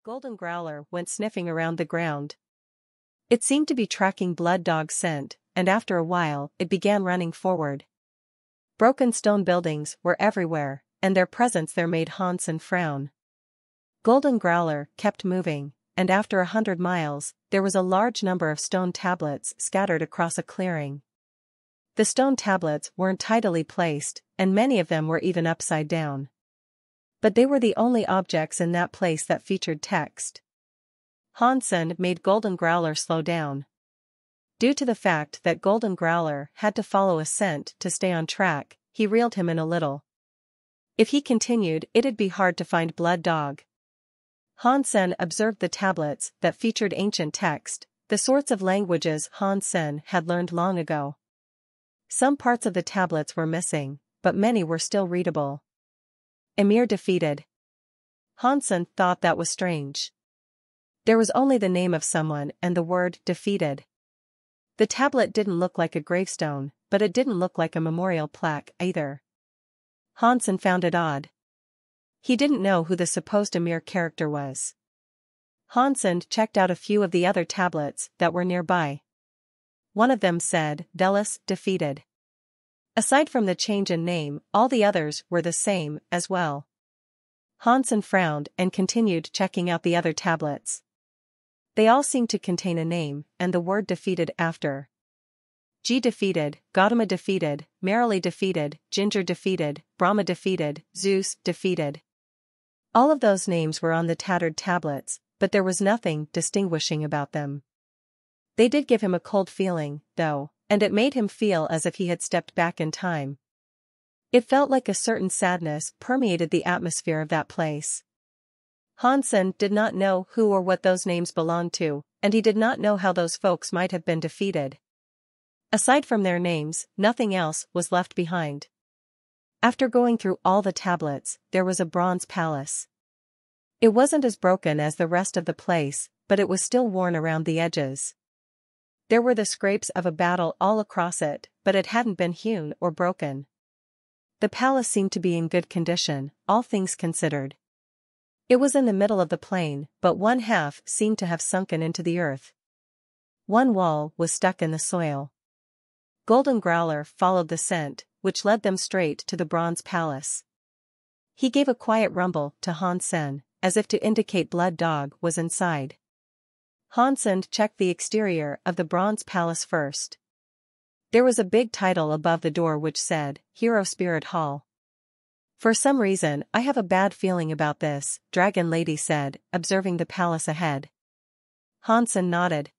Golden Growler went sniffing around the ground. It seemed to be tracking Blood Dog's scent, and after a while it began running forward. Broken stone buildings were everywhere, and their presence there made Hansen frown. Golden Growler kept moving, and after 100 miles, there was a large number of stone tablets scattered across a clearing. The stone tablets weren't tidily placed, and many of them were even upside down. But they were the only objects in that place that featured text. Hansen made Golden Growler slow down. Due to the fact that Golden Growler had to follow a scent to stay on track, he reeled him in a little. If he continued, it'd be hard to find Blood Dog. Hansen observed the tablets that featured ancient text, the sorts of languages Hansen had learned long ago. Some parts of the tablets were missing, but many were still readable. Emir defeated. Hansen thought that was strange. There was only the name of someone and the word defeated. The tablet didn't look like a gravestone, but it didn't look like a memorial plaque either. Hansen found it odd. He didn't know who the supposed Emir character was. Hansen checked out a few of the other tablets that were nearby. One of them said, Delis defeated. Aside from the change in name, all the others were the same as well. Hansen frowned and continued checking out the other tablets. They all seemed to contain a name and the word defeated after. G defeated, Gautama defeated, Merrily defeated, Ginger defeated, Brahma defeated, Zeus defeated. All of those names were on the tattered tablets, but there was nothing distinguishing about them. They did give him a cold feeling, though, and it made him feel as if he had stepped back in time. It felt like a certain sadness permeated the atmosphere of that place. Hansen did not know who or what those names belonged to, and he did not know how those folks might have been defeated. Aside from their names, nothing else was left behind. After going through all the tablets, there was a bronze palace. It wasn't as broken as the rest of the place, but it was still worn around the edges. There were the scrapes of a battle all across it, but it hadn't been hewn or broken. The palace seemed to be in good condition, all things considered. It was in the middle of the plain, but one half seemed to have sunken into the earth. One wall was stuck in the soil. Golden Growler followed the scent, which led them straight to the bronze palace. He gave a quiet rumble to Hansen, as if to indicate Blood Dog was inside. Hansen checked the exterior of the bronze palace first. There was a big title above the door which said, Hero Spirit Hall. For some reason, I have a bad feeling about this, Dragon Lady said, observing the palace ahead. Hansen nodded.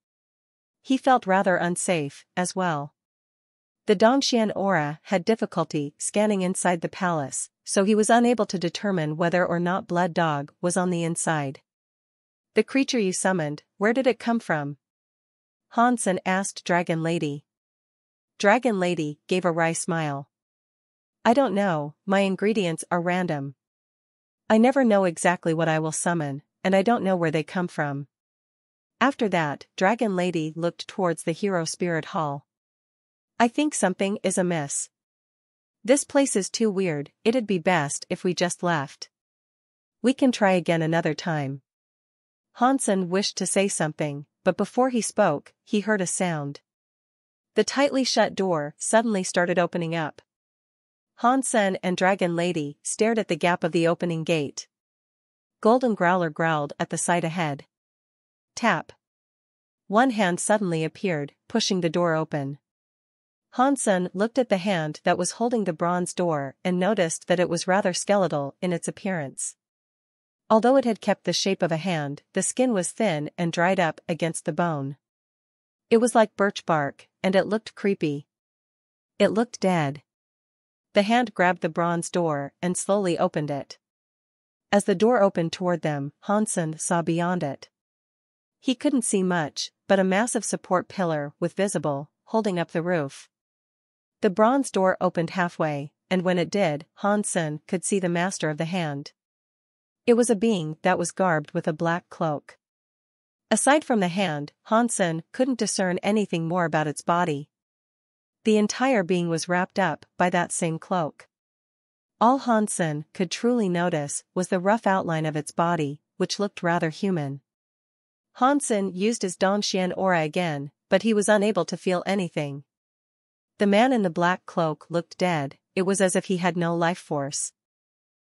He felt rather unsafe, as well. The Dongxian aura had difficulty scanning inside the palace, so he was unable to determine whether or not Blood Dog was on the inside. The creature you summoned, where did it come from? Hansen asked Dragon Lady. Dragon Lady gave a wry smile. I don't know, my ingredients are random. I never know exactly what I will summon, and I don't know where they come from. After that, Dragon Lady looked towards the Hero Spirit Hall. I think something is amiss. This place is too weird, it'd be best if we just left. We can try again another time. Hansen wished to say something, but before he spoke, he heard a sound. The tightly shut door suddenly started opening up. Hansen and Dragon Lady stared at the gap of the opening gate. Golden Growler growled at the sight ahead. Tap. One hand suddenly appeared, pushing the door open. Hansen looked at the hand that was holding the bronze door and noticed that it was rather skeletal in its appearance. Although it had kept the shape of a hand, the skin was thin and dried up against the bone. It was like birch bark, and it looked creepy. It looked dead. The hand grabbed the bronze door and slowly opened it. As the door opened toward them, Hansen saw beyond it. He couldn't see much, but a massive support pillar was visible, holding up the roof. The bronze door opened halfway, and when it did, Hansen could see the master of the hand. It was a being that was garbed with a black cloak. Aside from the hand, Hansen couldn't discern anything more about its body. The entire being was wrapped up by that same cloak. All Hansen could truly notice was the rough outline of its body, which looked rather human. Hansen used his Dongxian aura again, but he was unable to feel anything. The man in the black cloak looked dead, it was as if he had no life force.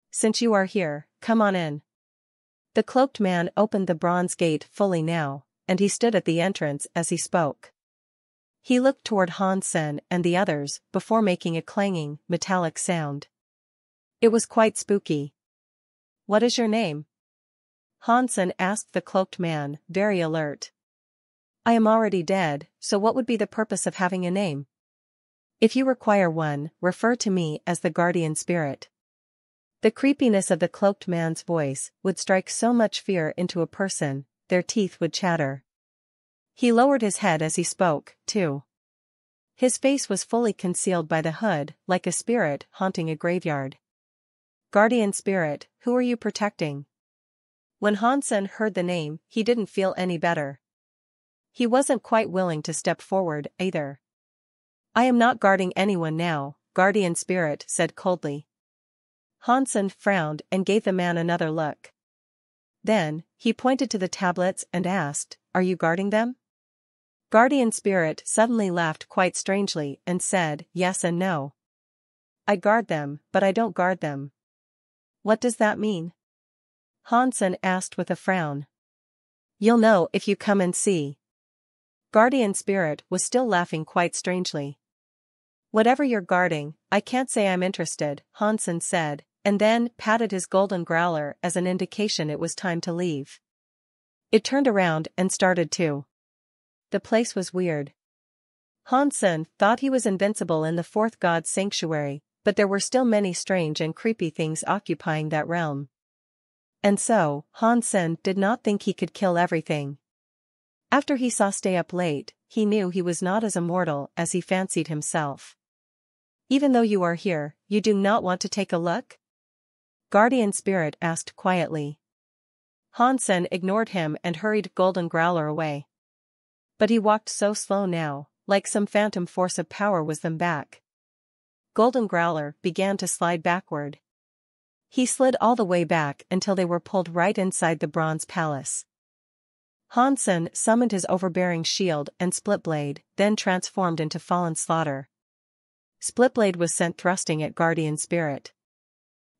Since you are here, come on in. The cloaked man opened the bronze gate fully now, and he stood at the entrance as he spoke. He looked toward Hansen and the others before making a clanging, metallic sound. It was quite spooky. What is your name? Hansen asked the cloaked man, very alert. I am already dead, so what would be the purpose of having a name? If you require one, refer to me as the guardian spirit. The creepiness of the cloaked man's voice would strike so much fear into a person, their teeth would chatter. He lowered his head as he spoke, too. His face was fully concealed by the hood, like a spirit haunting a graveyard. Guardian spirit, who are you protecting? When Hansen heard the name, he didn't feel any better. He wasn't quite willing to step forward, either. I am not guarding anyone now, guardian spirit said coldly. Hansen frowned and gave the man another look. Then, he pointed to the tablets and asked, are you guarding them? Guardian spirit suddenly laughed quite strangely and said, yes and no. I guard them, but I don't guard them. What does that mean? Hansen asked with a frown. You'll know if you come and see. Guardian spirit was still laughing quite strangely. Whatever you're guarding, I can't say I'm interested, Hansen said, and then patted his golden growler as an indication it was time to leave. It turned around and started to. The place was weird. Hansen thought he was invincible in the fourth god's sanctuary, but there were still many strange and creepy things occupying that realm. And so, Hansen did not think he could kill everything. After he saw Stay Up Late, he knew he was not as immortal as he fancied himself. Even though you are here, you do not want to take a look? Guardian Spirit asked quietly. Hansen ignored him and hurried Golden Growler away. But he walked so slow now, like some phantom force of power was them back. Golden Growler began to slide backward. He slid all the way back until they were pulled right inside the bronze palace. Hansen summoned his overbearing shield and Splitblade, then transformed into Fallen Slaughter. Splitblade was sent thrusting at Guardian Spirit.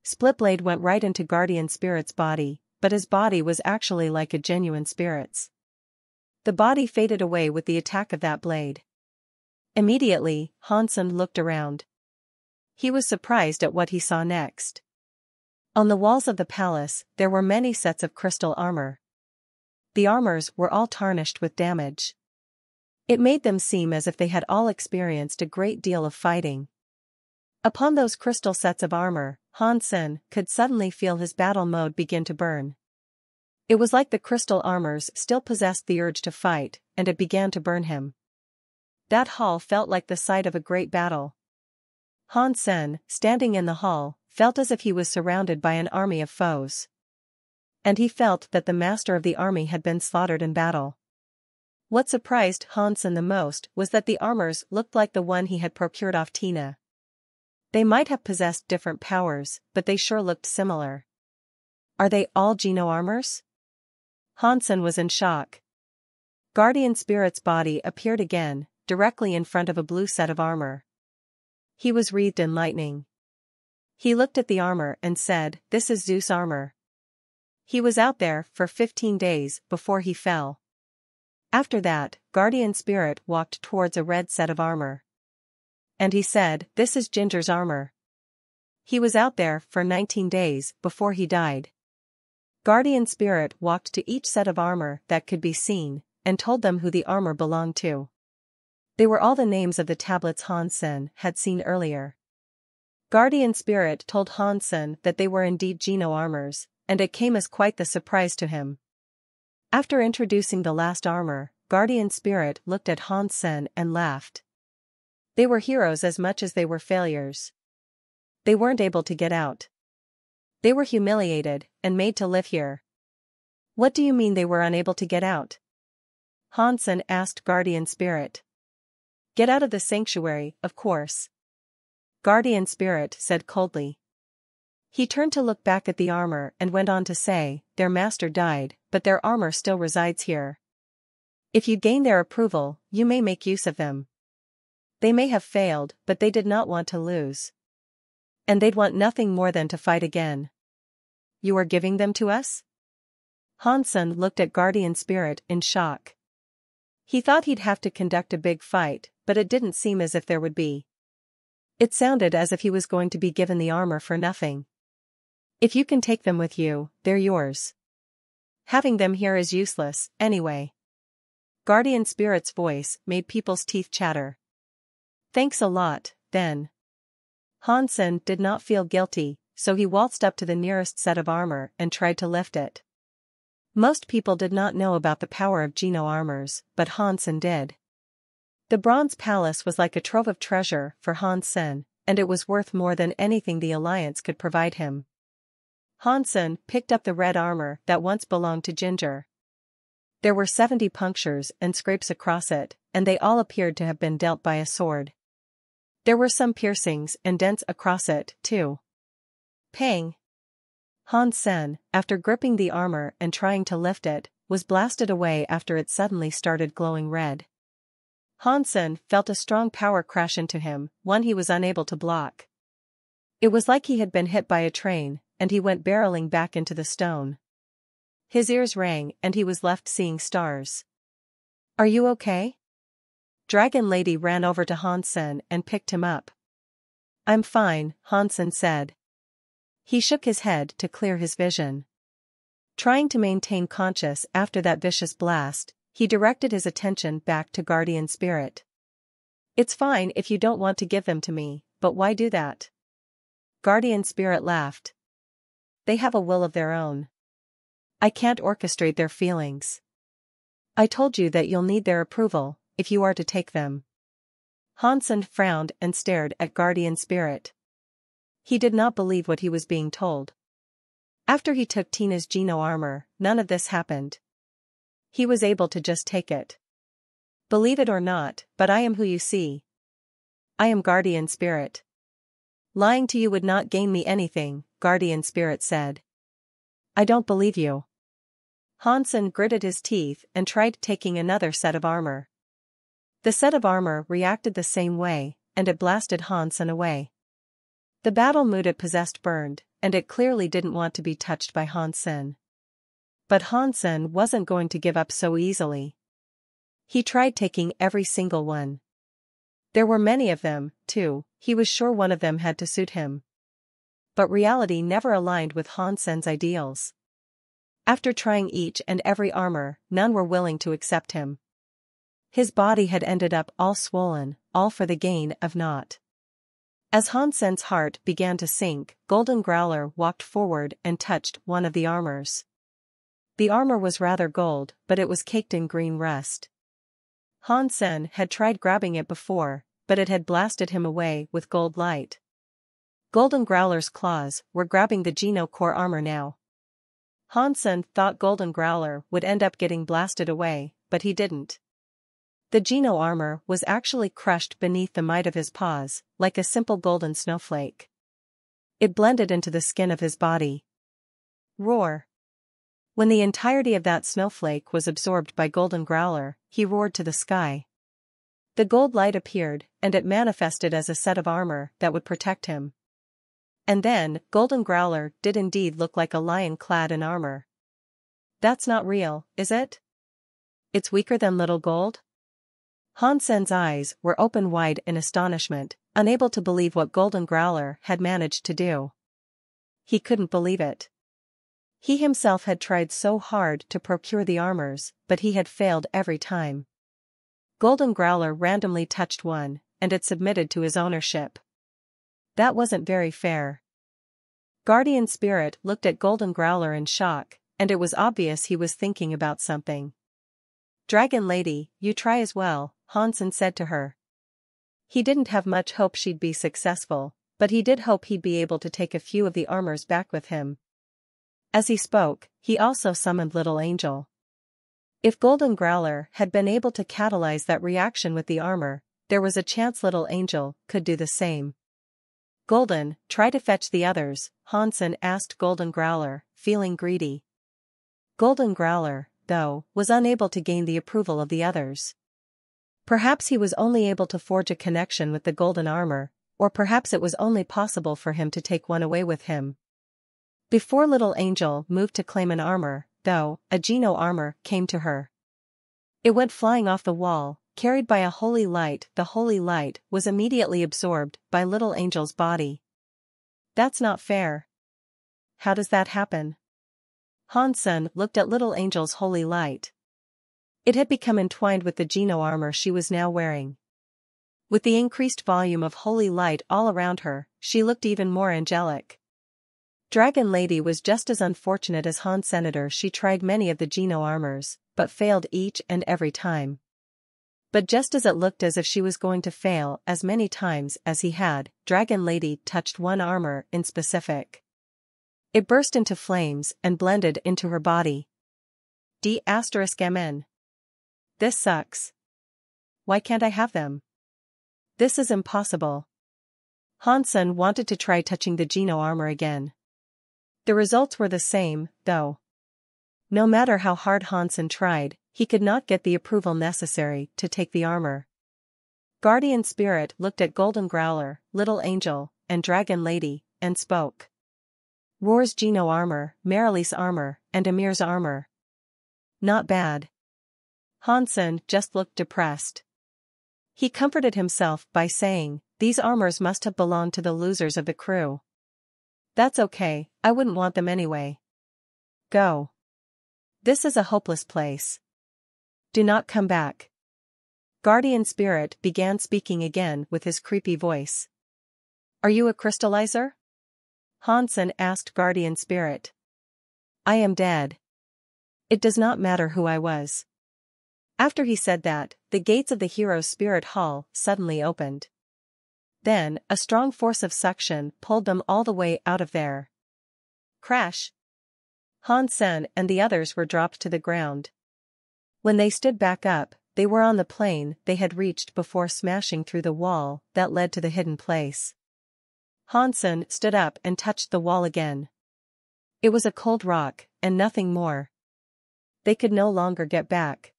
Splitblade went right into Guardian Spirit's body, but his body was actually like a genuine spirit's. The body faded away with the attack of that blade. Immediately, Hansen looked around. He was surprised at what he saw next. On the walls of the palace, there were many sets of crystal armor. The armors were all tarnished with damage. It made them seem as if they had all experienced a great deal of fighting. Upon those crystal sets of armor, Hansen could suddenly feel his battle mode begin to burn. It was like the crystal armors still possessed the urge to fight, and it began to burn him. That hall felt like the site of a great battle. Hansen, standing in the hall, felt as if he was surrounded by an army of foes. And he felt that the master of the army had been slaughtered in battle. What surprised Hansen the most was that the armors looked like the one he had procured off Tina. They might have possessed different powers, but they sure looked similar. Are they all Geno armors? Hansen was in shock. Guardian Spirit's body appeared again, directly in front of a blue set of armor. He was wreathed in lightning. He looked at the armor and said, "This is Zeus armor." He was out there for 15 days before he fell. After that, Guardian Spirit walked towards a red set of armor. And he said, "This is Ginger's armor." He was out there for 19 days before he died. Guardian Spirit walked to each set of armor that could be seen, and told them who the armor belonged to. They were all the names of the tablets Hansen had seen earlier. Guardian Spirit told Hansen that they were indeed Geno armors, and it came as quite the surprise to him. After introducing the last armor, Guardian Spirit looked at Hansen and laughed. They were heroes as much as they were failures. They weren't able to get out. They were humiliated and made to live here. What do you mean they were unable to get out? Hansen asked Guardian Spirit. Get out of the sanctuary, of course. Guardian Spirit said coldly. He turned to look back at the armor and went on to say, their master died, but their armor still resides here. If you gain their approval, you may make use of them. They may have failed, but they did not want to lose. And they'd want nothing more than to fight again. You are giving them to us? Hansen looked at Guardian Spirit in shock. He thought he'd have to conduct a big fight, but it didn't seem as if there would be. It sounded as if he was going to be given the armor for nothing. If you can take them with you, they're yours. Having them here is useless, anyway. Guardian Spirit's voice made people's teeth chatter. Thanks a lot, then. Hansen did not feel guilty, so he waltzed up to the nearest set of armor and tried to lift it. Most people did not know about the power of Geno armors, but Hansen did. The Bronze Palace was like a trove of treasure for Hansen, and it was worth more than anything the Alliance could provide him. Hansen picked up the red armor that once belonged to Ginger. There were 70 punctures and scrapes across it, and they all appeared to have been dealt by a sword. There were some piercings and dents across it, too. Pang! Hansen, after gripping the armor and trying to lift it, was blasted away after it suddenly started glowing red. Hansen felt a strong power crash into him, one he was unable to block. It was like he had been hit by a train, and he went barreling back into the stone. His ears rang and he was left seeing stars. Are you okay? Dragon Lady ran over to Hansen and picked him up. I'm fine, Hansen said. He shook his head to clear his vision. Trying to maintain conscious after that vicious blast, he directed his attention back to Guardian Spirit. It's fine if you don't want to give them to me, but why do that? Guardian Spirit laughed. They have a will of their own. I can't orchestrate their feelings. I told you that you'll need their approval, if you are to take them. Hansen frowned and stared at Guardian Spirit. He did not believe what he was being told. After he took Tina's Geno armor, none of this happened. He was able to just take it. Believe it or not, but I am who you see. I am Guardian Spirit. Lying to you would not gain me anything, Guardian Spirit said. I don't believe you. Hansen gritted his teeth and tried taking another set of armor. The set of armor reacted the same way, and it blasted Hansen away. The battle mood it possessed burned, and it clearly didn't want to be touched by Hansen. But Hansen wasn't going to give up so easily. He tried taking every single one. There were many of them, too, he was sure one of them had to suit him. But reality never aligned with Hansen's ideals. After trying each and every armor, none were willing to accept him. His body had ended up all swollen, all for the gain of naught. As Hansen's heart began to sink, Golden Growler walked forward and touched one of the armors. The armor was rather gold, but it was caked in green rust. Hansen had tried grabbing it before, but it had blasted him away with gold light. Golden Growler's claws were grabbing the Geno core armor now. Hansen thought Golden Growler would end up getting blasted away, but he didn't. The Geno armor was actually crushed beneath the might of his paws, like a simple golden snowflake. It blended into the skin of his body. Roar! When the entirety of that snowflake was absorbed by Golden Growler, he roared to the sky. The gold light appeared, and it manifested as a set of armor that would protect him. And then, Golden Growler did indeed look like a lion clad in armor. That's not real, is it? It's weaker than Little Gold? Hansen's eyes were open wide in astonishment, unable to believe what Golden Growler had managed to do. He couldn't believe it. He himself had tried so hard to procure the armors, but he had failed every time. Golden Growler randomly touched one, and it submitted to his ownership. That wasn't very fair. Guardian Spirit looked at Golden Growler in shock, and it was obvious he was thinking about something. Dragon Lady, you try as well, Hansen said to her. He didn't have much hope she'd be successful, but he did hope he'd be able to take a few of the armors back with him. As he spoke, he also summoned Little Angel. If Golden Growler had been able to catalyze that reaction with the armor, there was a chance Little Angel could do the same. Golden, try to fetch the others, Hansen asked Golden Growler, feeling greedy. Golden Growler, though, was unable to gain the approval of the others. Perhaps he was only able to forge a connection with the golden armor, or perhaps it was only possible for him to take one away with him. Before Little Angel moved to claim an armor, though, a Geno armor came to her. It went flying off the wall, carried by a holy light. The holy light was immediately absorbed by Little Angel's body. That's not fair. How does that happen? Hansen looked at Little Angel's holy light. It had become entwined with the Geno armor she was now wearing. With the increased volume of holy light all around her, she looked even more angelic. Dragon Lady was just as unfortunate as Han Senator. She tried many of the Geno armors, but failed each and every time. But just as it looked as if she was going to fail as many times as he had, Dragon Lady touched one armor in specific. It burst into flames and blended into her body. D*MN. This sucks. Why can't I have them? This is impossible. Hansen wanted to try touching the Geno armor again. The results were the same, though. No matter how hard Hansen tried, he could not get the approval necessary to take the armor. Guardian Spirit looked at Golden Growler, Little Angel, and Dragon Lady, and spoke. Roar's Geno armor, Marilee's armor, and Amir's armor. Not bad. Hansen just looked depressed. He comforted himself by saying, these armors must have belonged to the losers of the crew. That's okay, I wouldn't want them anyway. Go. This is a hopeless place. Do not come back. Guardian Spirit began speaking again with his creepy voice. Are you a crystallizer? Hansen asked Guardian Spirit. I am dead. It does not matter who I was. After he said that, the gates of the hero's spirit hall suddenly opened. Then, a strong force of suction pulled them all the way out of there. Crash! Hansen and the others were dropped to the ground. When they stood back up, they were on the plane they had reached before smashing through the wall that led to the hidden place. Hansen stood up and touched the wall again. It was a cold rock, and nothing more. They could no longer get back.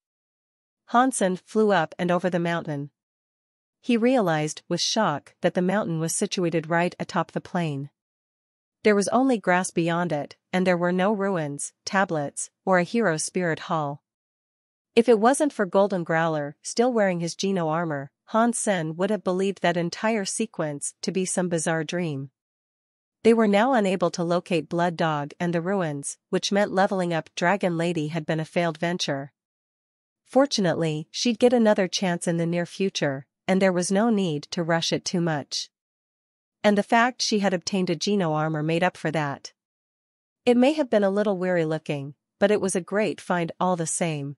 Hansen flew up and over the mountain. He realized with shock that the mountain was situated right atop the plain. There was only grass beyond it, and there were no ruins, tablets, or a hero's spirit hall. If it wasn't for Golden Growler still wearing his Geno armor, Hansen would have believed that entire sequence to be some bizarre dream. They were now unable to locate Blood Dog and the ruins, which meant leveling up Dragon Lady had been a failed venture. Fortunately, she'd get another chance in the near future, and there was no need to rush it too much. And the fact she had obtained a Geno armor made up for that. It may have been a little weary looking, but it was a great find all the same.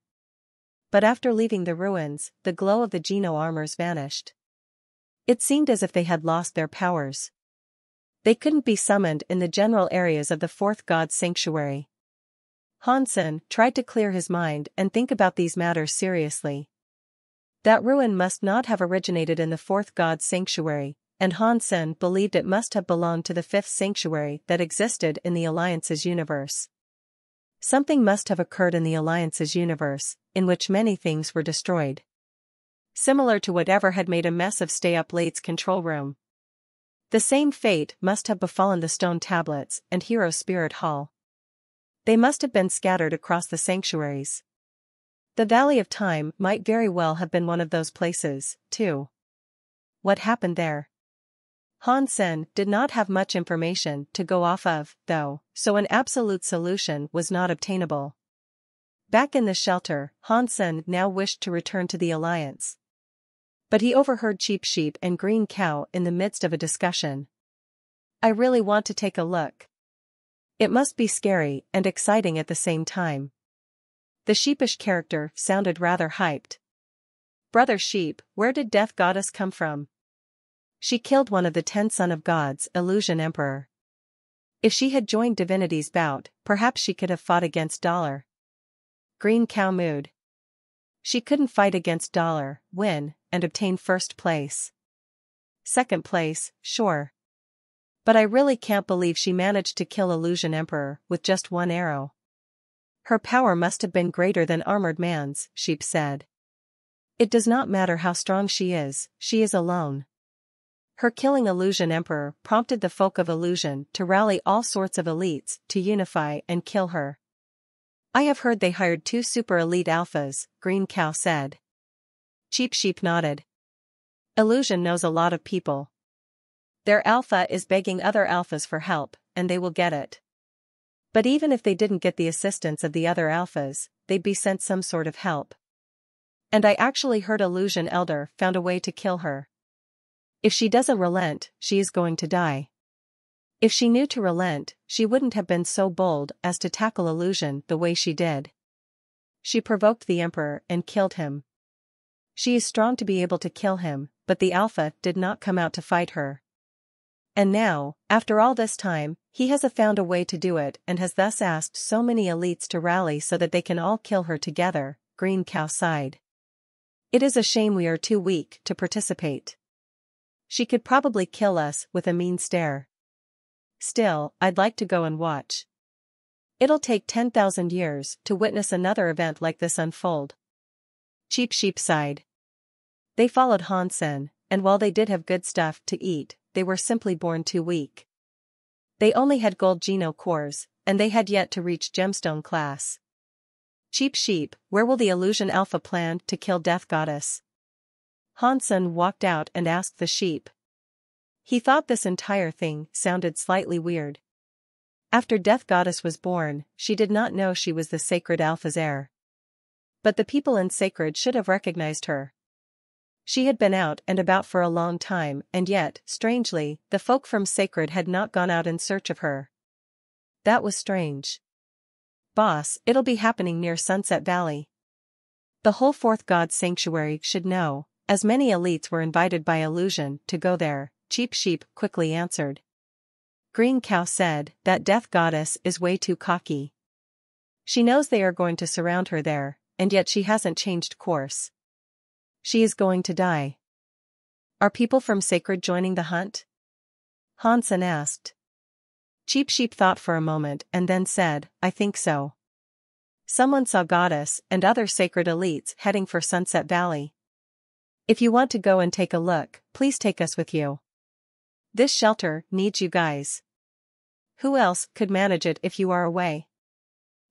But after leaving the ruins, the glow of the Geno armors vanished. It seemed as if they had lost their powers. They couldn't be summoned in the general areas of the fourth god's sanctuary. Hansen tried to clear his mind and think about these matters seriously. That ruin must not have originated in the fourth god's sanctuary, and Hansen believed it must have belonged to the fifth sanctuary that existed in the Alliance's universe. Something must have occurred in the Alliance's universe, in which many things were destroyed. Similar to whatever had made a mess of Stay Up Late's control room. The same fate must have befallen the stone tablets and Hero Spirit Hall. They must have been scattered across the sanctuaries. The Valley of Time might very well have been one of those places, too. What happened there? Hansen did not have much information to go off of, though, so an absolute solution was not obtainable. Back in the shelter, Hansen now wished to return to the Alliance. But he overheard Cheap Sheep and Green Cow in the midst of a discussion. I really want to take a look. It must be scary and exciting at the same time. The sheepish character sounded rather hyped. Brother Sheep, where did Death Goddess come from? She killed one of the 10 Son of Gods, Illusion Emperor. If she had joined Divinity's bout, perhaps she could have fought against Dollar. Green Cow mooed. She couldn't fight against Dollar, win, and obtain first place. Second place, sure. But I really can't believe she managed to kill Illusion Emperor with just one arrow. Her power must have been greater than Armored Man's, Sheep said. It does not matter how strong she is alone. Her killing Illusion Emperor prompted the folk of Illusion to rally all sorts of elites to unify and kill her. I have heard they hired 2 super elite alphas, Green Cow said. Cheap Sheep nodded. Illusion knows a lot of people. Their alpha is begging other alphas for help, and they will get it. But even if they didn't get the assistance of the other alphas, they'd be sent some sort of help. And I actually heard Illusion Elder found a way to kill her. If she doesn't relent, she is going to die. If she knew to relent, she wouldn't have been so bold as to tackle Illusion the way she did. She provoked the Emperor and killed him. She is strong to be able to kill him, but the Alpha did not come out to fight her. And now, after all this time, he has found a way to do it and has thus asked so many elites to rally so that they can all kill her together, Green Cow sighed. It is a shame we are too weak to participate. She could probably kill us with a mean stare. Still, I'd like to go and watch. It'll take 10,000 years to witness another event like this unfold. Cheap Sheep sighed. They followed Hansen, and while they did have good stuff to eat, they were simply born too weak. They only had gold Geno cores, and they had yet to reach gemstone class. Cheap Sheep, where will the Illusion Alpha plan to kill Death Goddess? Hansen walked out and asked the sheep. He thought this entire thing sounded slightly weird. After Death Goddess was born, she did not know she was the Sacred Alpha's heir. But the people in Sacred should have recognized her. She had been out and about for a long time, and yet, strangely, the folk from Sacred had not gone out in search of her. That was strange. Boss, it'll be happening near Sunset Valley. The whole Fourth God Sanctuary should know, as many elites were invited by Illusion to go there, Cheap Sheep quickly answered. Green Cow said that Death Goddess is way too cocky. She knows they are going to surround her there, and yet she hasn't changed course. She is going to die. Are people from Sacred joining the hunt? Hansen asked. Cheap Sheep thought for a moment and then said, I think so. Someone saw Goddess and other Sacred elites heading for Sunset Valley. If you want to go and take a look, please take us with you. This shelter needs you guys. Who else could manage it if you are away?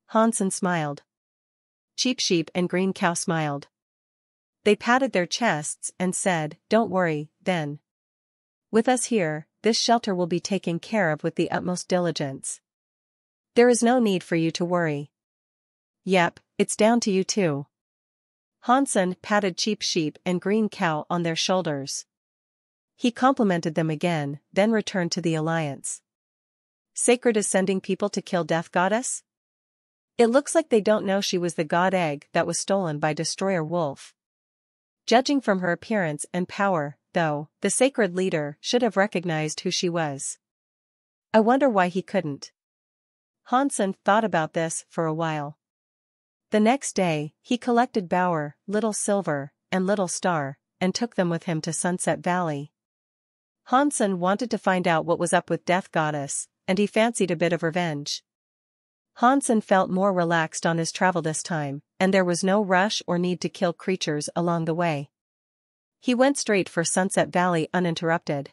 Hansen smiled. Cheap Sheep and Green Cow smiled. They patted their chests and said, Don't worry, then. With us here, this shelter will be taken care of with the utmost diligence. There is no need for you to worry. Yep, it's down to you too. Hansen patted Cheap Sheep and Green Cow on their shoulders. He complimented them again, then returned to the Alliance. Sacred is sending people to kill Death Goddess? It looks like they don't know she was the god egg that was stolen by Destroyer Wolf. Judging from her appearance and power, though, the Sacred leader should have recognized who she was. I wonder why he couldn't. Hansen thought about this for a while. The next day, he collected Bauer, Little Silver, and Little Star, and took them with him to Sunset Valley. Hansen wanted to find out what was up with Death Goddess, and he fancied a bit of revenge. Hansen felt more relaxed on his travel this time, and there was no rush or need to kill creatures along the way. He went straight for Sunset Valley uninterrupted.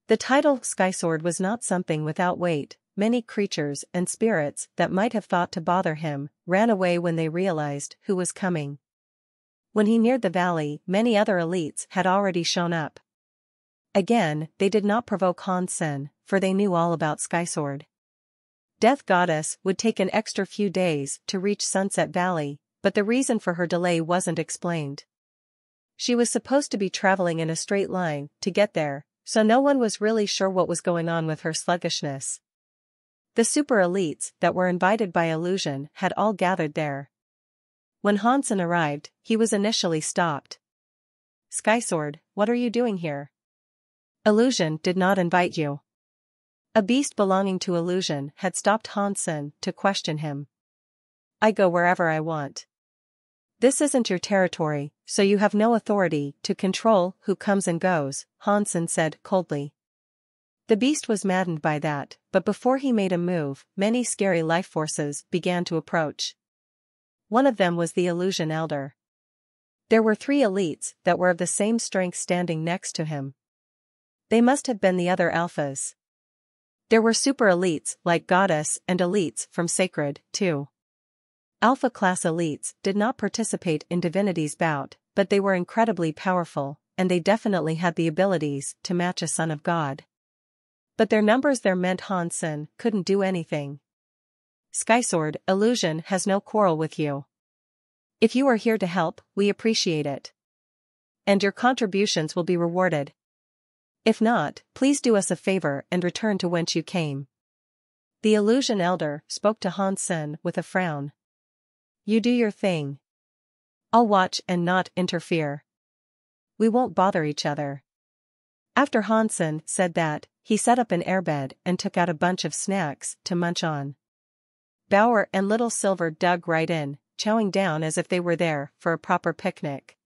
The title Skysword was not something without weight. Many creatures and spirits that might have thought to bother him ran away when they realized who was coming. When he neared the valley, many other elites had already shown up. Again, they did not provoke Hansen, for they knew all about Skysword. Death Goddess would take an extra few days to reach Sunset Valley, but the reason for her delay wasn't explained. She was supposed to be traveling in a straight line to get there, so no one was really sure what was going on with her sluggishness. The super elites that were invited by Illusion had all gathered there. When Hansen arrived, he was initially stopped. Skysword, what are you doing here? Illusion did not invite you. A beast belonging to Illusion had stopped Hansen to question him. I go wherever I want. This isn't your territory, so you have no authority to control who comes and goes, Hansen said coldly. The beast was maddened by that, but before he made a move, many scary life forces began to approach. One of them was the Illusion Elder. There were 3 elites that were of the same strength standing next to him. They must have been the other alphas. There were super elites like Goddess and elites from Sacred, too. Alpha class elites did not participate in Divinity's bout, but they were incredibly powerful, and they definitely had the abilities to match a son of God. But their numbers there meant Hansen couldn't do anything. Skysword, Illusion has no quarrel with you. If you are here to help, we appreciate it. And your contributions will be rewarded. If not, please do us a favor and return to whence you came. The Illusion Elder spoke to Hansen with a frown. You do your thing. I'll watch and not interfere. We won't bother each other. After Hansen said that, he set up an airbed and took out a bunch of snacks to munch on. Bauer and Little Silver dug right in, chowing down as if they were there for a proper picnic.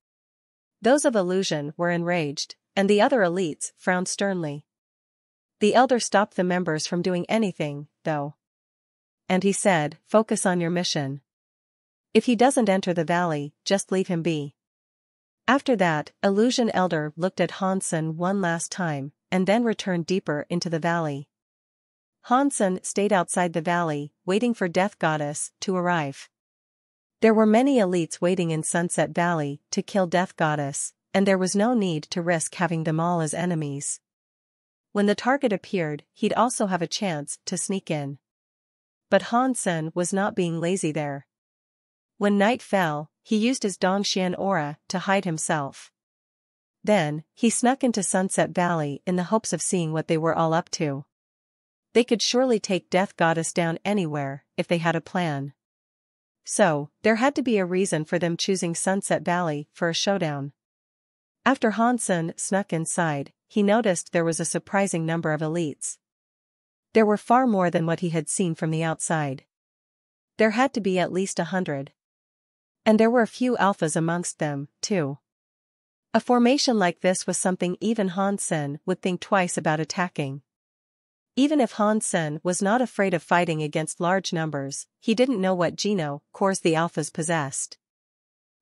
Those of Illusion were enraged, and the other elites frowned sternly. The elder stopped the members from doing anything, though. And he said, focus on your mission. If he doesn't enter the valley, just leave him be. After that, Illusion Elder looked at Hansen one last time, and then returned deeper into the valley. Hansen stayed outside the valley, waiting for Death Goddess to arrive. There were many elites waiting in Sunset Valley to kill Death Goddess, and there was no need to risk having them all as enemies. When the target appeared, he'd also have a chance to sneak in. But Hansen was not being lazy there. When night fell, he used his Dongxian aura to hide himself. Then, he snuck into Sunset Valley in the hopes of seeing what they were all up to. They could surely take Death Goddess down anywhere, if they had a plan. So, there had to be a reason for them choosing Sunset Valley for a showdown. After Hansen snuck inside, he noticed there was a surprising number of elites. There were far more than what he had seen from the outside. There had to be at least 100. And there were a few alphas amongst them, too. A formation like this was something even Hansen would think twice about attacking. Even if Hansen was not afraid of fighting against large numbers, he didn't know what geno cores the alphas possessed.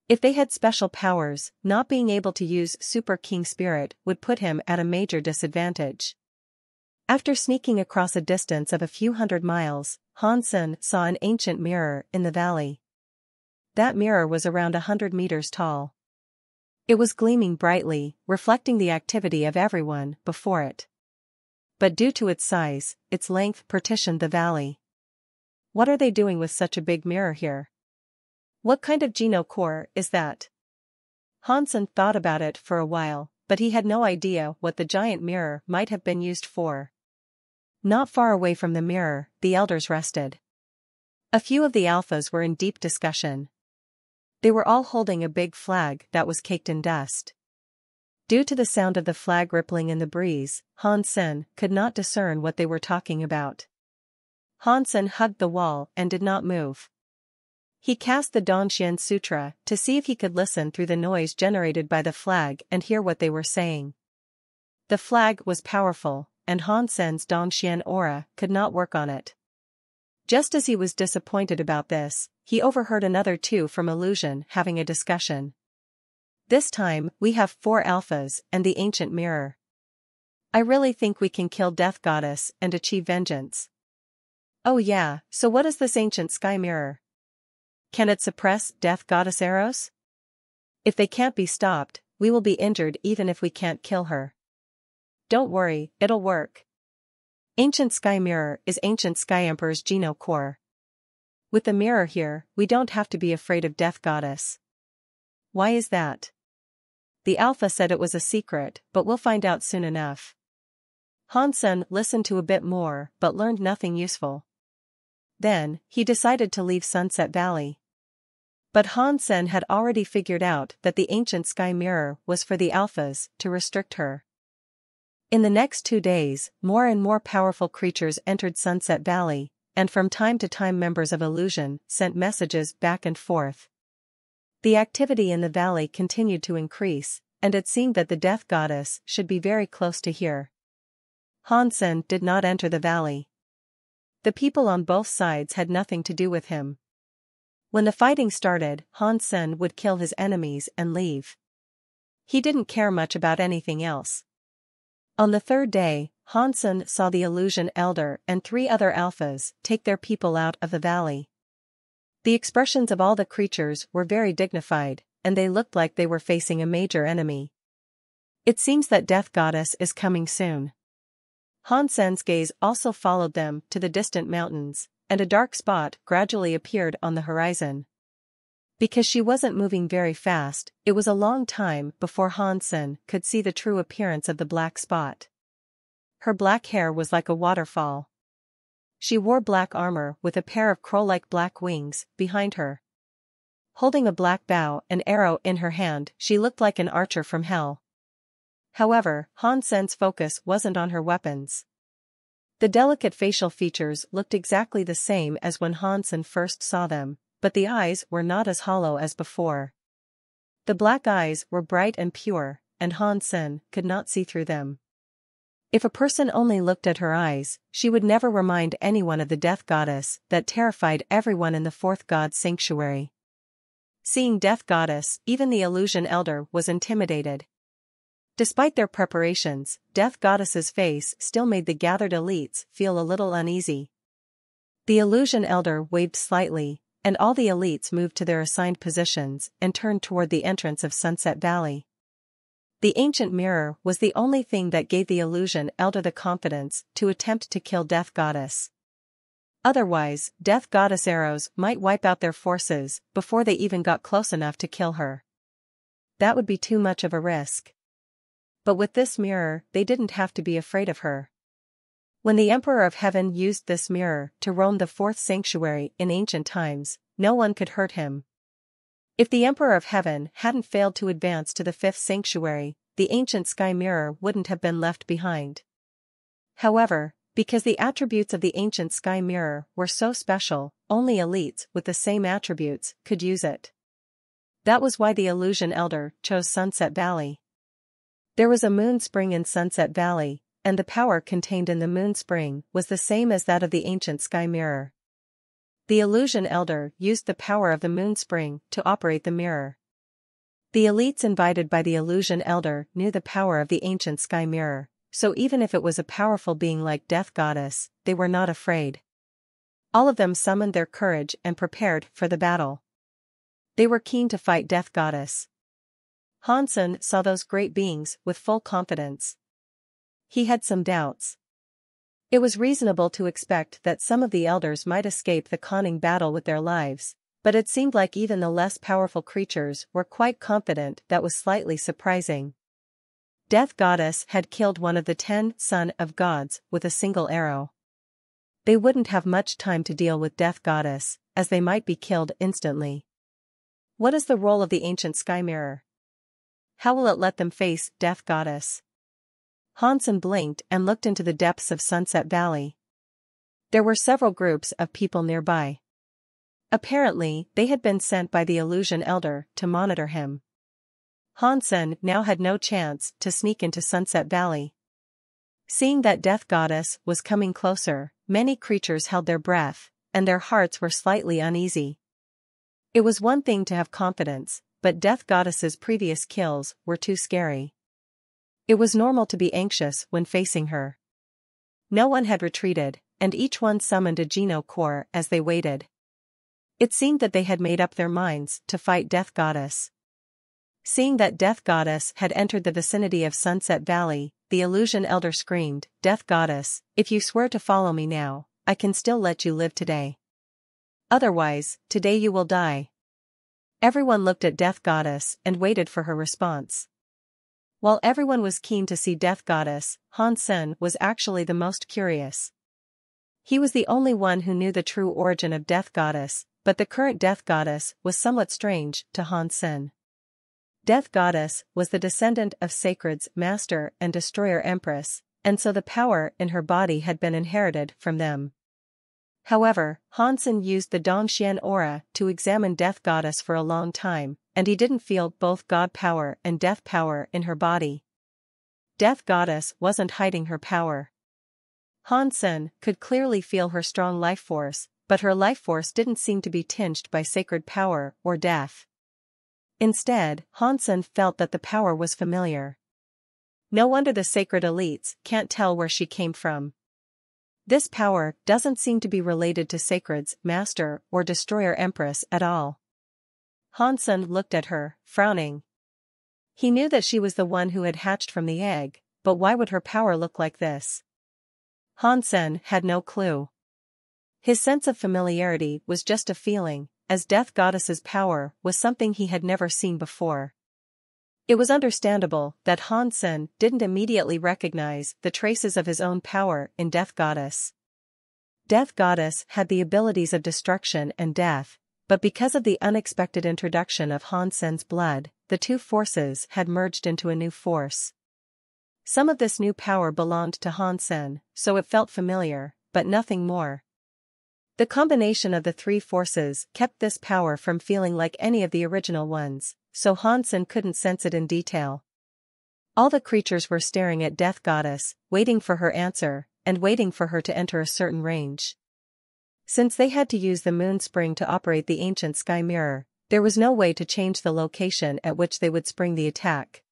If they had special powers, not being able to use Super King Spirit would put him at a major disadvantage. After sneaking across a distance of a few hundred miles, Hansen saw an ancient mirror in the valley. That mirror was around 100 meters tall. It was gleaming brightly, reflecting the activity of everyone before it. But due to its size, its length partitioned the valley. What are they doing with such a big mirror here? What kind of geno core is that? Hansen thought about it for a while, but he had no idea what the giant mirror might have been used for. Not far away from the mirror, the elders rested. A few of the alphas were in deep discussion. They were all holding a big flag that was caked in dust. Due to the sound of the flag rippling in the breeze, Hansen could not discern what they were talking about. Hansen hugged the wall and did not move. He cast the Dongxian Sutra to see if he could listen through the noise generated by the flag and hear what they were saying. The flag was powerful, and Hansen's Dongxian aura could not work on it. Just as he was disappointed about this, he overheard another 2 from Illusion having a discussion. This time, we have 4 alphas and the ancient mirror. I really think we can kill Death Goddess and achieve vengeance. Oh yeah, so what is this ancient sky mirror? Can it suppress Death Goddess arrows? If they can't be stopped, we will be injured even if we can't kill her. Don't worry, it'll work. Ancient Sky Mirror is Ancient Sky Emperor's geno core. With the mirror here, we don't have to be afraid of Death Goddess. Why is that? The Alpha said it was a secret, but we'll find out soon enough. Hansen listened to a bit more, but learned nothing useful. Then, he decided to leave Sunset Valley. But Hansen had already figured out that the Ancient Sky Mirror was for the Alphas to restrict her. In the next 2 days, more and more powerful creatures entered Sunset Valley, and from time to time members of Illusion sent messages back and forth. The activity in the valley continued to increase, and it seemed that the Death Goddess should be very close to here. Hansen did not enter the valley. The people on both sides had nothing to do with him. When the fighting started, Hansen would kill his enemies and leave. He didn't care much about anything else. On the third day, Hansen saw the illusion elder and 3 other alphas take their people out of the valley. The expressions of all the creatures were very dignified, and they looked like they were facing a major enemy. It seems that Death Goddess is coming soon. Hansen's gaze also followed them to the distant mountains, and a dark spot gradually appeared on the horizon. Because she wasn't moving very fast, it was a long time before Hansen could see the true appearance of the black spot. Her black hair was like a waterfall. She wore black armor with a pair of crow-like black wings behind her. Holding a black bow and arrow in her hand, she looked like an archer from hell. However, Hansen's focus wasn't on her weapons. The delicate facial features looked exactly the same as when Hansen first saw them, but the eyes were not as hollow as before. The black eyes were bright and pure, and Hansen could not see through them. If a person only looked at her eyes, she would never remind anyone of the Death Goddess that terrified everyone in the 4th God's sanctuary. Seeing Death Goddess, even the Illusion Elder was intimidated. Despite their preparations, Death Goddess's face still made the gathered elites feel a little uneasy. The Illusion Elder waved slightly, and all the elites moved to their assigned positions and turned toward the entrance of Sunset Valley. The ancient mirror was the only thing that gave the Illusion Elder the confidence to attempt to kill Death Goddess. Otherwise, Death Goddess arrows might wipe out their forces before they even got close enough to kill her. That would be too much of a risk. But with this mirror, they didn't have to be afraid of her. When the Emperor of Heaven used this mirror to roam the 4th sanctuary in ancient times, no one could hurt him. If the Emperor of Heaven hadn't failed to advance to the 5th sanctuary, the ancient sky mirror wouldn't have been left behind. However, because the attributes of the ancient sky mirror were so special, only elites with the same attributes could use it. That was why the Illusion Elder chose Sunset Valley. There was a moon spring in Sunset Valley, and the power contained in the moon spring was the same as that of the ancient sky mirror. The Illusion Elder used the power of the moon spring to operate the mirror. The elites invited by the Illusion Elder knew the power of the ancient sky mirror, so even if it was a powerful being like Death Goddess, they were not afraid. All of them summoned their courage and prepared for the battle. They were keen to fight Death Goddess. Hansen saw those great beings with full confidence. He had some doubts. It was reasonable to expect that some of the elders might escape the conning battle with their lives, but it seemed like even the less powerful creatures were quite confident. That was slightly surprising. Death Goddess had killed one of the 10 Son of Gods with a single arrow. They wouldn't have much time to deal with Death Goddess, as they might be killed instantly. What is the role of the ancient sky mirror? How will it let them face Death Goddess? Hansen blinked and looked into the depths of Sunset Valley. There were several groups of people nearby. Apparently, they had been sent by the Illusion Elder to monitor him. Hansen now had no chance to sneak into Sunset Valley. Seeing that Death Goddess was coming closer, many creatures held their breath, and their hearts were slightly uneasy. It was one thing to have confidence, but Death Goddess's previous kills were too scary. It was normal to be anxious when facing her. No one had retreated, and each one summoned a Geno Core as they waited. It seemed that they had made up their minds to fight Death Goddess. Seeing that Death Goddess had entered the vicinity of Sunset Valley, the Illusion Elder screamed, "Death Goddess, if you swear to follow me now, I can still let you live today. Otherwise, today you will die." Everyone looked at Death Goddess and waited for her response. While everyone was keen to see Death Goddess, Hansen was actually the most curious. He was the only one who knew the true origin of Death Goddess, but the current Death Goddess was somewhat strange to Hansen. Death Goddess was the descendant of Sacred's master and destroyer Empress, and so the power in her body had been inherited from them. However, Hansen used the Dongxian aura to examine Death Goddess for a long time, and he didn't feel both God power and death power in her body. Death Goddess wasn't hiding her power. Hansen could clearly feel her strong life force, but her life force didn't seem to be tinged by sacred power or death. Instead, Hansen felt that the power was familiar. No wonder the sacred elites can't tell where she came from. This power doesn't seem to be related to Sacred's master or destroyer empress at all. Hansen looked at her, frowning. He knew that she was the one who had hatched from the egg, but why would her power look like this? Hansen had no clue. His sense of familiarity was just a feeling, as Death Goddess's power was something he had never seen before. It was understandable that Hansen didn't immediately recognize the traces of his own power in Death Goddess. Death Goddess had the abilities of destruction and death, but because of the unexpected introduction of Hansen's blood, the two forces had merged into a new force. Some of this new power belonged to Hansen, so it felt familiar, but nothing more. The combination of the three forces kept this power from feeling like any of the original ones, so Hansen couldn't sense it in detail. All the creatures were staring at Death Goddess, waiting for her answer, and waiting for her to enter a certain range. Since they had to use the moon spring to operate the ancient sky mirror, there was no way to change the location at which they would spring the attack.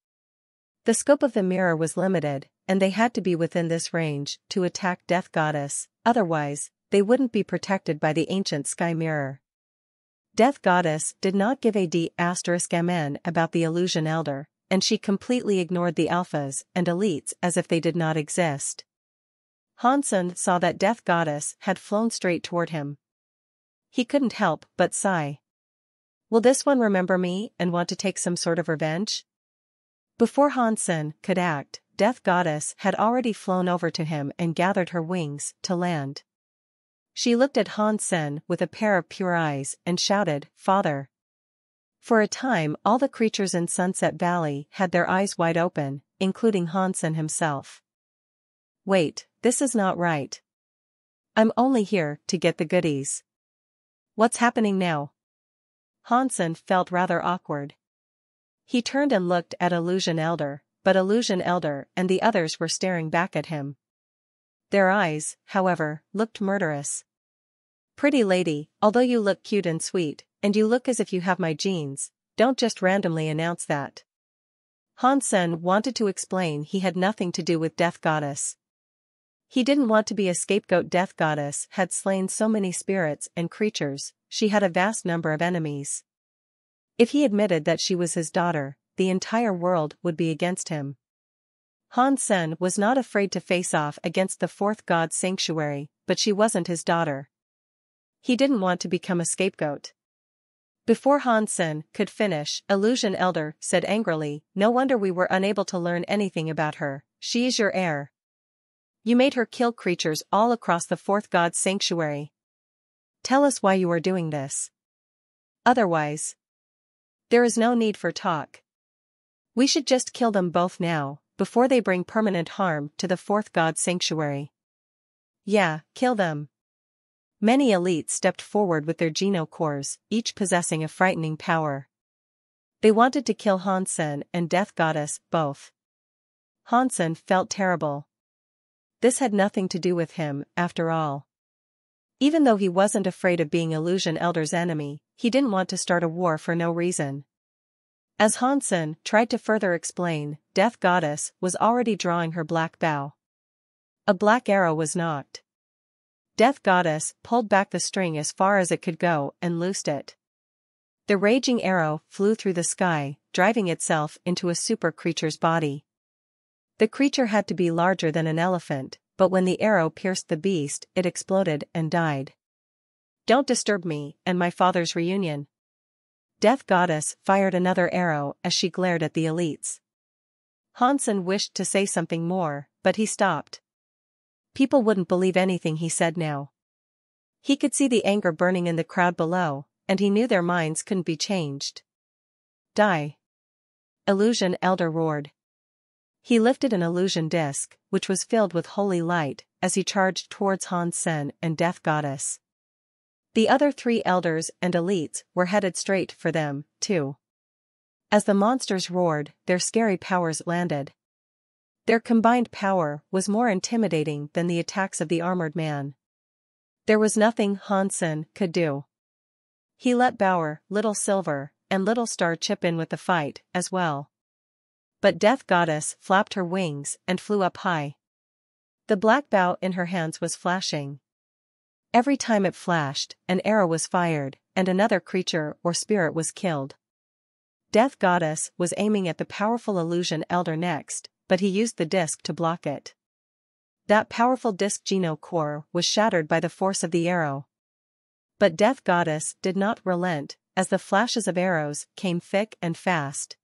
The scope of the mirror was limited, and they had to be within this range to attack Death Goddess, otherwise, they wouldn't be protected by the ancient sky mirror. Death Goddess did not give a d**mn about the Illusion Elder, and she completely ignored the alphas and elites as if they did not exist. Hansen saw that Death Goddess had flown straight toward him. He couldn't help but sigh. Will this one remember me and want to take some sort of revenge? Before Hansen could act, Death Goddess had already flown over to him and gathered her wings to land. She looked at Hansen with a pair of pure eyes and shouted, "Father!" For a time all the creatures in Sunset Valley had their eyes wide open, including Hansen himself. Wait, this is not right. I'm only here to get the goodies. What's happening now? Hansen felt rather awkward. He turned and looked at Illusion Elder, but Illusion Elder and the others were staring back at him. Their eyes, however, looked murderous. Pretty lady, although you look cute and sweet, and you look as if you have my genes, don't just randomly announce that. Hansen wanted to explain he had nothing to do with Death Goddess. He didn't want to be a scapegoat. Death Goddess had slain so many spirits and creatures, she had a vast number of enemies. If he admitted that she was his daughter, the entire world would be against him. Hansen was not afraid to face off against the fourth god sanctuary, but she wasn't his daughter. He didn't want to become a scapegoat. Before Hansen could finish, Illusion Elder said angrily, "No wonder we were unable to learn anything about her, she is your heir. You made her kill creatures all across the fourth god's sanctuary. Tell us why you are doing this. Otherwise, there is no need for talk. We should just kill them both now, before they bring permanent harm to the fourth god's sanctuary." Yeah, kill them. Many elites stepped forward with their genocores, each possessing a frightening power. They wanted to kill Hansen and Death Goddess, both. Hansen felt terrible. This had nothing to do with him, after all. Even though he wasn't afraid of being Illusion Elder's enemy, he didn't want to start a war for no reason. As Hansen tried to further explain, Death Goddess was already drawing her black bow. A black arrow was knocked. Death Goddess pulled back the string as far as it could go and loosed it. The raging arrow flew through the sky, driving itself into a super creature's body. The creature had to be larger than an elephant, but when the arrow pierced the beast, it exploded and died. Don't disturb me and my father's reunion. Death Goddess fired another arrow as she glared at the elites. Hansen wished to say something more, but he stopped. People wouldn't believe anything he said now. He could see the anger burning in the crowd below, and he knew their minds couldn't be changed. Die! Illusion Elder roared. He lifted an illusion disc, which was filled with holy light, as he charged towards Hansen and Death Goddess. The other three elders and elites were headed straight for them, too. As the monsters roared, their scary powers landed. Their combined power was more intimidating than the attacks of the armored man. There was nothing Hansen could do. He let Bauer, Little Silver, and Little Star chip in with the fight as well. But Death Goddess flapped her wings and flew up high. The black bow in her hands was flashing. Every time it flashed, an arrow was fired, and another creature or spirit was killed. Death Goddess was aiming at the powerful illusion elder next, but he used the disc to block it. That powerful disc Geno core was shattered by the force of the arrow. But Death Goddess did not relent, as the flashes of arrows came thick and fast.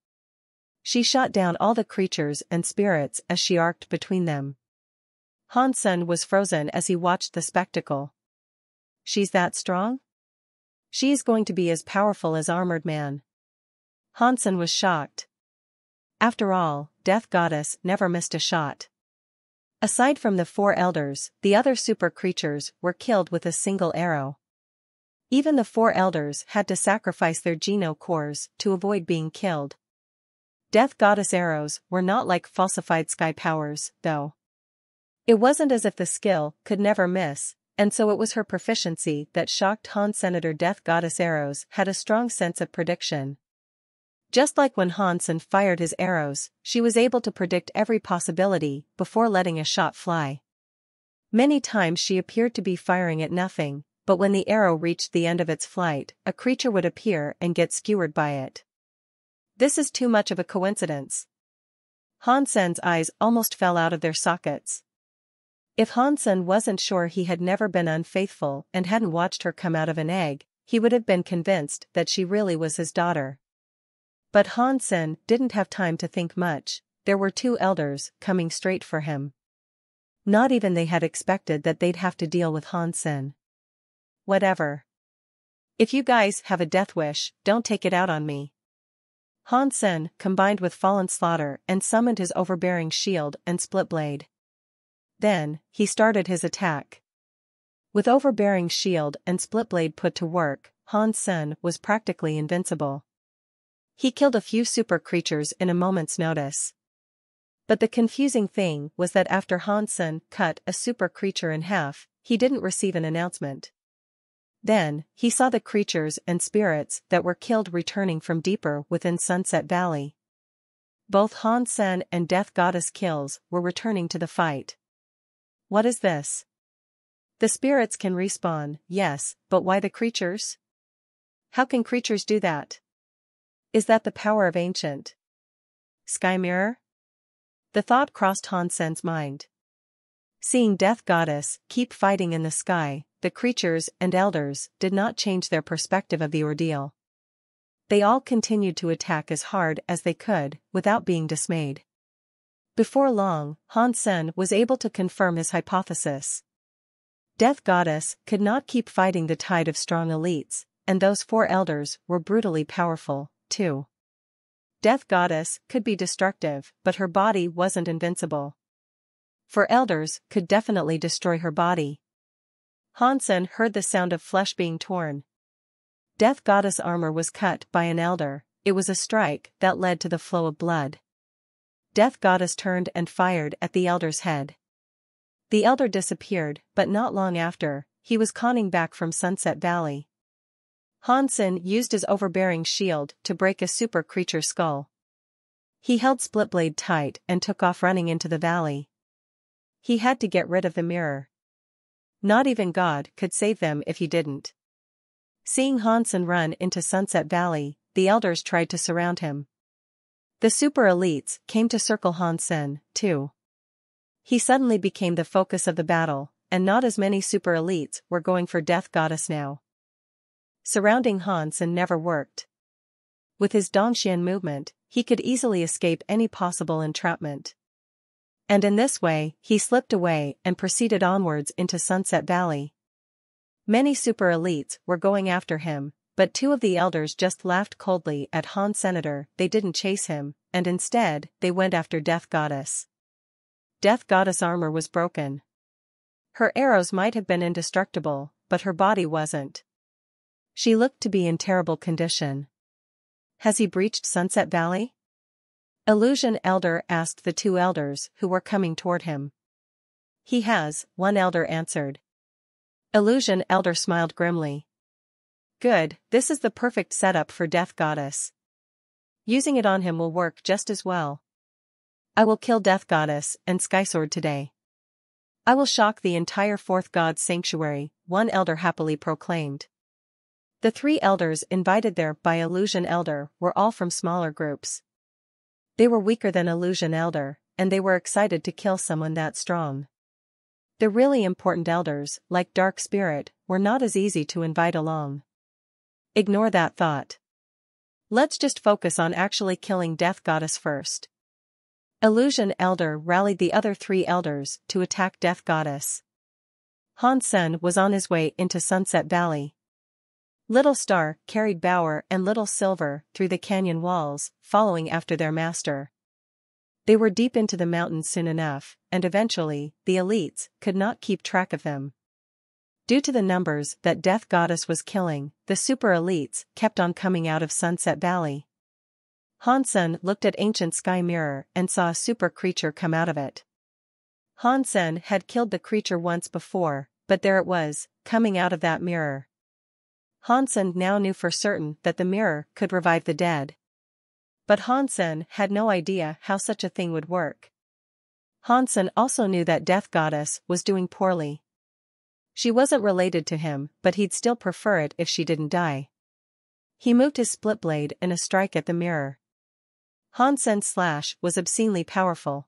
She shot down all the creatures and spirits as she arced between them. Hansen was frozen as he watched the spectacle. She's that strong? She's going to be as powerful as Armored Man. Hansen was shocked. After all, Death Goddess never missed a shot. Aside from the 4 elders, the other super creatures were killed with a single arrow. Even the 4 elders had to sacrifice their Geno cores to avoid being killed. Death Goddess arrows were not like falsified sky powers, though. It wasn't as if the skill could never miss, and so it was her proficiency that shocked Han. Senator Death Goddess arrows had a strong sense of prediction. Just like when Hansen fired his arrows, she was able to predict every possibility before letting a shot fly. Many times she appeared to be firing at nothing, but when the arrow reached the end of its flight, a creature would appear and get skewered by it. This is too much of a coincidence. Hansen's eyes almost fell out of their sockets. If Hansen wasn't sure he had never been unfaithful and hadn't watched her come out of an egg, he would have been convinced that she really was his daughter. But Hansen didn't have time to think much. There were 2 elders coming straight for him. Not even they had expected that they'd have to deal with Hansen. Whatever. If you guys have a death wish, don't take it out on me. Hansen combined with Fallen Slaughter and summoned his overbearing shield and split blade. Then, he started his attack. With overbearing shield and split blade put to work, Hansen was practically invincible. He killed a few super creatures in a moment's notice. But the confusing thing was that after Hansen cut a super creature in half, he didn't receive an announcement. Then, he saw the creatures and spirits that were killed returning from deeper within Sunset Valley. Both Hansen and Death Goddess kills were returning to the fight. What is this? The spirits can respawn, yes, but why the creatures? How can creatures do that? Is that the power of ancient Sky Mirror? The thought crossed Hansen's mind. Seeing Death Goddess keep fighting in the sky, the creatures and elders did not change their perspective of the ordeal. They all continued to attack as hard as they could, without being dismayed. Before long, Hansen was able to confirm his hypothesis. Death Goddess could not keep fighting the tide of strong elites, and those 4 elders were brutally powerful, too. Death Goddess could be destructive, but her body wasn't invincible. 4 elders could definitely destroy her body. Hansen heard the sound of flesh being torn. Death Goddess armor was cut by an elder. It was a strike that led to the flow of blood. Death Goddess turned and fired at the elder's head. The elder disappeared, but not long after, he was conning back from Sunset Valley. Hansen used his overbearing shield to break a super creature's skull. He held Splitblade tight and took off running into the valley. He had to get rid of the mirror. Not even God could save them if he didn't. Seeing Hansen run into Sunset Valley, the elders tried to surround him. The super elites came to circle Hansen, too. He suddenly became the focus of the battle, and not as many super elites were going for Death Goddess now. Surrounding Hansen never worked. With his Dongxian movement, he could easily escape any possible entrapment. And in this way, he slipped away and proceeded onwards into Sunset Valley. Many super elites were going after him, but 2 of the elders just laughed coldly at Han Senator. They didn't chase him, and instead, they went after Death Goddess. Death Goddess armor was broken. Her arrows might have been indestructible, but her body wasn't. She looked to be in terrible condition. Has he breached Sunset Valley? Illusion Elder asked the two elders who were coming toward him. He has, one elder answered. Illusion Elder smiled grimly. Good, this is the perfect setup for Death Goddess. Using it on him will work just as well. I will kill Death Goddess and Skysword today. I will shock the entire Fourth God's sanctuary, one elder happily proclaimed. The three elders invited there by Illusion Elder were all from smaller groups. They were weaker than Illusion Elder, and they were excited to kill someone that strong. The really important elders, like Dark Spirit, were not as easy to invite along. Ignore that thought. Let's just focus on actually killing Death Goddess first. Illusion Elder rallied the other three elders to attack Death Goddess. Hansen was on his way into Sunset Valley. Little Star carried Bower and Little Silver through the canyon walls, following after their master. They were deep into the mountains soon enough, and eventually, the elites could not keep track of them. Due to the numbers that Death Goddess was killing, the super elites kept on coming out of Sunset Valley. Hansen looked at Ancient Sky Mirror and saw a super creature come out of it. Hansen had killed the creature once before, but there it was, coming out of that mirror. Hansen now knew for certain that the mirror could revive the dead. But Hansen had no idea how such a thing would work. Hansen also knew that Death Goddess was doing poorly. She wasn't related to him, but he'd still prefer it if she didn't die. He moved his split blade in a strike at the mirror. Hansen's slash was obscenely powerful.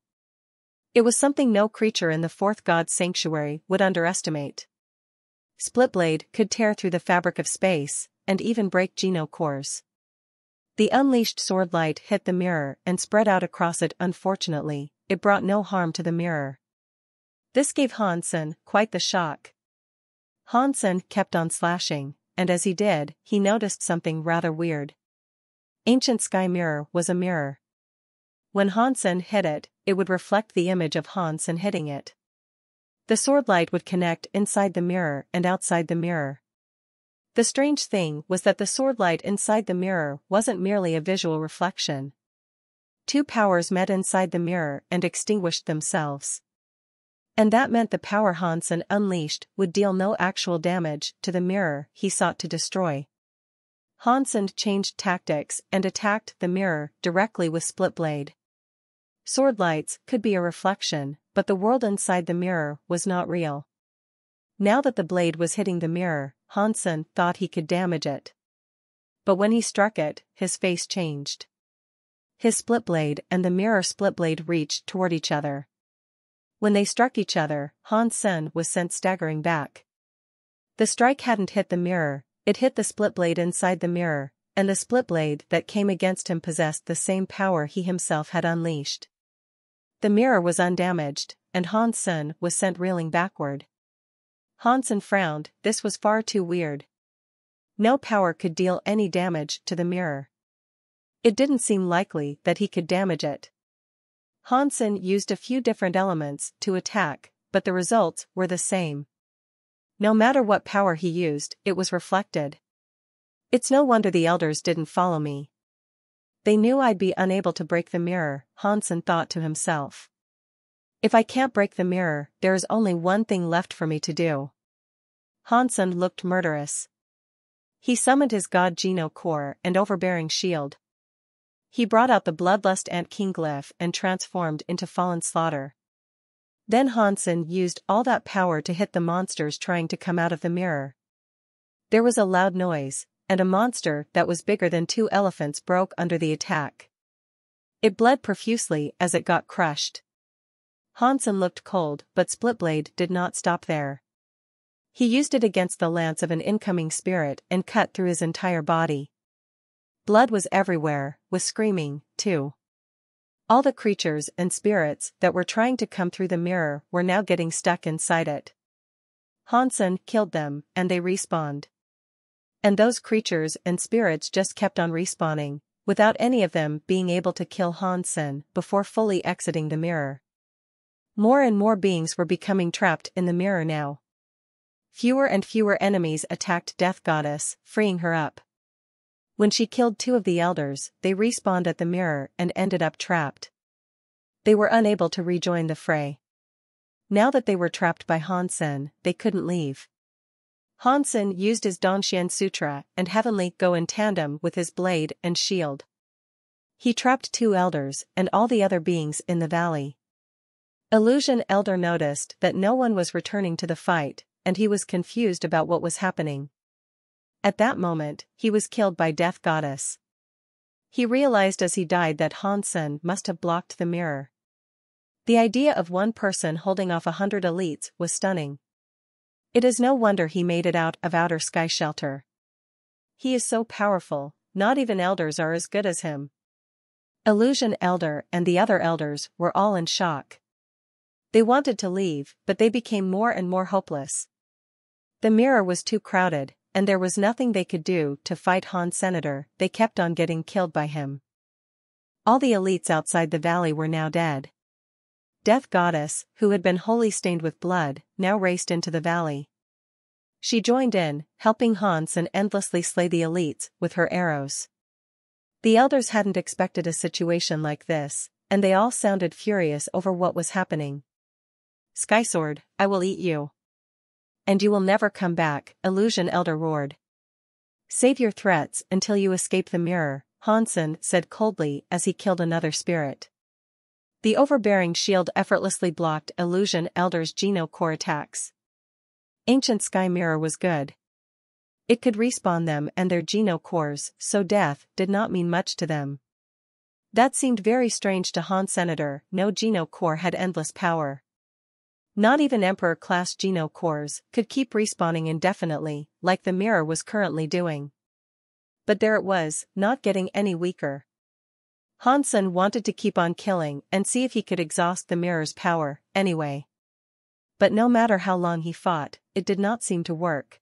It was something no creature in the Fourth God's sanctuary would underestimate. Splitblade could tear through the fabric of space, and even break geno cores. The unleashed sword light hit the mirror and spread out across it. Unfortunately, it brought no harm to the mirror. This gave Hansen quite the shock. Hansen kept on slashing, and as he did, he noticed something rather weird. Ancient Sky Mirror was a mirror. When Hansen hit it, it would reflect the image of Hansen hitting it. The sword light would connect inside the mirror and outside the mirror. The strange thing was that the sword light inside the mirror wasn't merely a visual reflection. Two powers met inside the mirror and extinguished themselves. And that meant the power Hansen unleashed would deal no actual damage to the mirror he sought to destroy. Hansen changed tactics and attacked the mirror directly with Splitblade. Sword lights could be a reflection, but the world inside the mirror was not real. Now that the blade was hitting the mirror, Hansen thought he could damage it. But when he struck it, his face changed. His split blade and the mirror split blade reached toward each other. When they struck each other, Hansen was sent staggering back. The strike hadn't hit the mirror, it hit the split blade inside the mirror, and the split blade that came against him possessed the same power he himself had unleashed. The mirror was undamaged, and Hansen was sent reeling backward. Hansen frowned, this was far too weird. No power could deal any damage to the mirror. It didn't seem likely that he could damage it. Hansen used a few different elements to attack, but the results were the same. No matter what power he used, it was reflected. It's no wonder the elders didn't follow me. They knew I'd be unable to break the mirror, Hansen thought to himself. If I can't break the mirror, there is only one thing left for me to do. Hansen looked murderous. He summoned his god Geno Core and overbearing shield. He brought out the Bloodlust Ant King glyph and transformed into Fallen Slaughter. Then Hansen used all that power to hit the monsters trying to come out of the mirror. There was a loud noise, and a monster that was bigger than 2 elephants broke under the attack. It bled profusely as it got crushed. Hansen looked cold, but Splitblade did not stop there. He used it against the lance of an incoming spirit and cut through his entire body. Blood was everywhere, with screaming, too. All the creatures and spirits that were trying to come through the mirror were now getting stuck inside it. Hansen killed them, and they respawned. And those creatures and spirits just kept on respawning, without any of them being able to kill Hansen before fully exiting the mirror. More and more beings were becoming trapped in the mirror now. Fewer and fewer enemies attacked Death Goddess, freeing her up. When she killed 2 of the elders, they respawned at the mirror and ended up trapped. They were unable to rejoin the fray. Now that they were trapped by Hansen, they couldn't leave. Hansen used his Dongxian Sutra and Heavenly Go in tandem with his blade and shield. He trapped 2 elders and all the other beings in the valley. Illusion Elder noticed that no one was returning to the fight, and he was confused about what was happening. At that moment, he was killed by Death Goddess. He realized as he died that Hansen must have blocked the mirror. The idea of one person holding off 100 elites was stunning. It is no wonder he made it out of Outer Sky Shelter. He is so powerful, not even elders are as good as him. Illusion Elder and the other elders were all in shock. They wanted to leave, but they became more and more hopeless. The mirror was too crowded, and there was nothing they could do to fight Han Senator. They kept on getting killed by him. All the elites outside the valley were now dead. Death Goddess, who had been wholly stained with blood, now raced into the valley. She joined in, helping Hansen endlessly slay the elites with her arrows. The elders hadn't expected a situation like this, and they all sounded furious over what was happening. "Skysword, I will eat you. And you will never come back," Illusion Elder roared. "Save your threats until you escape the mirror," Hansen said coldly as he killed another spirit. The overbearing shield effortlessly blocked Illusion Elder's Geno Core attacks. Ancient Sky Mirror was good. It could respawn them and their Geno Cores, so death did not mean much to them. That seemed very strange to Han Senator. No Geno Core had endless power. Not even Emperor-class Geno Cores could keep respawning indefinitely, like the mirror was currently doing. But there it was, not getting any weaker. Hansen wanted to keep on killing and see if he could exhaust the mirror's power, anyway. But no matter how long he fought, it did not seem to work.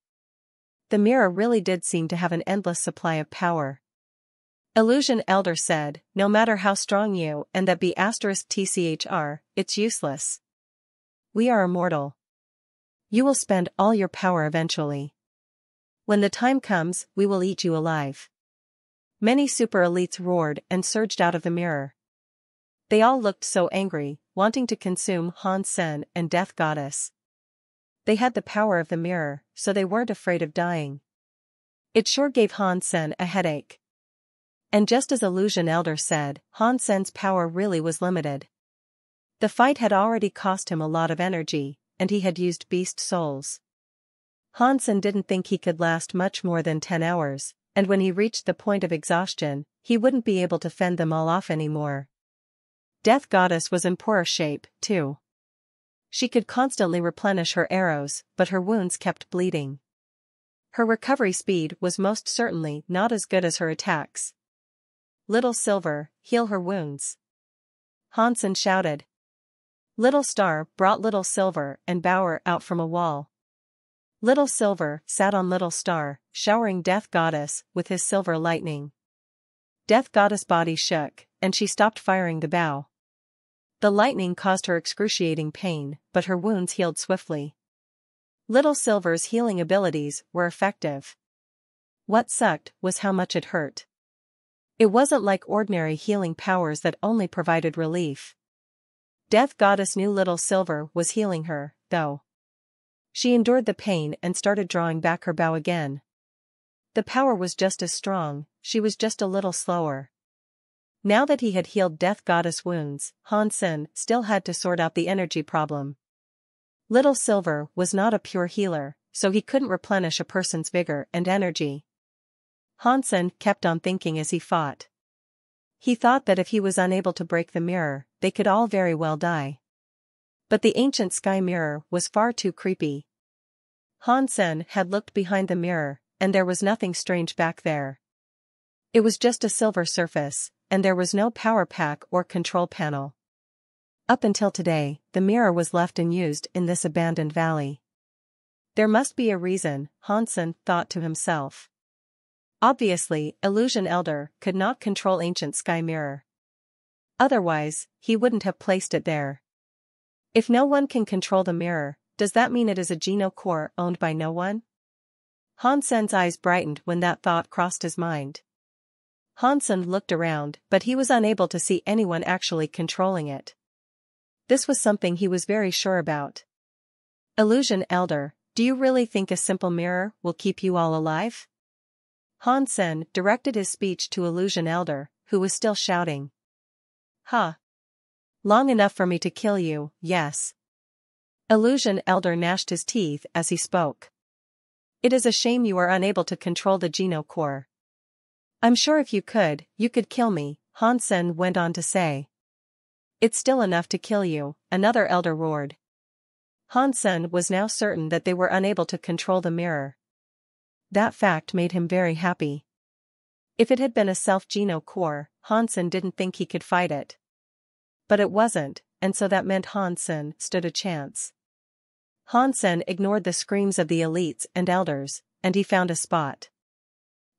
The mirror really did seem to have an endless supply of power. Illusion Elder said, "No matter how strong you and that be *TCHR, it's useless. We are immortal. You will spend all your power eventually. When the time comes, we will eat you alive." Many super elites roared and surged out of the mirror. They all looked so angry, wanting to consume Hansen and Death Goddess. They had the power of the mirror, so they weren't afraid of dying. It sure gave Hansen a headache. And just as Illusion Elder said, Hansen's power really was limited. The fight had already cost him a lot of energy, and he had used beast souls. Hansen didn't think he could last much more than 10 hours, and when he reached the point of exhaustion, he wouldn't be able to fend them all off anymore. Death Goddess was in poorer shape, too. She could constantly replenish her arrows, but her wounds kept bleeding. Her recovery speed was most certainly not as good as her attacks. "Little Silver, heal her wounds," Hansen shouted. Little Star brought Little Silver and Bower out from a wall. Little Silver sat on Little Star, showering Death Goddess with his silver lightning. Death Goddess' body shook, and she stopped firing the bow. The lightning caused her excruciating pain, but her wounds healed swiftly. Little Silver's healing abilities were effective. What sucked was how much it hurt. It wasn't like ordinary healing powers that only provided relief. Death Goddess knew Little Silver was healing her, though. She endured the pain and started drawing back her bow again. The power was just as strong, she was just a little slower. Now that he had healed Death Goddess wounds, Hansen still had to sort out the energy problem. Little Silver was not a pure healer, so he couldn't replenish a person's vigor and energy. Hansen kept on thinking as he fought. He thought that if he was unable to break the mirror, they could all very well die. But the ancient sky mirror was far too creepy. Hansen had looked behind the mirror, and there was nothing strange back there. It was just a silver surface, and there was no power pack or control panel. Up until today, the mirror was left unused in this abandoned valley. There must be a reason, Hansen thought to himself. Obviously, Illusion Elder could not control ancient sky mirror. Otherwise, he wouldn't have placed it there. If no one can control the mirror, does that mean it is a Geno Core owned by no one? Hansen's eyes brightened when that thought crossed his mind. Hansen looked around, but he was unable to see anyone actually controlling it. This was something he was very sure about. Illusion Elder, do you really think a simple mirror will keep you all alive? Hansen directed his speech to Illusion Elder, who was still shouting. Huh. Long enough for me to kill you, yes. Illusion Elder gnashed his teeth as he spoke. It is a shame you are unable to control the Geno Core. I'm sure if you could kill me, Hansen went on to say. It's still enough to kill you, another elder roared. Hansen was now certain that they were unable to control the mirror. That fact made him very happy. If it had been a self-Geno Core, Hansen didn't think he could fight it. But it wasn't, and so that meant Hansen stood a chance. Hansen ignored the screams of the elites and elders, and he found a spot.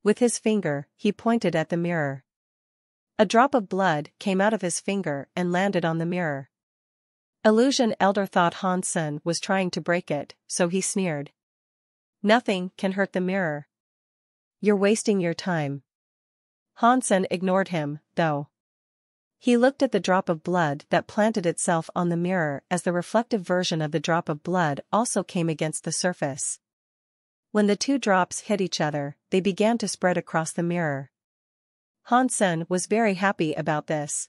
With his finger, he pointed at the mirror. A drop of blood came out of his finger and landed on the mirror. Illusion Elder thought Hansen was trying to break it, so he sneered. Nothing can hurt the mirror. You're wasting your time. Hansen ignored him, though. He looked at the drop of blood that planted itself on the mirror as the reflective version of the drop of blood also came against the surface. When the two drops hit each other, they began to spread across the mirror. Hansen was very happy about this.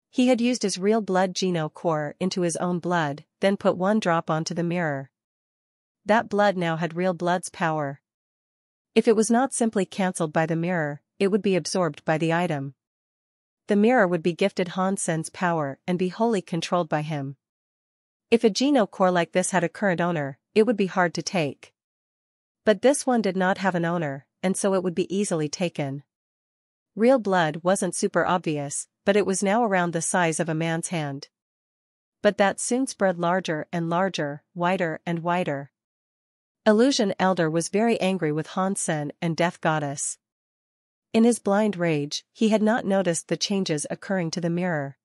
He had used his real blood Geno Core into his own blood, then put one drop onto the mirror. That blood now had real blood's power. If it was not simply cancelled by the mirror, it would be absorbed by the item. The mirror would be gifted Hansen's power and be wholly controlled by him. If a Geno Core like this had a current owner, it would be hard to take. But this one did not have an owner, and so it would be easily taken. Real blood wasn't super obvious, but it was now around the size of a man's hand. But that soon spread larger and larger, wider and wider. Illusion Elder was very angry with Hansen and Death Goddess. In his blind rage, he had not noticed the changes occurring to the mirror.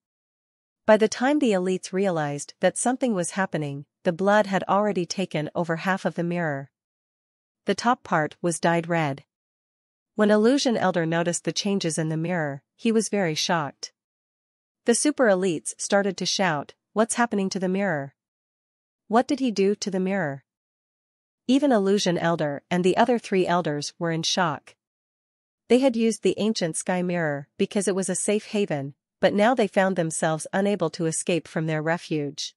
By the time the elites realized that something was happening, the blood had already taken over half of the mirror. The top part was dyed red. When Illusion Elder noticed the changes in the mirror, he was very shocked. The super elites started to shout, "What's happening to the mirror? What did he do to the mirror?" Even Illusion Elder and the other three elders were in shock. They had used the ancient sky mirror because it was a safe haven, but now they found themselves unable to escape from their refuge.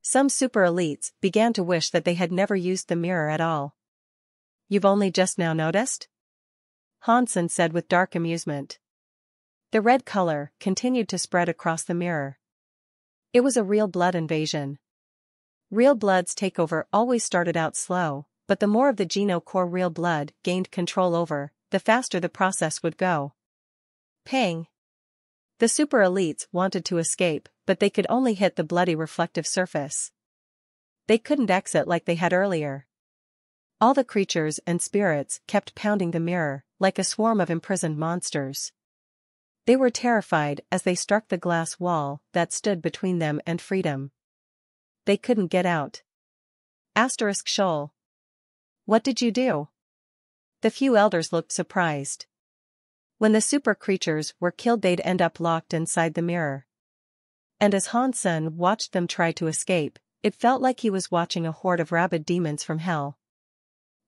Some super elites began to wish that they had never used the mirror at all. "You've only just now noticed?" Hansen said with dark amusement. The red color continued to spread across the mirror. It was a real blood invasion. Real blood's takeover always started out slow, but the more of the Geno Core real blood gained control over, the faster the process would go. Pang! The super elites wanted to escape, but they could only hit the bloody reflective surface. They couldn't exit like they had earlier. All the creatures and spirits kept pounding the mirror, like a swarm of imprisoned monsters. They were terrified as they struck the glass wall that stood between them and freedom. They couldn't get out. Shoal. What did you do? The few elders looked surprised. When the super creatures were killed, they'd end up locked inside the mirror. And as Hansen watched them try to escape, it felt like he was watching a horde of rabid demons from hell.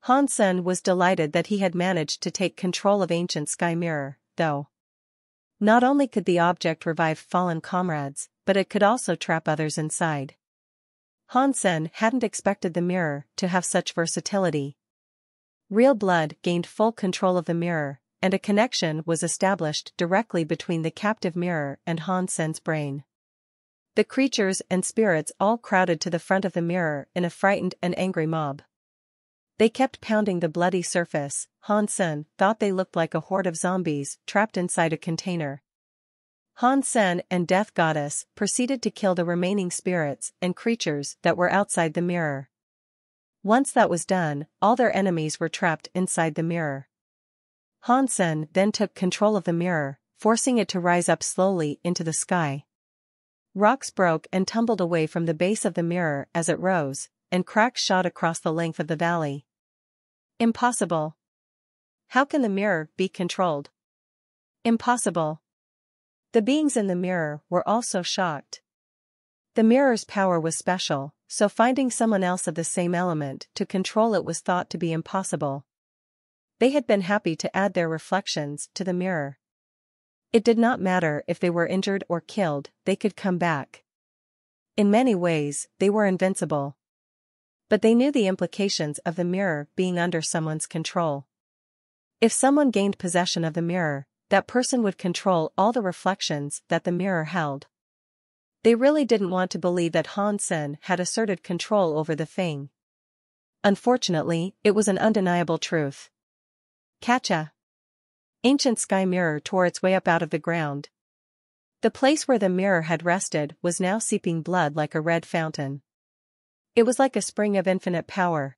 Hansen was delighted that he had managed to take control of Ancient Sky Mirror, though. Not only could the object revive fallen comrades, but it could also trap others inside. Hansen hadn't expected the mirror to have such versatility. Real blood gained full control of the mirror, and a connection was established directly between the captive mirror and Hansen's brain. The creatures and spirits all crowded to the front of the mirror in a frightened and angry mob. They kept pounding the bloody surface. Hansen thought they looked like a horde of zombies trapped inside a container. Hansen and Death Goddess proceeded to kill the remaining spirits and creatures that were outside the mirror. Once that was done, all their enemies were trapped inside the mirror. Hansen then took control of the mirror, forcing it to rise up slowly into the sky. Rocks broke and tumbled away from the base of the mirror as it rose, and cracks shot across the length of the valley. Impossible. How can the mirror be controlled? Impossible. The beings in the mirror were also shocked. The mirror's power was special, so finding someone else of the same element to control it was thought to be impossible. They had been happy to add their reflections to the mirror. It did not matter if they were injured or killed, they could come back. In many ways, they were invincible. But they knew the implications of the mirror being under someone's control. If someone gained possession of the mirror, that person would control all the reflections that the mirror held. They really didn't want to believe that Han Sen had asserted control over the thing. Unfortunately, it was an undeniable truth. Catcha! Ancient sky mirror tore its way up out of the ground. The place where the mirror had rested was now seeping blood like a red fountain. It was like a spring of infinite power.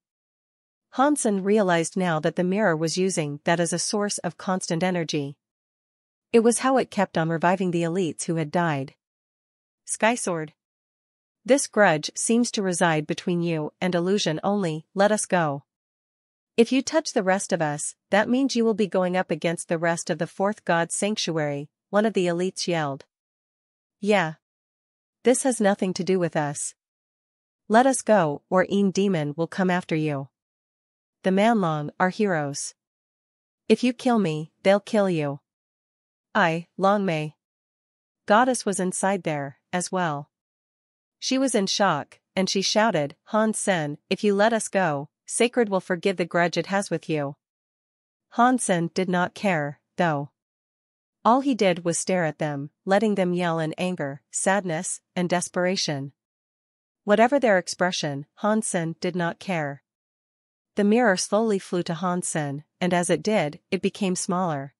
Han Sen realized now that the mirror was using that as a source of constant energy. It was how it kept on reviving the elites who had died. Skysword. This grudge seems to reside between you and illusion only, let us go. If you touch the rest of us, that means you will be going up against the rest of the fourth god's sanctuary, one of the elites yelled. Yeah. This has nothing to do with us. Let us go, or Een Demon will come after you. The Manlong are heroes. If you kill me, they'll kill you. Long Mei. Goddess was inside there, as well. She was in shock, and she shouted, Han Sen, if you let us go, Sacred will forgive the grudge it has with you. Han Sen did not care, though. All he did was stare at them, letting them yell in anger, sadness, and desperation. Whatever their expression, Han Sen did not care. The mirror slowly flew to Han Sen, and as it did, it became smaller.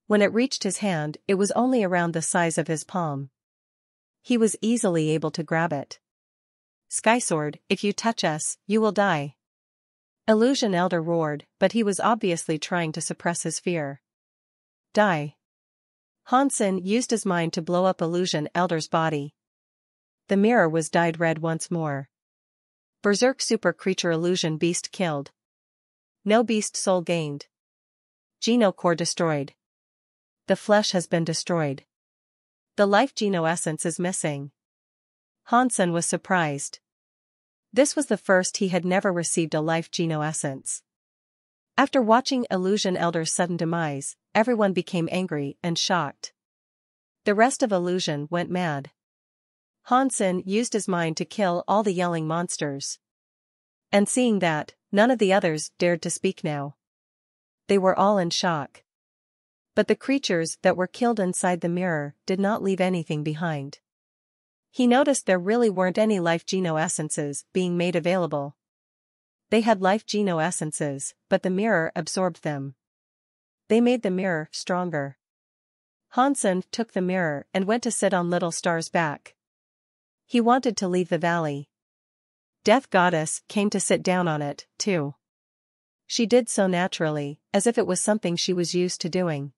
When it reached his hand, it was only around the size of his palm. He was easily able to grab it. Skysword, if you touch us, you will die. Illusion Elder roared, but he was obviously trying to suppress his fear. Die. Han Sen used his mind to blow up Illusion Elder's body. The mirror was dyed red once more. Berserk super creature Illusion beast killed. No beast soul gained. Geno core destroyed. The flesh has been destroyed. The life Geno essence is missing. Han Sen was surprised. This was the first he had never received a life Geno essence. After watching Illusion Elder's sudden demise, everyone became angry and shocked. The rest of Illusion went mad. Han Sen used his mind to kill all the yelling monsters. And seeing that, none of the others dared to speak now. They were all in shock. But the creatures that were killed inside the mirror did not leave anything behind. He noticed there really weren't any life Geno essences being made available. They had life Geno essences, but the mirror absorbed them. They made the mirror stronger. Han Sen took the mirror and went to sit on Little Star's back. He wanted to leave the valley. Death Goddess came to sit down on it, too. She did so naturally, as if it was something she was used to doing.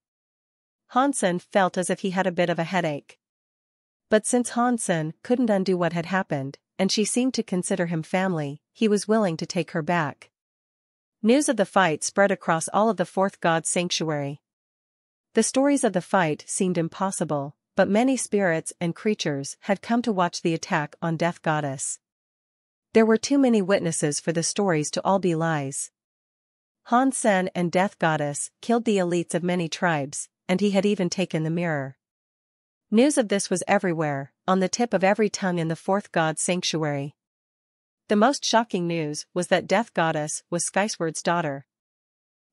Han Sen felt as if he had a bit of a headache. But since Han Sen couldn't undo what had happened, and she seemed to consider him family, he was willing to take her back. News of the fight spread across all of the fourth god's sanctuary. The stories of the fight seemed impossible, but many spirits and creatures had come to watch the attack on Death Goddess. There were too many witnesses for the stories to all be lies. Han Sen and Death Goddess killed the elites of many tribes, and he had even taken the mirror. News of this was everywhere, on the tip of every tongue in the fourth god's sanctuary. The most shocking news was that Death Goddess was Skysword's daughter.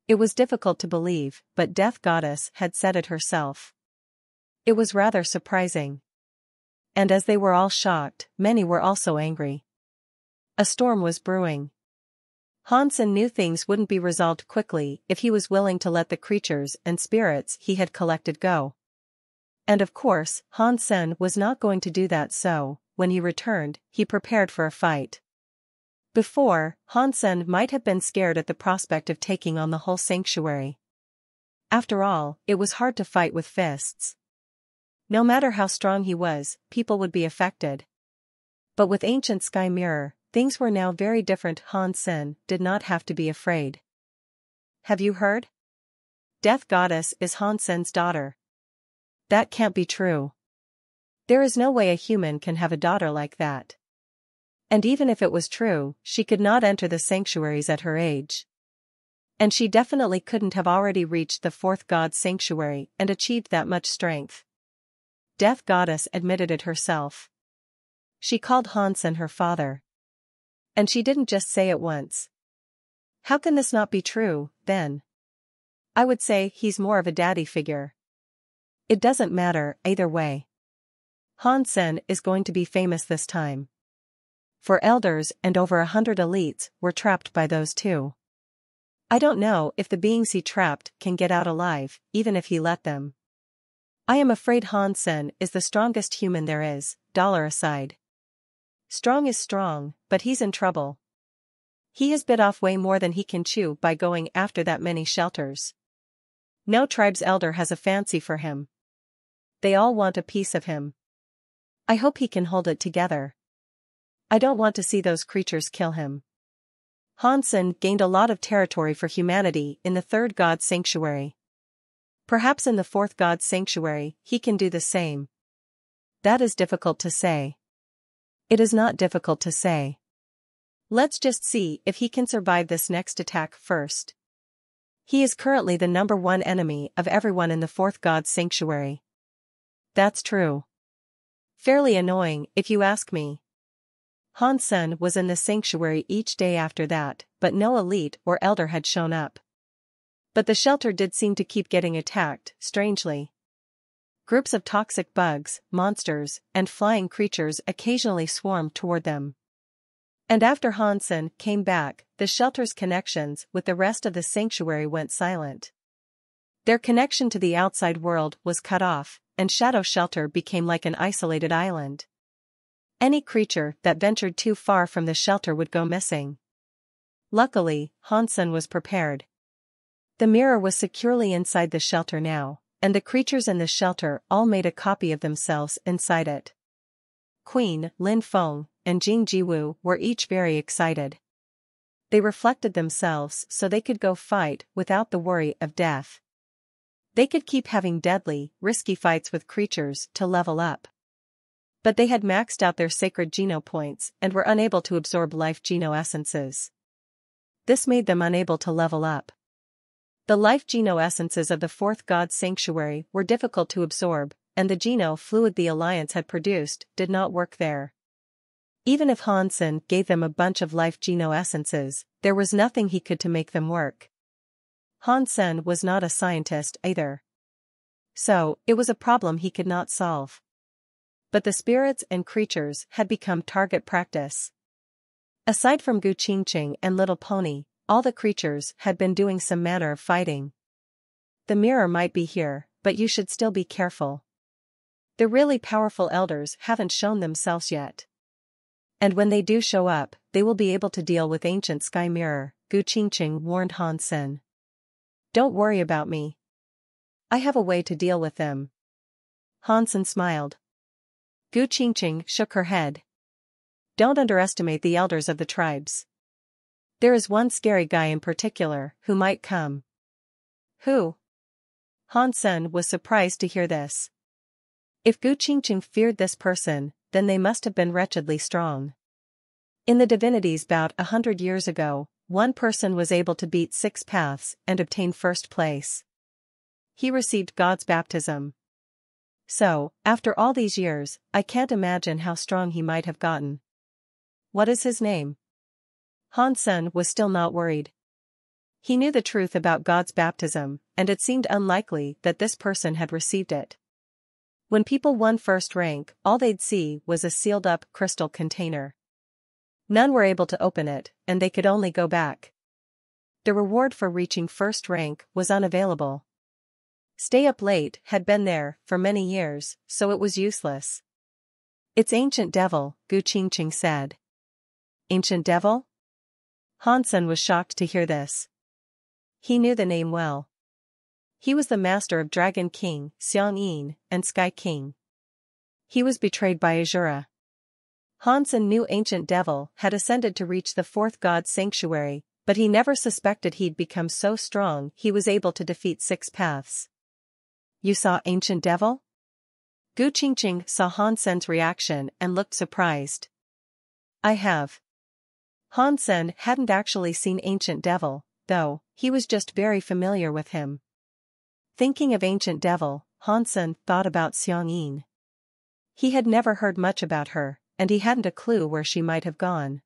It was difficult to believe, but Death Goddess had said it herself. It was rather surprising. And as they were all shocked, many were also angry. A storm was brewing. Han Sen knew things wouldn't be resolved quickly if he was willing to let the creatures and spirits he had collected go. And of course, Han Sen was not going to do that, so, when he returned, he prepared for a fight. Before, Han Sen might have been scared at the prospect of taking on the whole sanctuary. After all, it was hard to fight with fists. No matter how strong he was, people would be affected. But with Ancient Sky Mirror, things were now very different. Han Sen did not have to be afraid. Have you heard? Death Goddess is Hansen's daughter. That can't be true. There is no way a human can have a daughter like that. And even if it was true, she could not enter the sanctuaries at her age. And she definitely couldn't have already reached the fourth god sanctuary and achieved that much strength. Death Goddess admitted it herself. She called Hansen her father. And she didn't just say it once. How can this not be true, then? I would say he's more of a daddy figure. It doesn't matter, either way. Hansen is going to be famous this time. For elders and over 100 elites were trapped by those two. I don't know if the beings he trapped can get out alive, even if he let them. I am afraid Hansen is the strongest human there is, dollar aside. Strong is strong, but he's in trouble. He has bit off way more than he can chew by going after that many shelters. No tribe's elder has a fancy for him. They all want a piece of him. I hope he can hold it together. I don't want to see those creatures kill him. Hansen gained a lot of territory for humanity in the third god sanctuary. Perhaps in the fourth god sanctuary he can do the same. That is difficult to say. It is not difficult to say. Let's just see if he can survive this next attack first. He is currently the #1 enemy of everyone in the fourth god sanctuary. That's true. Fairly annoying, if you ask me. Hansen was in the sanctuary each day after that, but no elite or elder had shown up. But the shelter did seem to keep getting attacked, strangely. Groups of toxic bugs, monsters, and flying creatures occasionally swarmed toward them. And after Hansen came back, the shelter's connections with the rest of the sanctuary went silent. Their connection to the outside world was cut off, and Shadow Shelter became like an isolated island. Any creature that ventured too far from the shelter would go missing. Luckily, Hansen was prepared. The mirror was securely inside the shelter now, and the creatures in the shelter all made a copy of themselves inside it. Queen, Lin Feng, and Jing Jiwu were each very excited. They reflected themselves so they could go fight without the worry of death. They could keep having deadly, risky fights with creatures to level up. But they had maxed out their sacred geno points and were unable to absorb life geno essences. This made them unable to level up. The life geno essences of the fourth god sanctuary were difficult to absorb, and the geno fluid the Alliance had produced did not work there. Even if Hansen gave them a bunch of life geno essences, there was nothing he could to make them work. Hansen was not a scientist either. So, it was a problem he could not solve. But the spirits and creatures had become target practice. Aside from Gu Qingqing and Little Pony, all the creatures had been doing some manner of fighting. The mirror might be here, but you should still be careful. The really powerful elders haven't shown themselves yet. And when they do show up, they will be able to deal with ancient sky mirror, Gu Qingqing warned Hansen. Don't worry about me. I have a way to deal with them. Hansen smiled. Gu Qingqing shook her head. Don't underestimate the elders of the tribes. There is one scary guy in particular who might come. Who? Hansen was surprised to hear this. If Gu Qingqing feared this person, then they must have been wretchedly strong. In the divinities bout 100 years ago, one person was able to beat 6 paths and obtain first place. He received God's baptism. So, after all these years, I can't imagine how strong he might have gotten. What is his name? Hansen was still not worried. He knew the truth about God's baptism, and it seemed unlikely that this person had received it. When people won first rank, all they'd see was a sealed-up crystal container. None were able to open it, and they could only go back. The reward for reaching first rank was unavailable. Stay up late had been there for many years, so it was useless. It's Ancient Devil, Gu Qingqing said. Ancient Devil? Hansen was shocked to hear this. He knew the name well. He was the master of Dragon King, Xiang Yin, and Sky King. He was betrayed by Azura. Hansen knew Ancient Devil had ascended to reach the fourth god sanctuary, but he never suspected he'd become so strong he was able to defeat 6 paths. You saw Ancient Devil? Gu Qingqing saw Han Sen's reaction and looked surprised. I have. Han Sen hadn't actually seen Ancient Devil, though, he was just very familiar with him. Thinking of Ancient Devil, Han Sen thought about Xiang Yin. He had never heard much about her, and he hadn't a clue where she might have gone.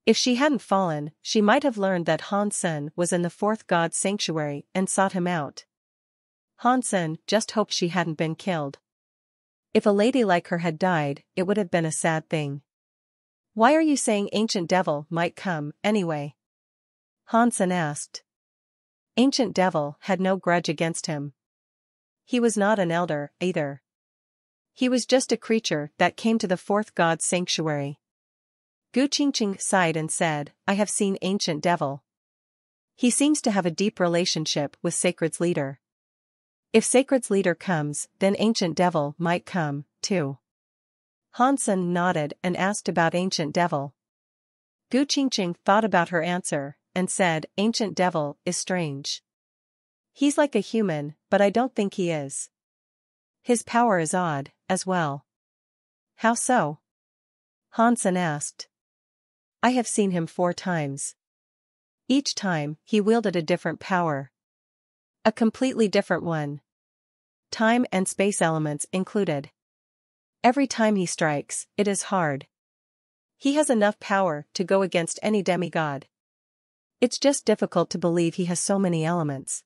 If she hadn't fallen, she might have learned that Han Sen was in the 4th God's sanctuary and sought him out. Han Sen just hoped she hadn't been killed. If a lady like her had died, it would have been a sad thing. Why are you saying Ancient Devil might come, anyway? Han Sen asked. Ancient Devil had no grudge against him. He was not an elder, either. He was just a creature that came to the 4th God's sanctuary. Gu Qingqing sighed and said, I have seen Ancient Devil. He seems to have a deep relationship with Sacred's leader. If Sacred's leader comes, then Ancient Devil might come, too. Han Sen nodded and asked about Ancient Devil. Gu Qingqing thought about her answer, and said, Ancient Devil is strange. He's like a human, but I don't think he is. His power is odd, as well. How so? Han Sen asked. I have seen him 4 times. Each time, he wielded a different power. A completely different one. Time and space elements included. Every time he strikes, it is hard. He has enough power to go against any demigod. It's just difficult to believe he has so many elements.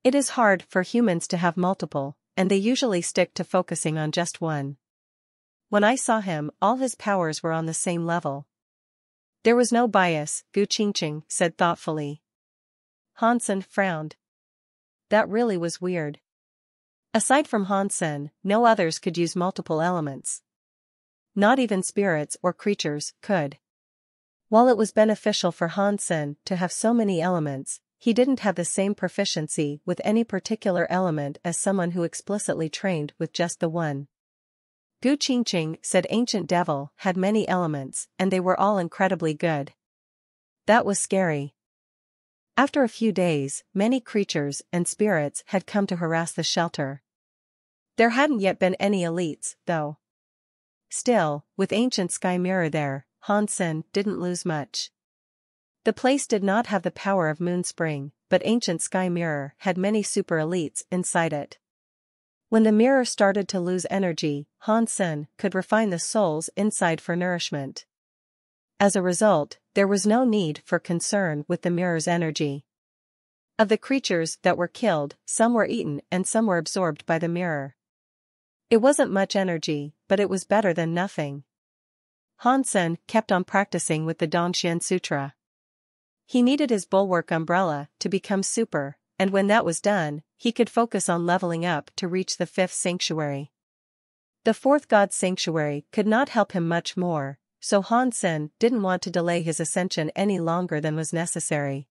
It is hard for humans to have multiple, and they usually stick to focusing on just one. When I saw him, all his powers were on the same level. There was no bias, Gu Qingqing said thoughtfully. Han Sen frowned. That really was weird. Aside from Han Sen, no others could use multiple elements. Not even spirits or creatures could. While it was beneficial for Han Sen to have so many elements, he didn't have the same proficiency with any particular element as someone who explicitly trained with just the one. Gu Qingqing said Ancient Devil had many elements and they were all incredibly good. That was scary. After a few days, many creatures and spirits had come to harass the shelter. There hadn't yet been any elites, though. Still, with Ancient Sky Mirror there, Han Sen didn't lose much. The place did not have the power of Moon Spring, but Ancient Sky Mirror had many super elites inside it. When the mirror started to lose energy, Han Sen could refine the souls inside for nourishment. As a result, there was no need for concern with the mirror's energy. Of the creatures that were killed, some were eaten and some were absorbed by the mirror. It wasn't much energy, but it was better than nothing. Han Sen kept on practicing with the Dongxian Sutra. He needed his bulwark umbrella to become super, and when that was done, he could focus on leveling up to reach the 5th sanctuary. The 4th God's sanctuary could not help him much more, so Han Sen didn't want to delay his ascension any longer than was necessary.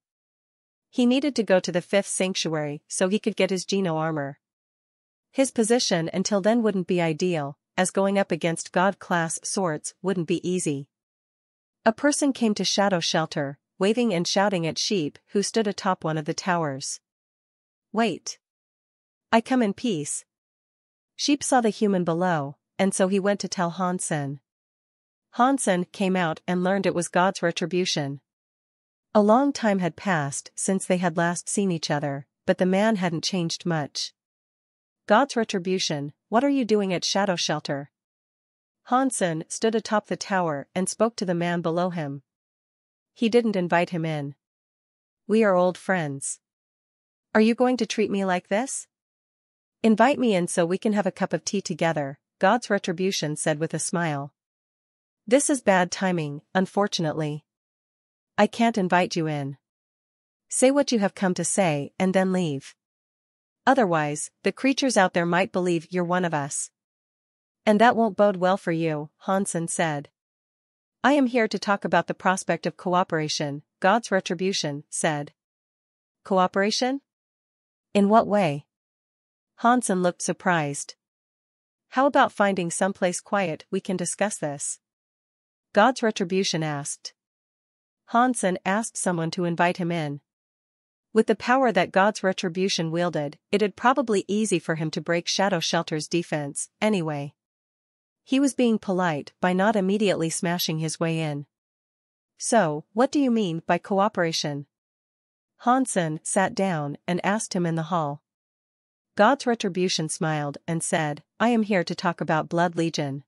He needed to go to the 5th sanctuary so he could get his Geno armor. His position until then wouldn't be ideal, as going up against God-class sorts wouldn't be easy. A person came to Shadow Shelter, waving and shouting at Sheep who stood atop one of the towers. Wait. I come in peace. Sheep saw the human below, and so he went to tell Han Sen. Han Sen came out and learned it was God's retribution. A long time had passed since they had last seen each other, but the man hadn't changed much. God's retribution, what are you doing at Shadow Shelter? Han Sen stood atop the tower and spoke to the man below him. He didn't invite him in. We are old friends. Are you going to treat me like this? Invite me in so we can have a cup of tea together, God's retribution said with a smile. This is bad timing, unfortunately. I can't invite you in. Say what you have come to say and then leave. Otherwise, the creatures out there might believe you're one of us. And that won't bode well for you, Han Sen said. I am here to talk about the prospect of cooperation, God's retribution said. Cooperation? In what way? Han Sen looked surprised. How about finding someplace quiet we can discuss this? God's retribution asked. Hansen asked someone to invite him in. With the power that God's retribution wielded, it'd probably easy for him to break Shadow Shelter's defense, anyway. He was being polite by not immediately smashing his way in. So, what do you mean by cooperation? Hansen sat down and asked him in the hall. God's retribution smiled and said, I am here to talk about Blood Legion.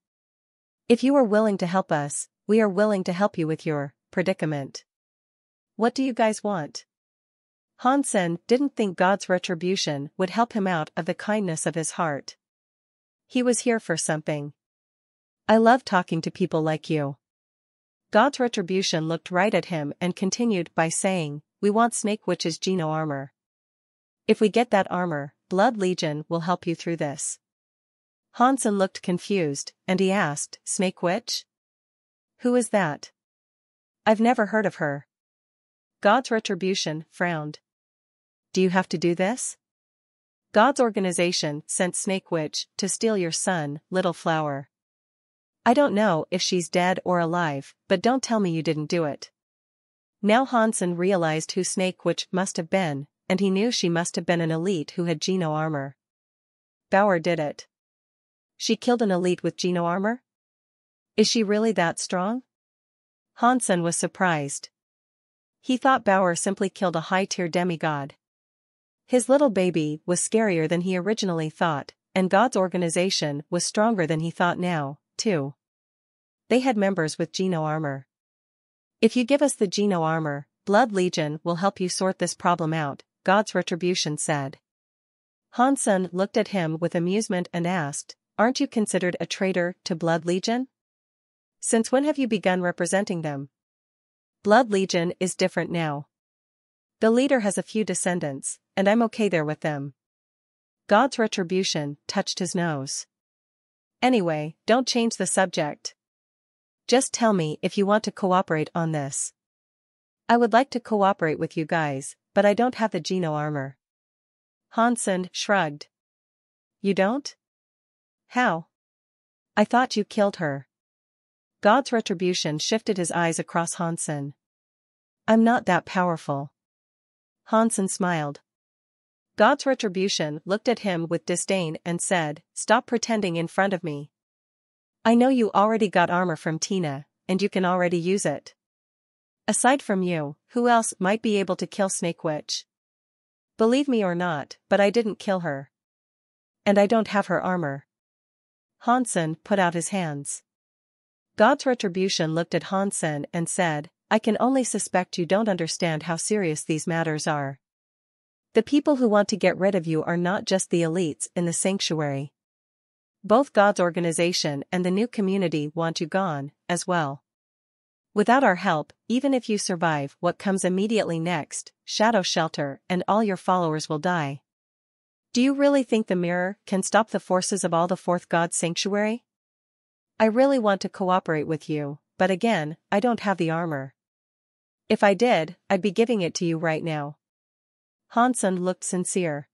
If you are willing to help us, we are willing to help you with your predicament. What do you guys want? Hansen didn't think God's retribution would help him out of the kindness of his heart. He was here for something. I love talking to people like you. God's retribution looked right at him and continued by saying, we want Snake Witch's Geno armor. If we get that armor, Blood Legion will help you through this. Hansen looked confused, and he asked, Snake Witch? Who is that? I've never heard of her. God's retribution frowned. Do you have to do this? God's organization sent Snake Witch to steal your son, Little Flower. I don't know if she's dead or alive, but don't tell me you didn't do it. Now Hansen realized who Snake Witch must have been, and he knew she must have been an elite who had Geno armor. Bauer did it. She killed an elite with Geno armor? Is she really that strong? Hansen was surprised. He thought Bauer simply killed a high-tier demigod. His little baby was scarier than he originally thought, and God's organization was stronger than he thought now, too. They had members with Geno armor. If you give us the Geno armor, Blood Legion will help you sort this problem out, God's retribution said. Hansen looked at him with amusement and asked, aren't you considered a traitor to Blood Legion? Since when have you begun representing them? Blood Legion is different now. The leader has a few descendants, and I'm okay there with them. God's retribution touched his nose. Anyway, don't change the subject. Just tell me if you want to cooperate on this. I would like to cooperate with you guys, but I don't have the Geno armor. Hansen shrugged. You don't? How? I thought you killed her. God's retribution shifted his eyes across Hansen. I'm not that powerful. Hansen smiled. God's retribution looked at him with disdain and said, stop pretending in front of me. I know you already got armor from Tina, and you can already use it. Aside from you, who else might be able to kill Snake Witch? Believe me or not, but I didn't kill her. And I don't have her armor. Hansen put out his hands. God's retribution looked at Hansen and said, I can only suspect you don't understand how serious these matters are. The people who want to get rid of you are not just the elites in the sanctuary. Both God's organization and the new community want you gone, as well. Without our help, even if you survive what comes immediately next, Shadow Shelter and all your followers will die. Do you really think the mirror can stop the forces of all the fourth God sanctuary? I really want to cooperate with you, but again, I don't have the armor. If I did, I'd be giving it to you right now. Hansen looked sincere.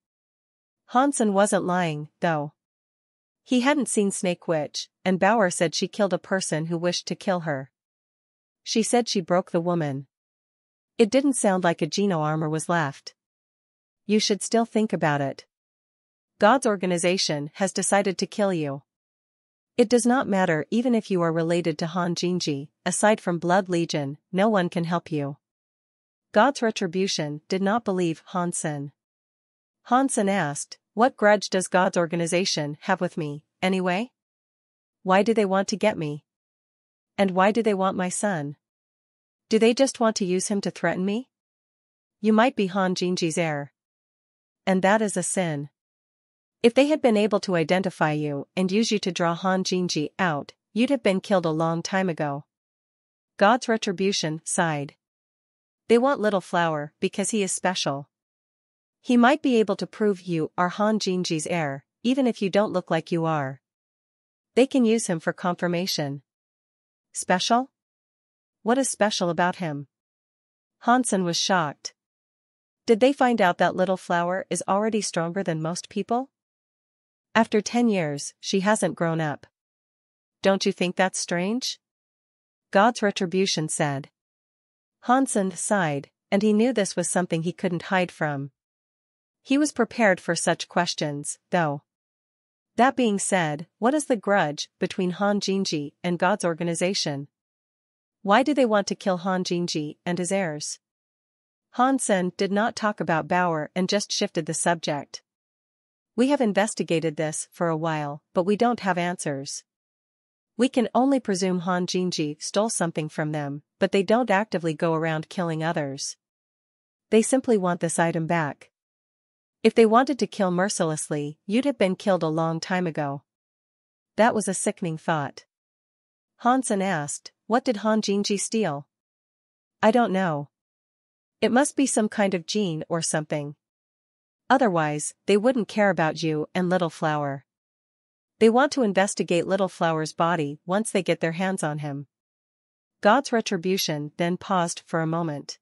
Hansen wasn't lying, though. He hadn't seen Snake Witch, and Bauer said she killed a person who wished to kill her. She said she broke the woman. It didn't sound like a Geno armor was left. You should still think about it. God's organization has decided to kill you. It does not matter even if you are related to Han Jinji, aside from Blood Legion, no one can help you. God's retribution did not believe Hansen. Hansen asked, what grudge does God's organization have with me, anyway? Why do they want to get me? And why do they want my son? Do they just want to use him to threaten me? You might be Han Jinji's heir. And that is a sin. If they had been able to identify you and use you to draw Han Jinji out, you'd have been killed a long time ago. God's retribution sighed. They want Little Flower because he is special. He might be able to prove you are Han Jinji's heir, even if you don't look like you are. They can use him for confirmation. Special? What is special about him? Hansen was shocked. Did they find out that Little Flower is already stronger than most people? After 10 years, she hasn't grown up. Don't you think that's strange? God's retribution said. Hansen sighed, and he knew this was something he couldn't hide from. He was prepared for such questions, though. That being said, what is the grudge between Han Jinji and God's organization? Why do they want to kill Han Jinji and his heirs? Hansen did not talk about Bauer and just shifted the subject. We have investigated this for a while, but we don't have answers. We can only presume Han Jinji stole something from them, but they don't actively go around killing others. They simply want this item back. If they wanted to kill mercilessly, you'd have been killed a long time ago. That was a sickening thought. Hansen asked, what did Han Jinji steal? I don't know. It must be some kind of gene or something. Otherwise, they wouldn't care about you and Little Flower. They want to investigate Little Flower's body once they get their hands on him. God's Retribution then paused for a moment.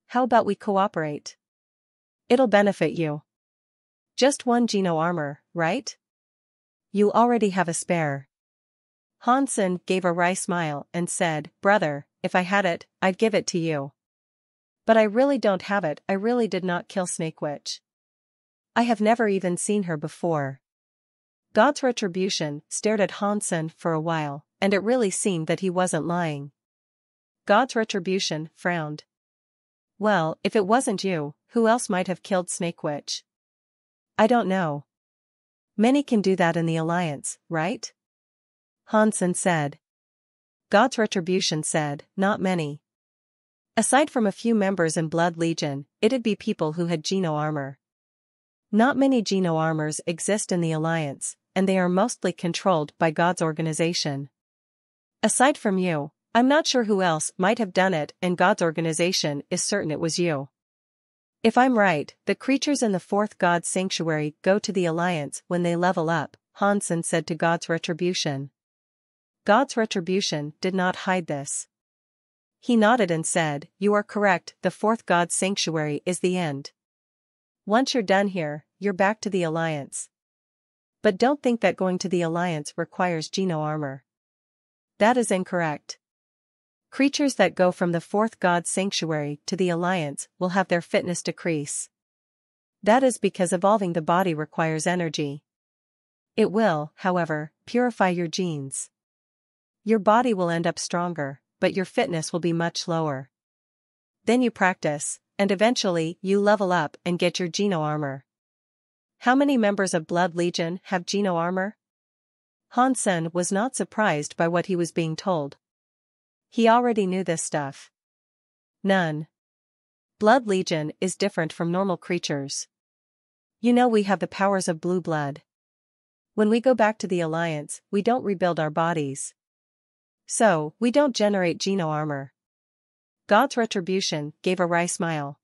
How about we cooperate? It'll benefit you. Just one Geno armor, right? You already have a spare. Hansen gave a wry smile and said, brother, if I had it, I'd give it to you. But I really don't have it. I really did not kill Snake Witch. I have never even seen her before. God's Retribution stared at Hansen for a while, and it really seemed that he wasn't lying. God's Retribution frowned. Well, if it wasn't you, who else might have killed Snake Witch? I don't know. Many can do that in the Alliance, right? Hansen said. God's Retribution said, not many. Aside from a few members in Blood Legion, it'd be people who had Geno armor. Not many Geno armors exist in the Alliance, and they are mostly controlled by God's organization. Aside from you, I'm not sure who else might have done it, and God's organization is certain it was you. If I'm right, the creatures in the fourth God Sanctuary go to the Alliance when they level up, Hansen said to God's Retribution. God's Retribution did not hide this. He nodded and said, you are correct, the fourth God Sanctuary is the end. Once you're done here, you're back to the Alliance. But don't think that going to the Alliance requires Geno armor. That is incorrect. Creatures that go from the fourth God Sanctuary to the Alliance will have their fitness decrease. That is because evolving the body requires energy. It will, however, purify your genes. Your body will end up stronger, but your fitness will be much lower. Then you practice, and eventually you level up and get your Geno armor. How many members of Blood Legion have Geno armor? Hansen was not surprised by what he was being told. He already knew this stuff. None. Blood Legion is different from normal creatures. You know, we have the powers of blue blood. When we go back to the Alliance, we don't rebuild our bodies. So, we don't generate Geno armor. God's Retribution gave a wry smile.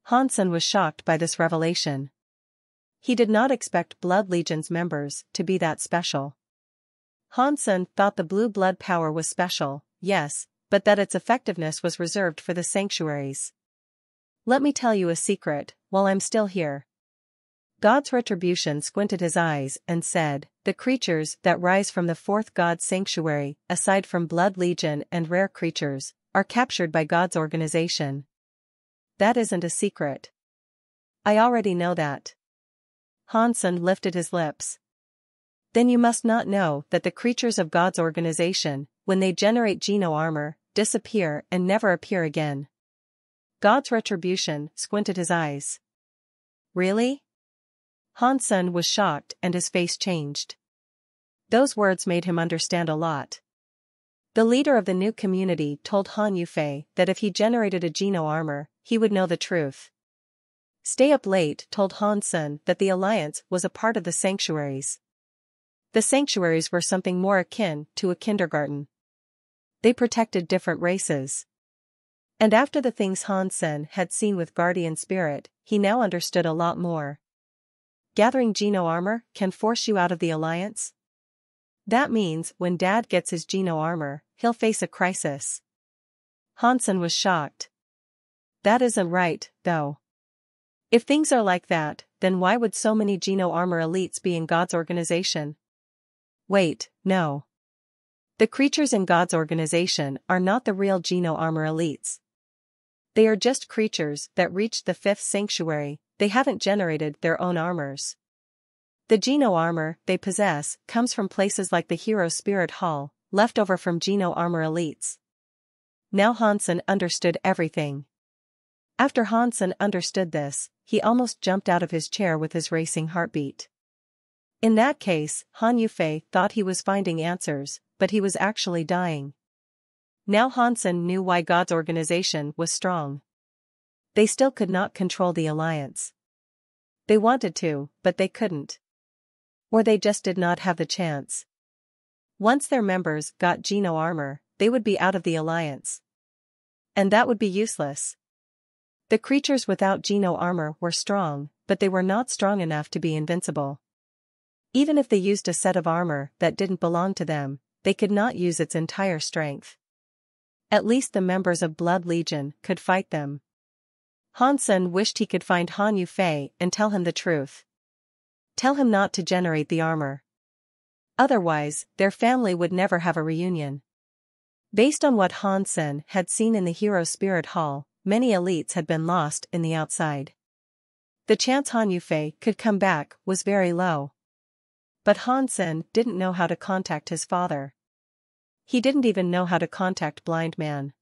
Hansen was shocked by this revelation. He did not expect Blood Legion's members to be that special. Hansen thought the blue blood power was special, yes, but that its effectiveness was reserved for the sanctuaries. Let me tell you a secret, while I'm still here. God's Retribution squinted his eyes and said, the creatures that rise from the fourth God Sanctuary, aside from Blood Legion and rare creatures, are captured by God's organization. That isn't a secret. I already know that. Hansen lifted his lips. Then you must not know that the creatures of God's organization, when they generate Geno armor, disappear and never appear again. God's Retribution squinted his eyes. Really? Hansen was shocked and his face changed. Those words made him understand a lot. The leader of the new community told Han Yufei that if he generated a Geno armor, he would know the truth. Stay Up Late told Hansen that the Alliance was a part of the sanctuaries. The sanctuaries were something more akin to a kindergarten. They protected different races. And after the things Hansen had seen with Guardian Spirit, he now understood a lot more. Gathering Geno armor can force you out of the Alliance? That means when Dad gets his Geno armor, he'll face a crisis. Hansen was shocked. That isn't right, though. If things are like that, then why would so many Geno armor elites be in God's organization? Wait, no. The creatures in God's organization are not the real Geno armor elites, They are just creatures that reached the 5th sanctuary, they haven't generated their own armors. The Geno armor they possess comes from places like the Hero Spirit Hall, left over from Geno armor elites. Now Hansen understood everything. After Hansen understood this, he almost jumped out of his chair with his racing heartbeat. In that case, Han Yufei thought he was finding answers, but he was actually dying. Now Hansen knew why God's organization was strong. They still could not control the alliance. They wanted to, but they couldn't. Or they just did not have the chance. Once their members got Geno armor, they would be out of the alliance. And that would be useless. The creatures without Geno armor were strong, but they were not strong enough to be invincible. Even if they used a set of armor that didn't belong to them, they could not use its entire strength. At least the members of Blood Legion could fight them. Hansen wished he could find Han Yufei and tell him the truth. Tell him not to generate the armor. Otherwise, their family would never have a reunion. Based on what Hansen had seen in the Hero Spirit Hall, many elites had been lost in the outside. The chance Han Yufei could come back was very low. But Hansen didn't know how to contact his father. He didn't even know how to contact Blind Man.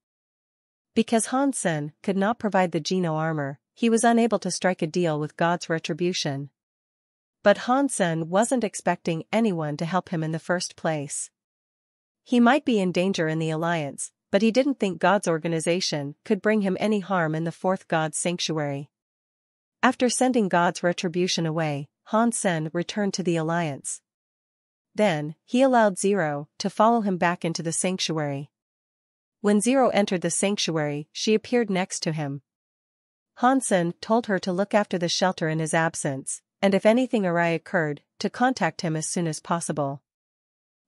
Because Hansen could not provide the Geno armor, he was unable to strike a deal with God's retribution. But Hansen wasn't expecting anyone to help him in the first place. He might be in danger in the alliance, but he didn't think God's organization could bring him any harm in the 4th God's sanctuary. After sending God's retribution away, Hansen returned to the alliance. Then, he allowed Zero to follow him back into the sanctuary. When Zero entered the sanctuary, she appeared next to him. Hansen told her to look after the shelter in his absence, and if anything awry occurred, to contact him as soon as possible.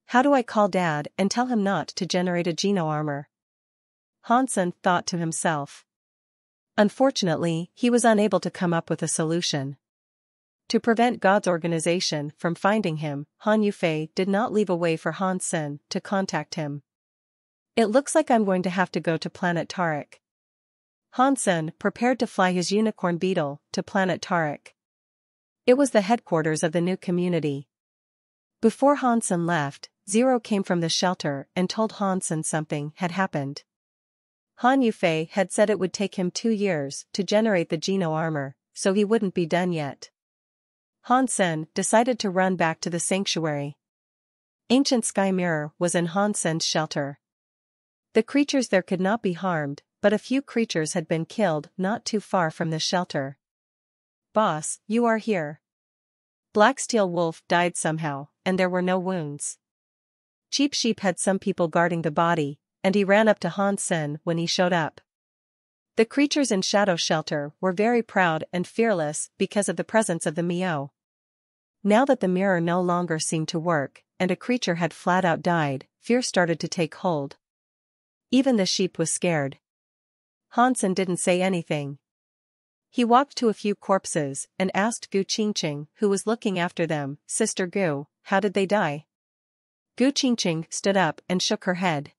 How do I call Dad and tell him not to generate a Geno armor? Hansen thought to himself. Unfortunately, he was unable to come up with a solution. To prevent God's organization from finding him, Han Yufei did not leave a way for Hansen to contact him. It looks like I'm going to have to go to planet Tarik. Hansen prepared to fly his unicorn beetle to planet Tarik. It was the headquarters of the new community. Before Hansen left, Zero came from the shelter and told Hansen something had happened. Han Yufei had said it would take him 2 years to generate the Geno armor, so he wouldn't be done yet. Hansen decided to run back to the sanctuary. Ancient Sky Mirror was in Hansen's shelter. The creatures there could not be harmed, but a few creatures had been killed not too far from the shelter. Boss, you are here. Black Steel Wolf died somehow, and there were no wounds. Cheap Sheep had some people guarding the body, and he ran up to Hansen when he showed up. The creatures in Shadow Shelter were very proud and fearless because of the presence of the Mio. Now that the mirror no longer seemed to work, and a creature had flat out died, fear started to take hold. Even the sheep was scared. Hansen didn't say anything. He walked to a few corpses and asked Gu Qingqing, who was looking after them, Sister Gu, how did they die? Gu Qingqing stood up and shook her head.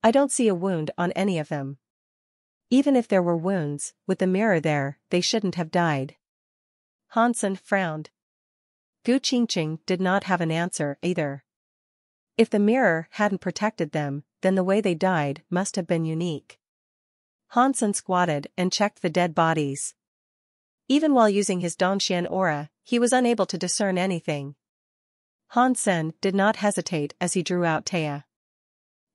I don't see a wound on any of them. Even if there were wounds, with the mirror there, they shouldn't have died. Hansen frowned. Gu Qingqing did not have an answer either. If the mirror hadn't protected them, then the way they died must have been unique. Hansen squatted and checked the dead bodies. Even while using his Dongxian aura, he was unable to discern anything. Hansen did not hesitate as he drew out Taya.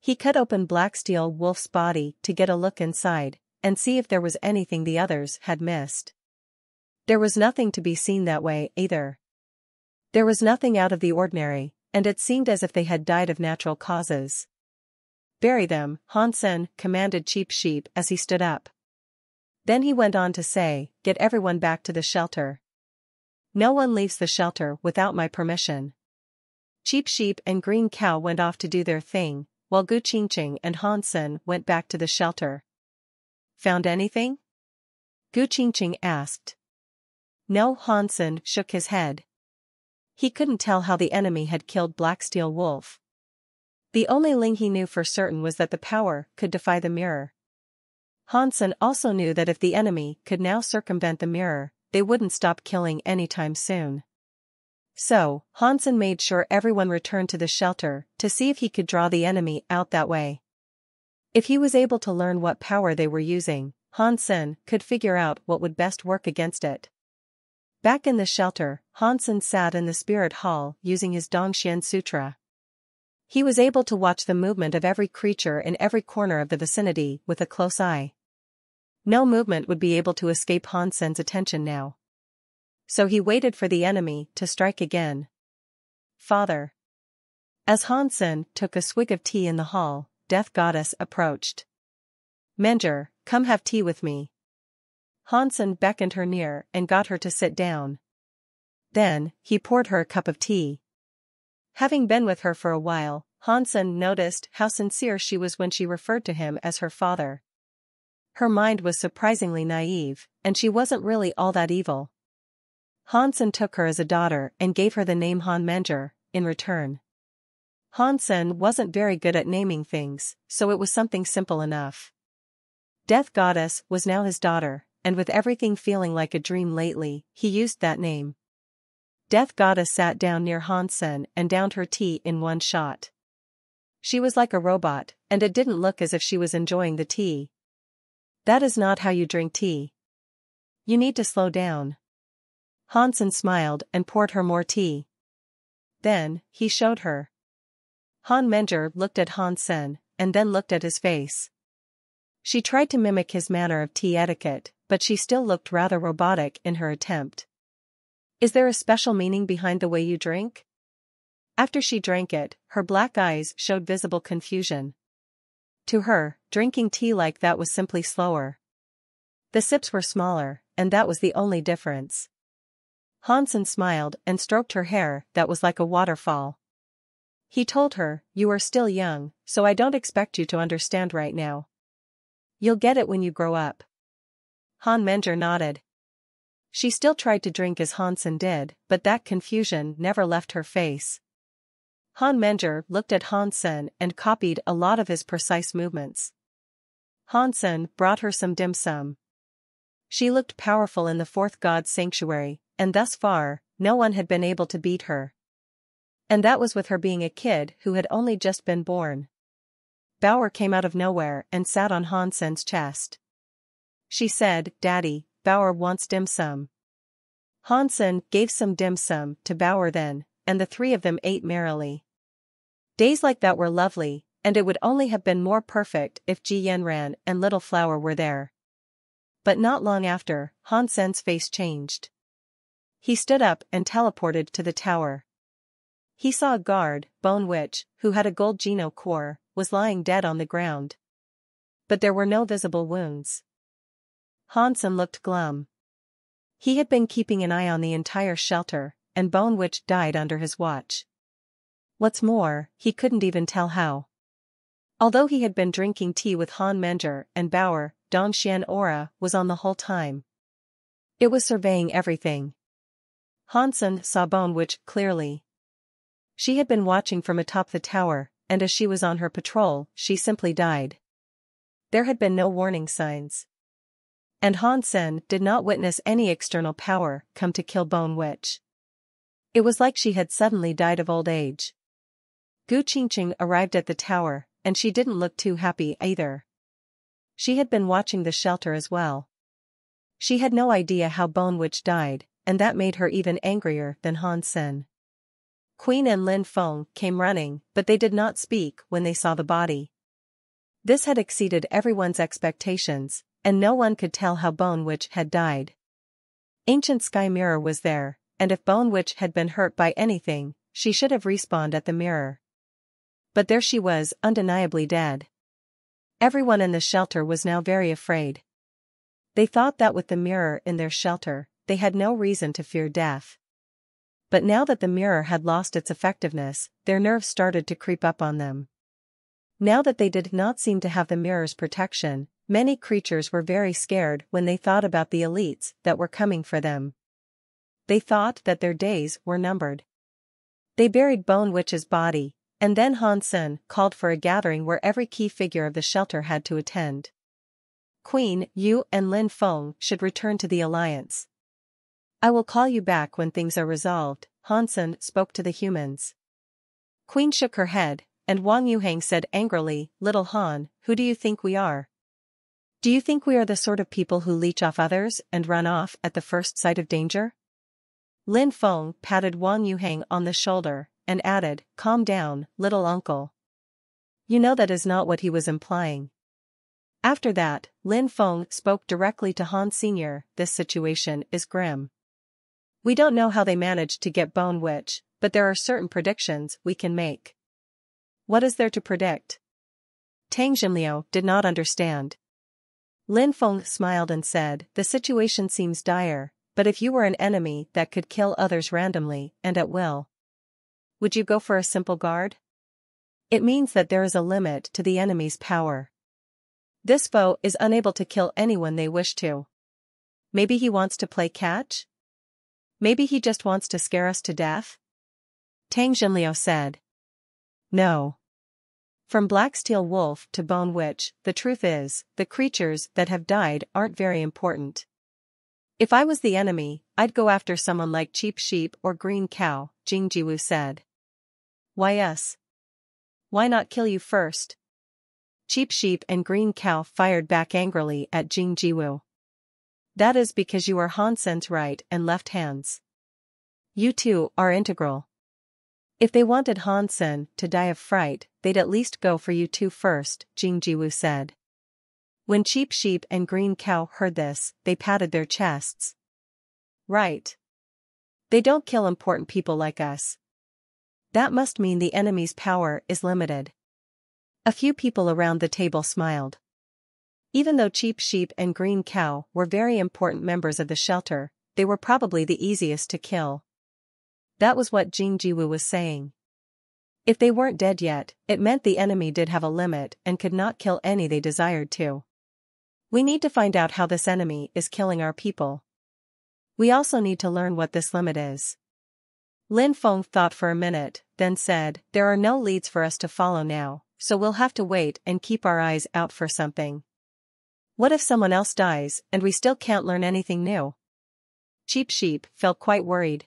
He cut open Black Steel Wolf's body to get a look inside, and see if there was anything the others had missed. There was nothing to be seen that way either. There was nothing out of the ordinary, and it seemed as if they had died of natural causes. Bury them, Hansen commanded Cheap Sheep as he stood up. Then he went on to say, get everyone back to the shelter. No one leaves the shelter without my permission. Cheap Sheep and Green Cow went off to do their thing, while Gu Qingqing and Hansen went back to the shelter. Found anything? Gu Qingqing asked. No, Hansen shook his head. He couldn't tell how the enemy had killed Black Steel Wolf. The only thing he knew for certain was that the power could defy the mirror. Hansen also knew that if the enemy could now circumvent the mirror, they wouldn't stop killing anytime soon. So, Hansen made sure everyone returned to the shelter to see if he could draw the enemy out that way. If he was able to learn what power they were using, Hansen could figure out what would best work against it. Back in the shelter, Hansen sat in the spirit hall using his Dongxian Sutra. He was able to watch the movement of every creature in every corner of the vicinity with a close eye. No movement would be able to escape Hansen's attention now. So he waited for the enemy to strike again. Father. As Hansen took a swig of tea in the hall, Death Goddess approached. Menger, come have tea with me. Hansen beckoned her near and got her to sit down. Then, he poured her a cup of tea. Having been with her for a while, Hansen noticed how sincere she was when she referred to him as her father. Her mind was surprisingly naive, and she wasn't really all that evil. Hansen took her as a daughter and gave her the name Han Menger, in return. Hansen wasn't very good at naming things, so it was something simple enough. Death Goddess was now his daughter, and with everything feeling like a dream lately, he used that name. Death Goddess sat down near Hansen and downed her tea in one shot. She was like a robot, and it didn't look as if she was enjoying the tea. That is not how you drink tea. You need to slow down. Hansen smiled and poured her more tea. Then, he showed her. Han Menger looked at Hansen, and then looked at his face. She tried to mimic his manner of tea etiquette, but she still looked rather robotic in her attempt. Is there a special meaning behind the way you drink? After she drank it, her black eyes showed visible confusion. To her, drinking tea like that was simply slower. The sips were smaller, and that was the only difference. Hansen smiled and stroked her hair that was like a waterfall. He told her, "You are still young, so I don't expect you to understand right now. You'll get it when you grow up." Han Menger nodded. She still tried to drink as Hansen did, but that confusion never left her face. Han Menger looked at Hansen and copied a lot of his precise movements. Hansen brought her some dim sum. She looked powerful in the fourth god's sanctuary, and thus far, no one had been able to beat her. And that was with her being a kid who had only just been born. Bauer came out of nowhere and sat on Hansen's chest. She said, "Daddy, Bauer wants dim sum." Hansen gave some dim sum to Bauer then, and the three of them ate merrily. Days like that were lovely, and it would only have been more perfect if Ji Yanran and Little Flower were there. But not long after, Hansen's face changed. He stood up and teleported to the tower. He saw a guard, Bone Witch, who had a gold Geno core, was lying dead on the ground. But there were no visible wounds. Hansen looked glum. He had been keeping an eye on the entire shelter, and Bone Witch died under his watch. What's more, he couldn't even tell how. Although he had been drinking tea with Han Menger and Bauer, Dongxian aura was on the whole time. It was surveying everything. Hansen saw Bone Witch clearly. She had been watching from atop the tower, and as she was on her patrol, she simply died. There had been no warning signs. And Hansen did not witness any external power come to kill Bone Witch. It was like she had suddenly died of old age. Gu Qingqing arrived at the tower, and she didn't look too happy either. She had been watching the shelter as well. She had no idea how Bone Witch died, and that made her even angrier than Hansen. Queen and Lin Feng came running, but they did not speak when they saw the body. This had exceeded everyone's expectations, and no one could tell how Bone Witch had died. Ancient Sky Mirror was there, and if Bone Witch had been hurt by anything, she should have respawned at the mirror. But there she was, undeniably dead. Everyone in the shelter was now very afraid. They thought that with the mirror in their shelter, they had no reason to fear death. But now that the mirror had lost its effectiveness, their nerves started to creep up on them. Now that they did not seem to have the mirror's protection, many creatures were very scared when they thought about the elites that were coming for them. They thought that their days were numbered. They buried Bone Witch's body, and then Hansen called for a gathering where every key figure of the shelter had to attend. Queen, you and Lin Feng should return to the alliance. I will call you back when things are resolved, Hansen spoke to the humans. Queen shook her head, and Wang Yuhang said angrily, Little Han, who do you think we are? Do you think we are the sort of people who leech off others and run off at the first sight of danger? Lin Feng patted Wang Yuhang on the shoulder, and added, Calm down, little uncle. You know that is not what he was implying. After that, Lin Feng spoke directly to Han Sr., this situation is grim. We don't know how they managed to get Bone Witch, but there are certain predictions we can make. What is there to predict? Tang Jinliu did not understand. Lin Feng smiled and said, The situation seems dire, but if you were an enemy that could kill others randomly and at will, would you go for a simple guard? It means that there is a limit to the enemy's power. This foe is unable to kill anyone they wish to. Maybe he wants to play catch? Maybe he just wants to scare us to death? Tang Jinliu said. No. From Black Steel Wolf to Bone Witch, the truth is, the creatures that have died aren't very important. If I was the enemy, I'd go after someone like Cheap Sheep or Green Cow, Jing Jiwu said. Why us? Why not kill you first? Cheap Sheep and Green Cow fired back angrily at Jing Jiwu. That is because you are Hansen's right and left hands. You two are integral. If they wanted Hansen to die of fright, they'd at least go for you two first, Jing Jiwu said. When Cheap Sheep and Green Cow heard this, they patted their chests. Right. They don't kill important people like us. That must mean the enemy's power is limited. A few people around the table smiled. Even though Cheap Sheep and Green Cow were very important members of the shelter, they were probably the easiest to kill. That was what Jing Jiwu was saying. If they weren't dead yet, it meant the enemy did have a limit and could not kill any they desired to. We need to find out how this enemy is killing our people. We also need to learn what this limit is. Lin Feng thought for a minute, then said, There are no leads for us to follow now, so we'll have to wait and keep our eyes out for something. What if someone else dies and we still can't learn anything new? Cheap Sheep felt quite worried.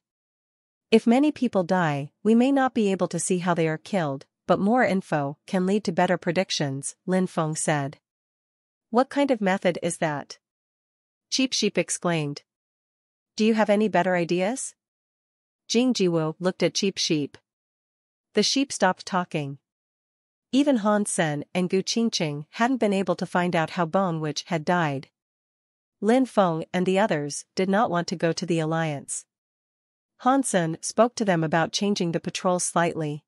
If many people die, we may not be able to see how they are killed, but more info can lead to better predictions, Lin Feng said. What kind of method is that? Cheap Sheep exclaimed. Do you have any better ideas? Jing Jiwu looked at Cheap Sheep. The sheep stopped talking. Even Han Sen and Gu Qingqing hadn't been able to find out how Bone Witch had died. Lin Feng and the others did not want to go to the alliance. Han Sen spoke to them about changing the patrol slightly.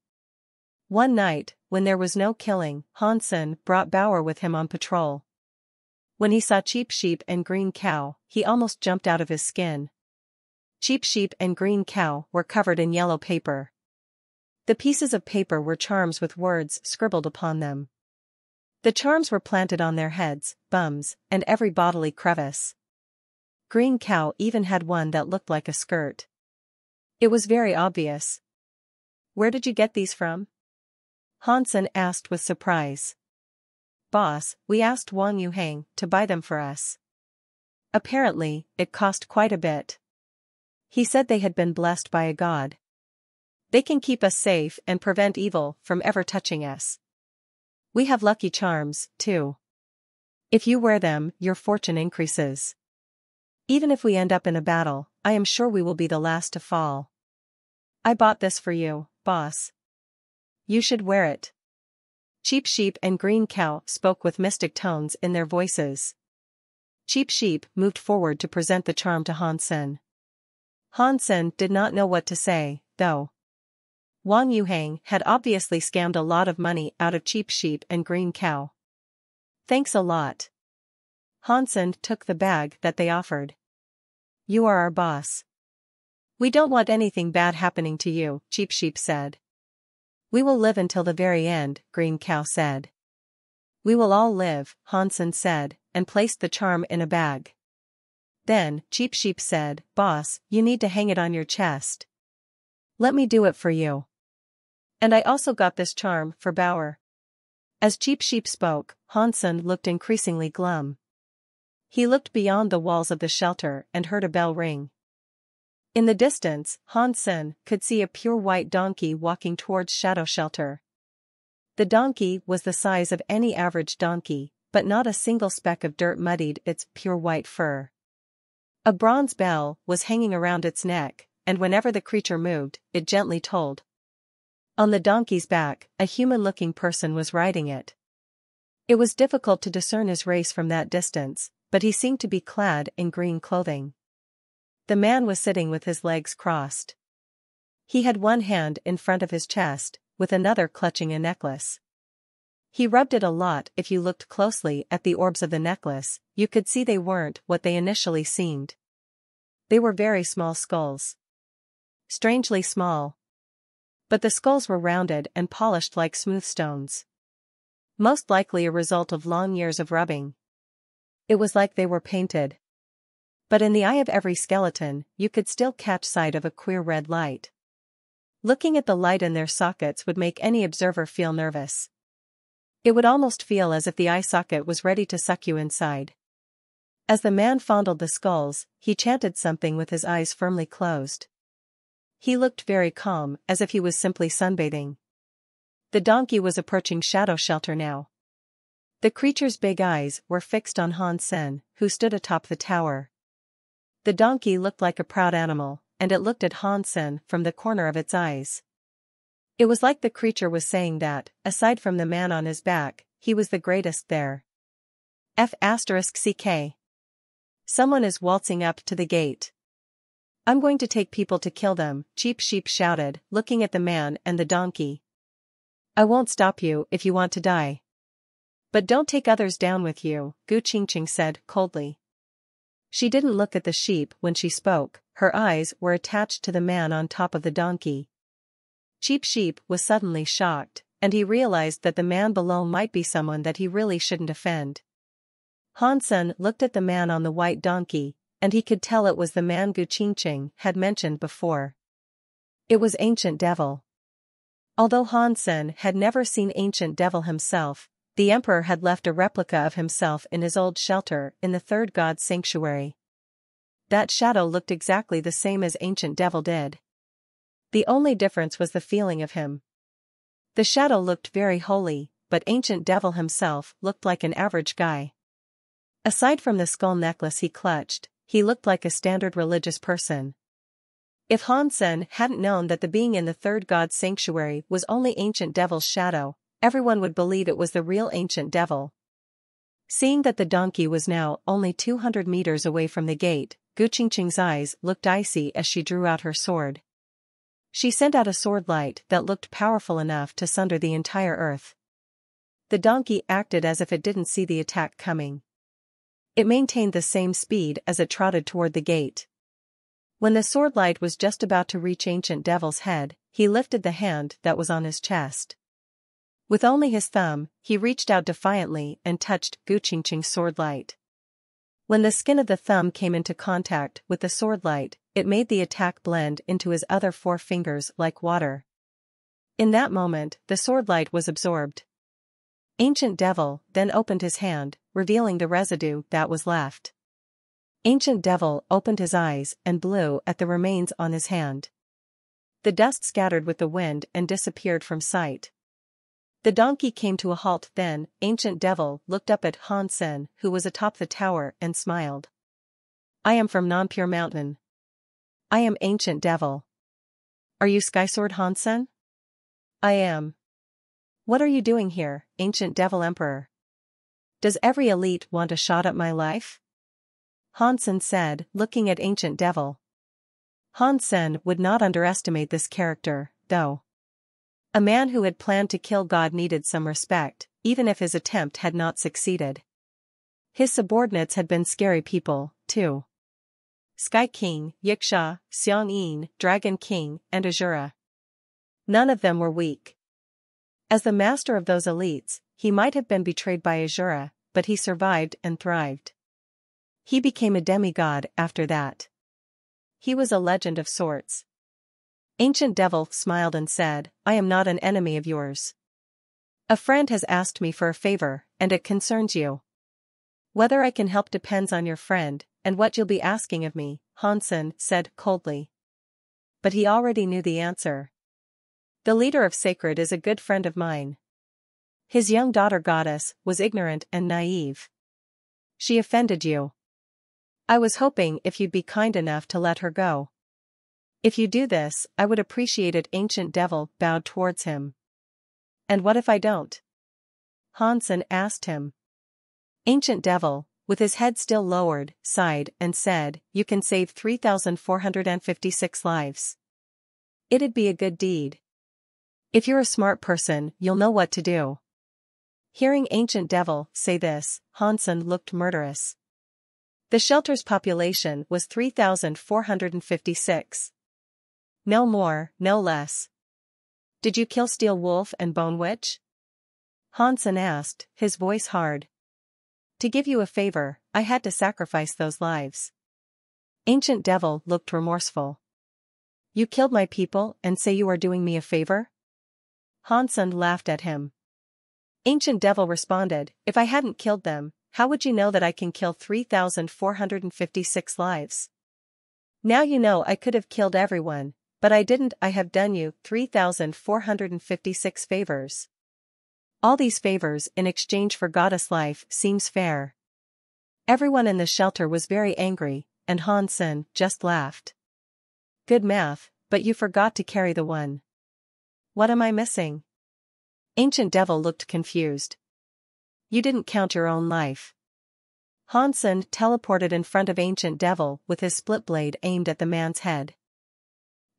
One night, when there was no killing, Han Sen brought Bauer with him on patrol. When he saw Cheap Sheep and Green Cow, he almost jumped out of his skin. Cheap Sheep and Green Cow were covered in yellow paper. The pieces of paper were charms with words scribbled upon them. The charms were planted on their heads, bums, and every bodily crevice. Green Cow even had one that looked like a skirt. It was very obvious. Where did you get these from? Hansen asked with surprise. Boss, we asked Wang Yuhang to buy them for us. Apparently, it cost quite a bit. He said they had been blessed by a god. They can keep us safe and prevent evil from ever touching us. We have lucky charms, too. If you wear them, your fortune increases. Even if we end up in a battle, I am sure we will be the last to fall. I bought this for you, boss. You should wear it. Cheap Sheep and Green Cow spoke with mystic tones in their voices. Cheap Sheep moved forward to present the charm to Hansen. Hansen did not know what to say, though. Wang Yuhang had obviously scammed a lot of money out of Cheap Sheep and Green Cow. Thanks a lot. Hansen took the bag that they offered. You are our boss. We don't want anything bad happening to you, Cheap Sheep said. We will live until the very end, Green Cow said. We will all live, Hansen said, and placed the charm in a bag. Then, Cheap Sheep said, Boss, you need to hang it on your chest. Let me do it for you. And I also got this charm for Bauer. As Cheap Sheep spoke, Hansen looked increasingly glum. He looked beyond the walls of the shelter and heard a bell ring. In the distance, Han-sen could see a pure white donkey walking towards Shadow Shelter. The donkey was the size of any average donkey, but not a single speck of dirt muddied its pure white fur. A bronze bell was hanging around its neck, and whenever the creature moved, it gently tolled. On the donkey's back, a human-looking person was riding it. It was difficult to discern his race from that distance, but he seemed to be clad in green clothing. The man was sitting with his legs crossed. He had one hand in front of his chest, with another clutching a necklace. He rubbed it a lot. If you looked closely at the orbs of the necklace, you could see they weren't what they initially seemed. They were very small skulls. Strangely small. But the skulls were rounded and polished like smooth stones. Most likely a result of long years of rubbing. It was like they were painted. But in the eye of every skeleton, you could still catch sight of a queer red light. Looking at the light in their sockets would make any observer feel nervous. It would almost feel as if the eye socket was ready to suck you inside. As the man fondled the skulls, he chanted something with his eyes firmly closed. He looked very calm, as if he was simply sunbathing. The donkey was approaching Shadow Shelter now. The creature's big eyes were fixed on Han-sen, who stood atop the tower. The donkey looked like a proud animal, and it looked at Han-sen from the corner of its eyes. It was like the creature was saying that, aside from the man on his back, he was the greatest there. F***ck. Someone is waltzing up to the gate. I'm going to take people to kill them, Cheap Sheep shouted, looking at the man and the donkey. I won't stop you if you want to die. But don't take others down with you, Gu Qingqing said coldly. She didn't look at the sheep when she spoke, her eyes were attached to the man on top of the donkey. Cheap Sheep was suddenly shocked, and he realized that the man below might be someone that he really shouldn't offend. Han-sen looked at the man on the white donkey, and he could tell it was the man Gu Qingqing had mentioned before. It was Ancient Devil. Although Han-sen had never seen Ancient Devil himself, the emperor had left a replica of himself in his old shelter in the third god's sanctuary. That shadow looked exactly the same as Ancient Devil did. The only difference was the feeling of him. The shadow looked very holy, but Ancient Devil himself looked like an average guy. Aside from the skull necklace he clutched, he looked like a standard religious person. If Han-sen hadn't known that the being in the third god's sanctuary was only Ancient Devil's shadow, everyone would believe it was the real Ancient Devil. Seeing that the donkey was now only 200 meters away from the gate, Gu Qingqing's eyes looked icy as she drew out her sword. She sent out a sword light that looked powerful enough to sunder the entire earth. The donkey acted as if it didn't see the attack coming. It maintained the same speed as it trotted toward the gate. When the sword light was just about to reach Ancient Devil's head, he lifted the hand that was on his chest. With only his thumb, he reached out defiantly and touched Gu Qingqing's sword light. When the skin of the thumb came into contact with the sword light, it made the attack blend into his other 4 fingers like water. In that moment, the sword light was absorbed. Ancient Devil then opened his hand, revealing the residue that was left. Ancient Devil opened his eyes and blew at the remains on his hand. The dust scattered with the wind and disappeared from sight. The donkey came to a halt. Then Ancient Devil looked up at Han-sen, who was atop the tower, and smiled. I am from Non-Pure Mountain. I am Ancient Devil. Are you Skysword Han-sen? I am. What are you doing here, Ancient Devil Emperor? Does every elite want a shot at my life? Han-sen said, looking at Ancient Devil. Han-sen would not underestimate this character, though. A man who had planned to kill God needed some respect, even if his attempt had not succeeded. His subordinates had been scary people, too. Sky King, Yiksha, Xiang-yin, Dragon King, and Azura. None of them were weak. As the master of those elites, he might have been betrayed by Azura, but he survived and thrived. He became a demigod after that. He was a legend of sorts. Ancient Devil smiled and said, I am not an enemy of yours. A friend has asked me for a favor, and it concerns you. Whether I can help depends on your friend, and what you'll be asking of me, Hansen said coldly. But he already knew the answer. The leader of Sacred is a good friend of mine. His young daughter goddess was ignorant and naive. She offended you. I was hoping if you'd be kind enough to let her go. If you do this, I would appreciate it. Ancient Devil bowed towards him. And what if I don't? Hansen asked him. Ancient Devil, with his head still lowered, sighed and said, you can save 3,456 lives. It'd be a good deed. If you're a smart person, you'll know what to do. Hearing Ancient Devil say this, Hansen looked murderous. The shelter's population was 3,456. No more, no less. Did you kill Steel Wolf and Bone Witch? Hansen asked, his voice hard. To give you a favor, I had to sacrifice those lives. Ancient Devil looked remorseful. You killed my people and say you are doing me a favor? Hansen laughed at him. Ancient Devil responded, if I hadn't killed them, how would you know that I can kill 3,456 lives? Now you know I could have killed everyone, but I didn't. I have done you 3,456 favors. All these favors in exchange for goddess life seems fair. Everyone in the shelter was very angry, and Hansen just laughed. Good math, but you forgot to carry the one. What am I missing? Ancient Devil looked confused. You didn't count your own life. Hansen teleported in front of Ancient Devil with his split blade aimed at the man's head.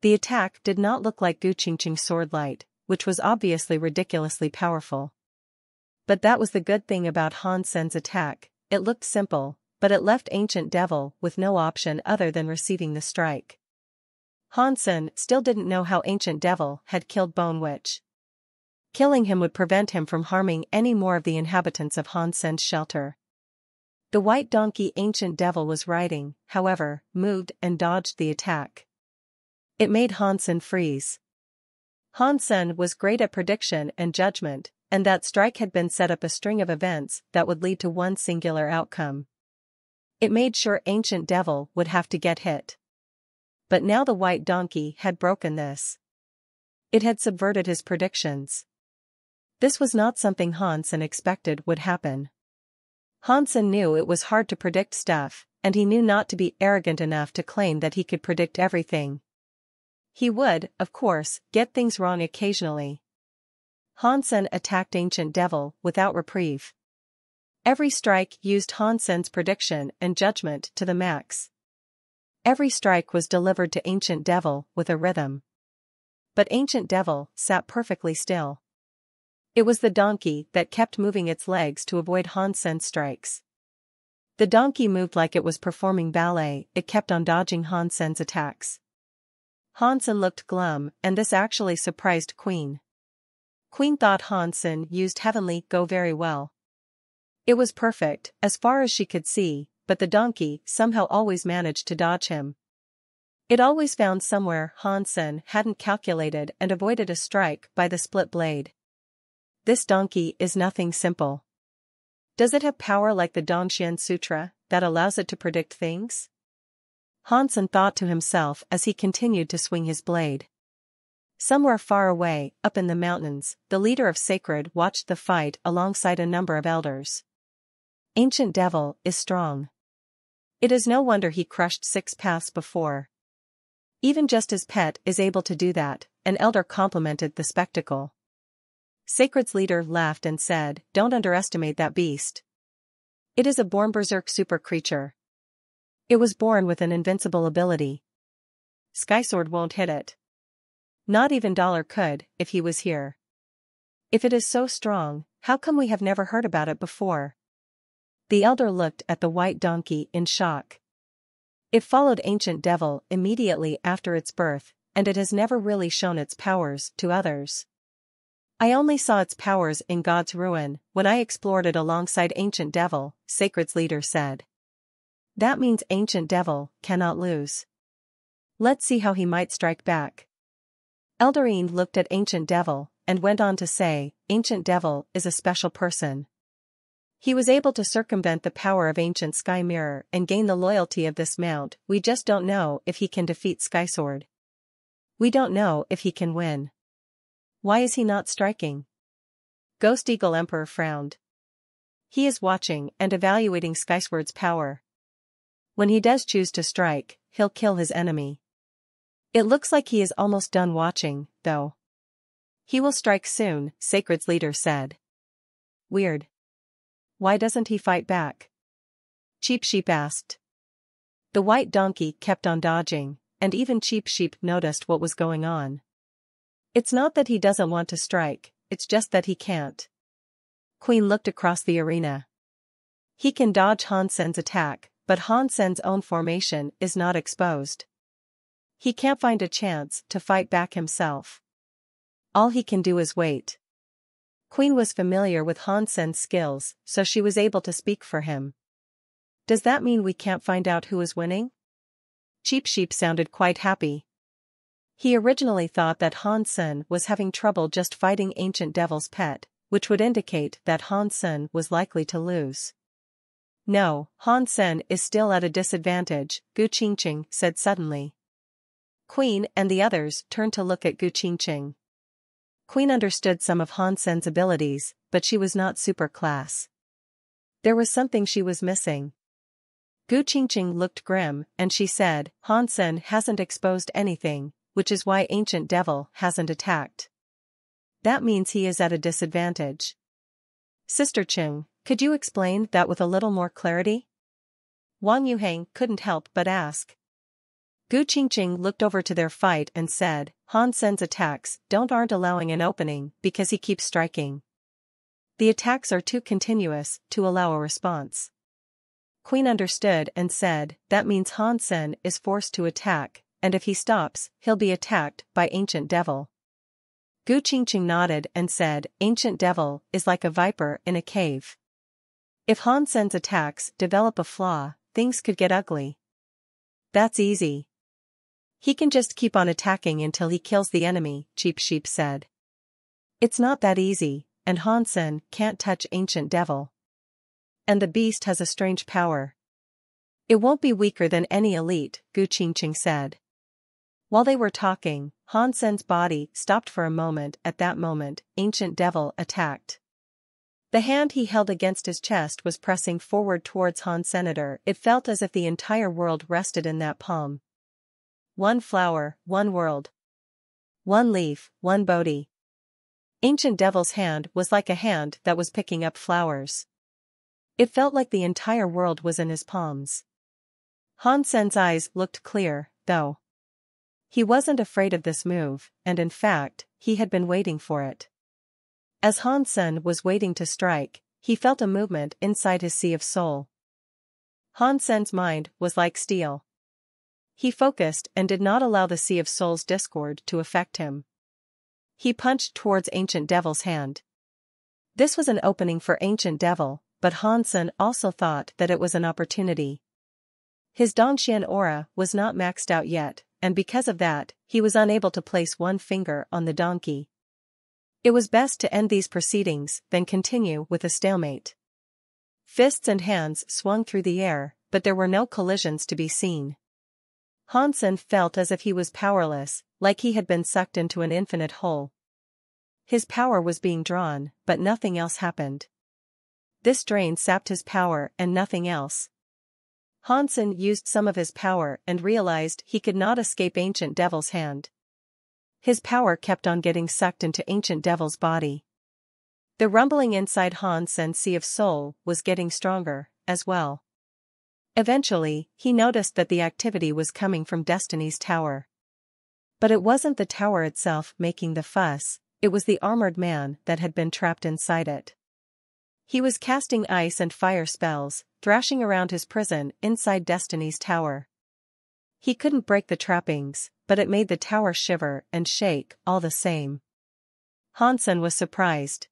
The attack did not look like Guqingqing's sword light, which was obviously ridiculously powerful. But that was the good thing about Hansen's attack, it looked simple, but it left Ancient Devil with no option other than receiving the strike. Hansen still didn't know how Ancient Devil had killed Bone Witch. Killing him would prevent him from harming any more of the inhabitants of Hansen's shelter. The white donkey Ancient Devil was riding, however, moved and dodged the attack. It made Hansen freeze. Hansen was great at prediction and judgment, and that strike had been set up a string of events that would lead to one singular outcome. It made sure Ancient Devil would have to get hit. But now the white donkey had broken this. It had subverted his predictions. This was not something Hansen expected would happen. Hansen knew it was hard to predict stuff, and he knew not to be arrogant enough to claim that he could predict everything. He would, of course, get things wrong occasionally. Hansen attacked Ancient Devil without reprieve. Every strike used Hansen's prediction and judgment to the max. Every strike was delivered to Ancient Devil with a rhythm. But Ancient Devil sat perfectly still. It was the donkey that kept moving its legs to avoid Hansen's strikes. The donkey moved like it was performing ballet, it kept on dodging Hansen's attacks. Hansen looked glum, and this actually surprised Queen. Queen thought Hansen used Heavenly Go very well. It was perfect, as far as she could see, but the donkey somehow always managed to dodge him. It always found somewhere Hansen hadn't calculated and avoided a strike by the split blade. This donkey is nothing simple. Does it have power like the Dongxian Sutra, that allows it to predict things? Hansen thought to himself as he continued to swing his blade. Somewhere far away, up in the mountains, the leader of Sacred watched the fight alongside a number of elders. Ancient Devil is strong. It is no wonder he crushed 6 paths before. Even just his pet is able to do that, an elder complimented the spectacle. Sacred's leader laughed and said, don't underestimate that beast. It is a born berserk super creature. It was born with an invincible ability. Skysword won't hit it. Not even Dollar could, if he was here. If it is so strong, how come we have never heard about it before? The elder looked at the white donkey in shock. It followed Ancient Devil immediately after its birth, and it has never really shown its powers to others. I only saw its powers in God's ruin, when I explored it alongside Ancient Devil, Sacred's leader said. That means Ancient Devil cannot lose. Let's see how he might strike back. Eldarine looked at Ancient Devil, and went on to say, Ancient Devil is a special person. He was able to circumvent the power of ancient Sky Mirror and gain the loyalty of this mount. We just don't know if he can defeat Skysword. We don't know if he can win. Why is he not striking? Ghost Eagle Emperor frowned. He is watching and evaluating Skysword's power. When he does choose to strike, he'll kill his enemy. It looks like he is almost done watching, though. He will strike soon, Sacred's leader said. Weird. Why doesn't he fight back? Cheap Sheep asked. The white donkey kept on dodging, and even Cheap Sheep noticed what was going on. It's not that he doesn't want to strike, it's just that he can't. Queen looked across the arena. He can dodge Han Sen's attack, but Han Sen's own formation is not exposed. He can't find a chance to fight back himself. All he can do is wait. Queen was familiar with Han Sen's skills, so she was able to speak for him. Does that mean we can't find out who is winning? Cheap Sheep sounded quite happy. He originally thought that Han Sen was having trouble just fighting Ancient Devil's pet, which would indicate that Han Sen was likely to lose. No, Han Sen is still at a disadvantage, Gu Qingqing said suddenly. Queen and the others turned to look at Gu Qingqing. Queen understood some of Han Sen's abilities, but she was not super class. There was something she was missing. Gu Qingqing looked grim, and she said, Han Sen hasn't exposed anything, which is why Ancient Devil hasn't attacked. That means he is at a disadvantage. Sister Qing, could you explain that with a little more clarity? Wang Yuhang couldn't help but ask. Gu Qingqing looked over to their fight and said, Han Sen's attacks aren't allowing an opening because he keeps striking. The attacks are too continuous to allow a response. Queen understood and said, that means Han Sen is forced to attack, and if he stops, he'll be attacked by Ancient Devil. Gu Qingqing nodded and said, Ancient Devil is like a viper in a cave. If Han Sen's attacks develop a flaw, things could get ugly. That's easy. He can just keep on attacking until he kills the enemy, Cheap Sheep said. It's not that easy, and Han Sen can't touch Ancient Devil. And the beast has a strange power. It won't be weaker than any elite, Gu Qingqing said. While they were talking, Han Sen's body stopped for a moment. At that moment, Ancient Devil attacked. The hand he held against his chest was pressing forward towards Han Senator. It felt as if the entire world rested in that palm. One flower, one world. One leaf, one Bodhi. Ancient Devil's hand was like a hand that was picking up flowers. It felt like the entire world was in his palms. Han Sen's eyes looked clear, though. He wasn't afraid of this move, and in fact, he had been waiting for it. As Han Sen was waiting to strike, he felt a movement inside his sea of soul. Han Sen's mind was like steel. He focused and did not allow the Sea of Soul's discord to affect him. He punched towards Ancient Devil's hand. This was an opening for Ancient Devil, but Han Sen also thought that it was an opportunity. His Dongxian aura was not maxed out yet, and because of that, he was unable to place one finger on the donkey. It was best to end these proceedings than continue with a stalemate. Fists and hands swung through the air, but there were no collisions to be seen. Han Sen felt as if he was powerless, like he had been sucked into an infinite hole. His power was being drawn, but nothing else happened. This drain sapped his power and nothing else. Han Sen used some of his power and realized he could not escape Ancient Devil's hand. His power kept on getting sucked into Ancient Devil's body. The rumbling inside Han Sen's Sea of Soul was getting stronger, as well. Eventually, he noticed that the activity was coming from Destiny's tower. But it wasn't the tower itself making the fuss, it was the armored man that had been trapped inside it. He was casting ice and fire spells, thrashing around his prison inside Destiny's tower. He couldn't break the trappings, but it made the tower shiver and shake all the same. Han Sen was surprised.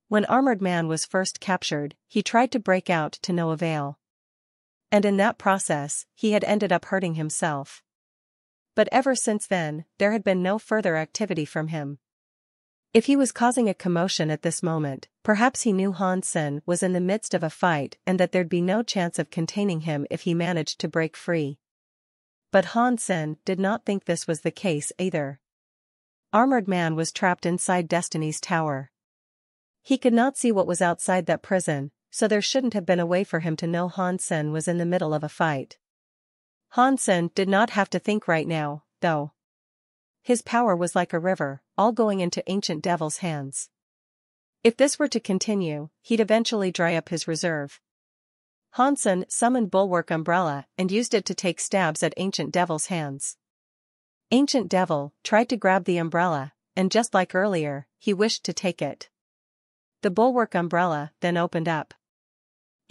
When Armored Man was first captured, he tried to break out to no avail. And in that process, he had ended up hurting himself. But ever since then, there had been no further activity from him. If he was causing a commotion at this moment, perhaps he knew Han Sen was in the midst of a fight and that there'd be no chance of containing him if he managed to break free. But Han Sen did not think this was the case either. Armored Man was trapped inside Destiny's tower. He could not see what was outside that prison, so there shouldn't have been a way for him to know Han Sen was in the middle of a fight. Han Sen did not have to think right now, though. His power was like a river, all going into Ancient Devil's hands. If this were to continue, he'd eventually dry up his reserve. Han Sen summoned Bulwark Umbrella and used it to take stabs at Ancient Devil's hands. Ancient Devil tried to grab the umbrella, and just like earlier, he wished to take it. The Bulwark Umbrella then opened up.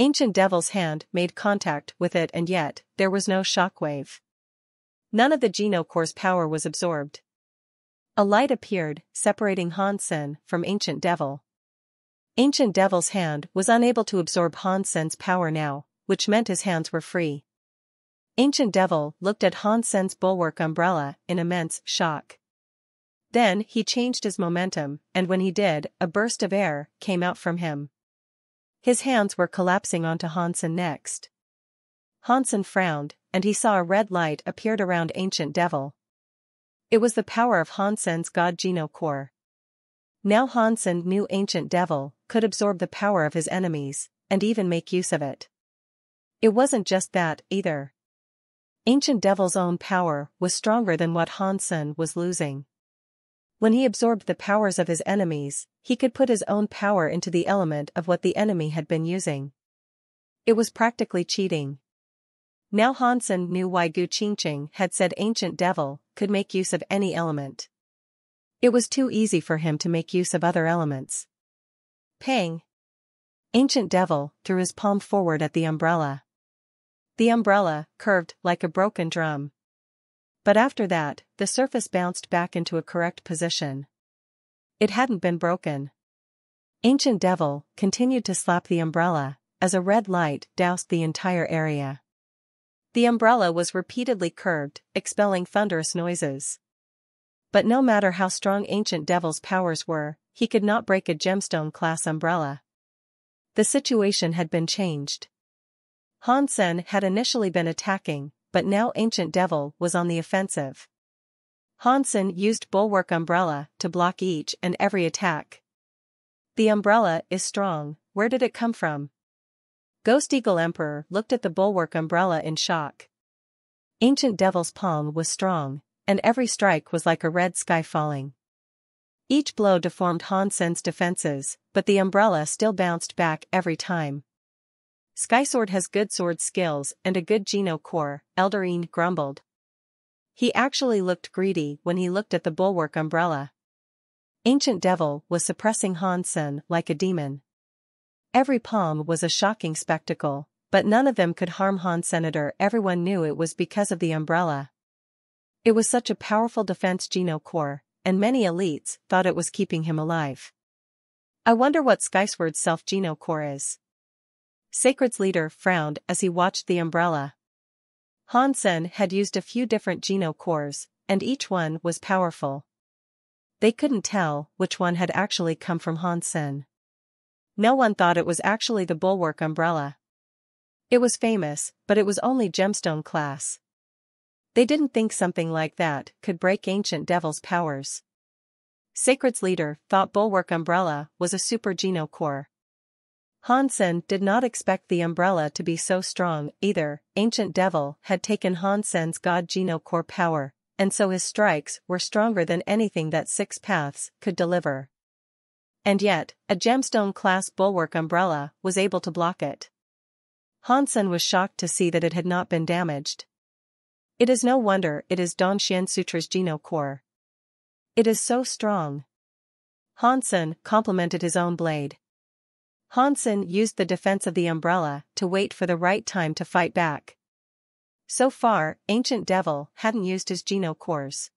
Ancient Devil's hand made contact with it, and yet, there was no shockwave. None of the Geno Core's power was absorbed. A light appeared, separating Han Sen from Ancient Devil. Ancient Devil's hand was unable to absorb Han Sen's power now, which meant his hands were free. Ancient Devil looked at Han Sen's Bulwark Umbrella in immense shock. Then he changed his momentum, and when he did, a burst of air came out from him. His hands were collapsing onto Han Sen next. Han Sen frowned, and he saw a red light appeared around Ancient Devil. It was the power of Han Sen's God Geno Core. Now Han Sen knew Ancient Devil could absorb the power of his enemies, and even make use of it. It wasn't just that, either. Ancient Devil's own power was stronger than what Han Sen was losing. When he absorbed the powers of his enemies, he could put his own power into the element of what the enemy had been using. It was practically cheating. Now Han Sen knew why Gu Qingqing had said Ancient Devil could make use of any element. It was too easy for him to make use of other elements. Pang! Ancient Devil threw his palm forward at the umbrella. The umbrella curved like a broken drum. But after that, the surface bounced back into a correct position. It hadn't been broken. Ancient Devil continued to slap the umbrella, as a red light doused the entire area. The umbrella was repeatedly curved, expelling thunderous noises. But no matter how strong Ancient Devil's powers were, he could not break a gemstone-class umbrella. The situation had been changed. Han Sen had initially been attacking, but now Ancient Devil was on the offensive. Han Sen used Bulwark Umbrella to block each and every attack. The umbrella is strong. Where did it come from? Ghost Eagle Emperor looked at the Bulwark Umbrella in shock. Ancient Devil's palm was strong, and every strike was like a red sky falling. Each blow deformed Han Sen's defenses, but the umbrella still bounced back every time. Skysword has good sword skills and a good Geno Core, Eldarine grumbled. He actually looked greedy when he looked at the Bulwark Umbrella. Ancient Devil was suppressing Han Sen like a demon. Every palm was a shocking spectacle, but none of them could harm Han Senator. Everyone knew it was because of the umbrella. It was such a powerful defense Geno Core, and many elites thought it was keeping him alive. I wonder what Skysword's self-Geno Core is. Sacred's leader frowned as he watched the umbrella. Han Sen had used a few different Geno Cores, and each one was powerful. They couldn't tell which one had actually come from Han Sen. No one thought it was actually the Bulwark Umbrella. It was famous, but it was only gemstone class. They didn't think something like that could break Ancient Devil's powers. Sacred's leader thought Bulwark Umbrella was a super Geno Core. Han Sen did not expect the umbrella to be so strong either. Ancient Devil had taken Han Sen's God Geno Core power, and so his strikes were stronger than anything that Six Paths could deliver. And yet, a gemstone-class Bulwark Umbrella was able to block it. Han Sen was shocked to see that it had not been damaged. It is no wonder it is Don Xian Sutra's Geno Core. It is so strong. Han Sen complimented his own blade. Han Sen used the defense of the umbrella to wait for the right time to fight back. So far, Ancient Devil hadn't used his Geno Cores.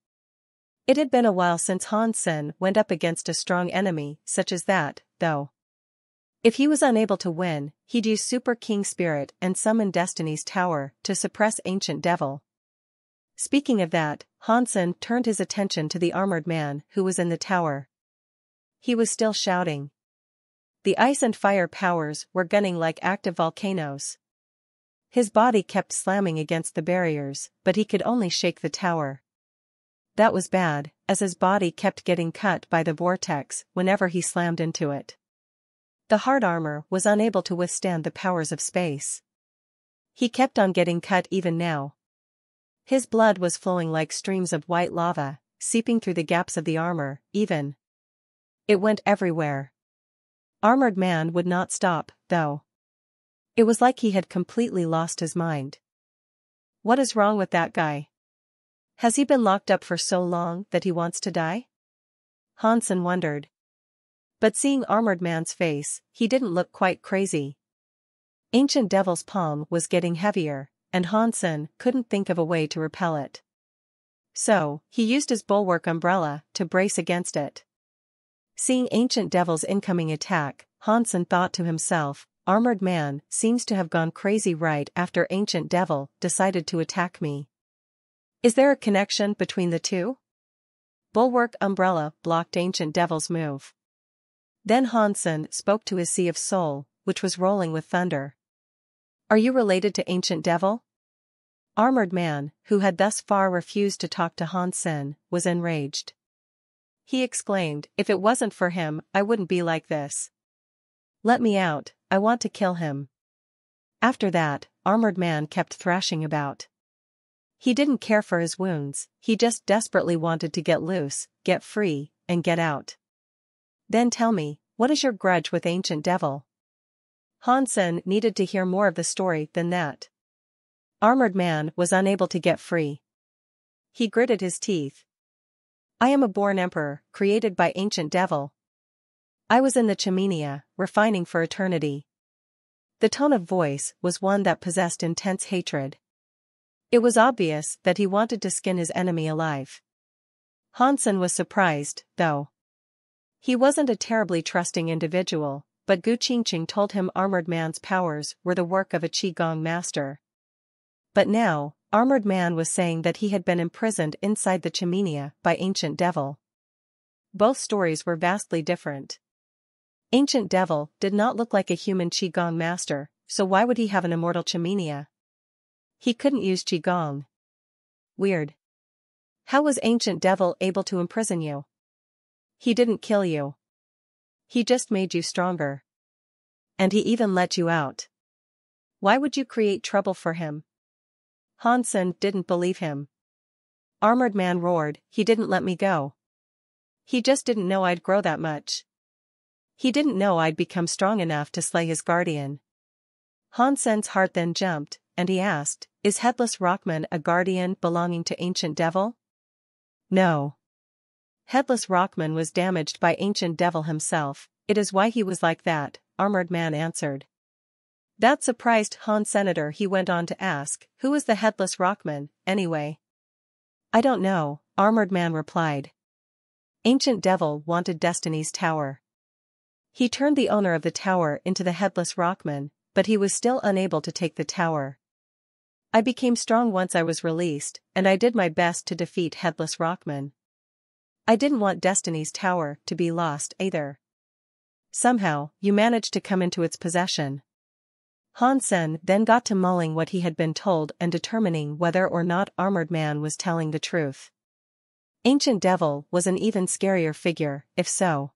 It had been a while since Han Sen went up against a strong enemy such as that, though. If he was unable to win, he'd use Super King Spirit and summon Destiny's Tower to suppress Ancient Devil. Speaking of that, Han Sen turned his attention to the armored man who was in the tower. He was still shouting. The ice and fire powers were gunning like active volcanoes. His body kept slamming against the barriers, but he could only shake the tower. That was bad, as his body kept getting cut by the vortex whenever he slammed into it. The hard armor was unable to withstand the powers of space. He kept on getting cut even now. His blood was flowing like streams of white lava, seeping through the gaps of the armor, even. It went everywhere. Armored Man would not stop, though. It was like he had completely lost his mind. What is wrong with that guy? Has he been locked up for so long that he wants to die? Hansen wondered. But seeing Armored Man's face, he didn't look quite crazy. Ancient Devil's palm was getting heavier, and Hansen couldn't think of a way to repel it. So, he used his bulwark umbrella to brace against it. Seeing Ancient Devil's incoming attack, Hansen thought to himself, Armored Man seems to have gone crazy right after Ancient Devil decided to attack me. Is there a connection between the two? Bulwark umbrella blocked Ancient Devil's move. Then Hansen spoke to his Sea of Soul, which was rolling with thunder. Are you related to Ancient Devil? Armored Man, who had thus far refused to talk to Hansen, was enraged. He exclaimed, if it wasn't for him, I wouldn't be like this. Let me out, I want to kill him. After that, Armored Man kept thrashing about. He didn't care for his wounds, he just desperately wanted to get loose, get free, and get out. Then tell me, what is your grudge with Ancient Devil? Hansen needed to hear more of the story than that. Armored Man was unable to get free. He gritted his teeth. I am a born emperor, created by Ancient Devil. I was in the Chimenia, refining for eternity. The tone of voice was one that possessed intense hatred. It was obvious that he wanted to skin his enemy alive. Hansen was surprised, though. He wasn't a terribly trusting individual, but Gu Qingqing told him Armored Man's powers were the work of a Qigong master. But now, Armored Man was saying that he had been imprisoned inside the Chimenia by Ancient Devil. Both stories were vastly different. Ancient Devil did not look like a human Qigong master, so why would he have an immortal Chimenia? He couldn't use Qigong. Weird. How was Ancient Devil able to imprison you? He didn't kill you. He just made you stronger. And he even let you out. Why would you create trouble for him? Hansen didn't believe him. Armored Man roared, he didn't let me go. He just didn't know I'd grow that much. He didn't know I'd become strong enough to slay his guardian. Hansen's heart then jumped, and he asked, is Headless Rockman a guardian belonging to Ancient Devil? No. Headless Rockman was damaged by Ancient Devil himself, it is why he was like that, Armored Man answered. That surprised Senator. He went on to ask, who is the Headless Rockman, anyway? I don't know, Armored Man replied. Ancient Devil wanted Destiny's Tower. He turned the owner of the tower into the Headless Rockman, but he was still unable to take the tower. I became strong once I was released, and I did my best to defeat Headless Rockman. I didn't want Destiny's Tower to be lost either. Somehow, you managed to come into its possession. Hansen then got to mulling what he had been told and determining whether or not Armored Man was telling the truth. Ancient Devil was an even scarier figure, if so.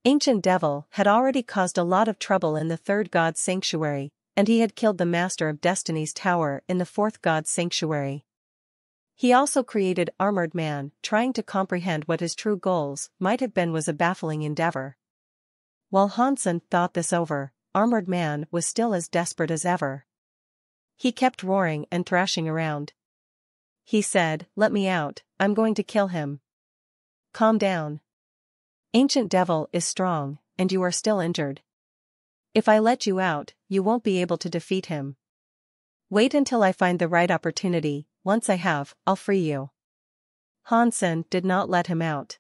Ancient Devil had already caused a lot of trouble in the third God's Sanctuary, and he had killed the Master of Destiny's Tower in the fourth God's Sanctuary. He also created Armored Man. Trying to comprehend what his true goals might have been was a baffling endeavor. While Hansen thought this over, Armored Man was still as desperate as ever. He kept roaring and thrashing around. He said, let me out, I'm going to kill him. Calm down. Ancient Devil is strong, and you are still injured. If I let you out, you won't be able to defeat him. Wait until I find the right opportunity, once I have, I'll free you. Hansen did not let him out.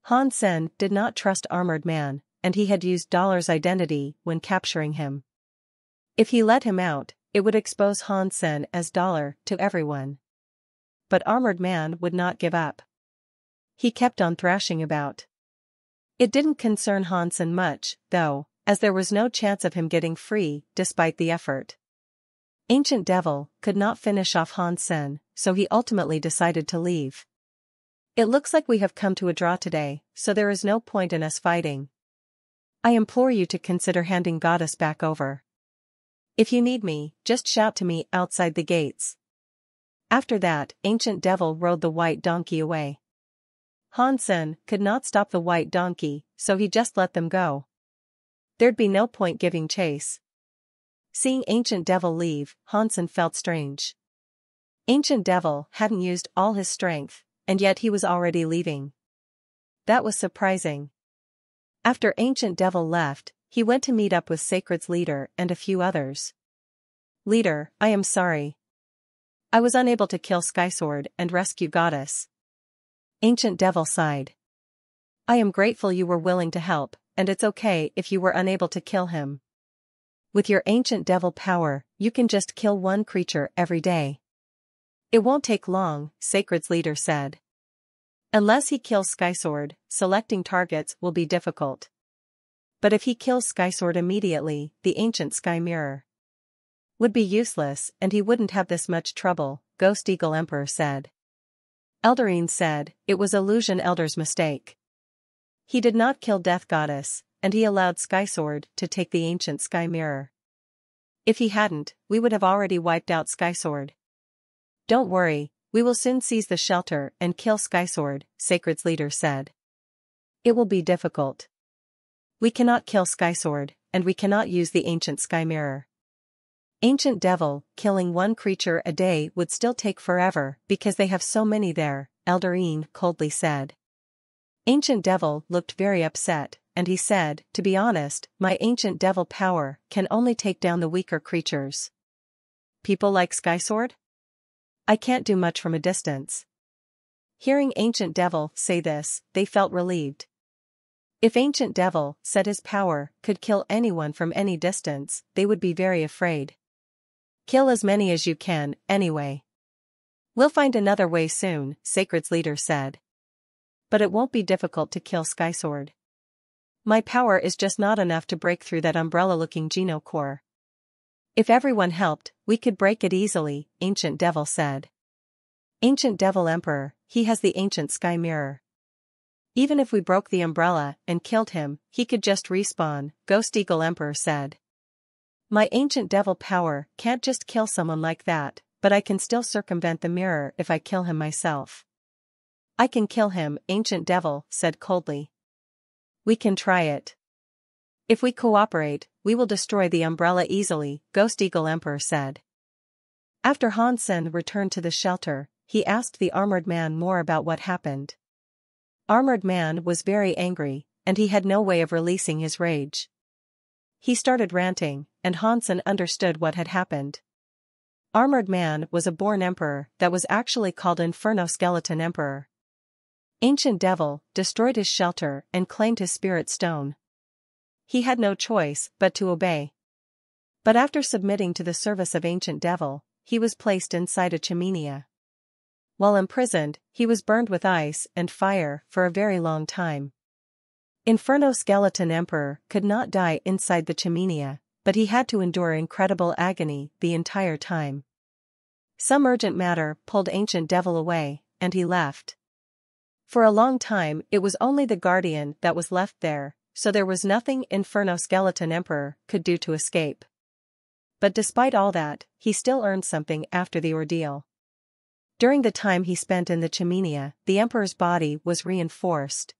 Hansen did not trust Armored Man, and he had used Dollar's identity when capturing him. If he let him out, it would expose Hansen as Dollar to everyone. But Armored Man would not give up. He kept on thrashing about. It didn't concern Hansen much, though, as there was no chance of him getting free, despite the effort. Ancient Devil could not finish off Hansen, so he ultimately decided to leave. It looks like we have come to a draw today, so there is no point in us fighting. I implore you to consider handing Goddess back over. If you need me, just shout to me outside the gates. After that, Ancient Devil rode the white donkey away. Hansen could not stop the white donkey, so he just let them go. There'd be no point giving chase. Seeing Ancient Devil leave, Hansen felt strange. Ancient Devil hadn't used all his strength, and yet he was already leaving. That was surprising. After Ancient Devil left, he went to meet up with Sacred's leader and a few others. Leader, I am sorry. I was unable to kill Skysword and rescue Goddess. Ancient Devil sighed. I am grateful you were willing to help, and it's okay if you were unable to kill him. With your Ancient Devil power, you can just kill one creature every day. It won't take long, Sacred's leader said. Unless he kills Skysword, selecting targets will be difficult. But if he kills Skysword immediately, the ancient Sky Mirror would be useless and he wouldn't have this much trouble, Ghost Eagle Emperor said. Eldarine said, it was Illusion Elder's mistake. He did not kill Death Goddess, and he allowed Skysword to take the ancient Sky Mirror. If he hadn't, we would have already wiped out Skysword. Don't worry, we will soon seize the shelter and kill Skysword, Sacred's leader said. It will be difficult. We cannot kill Skysword, and we cannot use the ancient Sky Mirror. Ancient Devil, killing one creature a day would still take forever because they have so many there, Eldarine coldly said. Ancient Devil looked very upset, and he said, to be honest, my Ancient Devil power can only take down the weaker creatures. People like Skysword? I can't do much from a distance. Hearing Ancient Devil say this, they felt relieved. If Ancient Devil said his power could kill anyone from any distance, they would be very afraid. Kill as many as you can, anyway. We'll find another way soon, Sacred's leader said. But it won't be difficult to kill Skysword. My power is just not enough to break through that umbrella-looking Geno core. If everyone helped, we could break it easily, Ancient Devil said. Ancient Devil Emperor, he has the ancient Sky Mirror. Even if we broke the umbrella and killed him, he could just respawn, Ghost Eagle Emperor said. My Ancient Devil power can't just kill someone like that, but I can still circumvent the mirror if I kill him myself. I can kill him, Ancient Devil said coldly. We can try it. If we cooperate, we will destroy the umbrella easily, Ghost Eagle Emperor said. After Hansen returned to the shelter, he asked the armored man more about what happened. Armored Man was very angry, and he had no way of releasing his rage. He started ranting, and Hansen understood what had happened. Armored Man was a born emperor that was actually called Inferno Skeleton Emperor. Ancient Devil destroyed his shelter and claimed his spirit stone. He had no choice but to obey. But after submitting to the service of Ancient Devil, he was placed inside a chimenea. While imprisoned, he was burned with ice and fire for a very long time. Inferno Skeleton Emperor could not die inside the chimenea, but he had to endure incredible agony the entire time. Some urgent matter pulled Ancient Devil away, and he left. For a long time it was only the Guardian that was left there, so there was nothing Inferno Skeleton Emperor could do to escape. But despite all that, he still earned something after the ordeal. During the time he spent in the chimenea, the Emperor's body was reinforced.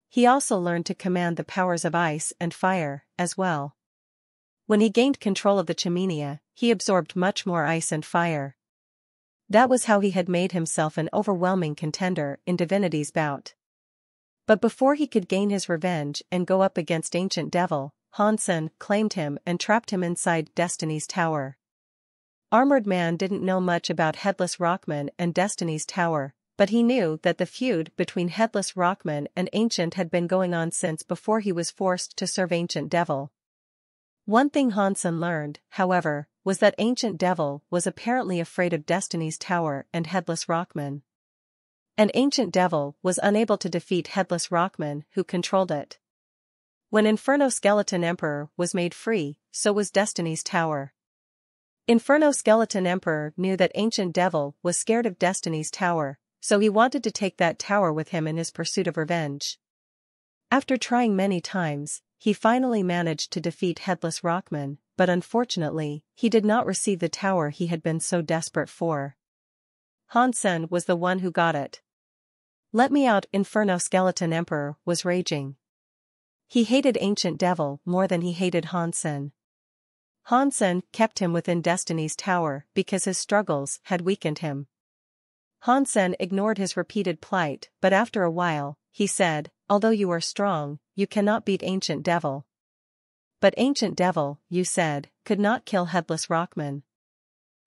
He also learned to command the powers of ice and fire, as well. When he gained control of the chimenea, he absorbed much more ice and fire. That was how he had made himself an overwhelming contender in Divinity's bout. But before he could gain his revenge and go up against Ancient Devil, Hansen claimed him and trapped him inside Destiny's Tower. Armored Man didn't know much about Headless Rockman and Destiny's Tower, but he knew that the feud between Headless Rockman and Ancient had been going on since before he was forced to serve Ancient Devil. One thing Hansen learned, however, was that Ancient Devil was apparently afraid of Destiny's Tower and Headless Rockman. and Ancient Devil was unable to defeat Headless Rockman, who controlled it. When Inferno Skeleton Emperor was made free, so was Destiny's Tower. Inferno Skeleton Emperor knew that Ancient Devil was scared of Destiny's Tower, so he wanted to take that tower with him in his pursuit of revenge. After trying many times, he finally managed to defeat Headless Rockman, but unfortunately, he did not receive the tower he had been so desperate for. Hansen was the one who got it. "Let me out!" Inferno Skeleton Emperor was raging. He hated Ancient Devil more than he hated Hansen. Hansen kept him within Destiny's Tower because his struggles had weakened him. Hansen ignored his repeated plight, but after a while, he said, "Although you are strong, you cannot beat Ancient Devil." "But Ancient Devil," you said, "could not kill Headless Rockman.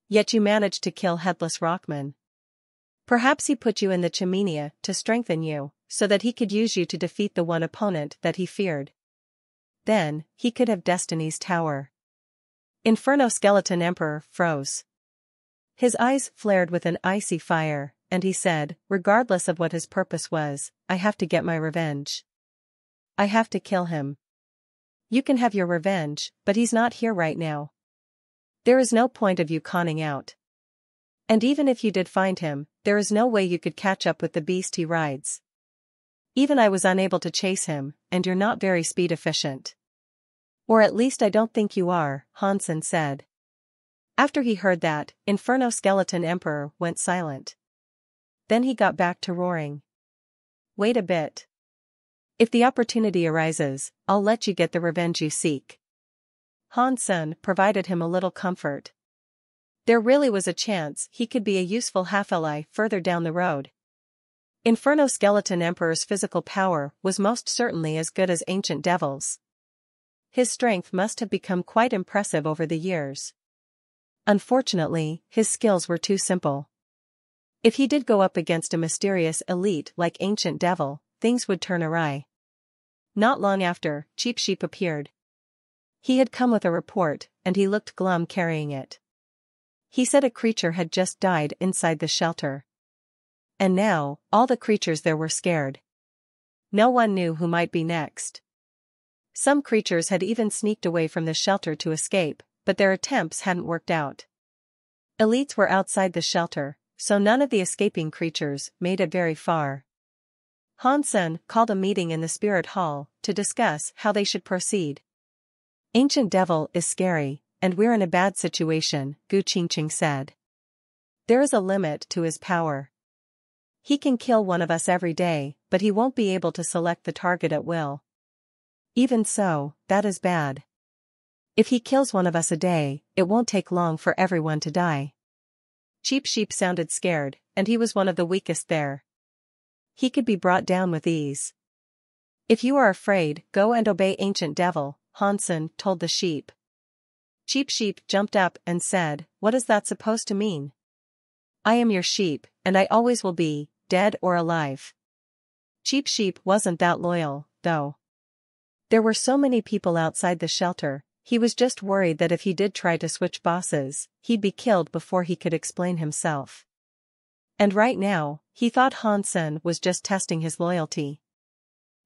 Yet you managed to kill Headless Rockman. Perhaps he put you in the Chimenia to strengthen you, so that he could use you to defeat the one opponent that he feared. Then, he could have Destiny's Tower." Inferno Skeleton Emperor froze. His eyes flared with an icy fire, and he said, regardless of what his purpose was, "I have to get my revenge. I have to kill him." "You can have your revenge, but he's not here right now. There is no point of you conning out. And even if you did find him, there is no way you could catch up with the beast he rides. Even I was unable to chase him, and you're not very speed efficient." "Or at least I don't think you are," Hansen said. After he heard that, Inferno Skeleton Emperor went silent. Then he got back to roaring. "Wait a bit. If the opportunity arises, I'll let you get the revenge you seek." Hansen provided him a little comfort. There really was a chance he could be a useful half-ally further down the road. Inferno Skeleton Emperor's physical power was most certainly as good as Ancient Devil's. His strength must have become quite impressive over the years. Unfortunately, his skills were too simple. If he did go up against a mysterious elite like Ancient Devil, things would turn awry. Not long after, Cheap Sheep appeared. He had come with a report, and he looked glum carrying it. He said a creature had just died inside the shelter. And now, all the creatures there were scared. No one knew who might be next. Some creatures had even sneaked away from the shelter to escape, but their attempts hadn't worked out. Elites were outside the shelter, so none of the escaping creatures made it very far. Hansen called a meeting in the spirit hall to discuss how they should proceed. "Ancient Devil is scary, and we're in a bad situation," Gu Qingqing said. "There is a limit to his power. He can kill one of us every day, but he won't be able to select the target at will. Even so, that is bad. If he kills one of us a day, it won't take long for everyone to die." Cheap Sheep sounded scared, and he was one of the weakest there. He could be brought down with ease. "If you are afraid, go and obey Ancient Devil," Hansen told the sheep. Cheap Sheep jumped up and said, "What is that supposed to mean? I am your sheep, and I always will be, dead or alive." Cheap Sheep wasn't that loyal, though. There were so many people outside the shelter, he was just worried that if he did try to switch bosses, he'd be killed before he could explain himself. And right now, he thought Hansen was just testing his loyalty.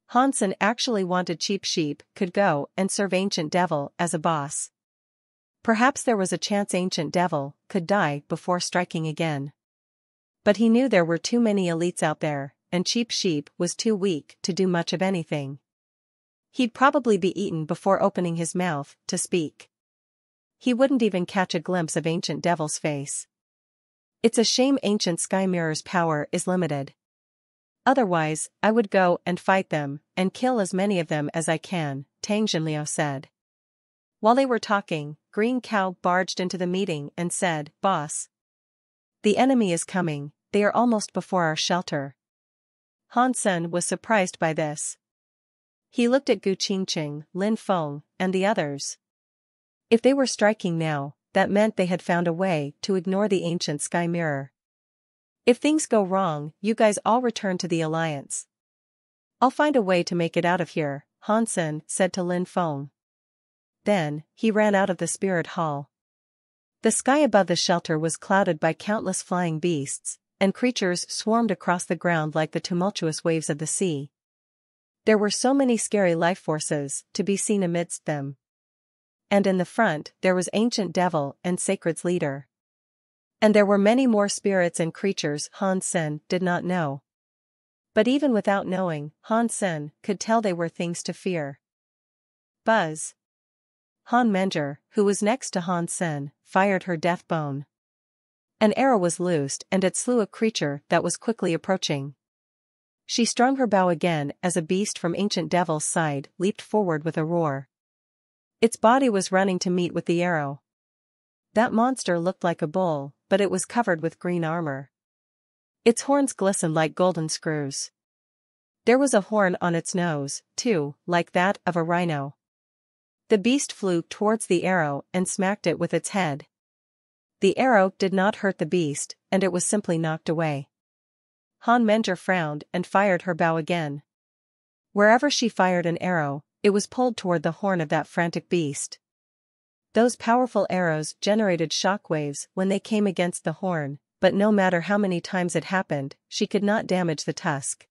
Hansen actually wanted Cheap Sheep could go and serve Ancient Devil as a boss. Perhaps there was a chance Ancient Devil could die before striking again. But he knew there were too many elites out there, and Cheap Sheep was too weak to do much of anything. He'd probably be eaten before opening his mouth to speak. He wouldn't even catch a glimpse of Ancient Devil's face. It's a shame Ancient Sky Mirror's power is limited. Otherwise, I would go and fight them, and kill as many of them as I can, Tang Jinliu said. While they were talking, Green Cow barged into the meeting and said, "Boss, the enemy is coming, they are almost before our shelter." Hansen was surprised by this. He looked at Gu Qingqing, Lin Feng, and the others. If they were striking now, that meant they had found a way to ignore the Ancient Sky Mirror. "If things go wrong, you guys all return to the Alliance. I'll find a way to make it out of here," Hansen said to Lin Feng. Then, he ran out of the spirit hall. The sky above the shelter was clouded by countless flying beasts, and creatures swarmed across the ground like the tumultuous waves of the sea. There were so many scary life forces to be seen amidst them. And in the front there was Ancient Devil and Sacred's leader. And there were many more spirits and creatures Han Sen did not know. But even without knowing, Han Sen could tell they were things to fear. Buzz. Han Menger, who was next to Han Sen, fired her death bone. An arrow was loosed and it slew a creature that was quickly approaching. She strung her bow again as a beast from Ancient Devil's side leaped forward with a roar. Its body was running to meet with the arrow. That monster looked like a bull, but it was covered with green armor. Its horns glistened like golden screws. There was a horn on its nose, too, like that of a rhino. The beast flew towards the arrow and smacked it with its head. The arrow did not hurt the beast, and it was simply knocked away. Han Menger frowned and fired her bow again. Wherever she fired an arrow, it was pulled toward the horn of that frantic beast. Those powerful arrows generated shockwaves when they came against the horn, but no matter how many times it happened, she could not damage the tusk.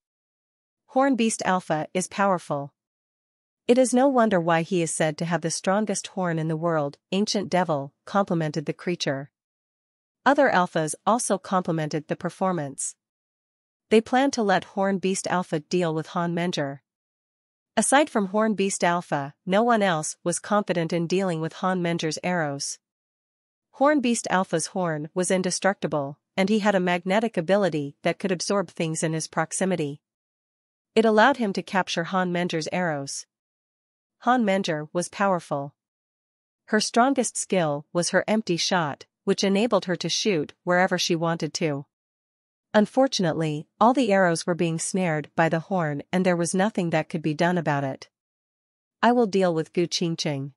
Horn Beast Alpha is powerful. It is no wonder why he is said to have the strongest horn in the world. Ancient Devil complimented the creature. Other alphas also complimented the performance. They planned to let Horn Beast Alpha deal with Han Menger. Aside from Horn Beast Alpha, no one else was confident in dealing with Han Menger's arrows. Horn Beast Alpha's horn was indestructible, and he had a magnetic ability that could absorb things in his proximity. It allowed him to capture Han Menger's arrows. Han Menger was powerful. Her strongest skill was her empty shot, which enabled her to shoot wherever she wanted to. Unfortunately, all the arrows were being snared by the horn and there was nothing that could be done about it. I will deal with Gu Qingqing.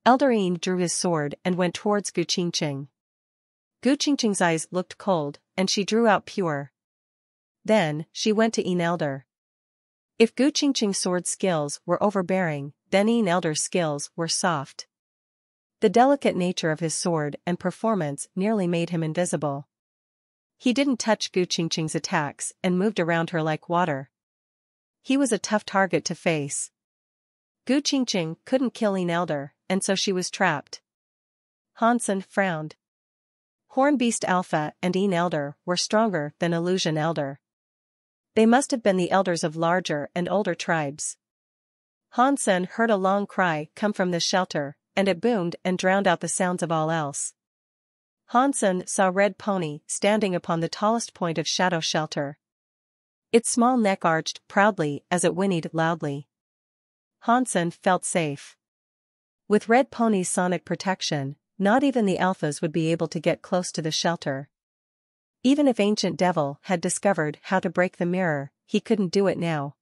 Elder Yin drew his sword and went towards Gu Qingqing. Gu Qingqing's eyes looked cold, and she drew out pure. Then, she went to Yin Elder. If Gu Qingqing's sword skills were overbearing, then Yin Elder's skills were soft. The delicate nature of his sword and performance nearly made him invisible. He didn't touch Gu Qingqing's attacks and moved around her like water. He was a tough target to face. Gu Qingqing couldn't kill Yin Elder, and so she was trapped. Han Sen frowned. Horn Beast Alpha and Yin Elder were stronger than Illusion Elder. They must have been the elders of larger and older tribes. Han Sen heard a long cry come from the shelter, and it boomed and drowned out the sounds of all else. Han Sen saw Red Pony standing upon the tallest point of Shadow Shelter. Its small neck arched proudly as it whinnied loudly. Han Sen felt safe. With Red Pony's sonic protection, not even the alphas would be able to get close to the shelter. Even if Ancient Devil had discovered how to break the mirror, he couldn't do it now.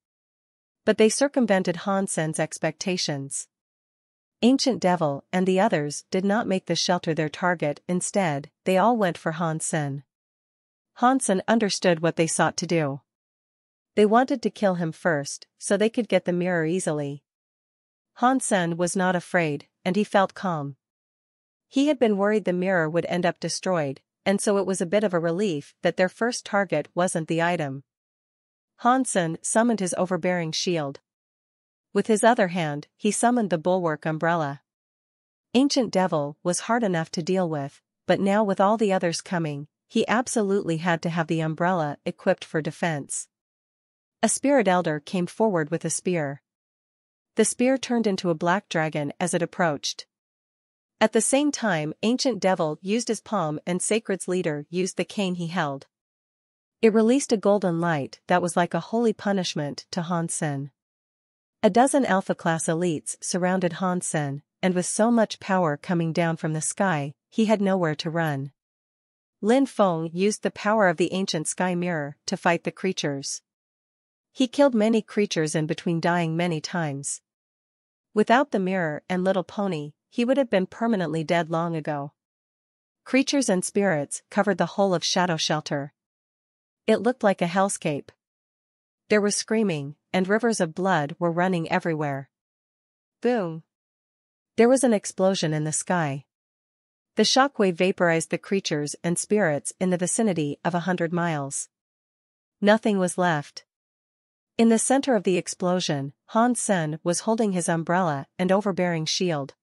But they circumvented Han Sen's expectations. Ancient Devil and the others did not make the shelter their target. Instead, they all went for Han Sen. Han Sen understood what they sought to do. They wanted to kill him first, so they could get the mirror easily. Han Sen was not afraid, and he felt calm. He had been worried the mirror would end up destroyed, and so it was a bit of a relief that their first target wasn't the item. Han Sen summoned his overbearing shield. With his other hand, he summoned the bulwark umbrella. Ancient Devil was hard enough to deal with, but now with all the others coming, he absolutely had to have the umbrella equipped for defense. A spirit elder came forward with a spear. The spear turned into a black dragon as it approached. At the same time, Ancient Devil used his palm and Sacred's leader used the cane he held. It released a golden light that was like a holy punishment to Han Sen. A dozen Alpha-class elites surrounded Han Sen, and with so much power coming down from the sky, he had nowhere to run. Lin Feng used the power of the ancient sky mirror to fight the creatures. He killed many creatures in between dying many times. Without the mirror and Little Pony, he would have been permanently dead long ago. Creatures and spirits covered the whole of Shadow Shelter. It looked like a hellscape. There was screaming, and rivers of blood were running everywhere. Boom! There was an explosion in the sky. The shockwave vaporized the creatures and spirits in the vicinity of 100 miles. Nothing was left. In the center of the explosion, Han Sen was holding his umbrella and overbearing shield.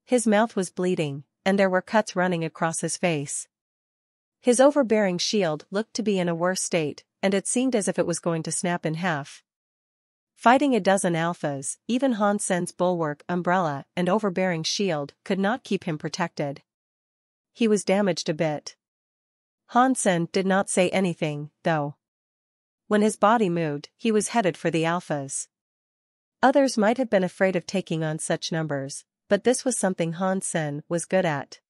His mouth was bleeding, and there were cuts running across his face. His overbearing shield looked to be in a worse state, and it seemed as if it was going to snap in half. Fighting a dozen alphas, even Han Sen's bulwark umbrella and overbearing shield could not keep him protected. He was damaged a bit. Han Sen did not say anything, though. When his body moved, he was headed for the alphas. Others might have been afraid of taking on such numbers, but this was something Han Sen was good at.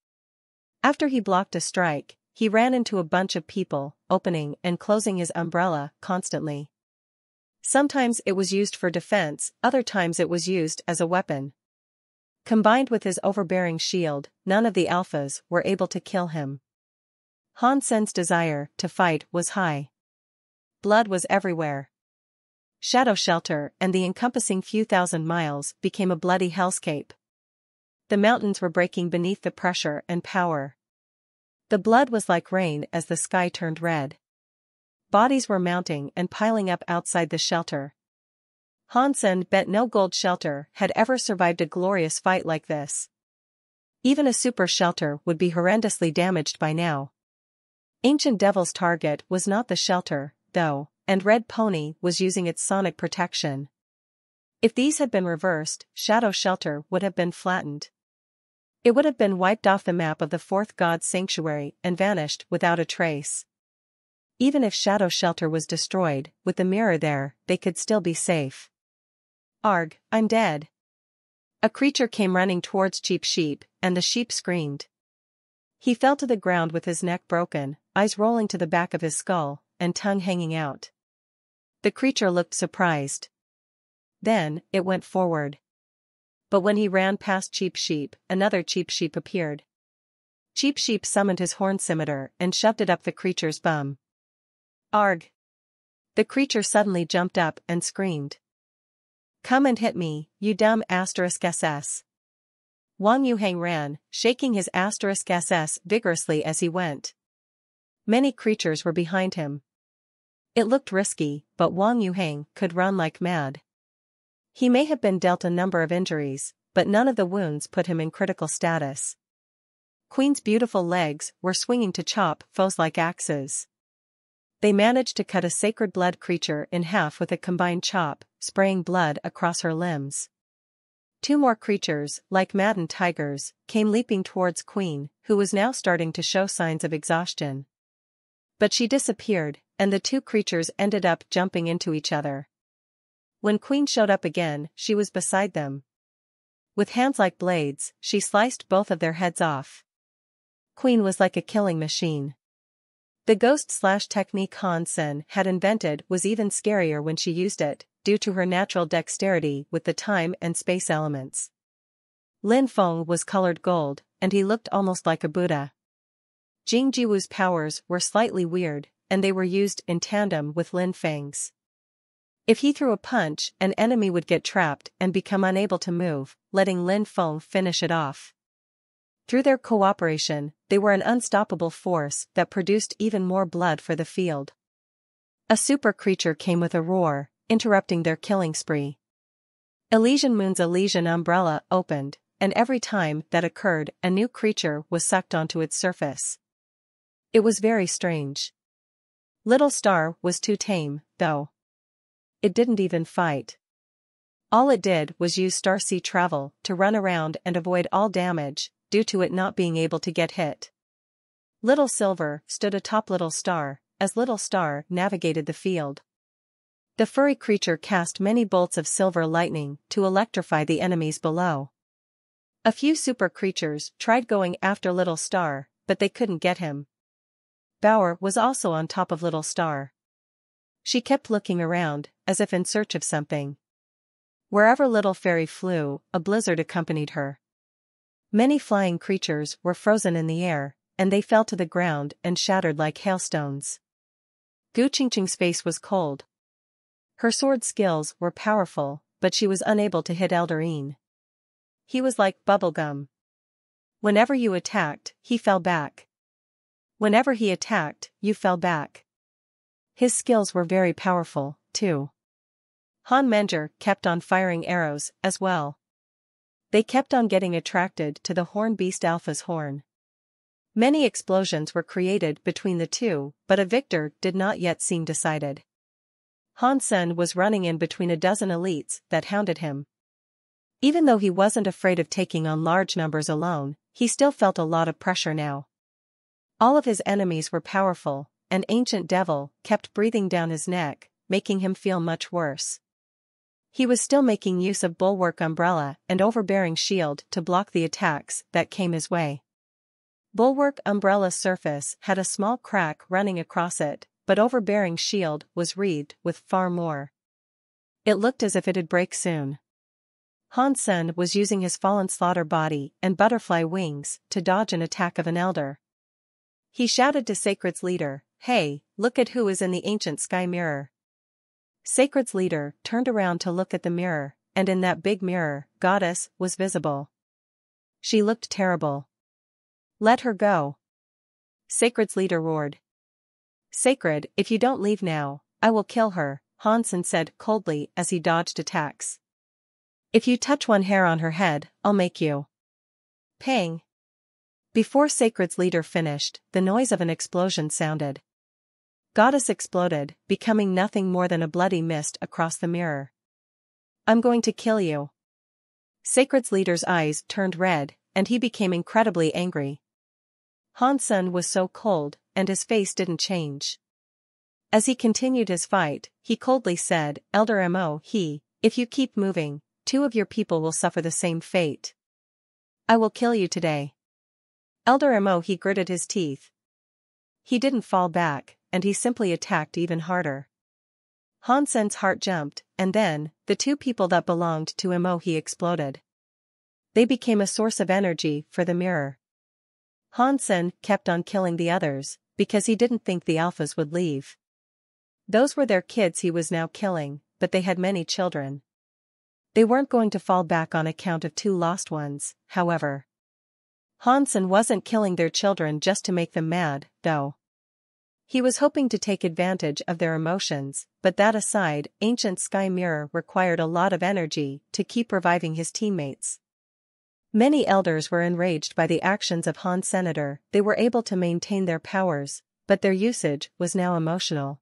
After he blocked a strike, he ran into a bunch of people, opening and closing his umbrella constantly. Sometimes it was used for defense, other times it was used as a weapon. Combined with his overbearing shield, none of the alphas were able to kill him. Han Sen's desire to fight was high. Blood was everywhere. Shadow Shelter and the encompassing few thousand miles became a bloody hellscape. The mountains were breaking beneath the pressure and power. The blood was like rain as the sky turned red. Bodies were mounting and piling up outside the shelter. Han Sen bet no gold shelter had ever survived a glorious fight like this. Even a super shelter would be horrendously damaged by now. Ancient Devil's target was not the shelter, though, and Red Pony was using its sonic protection. If these had been reversed, Shadow Shelter would have been flattened. It would have been wiped off the map of the Fourth God's Sanctuary and vanished without a trace. Even if Shadow Shelter was destroyed, with the mirror there, they could still be safe. Arg, I'm dead. A creature came running towards Cheap Sheep, and the sheep screamed. He fell to the ground with his neck broken, eyes rolling to the back of his skull, and tongue hanging out. The creature looked surprised. Then, it went forward. But when he ran past Cheap Sheep, another Cheap Sheep appeared. Cheap Sheep summoned his horn scimitar and shoved it up the creature's bum. Arg! The creature suddenly jumped up and screamed. Come and hit me, you dumb *SS. Wang Yuhang ran, shaking his *SS vigorously as he went. Many creatures were behind him. It looked risky, but Wang Yuhang could run like mad. He may have been dealt a number of injuries, but none of the wounds put him in critical status. Queen's beautiful legs were swinging to chop foes like axes. They managed to cut a sacred blood creature in half with a combined chop, spraying blood across her limbs. Two more creatures, like maddened tigers, came leaping towards Queen, who was now starting to show signs of exhaustion. But she disappeared, and the two creatures ended up jumping into each other. When Queen showed up again, she was beside them. With hands like blades, she sliced both of their heads off. Queen was like a killing machine. The ghost technique Han Sen had invented was even scarier when she used it, due to her natural dexterity with the time and space elements. Lin Feng was colored gold, and he looked almost like a Buddha. Jing Jiwu's powers were slightly weird, and they were used in tandem with Lin Feng's. If he threw a punch, an enemy would get trapped and become unable to move, letting Lin Feng finish it off. Through their cooperation, they were an unstoppable force that produced even more blood for the field. A super creature came with a roar, interrupting their killing spree. Elysian Moon's Elysian umbrella opened, and every time that occurred, a new creature was sucked onto its surface. It was very strange. Little Star was too tame, though. It didn't even fight. All it did was use Starseed travel to run around and avoid all damage, due to it not being able to get hit. Little Silver stood atop Little Star, as Little Star navigated the field. The furry creature cast many bolts of silver lightning to electrify the enemies below. A few super creatures tried going after Little Star, but they couldn't get him. Bauer was also on top of Little Star. She kept looking around, as if in search of something. Wherever Little Fairy flew, a blizzard accompanied her. Many flying creatures were frozen in the air, and they fell to the ground and shattered like hailstones. Gu Qingqing's face was cold. Her sword skills were powerful, but she was unable to hit Eldarine. He was like bubblegum. Whenever you attacked, he fell back. Whenever he attacked, you fell back. His skills were very powerful, too. Han Menger kept on firing arrows, as well. They kept on getting attracted to the horn beast Alpha's horn. Many explosions were created between the two, but a victor did not yet seem decided. Han Sen was running in between a dozen elites that hounded him. Even though he wasn't afraid of taking on large numbers alone, he still felt a lot of pressure now. All of his enemies were powerful, and Ancient Devil kept breathing down his neck, making him feel much worse. He was still making use of Bulwark Umbrella and Overbearing Shield to block the attacks that came his way. Bulwark Umbrella's surface had a small crack running across it, but Overbearing Shield was wreathed with far more. It looked as if it'd break soon. Han Sen was using his Fallen Slaughter body and butterfly wings to dodge an attack of an elder. He shouted to Sacred's leader, "Hey, look at who is in the ancient sky mirror." Sacred's leader turned around to look at the mirror, and in that big mirror, Goddess was visible. She looked terrible. "Let her go." Sacred's leader roared. "Sacred, if you don't leave now, I will kill her," Han Sen said coldly as he dodged attacks. "If you touch one hair on her head, I'll make you." Pang! Before Sacred's leader finished, the noise of an explosion sounded. Goddess exploded, becoming nothing more than a bloody mist across the mirror. "I'm going to kill you." Sacred's leader's eyes turned red, and he became incredibly angry. Han Sen was so cold, and his face didn't change. As he continued his fight, he coldly said, "Elder Mo, if you keep moving, 2 of your people will suffer the same fate. I will kill you today." Elder Mo, he gritted his teeth. He didn't fall back, and he simply attacked even harder. Han Sen's heart jumped, and then, the 2 people that belonged to Mo, he exploded. They became a source of energy for the mirror. Han Sen kept on killing the others, because he didn't think the alphas would leave. Those were their kids he was now killing, but they had many children. They weren't going to fall back on account of 2 lost ones, however. Han Sen wasn't killing their children just to make them mad, though. He was hoping to take advantage of their emotions, but that aside, Ancient Sky Mirror required a lot of energy to keep reviving his teammates. Many elders were enraged by the actions of Han Senator. They were able to maintain their powers, but their usage was now emotional.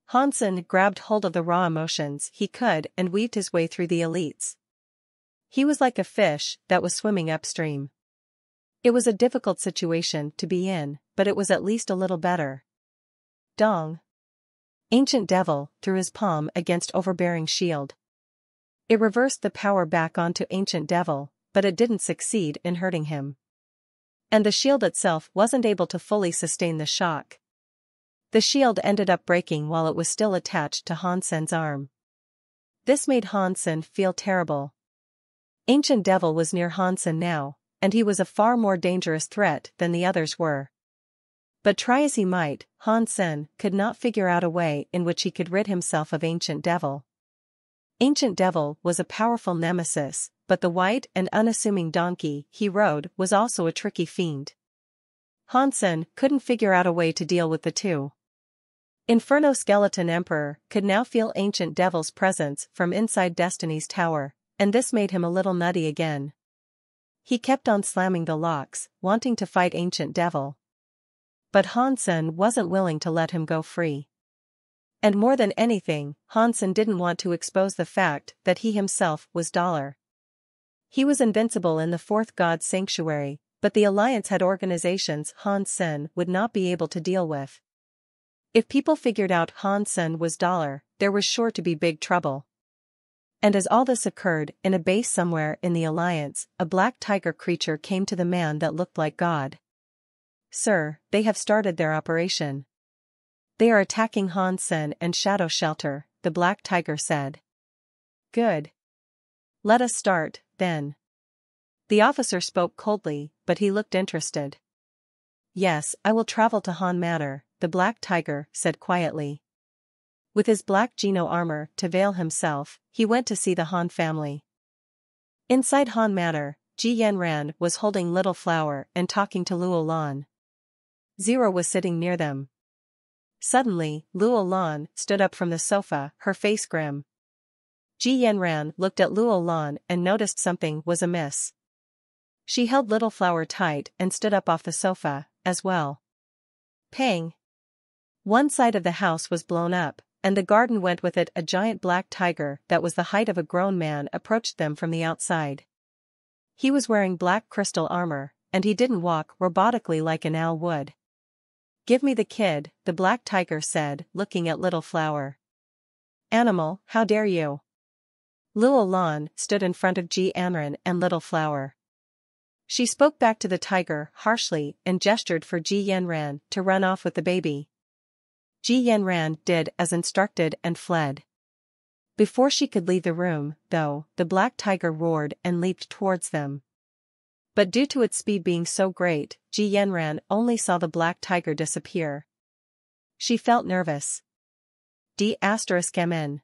Han Sen grabbed hold of the raw emotions he could and weaved his way through the elites. He was like a fish that was swimming upstream. It was a difficult situation to be in, but it was at least a little better. Dong! Ancient Devil threw his palm against Overbearing Shield. It reversed the power back onto Ancient Devil, but it didn't succeed in hurting him. And the shield itself wasn't able to fully sustain the shock. The shield ended up breaking while it was still attached to Han Sen's arm. This made Han Sen feel terrible. Ancient Devil was near Han Sen now, and he was a far more dangerous threat than the others were. But try as he might, Han Sen could not figure out a way in which he could rid himself of Ancient Devil. Ancient Devil was a powerful nemesis, but the white and unassuming donkey he rode was also a tricky fiend. Han Sen couldn't figure out a way to deal with the 2. Inferno Skeleton Emperor could now feel Ancient Devil's presence from inside Destiny's tower, and this made him a little nutty again. He kept on slamming the locks, wanting to fight Ancient Devil. But Han Sen wasn't willing to let him go free. And more than anything, Han Sen didn't want to expose the fact that he himself was Dollar. He was invincible in the 4th God Sanctuary, but the Alliance had organizations Han Sen would not be able to deal with. If people figured out Han Sen was Dollar, there was sure to be big trouble. And as all this occurred in a base somewhere in the Alliance, a black tiger creature came to the man that looked like God. "Sir, they have started their operation. They are attacking Han Sen and Shadow Shelter," the black tiger said. "Good. Let us start, then." The officer spoke coldly, but he looked interested. "Yes, I will travel to Han Manor," the black tiger said quietly. With his black Geno armor to veil himself, he went to see the Han family. Inside Han Manor, Ji Yanran was holding Little Flower and talking to Luo Lan. Zero was sitting near them. Suddenly, Luo Lan stood up from the sofa, her face grim. Ji Yanran looked at Luo Lan and noticed something was amiss. She held Little Flower tight and stood up off the sofa, as well. Pang! One side of the house was blown up, and the garden went with it. A giant black tiger that was the height of a grown man approached them from the outside. He was wearing black crystal armor, and he didn't walk robotically like an owl would. "Give me the kid," the black tiger said, looking at Little Flower. "Animal, how dare you?" Luo Lan stood in front of Ji Yanran and Little Flower. She spoke back to the tiger harshly and gestured for Ji Yanran to run off with the baby. Ji Yanran did as instructed and fled. Before she could leave the room, though, the black tiger roared and leaped towards them. But due to its speed being so great, Ji Yanran only saw the black tiger disappear. She felt nervous. D***mn.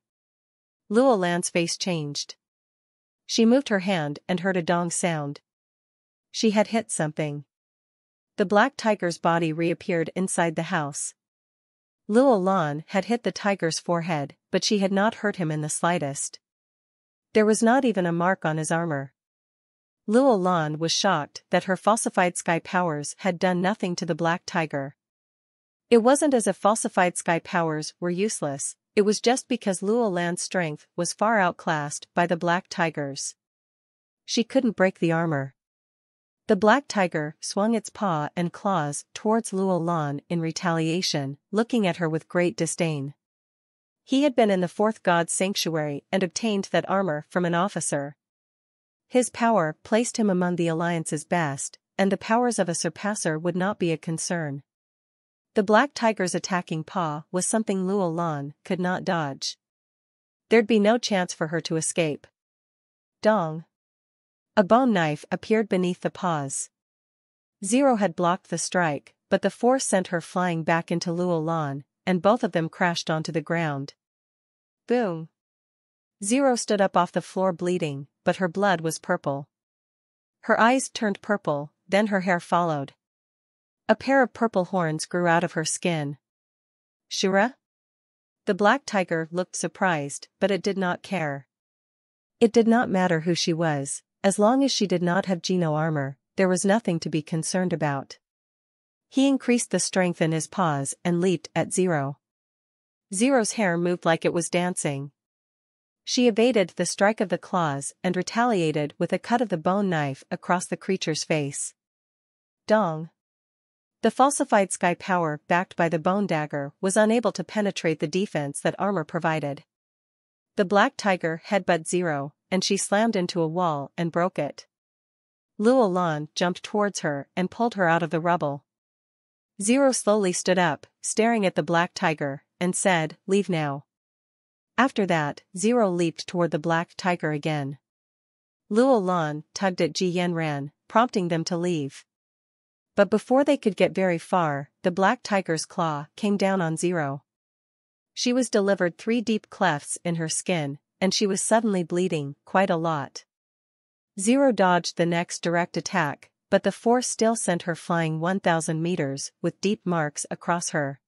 Luo Lan's face changed. She moved her hand and heard a dong sound. She had hit something. The black tiger's body reappeared inside the house. Luo Lan had hit the tiger's forehead, but she had not hurt him in the slightest. There was not even a mark on his armor. Luo Lan was shocked that her falsified sky powers had done nothing to the black tiger. It wasn't as if falsified sky powers were useless, it was just because Luo Lan's strength was far outclassed by the black tiger's. She couldn't break the armor. The black tiger swung its paw and claws towards Luo Lan in retaliation, looking at her with great disdain. He had been in the fourth god's sanctuary and obtained that armor from an officer. His power placed him among the Alliance's best, and the powers of a surpasser would not be a concern. The black tiger's attacking paw was something Luo Lan could not dodge. There'd be no chance for her to escape. Dong! A bone knife appeared beneath the paws. Zero had blocked the strike, but the force sent her flying back into Luo Lan, and both of them crashed onto the ground. Boom! Zero stood up off the floor bleeding, but her blood was purple. Her eyes turned purple, then her hair followed. A pair of purple horns grew out of her skin. Shura? The black tiger looked surprised, but it did not care. It did not matter who she was, as long as she did not have Geno armor, there was nothing to be concerned about. He increased the strength in his paws and leaped at Zero. Zero's hair moved like it was dancing. She evaded the strike of the claws and retaliated with a cut of the bone knife across the creature's face. Dong! The falsified sky power backed by the bone dagger was unable to penetrate the defense that armor provided. The black tiger headbutted Zero, and she slammed into a wall and broke it. Luo Lan jumped towards her and pulled her out of the rubble. Zero slowly stood up, staring at the black tiger, and said, "Leave now." After that, Zero leaped toward the black tiger again. Luo Lan tugged at Ji Yanran, prompting them to leave. But before they could get very far, the black tiger's claw came down on Zero. She was delivered 3 deep clefts in her skin, and she was suddenly bleeding quite a lot. Zero dodged the next direct attack, but the force still sent her flying 1,000 meters with deep marks across her.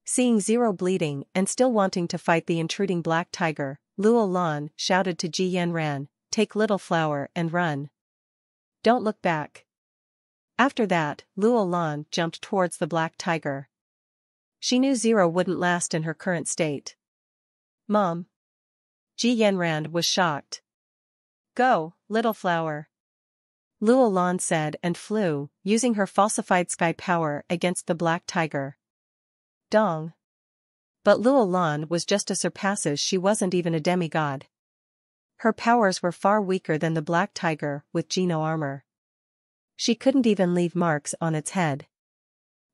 Seeing Zero bleeding and still wanting to fight the intruding black tiger, Luo Lan shouted to Ji Yanran, "Take Little Flower and run. Don't look back." After that, Luo Lan jumped towards the black tiger. She knew Zero wouldn't last in her current state. "Mom." Ji Yanran was shocked. "Go, Little Flower." Luo Lan said and flew, using her falsified sky power against the black tiger. Dong. But Luo Lan was just a surpasses, she wasn't even a demigod. Her powers were far weaker than the black tiger with Geno armor. She couldn't even leave marks on its head.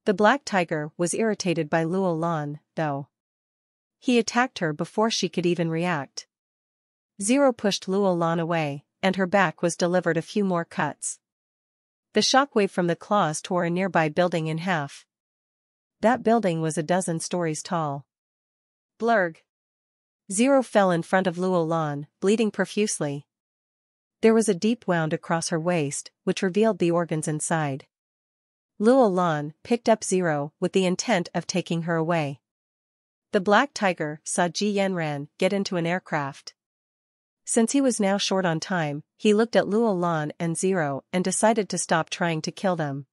The black tiger was irritated by Luo Lan, though. He attacked her before she could even react. Zero pushed Luo Lan away, and her back was delivered a few more cuts. The shockwave from the claws tore a nearby building in half. That building was a dozen stories tall. Blurg! Zero fell in front of Luo Lan, bleeding profusely. There was a deep wound across her waist, which revealed the organs inside. Luo Lan picked up Zero with the intent of taking her away. The black tiger saw Ji Yanran get into an aircraft. Since he was now short on time, he looked at Luo Lan and Zero and decided to stop trying to kill them.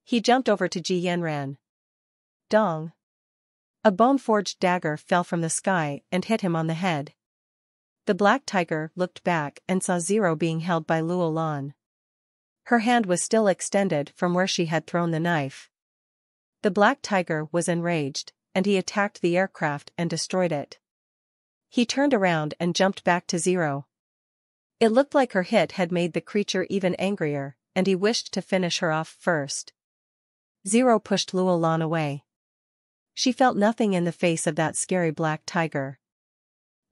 He jumped over to Ji Yanran. Dong! A bone-forged dagger fell from the sky and hit him on the head. The black tiger looked back and saw Zero being held by Luo Lan. Her hand was still extended from where she had thrown the knife. The black tiger was enraged, and he attacked the aircraft and destroyed it. He turned around and jumped back to Zero. It looked like her hit had made the creature even angrier, and he wished to finish her off first. Zero pushed Luo Lan away. She felt nothing in the face of that scary black tiger.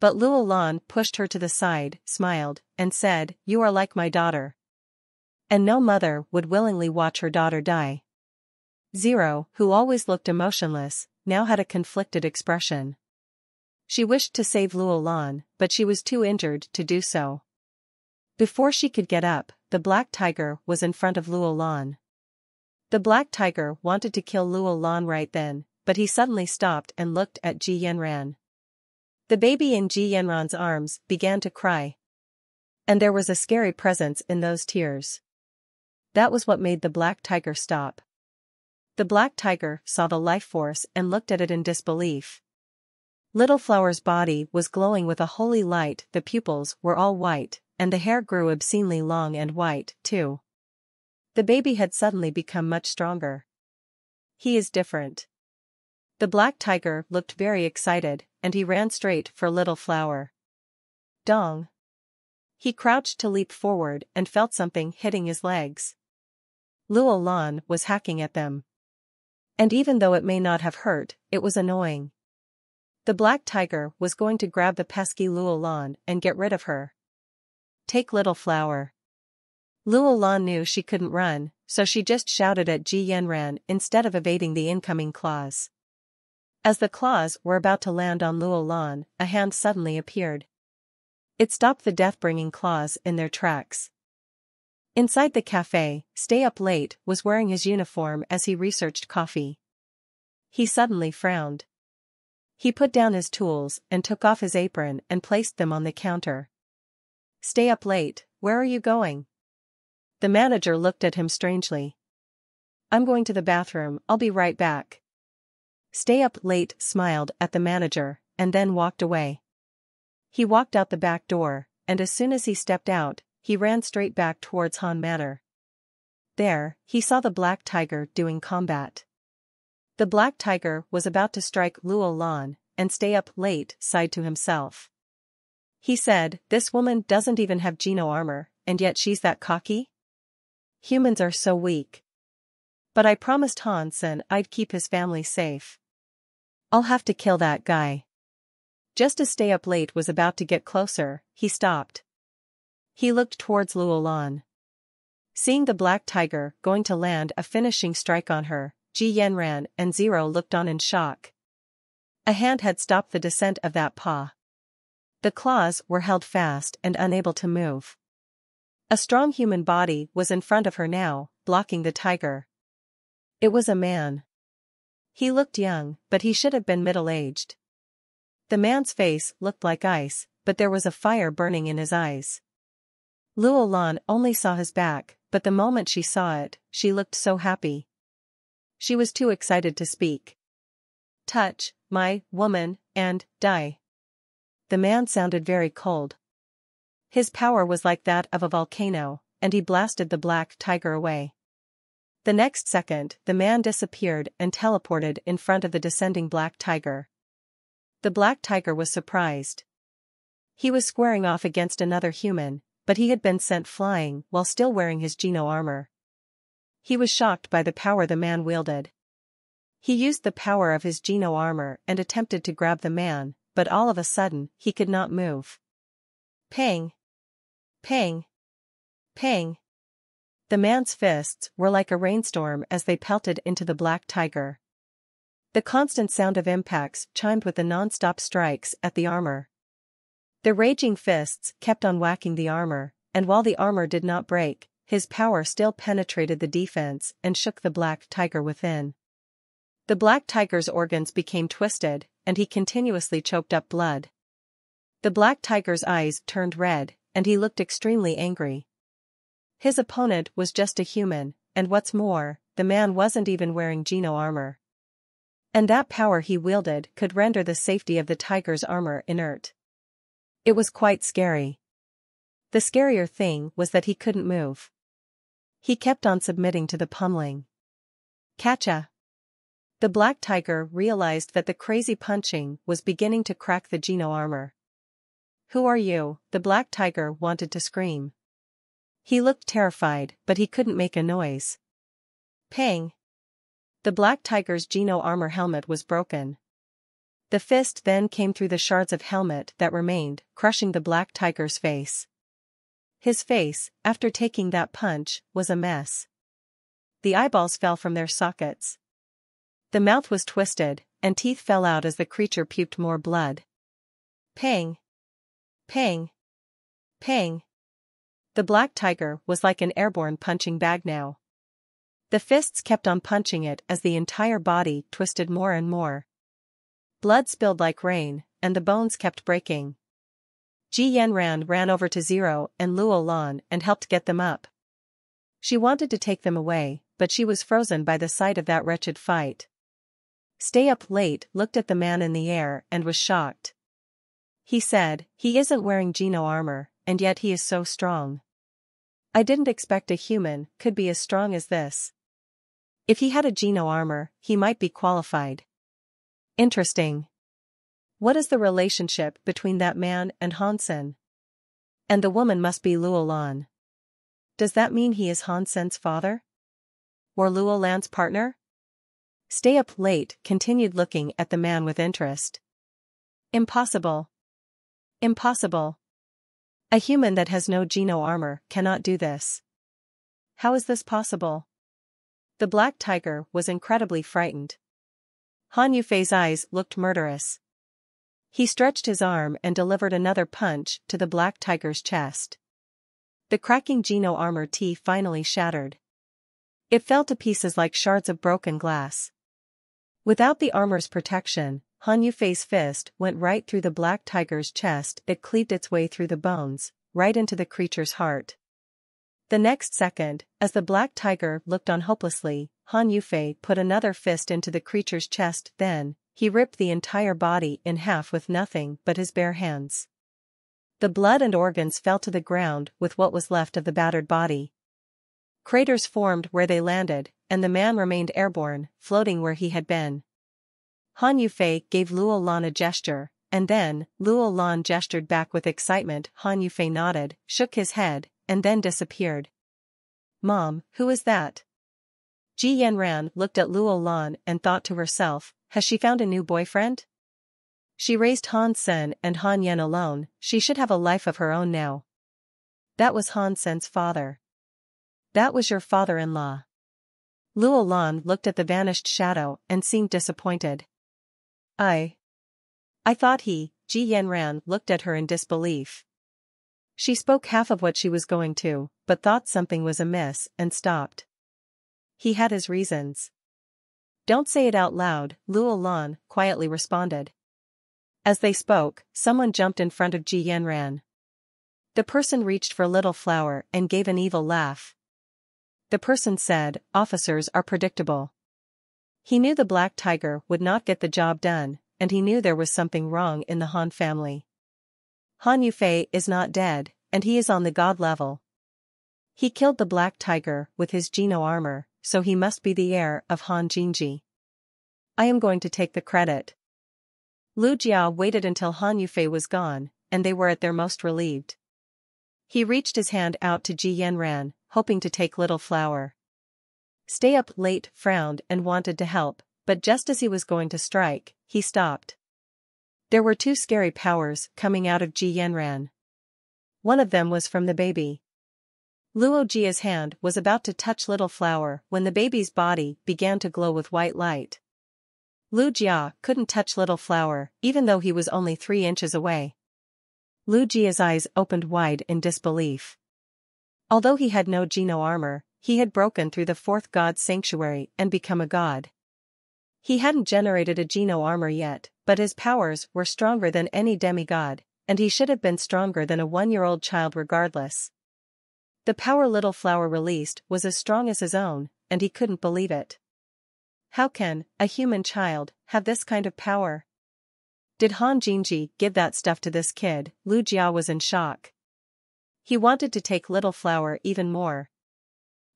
But Luo Lan pushed her to the side, smiled, and said, "You are like my daughter." And no mother would willingly watch her daughter die. Zero, who always looked emotionless, now had a conflicted expression. She wished to save Luo Lan, but she was too injured to do so. Before she could get up, the black tiger was in front of Luo Lan. The black tiger wanted to kill Luo Lan right then, but he suddenly stopped and looked at Ji Yanran. The baby in Ji Yanran's arms began to cry. And there was a scary presence in those tears. That was what made the black tiger stop. The black tiger saw the life force and looked at it in disbelief. Little Flower's body was glowing with a holy light, the pupils were all white, and the hair grew obscenely long and white, too. The baby had suddenly become much stronger. He is different. The black tiger looked very excited, and he ran straight for Little Flower. Dong! He crouched to leap forward and felt something hitting his legs. Luo Lan was hacking at them. And even though it may not have hurt, it was annoying. The black tiger was going to grab the pesky Luo Lan and get rid of her. Take Little Flower. Luo Lan knew she couldn't run, so she just shouted at Ji Yanran instead of evading the incoming claws. As the claws were about to land on Luo Lan, a hand suddenly appeared. It stopped the death-bringing claws in their tracks. Inside the cafe, Stay Up Late was wearing his uniform as he researched coffee. He suddenly frowned. He put down his tools and took off his apron and placed them on the counter. Stay up late, where are you going? The manager looked at him strangely. I'm going to the bathroom, I'll be right back. Stay Up Late smiled at the manager, and then walked away. He walked out the back door, and as soon as he stepped out, he ran straight back towards Han Manor. There, he saw the black tiger doing combat. The black tiger was about to strike Luo Lan, and Stay Up Late sighed to himself. He said, "This woman doesn't even have Geno armor, and yet she's that cocky? Humans are so weak. But I promised Han-sen I'd keep his family safe. I'll have to kill that guy." Just as Stay Up Late was about to get closer, he stopped. He looked towards Luo Lan. Seeing the black tiger going to land a finishing strike on her, Ji Yanran and Zero looked on in shock. A hand had stopped the descent of that paw. The claws were held fast and unable to move. A strong human body was in front of her now, blocking the tiger. It was a man. He looked young, but he should have been middle-aged. The man's face looked like ice, but there was a fire burning in his eyes. Luo Lan only saw his back, but the moment she saw it, she looked so happy. She was too excited to speak. "Touch, my woman, and die." The man sounded very cold. His power was like that of a volcano, and he blasted the black tiger away. The next second, the man disappeared and teleported in front of the descending black tiger. The black tiger was surprised. He was squaring off against another human, but he had been sent flying while still wearing his Geno armor. He was shocked by the power the man wielded. He used the power of his Geno armor and attempted to grab the man, but all of a sudden, he could not move. Pang! Pang! Pang! The man's fists were like a rainstorm as they pelted into the black tiger. The constant sound of impacts chimed with the non-stop strikes at the armor. The raging fists kept on whacking the armor, and while the armor did not break, his power still penetrated the defense and shook the black tiger within. The black tiger's organs became twisted, and he continuously choked up blood. The black tiger's eyes turned red, and he looked extremely angry. His opponent was just a human, and what's more, the man wasn't even wearing Geno armor. And that power he wielded could render the safety of the tiger's armor inert. It was quite scary. The scarier thing was that he couldn't move. He kept on submitting to the pummeling. Catcha! The black tiger realized that the crazy punching was beginning to crack the Geno armor. "Who are you?" the black tiger wanted to scream. He looked terrified, but he couldn't make a noise. Pang! The black tiger's Geno armor helmet was broken. The fist then came through the shards of helmet that remained, crushing the black tiger's face. His face, after taking that punch, was a mess. The eyeballs fell from their sockets. The mouth was twisted, and teeth fell out as the creature puked more blood. Pang! Pang! Pang! The black tiger was like an airborne punching bag now. The fists kept on punching it as the entire body twisted more and more. Blood spilled like rain, and the bones kept breaking. Ji Yanran ran over to Zero and Luo Lan and helped get them up. She wanted to take them away, but she was frozen by the sight of that wretched fight. Stay Up Late looked at the man in the air and was shocked. He said, "He isn't wearing Geno armor, and yet he is so strong. I didn't expect a human could be as strong as this. If he had a Geno armor, he might be qualified. Interesting. What is the relationship between that man and Hansen? And the woman must be Luo Lan. Does that mean he is Hansen's father? Or Luo Lan's partner?" Stay Up Late continued looking at the man with interest. Impossible. Impossible. A human that has no Geno armor cannot do this. How is this possible? The black tiger was incredibly frightened. Han Yufei's eyes looked murderous. He stretched his arm and delivered another punch to the black tiger's chest. The cracking Geno armor teeth finally shattered. It fell to pieces like shards of broken glass. Without the armor's protection, Han Yufei's fist went right through the black tiger's chest. It cleaved its way through the bones, right into the creature's heart. The next second, as the black tiger looked on hopelessly, Han Yufei put another fist into the creature's chest. Then, he ripped the entire body in half with nothing but his bare hands. The blood and organs fell to the ground with what was left of the battered body. Craters formed where they landed, and the man remained airborne, floating where he had been. Han Yufei gave Luo Lan a gesture, and then, Luo Lan gestured back with excitement. Han Yufei nodded, shook his head, and then disappeared. "Mom, who is that?" Ji Yanran looked at Luo Lan and thought to herself, has she found a new boyfriend? She raised Han Sen and Han Yen alone, she should have a life of her own now. That was Han Sen's father. That was your father-in-law. Luo Lan looked at the vanished shadow and seemed disappointed. I thought he." Ji Yanran looked at her in disbelief. She spoke half of what she was going to, but thought something was amiss and stopped. He had his reasons. Don't say it out loud, Luo Lan quietly responded. As they spoke, someone jumped in front of Ji Yanran. The person reached for Little Flower and gave an evil laugh. The person said, "Officers are predictable." He knew the black tiger would not get the job done, and he knew there was something wrong in the Han family. Han Yufei is not dead, and he is on the god level. He killed the black tiger with his Geno armor, so he must be the heir of Han Jinji. I am going to take the credit. Lu Jia waited until Han Yufei was gone, and they were at their most relieved. He reached his hand out to Ji Yanran, hoping to take Little Flower. Stay Up Late frowned and wanted to help, but just as he was going to strike, he stopped. There were two scary powers coming out of Ji Yanran. One of them was from the baby. Luo Jia's hand was about to touch Little Flower when the baby's body began to glow with white light. Lu Jia couldn't touch Little Flower, even though he was only 3 inches away. Lu Jia's eyes opened wide in disbelief. Although he had no Geno armor, he had broken through the fourth god's sanctuary and become a god. He hadn't generated a Geno armor yet, but his powers were stronger than any demigod, and he should have been stronger than a 1-year-old child regardless. The power Little Flower released was as strong as his own, and he couldn't believe it. How can a human child have this kind of power? Did Han Jinji give that stuff to this kid? Lu Jia was in shock. He wanted to take Little Flower even more.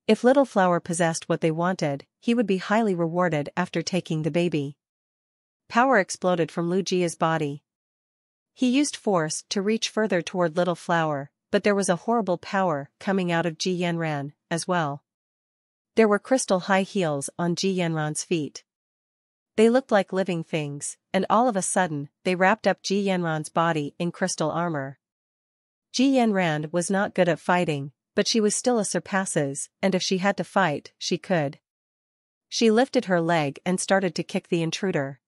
If Little Flower possessed what they wanted, he would be highly rewarded after taking the baby. Power exploded from Lu Jia's body. He used force to reach further toward Little Flower, but there was a horrible power coming out of Ji Yanran, as well. There were crystal high heels on Ji Yanran's feet. They looked like living things, and all of a sudden, they wrapped up Ji Yanran's body in crystal armor. Ji Yanran was not good at fighting, but she was still a surpasses, and if she had to fight, she could. She lifted her leg and started to kick the intruder.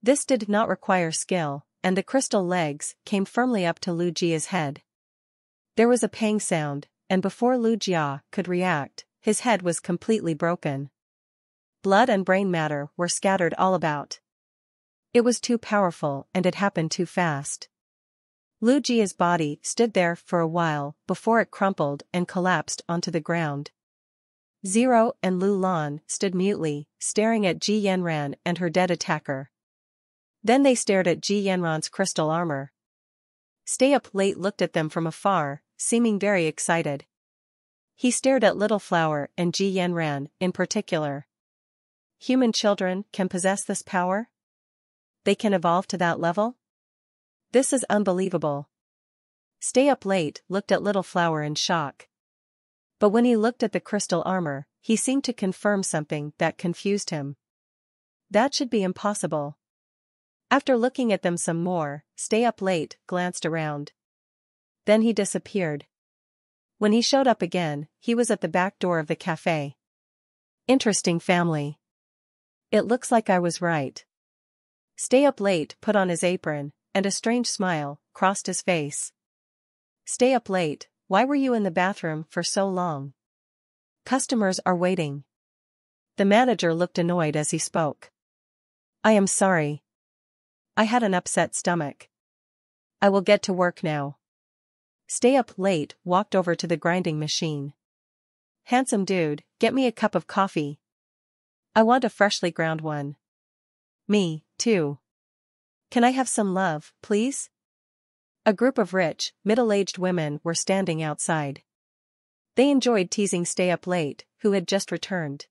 This did not require skill, and the crystal legs came firmly up to Lu Jia's head. There was a pang sound, and before Lu Jia could react, his head was completely broken. Blood and brain matter were scattered all about. It was too powerful and it happened too fast. Lu Jia's body stood there for a while before it crumpled and collapsed onto the ground. Zero and Lu Lan stood mutely, staring at Ji Yanran and her dead attacker. Then they stared at Ji Yanran's crystal armor. Stay Up Late looked at them from afar, seeming very excited. He stared at Little Flower and Ji Yanran in particular. Human children can possess this power? They can evolve to that level? This is unbelievable. Stay Up Late looked at Little Flower in shock. But when he looked at the crystal armor, he seemed to confirm something that confused him. That should be impossible. After looking at them some more, Stay Up Late glanced around. Then he disappeared. When he showed up again, he was at the back door of the cafe. Interesting family. It looks like I was right. Stay Up Late put on his apron, and a strange smile crossed his face. Stay Up Late, why were you in the bathroom for so long? Customers are waiting. The manager looked annoyed as he spoke. I am sorry. I had an upset stomach. I will get to work now. Stay Up Late walked over to the grinding machine. Handsome dude, get me a cup of coffee. I want a freshly ground one. Me, too. Can I have some love, please? A group of rich, middle-aged women were standing outside. They enjoyed teasing Stay Up Late, who had just returned.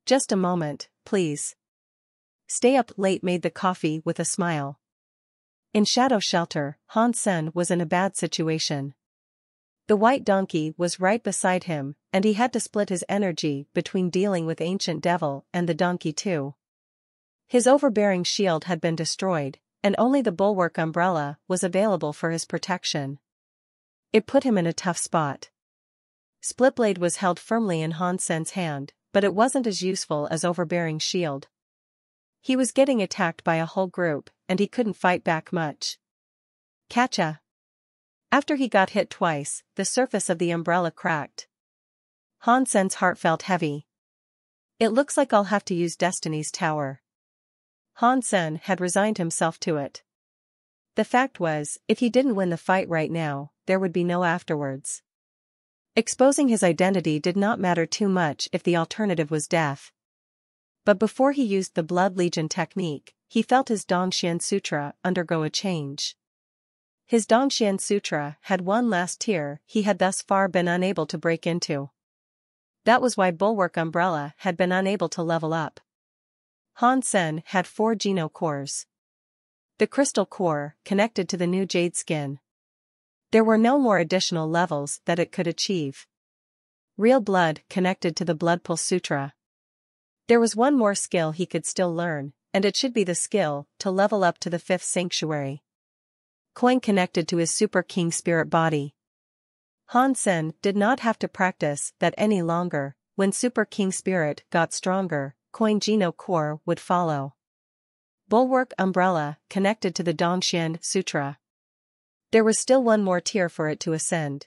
Just a moment, please. Stay Up Late made the coffee with a smile. In Shadow Shelter, Han Sen was in a bad situation. The white donkey was right beside him, and he had to split his energy between dealing with Ancient Devil and the donkey too. His overbearing shield had been destroyed, and only the bulwark umbrella was available for his protection. It put him in a tough spot. Splitblade was held firmly in Han Sen's hand, but it wasn't as useful as overbearing shield. He was getting attacked by a whole group, and he couldn't fight back much. Catcha! After he got hit twice, the surface of the umbrella cracked. Han Sen's heart felt heavy. It looks like I'll have to use Destiny's Tower. Han Sen had resigned himself to it. The fact was, if he didn't win the fight right now, there would be no afterwards. Exposing his identity did not matter too much if the alternative was death. But before he used the Blood Legion technique, he felt his Dongxian Sutra undergo a change. His Dongxian Sutra had one last tier he had thus far been unable to break into. That was why Bulwark Umbrella had been unable to level up. Han Sen had 4 Geno cores. The crystal core connected to the new jade skin. There were no more additional levels that it could achieve. Real blood connected to the Blood Pulse Sutra. There was one more skill he could still learn, and it should be the skill to level up to the 5th sanctuary. Coin connected to his Super King Spirit body. Han Sen did not have to practice that any longer. When Super King Spirit got stronger, Coin Geno Core would follow. Bulwark Umbrella connected to the Dongxian Sutra. There was still one more tier for it to ascend.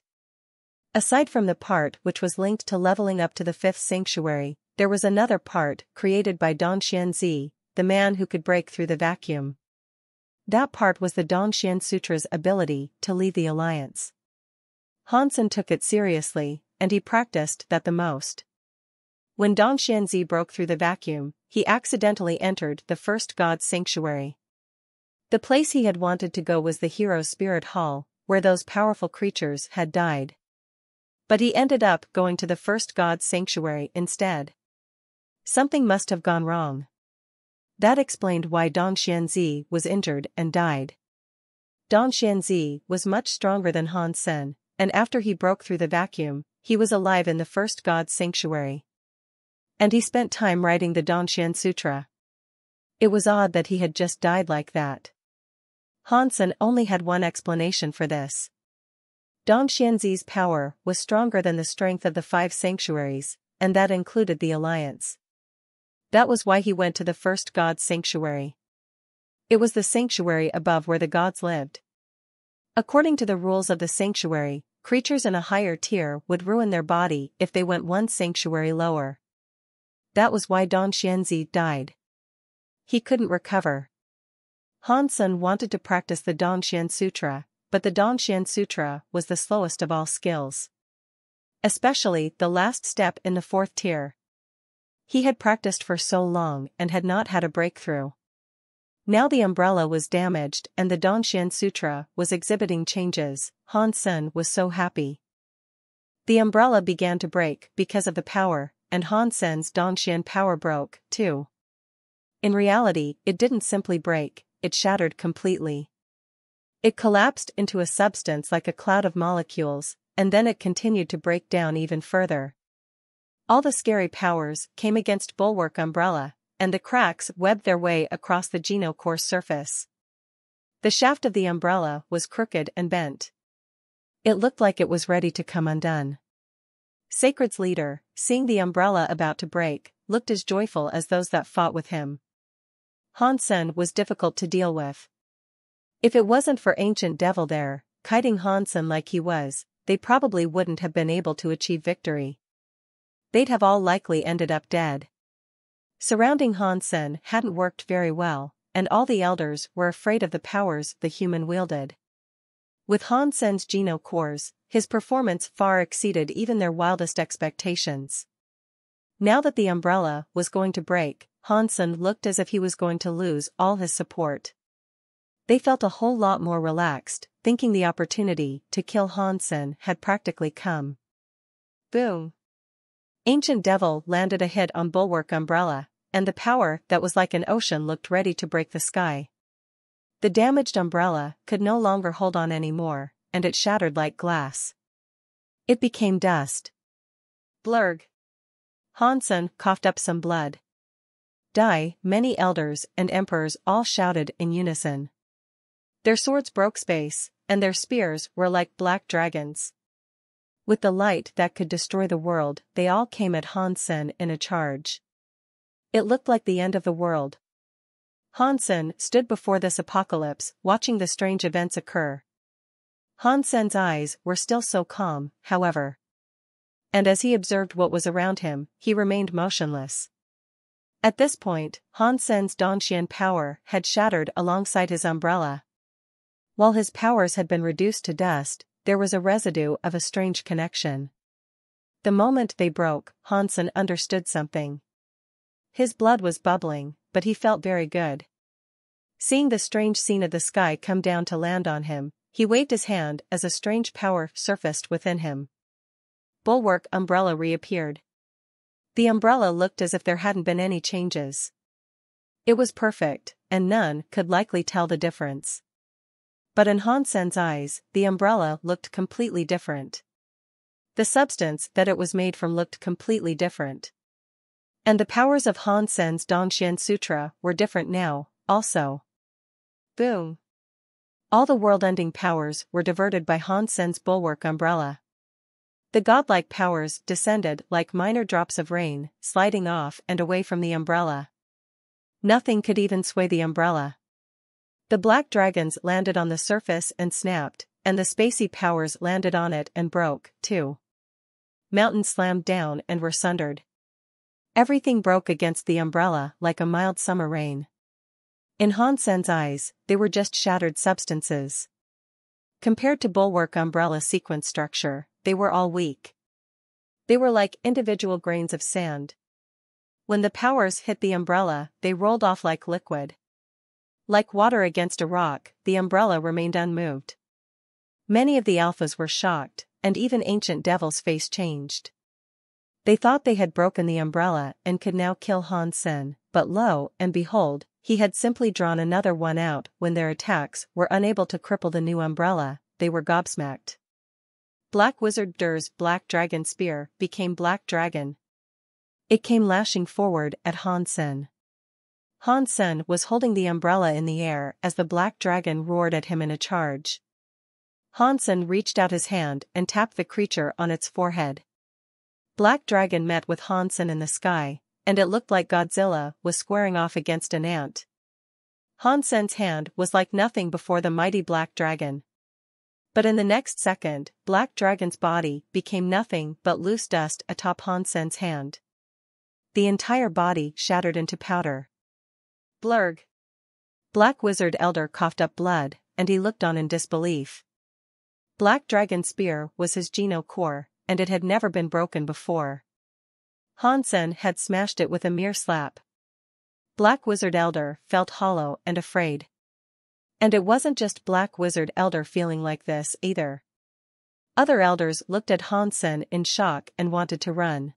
Aside from the part which was linked to leveling up to the 5th sanctuary, there was another part created by Dongxianzi, the man who could break through the vacuum. That part was the Dongxian Sutra's ability to lead the alliance. Hansen took it seriously, and he practiced that the most. When Dongxianzi broke through the vacuum, he accidentally entered the first god's sanctuary. The place he had wanted to go was the hero's spirit hall, where those powerful creatures had died. But he ended up going to the first god's sanctuary instead. Something must have gone wrong. That explained why Dongxianzi was injured and died. Dongxianzi was much stronger than Hansen, and after he broke through the vacuum, he was alive in the first god's sanctuary. And he spent time writing the Dongxian Sutra. It was odd that he had just died like that. Hansen only had one explanation for this. Dongxianzi's power was stronger than the strength of the 5 sanctuaries, and that included the alliance. That was why he went to the first god's sanctuary. It was the sanctuary above where the gods lived. According to the rules of the sanctuary, creatures in a higher tier would ruin their body if they went one sanctuary lower. That was why Dongxianzi died. He couldn't recover. Hansen wanted to practice the Dongxian Sutra, but the Dongxian Sutra was the slowest of all skills. Especially the last step in the 4th tier. He had practiced for so long and had not had a breakthrough. Now the umbrella was damaged and the Dongxian Sutra was exhibiting changes. Hansen was so happy. The umbrella began to break because of the power, and Hansen's Dongxian power broke, too. In reality, it didn't simply break, it shattered completely. It collapsed into a substance like a cloud of molecules, and then it continued to break down even further. All the scary powers came against Bulwark Umbrella, and the cracks webbed their way across the Genocore surface. The shaft of the umbrella was crooked and bent. It looked like it was ready to come undone. Sacred's leader, seeing the umbrella about to break, looked as joyful as those that fought with him. Hansen was difficult to deal with. If it wasn't for Ancient Devil there, kiting Hansen like he was, they probably wouldn't have been able to achieve victory. They'd have all likely ended up dead. Surrounding Hansen hadn't worked very well, and all the elders were afraid of the powers the human wielded. With Hansen's Genocores, his performance far exceeded even their wildest expectations. Now that the umbrella was going to break, Hansen looked as if he was going to lose all his support. They felt a whole lot more relaxed, thinking the opportunity to kill Hansen had practically come. Boom! Ancient Devil landed a hit on Bulwark Umbrella, and the power that was like an ocean looked ready to break the sky. The damaged umbrella could no longer hold on anymore, and it shattered like glass. It became dust. Blurg! Hansen coughed up some blood. Die! Many elders and emperors all shouted in unison. Their swords broke space, and their spears were like black dragons. With the light that could destroy the world, they all came at Hansen in a charge. It looked like the end of the world. Hansen stood before this apocalypse, watching the strange events occur. Hansen's eyes were still so calm, however. And as he observed what was around him, he remained motionless. At this point, Hansen's Dongxian power had shattered alongside his umbrella. While his powers had been reduced to dust, there was a residue of a strange connection. The moment they broke, Hansen understood something. His blood was bubbling, but he felt very good. Seeing the strange scene of the sky come down to land on him, he waved his hand as a strange power surfaced within him. Bulwark Umbrella reappeared. The umbrella looked as if there hadn't been any changes. It was perfect, and none could likely tell the difference. But in Hansen's eyes, the umbrella looked completely different. The substance that it was made from looked completely different. And the powers of Hansen's Dongxian Sutra were different now, also. Boom! All the world-ending powers were diverted by Hansen's Bulwark Umbrella. The godlike powers descended like minor drops of rain, sliding off and away from the umbrella. Nothing could even sway the umbrella. The black dragons landed on the surface and snapped, and the spacey powers landed on it and broke, too. mountains slammed down and were sundered. Everything broke against the umbrella like a mild summer rain. In Han Sen's eyes, they were just shattered substances. Compared to bulwark umbrella sequence structure, they were all weak. They were like individual grains of sand. When the powers hit the umbrella, they rolled off like liquid. Like water against a rock, the umbrella remained unmoved. Many of the alphas were shocked, and even Ancient Devil's face changed. They thought they had broken the umbrella and could now kill Han Sen, but lo and behold, he had simply drawn another one out. When their attacks were unable to cripple the new umbrella, they were gobsmacked. Black Wizard Dur's Black Dragon Spear became Black Dragon. It came lashing forward at Han Sen. Han Sen was holding the umbrella in the air as the Black Dragon roared at him in a charge. Han Sen reached out his hand and tapped the creature on its forehead. Black Dragon met with Han Sen in the sky, and it looked like Godzilla was squaring off against an ant. Han Sen's hand was like nothing before the mighty Black Dragon. But in the next second, Black Dragon's body became nothing but loose dust atop Han Sen's hand. The entire body shattered into powder. Blurg. Black Wizard Elder coughed up blood, and he looked on in disbelief. Black Dragon Spear was his Geno core, and it had never been broken before. Han Sen had smashed it with a mere slap. Black Wizard Elder felt hollow and afraid. And it wasn't just Black Wizard Elder feeling like this either. Other elders looked at Han Sen in shock and wanted to run.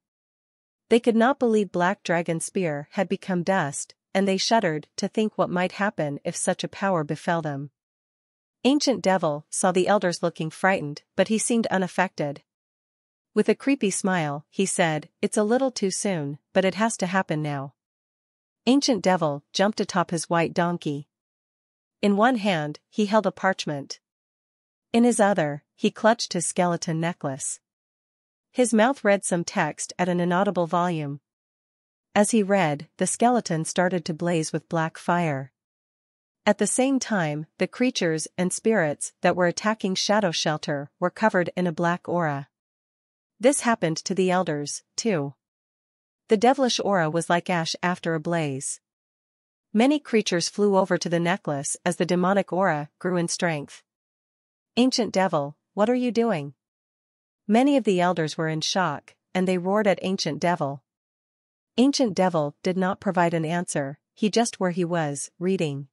They could not believe Black Dragon Spear had become dust, and they shuddered to think what might happen if such a power befell them. Ancient Devil saw the elders looking frightened, but he seemed unaffected. With a creepy smile, he said, "It's a little too soon, but it has to happen now." Ancient Devil jumped atop his white donkey. In one hand, he held a parchment. In his other, he clutched his skeleton necklace. His mouth read some text at an inaudible volume. As he read, the skeleton started to blaze with black fire. At the same time, the creatures and spirits that were attacking Shadow Shelter were covered in a black aura. This happened to the elders, too. The devilish aura was like ash after a blaze. Many creatures flew over to the necklace as the demonic aura grew in strength. "Ancient Devil, what are you doing?" Many of the elders were in shock, and they roared at Ancient Devil. Ancient Devil did not provide an answer, he just where he was, reading.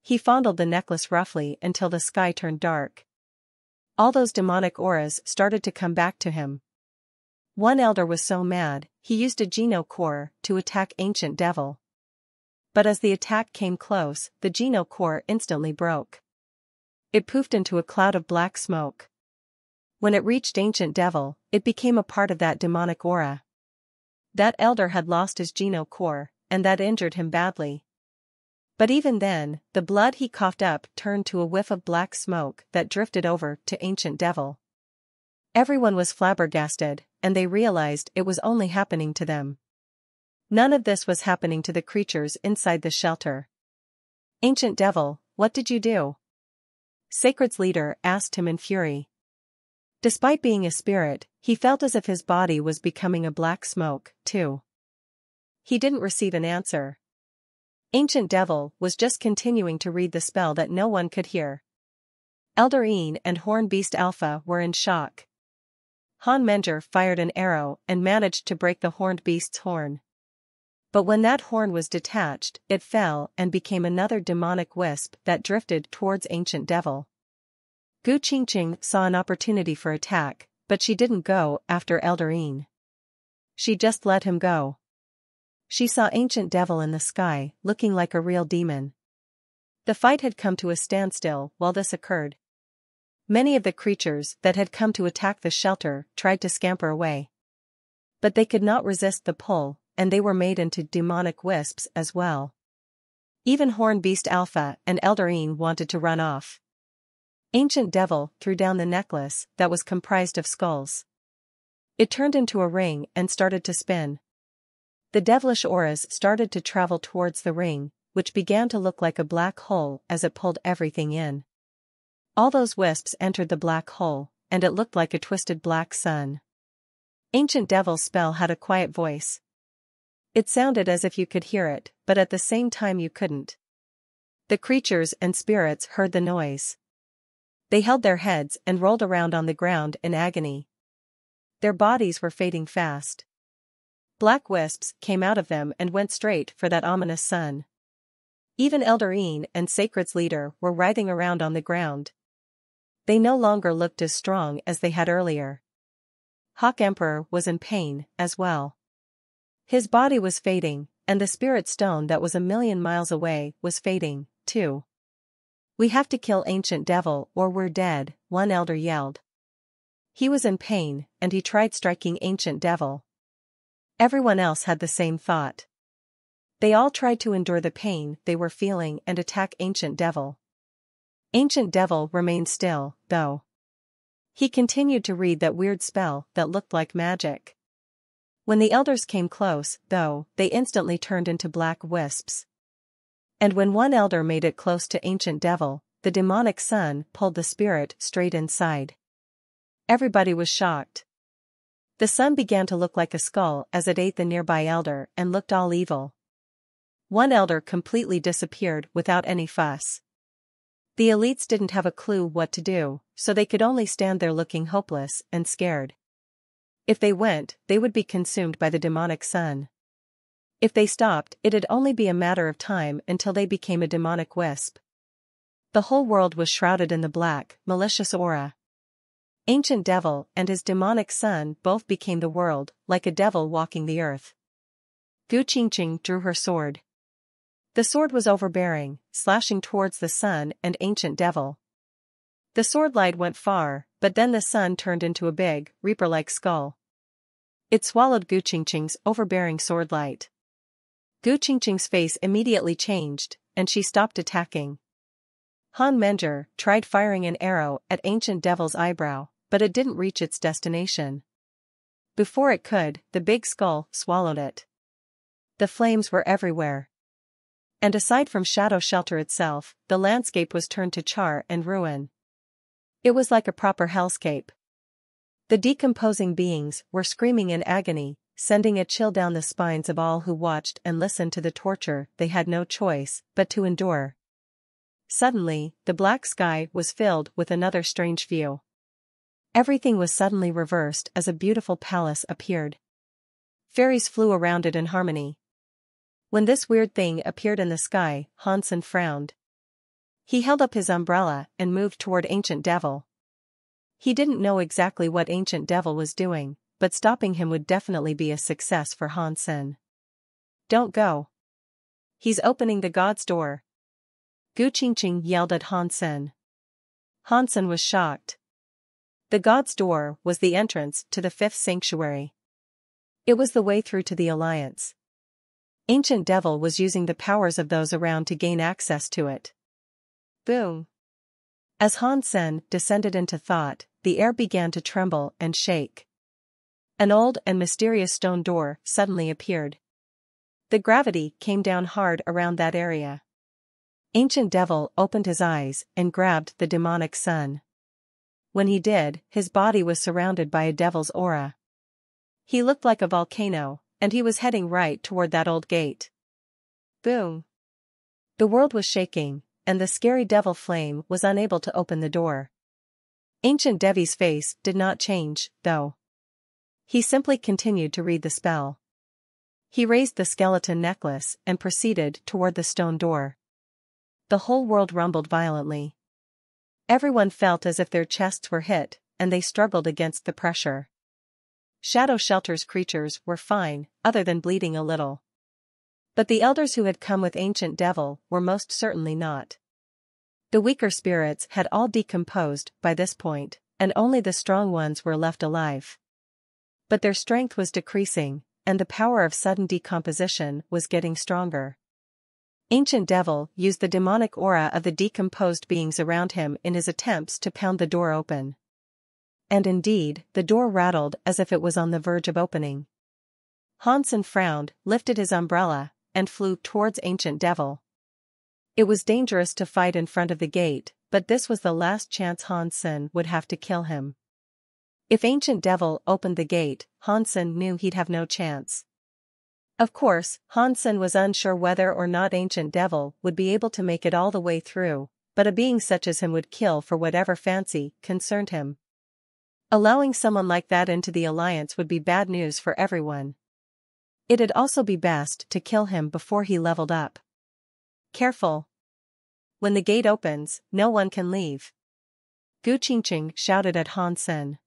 He fondled the necklace roughly until the sky turned dark. All those demonic auras started to come back to him. One elder was so mad, he used a Geno core to attack Ancient Devil. But as the attack came close, the Geno core instantly broke. It poofed into a cloud of black smoke. When it reached Ancient Devil, it became a part of that demonic aura. That elder had lost his Geno core, and that injured him badly. But even then, the blood he coughed up turned to a whiff of black smoke that drifted over to Ancient Devil. Everyone was flabbergasted, and they realized it was only happening to them. None of this was happening to the creatures inside the shelter. "Ancient Devil, what did you do?" Sacred's leader asked him in fury. Despite being a spirit, he felt as if his body was becoming a black smoke, too. He didn't receive an answer. Ancient Devil was just continuing to read the spell that no one could hear. Elder Een and Horn Beast Alpha were in shock. Han Menger fired an arrow and managed to break the horned beast's horn. But when that horn was detached, it fell and became another demonic wisp that drifted towards Ancient Devil. Gu Qingqing saw an opportunity for attack, but she didn't go after Elder Een. She just let him go. She saw Ancient Devil in the sky, looking like a real demon. The fight had come to a standstill while this occurred. Many of the creatures that had come to attack the shelter tried to scamper away. But they could not resist the pull, and they were made into demonic wisps as well. Even Horn Beast Alpha and Elder Een wanted to run off. Ancient Devil threw down the necklace that was comprised of skulls. It turned into a ring and started to spin. The devilish auras started to travel towards the ring, which began to look like a black hole as it pulled everything in. All those wisps entered the black hole, and it looked like a twisted black sun. Ancient Devil's spell had a quiet voice. It sounded as if you could hear it, but at the same time you couldn't. The creatures and spirits heard the noise. They held their heads and rolled around on the ground in agony. Their bodies were fading fast. Black wisps came out of them and went straight for that ominous sun. Even Elder Een and Sacred's leader were writhing around on the ground. They no longer looked as strong as they had earlier. Hawk Emperor was in pain, as well. His body was fading, and the spirit stone that was 1,000,000 miles away was fading, too. "We have to kill Ancient Devil or we're dead," one elder yelled. He was in pain, and he tried striking Ancient Devil. Everyone else had the same thought. They all tried to endure the pain they were feeling and attack Ancient Devil. Ancient Devil remained still, though. He continued to read that weird spell that looked like magic. When the elders came close, though, they instantly turned into black wisps. And when one elder made it close to Ancient Devil, the demonic sun pulled the spirit straight inside. Everybody was shocked. The sun began to look like a skull as it ate the nearby elder and looked all evil. One elder completely disappeared without any fuss. The elites didn't have a clue what to do, so they could only stand there looking hopeless and scared. If they went, they would be consumed by the demonic sun. If they stopped, it'd only be a matter of time until they became a demonic wisp. The whole world was shrouded in the black, malicious aura. Ancient Devil and his demonic son both became the world, like a devil walking the earth. Gu Qingqing drew her sword. The sword was overbearing, slashing towards the sun and Ancient Devil. The sword light went far, but then the sun turned into a big, reaper-like skull. It swallowed Gu Qingqing's overbearing sword light. Gu Qingqing's face immediately changed, and she stopped attacking. Han Menger tried firing an arrow at Ancient Devil's eyebrow, but it didn't reach its destination. Before it could, the big skull swallowed it. The flames were everywhere. And aside from Shadow Shelter itself, the landscape was turned to char and ruin. It was like a proper hellscape. The decomposing beings were screaming in agony, sending a chill down the spines of all who watched and listened to the torture they had no choice but to endure. Suddenly, the black sky was filled with another strange view. Everything was suddenly reversed as a beautiful palace appeared. Fairies flew around it in harmony. When this weird thing appeared in the sky, Hansen frowned. He held up his umbrella and moved toward Ancient Devil. He didn't know exactly what Ancient Devil was doing, but stopping him would definitely be a success for Hansen. "Don't go. He's opening the god's door." Gu Qingqing yelled at Hansen. Hansen was shocked. The god's door was the entrance to the fifth sanctuary. It was the way through to the Alliance. Ancient Devil was using the powers of those around to gain access to it. Boom! As Hansen descended into thought, the air began to tremble and shake. An old and mysterious stone door suddenly appeared. The gravity came down hard around that area. Ancient Devil opened his eyes and grabbed the demonic sun. When he did, his body was surrounded by a devil's aura. He looked like a volcano, and he was heading right toward that old gate. Boom! The world was shaking, and the scary devil flame was unable to open the door. Ancient Devi's face did not change, though. He simply continued to read the spell. He raised the skeleton necklace and proceeded toward the stone door. The whole world rumbled violently. Everyone felt as if their chests were hit, and they struggled against the pressure. Shadow Shelter's creatures were fine, other than bleeding a little. But the elders who had come with Ancient Devil were most certainly not. The weaker spirits had all decomposed by this point, and only the strong ones were left alive. But their strength was decreasing, and the power of sudden decomposition was getting stronger. Ancient Devil used the demonic aura of the decomposed beings around him in his attempts to pound the door open. And indeed, the door rattled as if it was on the verge of opening. Hansen frowned, lifted his umbrella, and flew towards Ancient Devil. It was dangerous to fight in front of the gate, but this was the last chance Hansen would have to kill him. If Ancient Devil opened the gate, Hansen knew he'd have no chance. Of course, Hansen was unsure whether or not Ancient Devil would be able to make it all the way through, but a being such as him would kill for whatever fancy concerned him. Allowing someone like that into the alliance would be bad news for everyone. It'd also be best to kill him before he leveled up. Careful. When the gate opens, no one can leave. Gu Qingqing shouted at Hansen.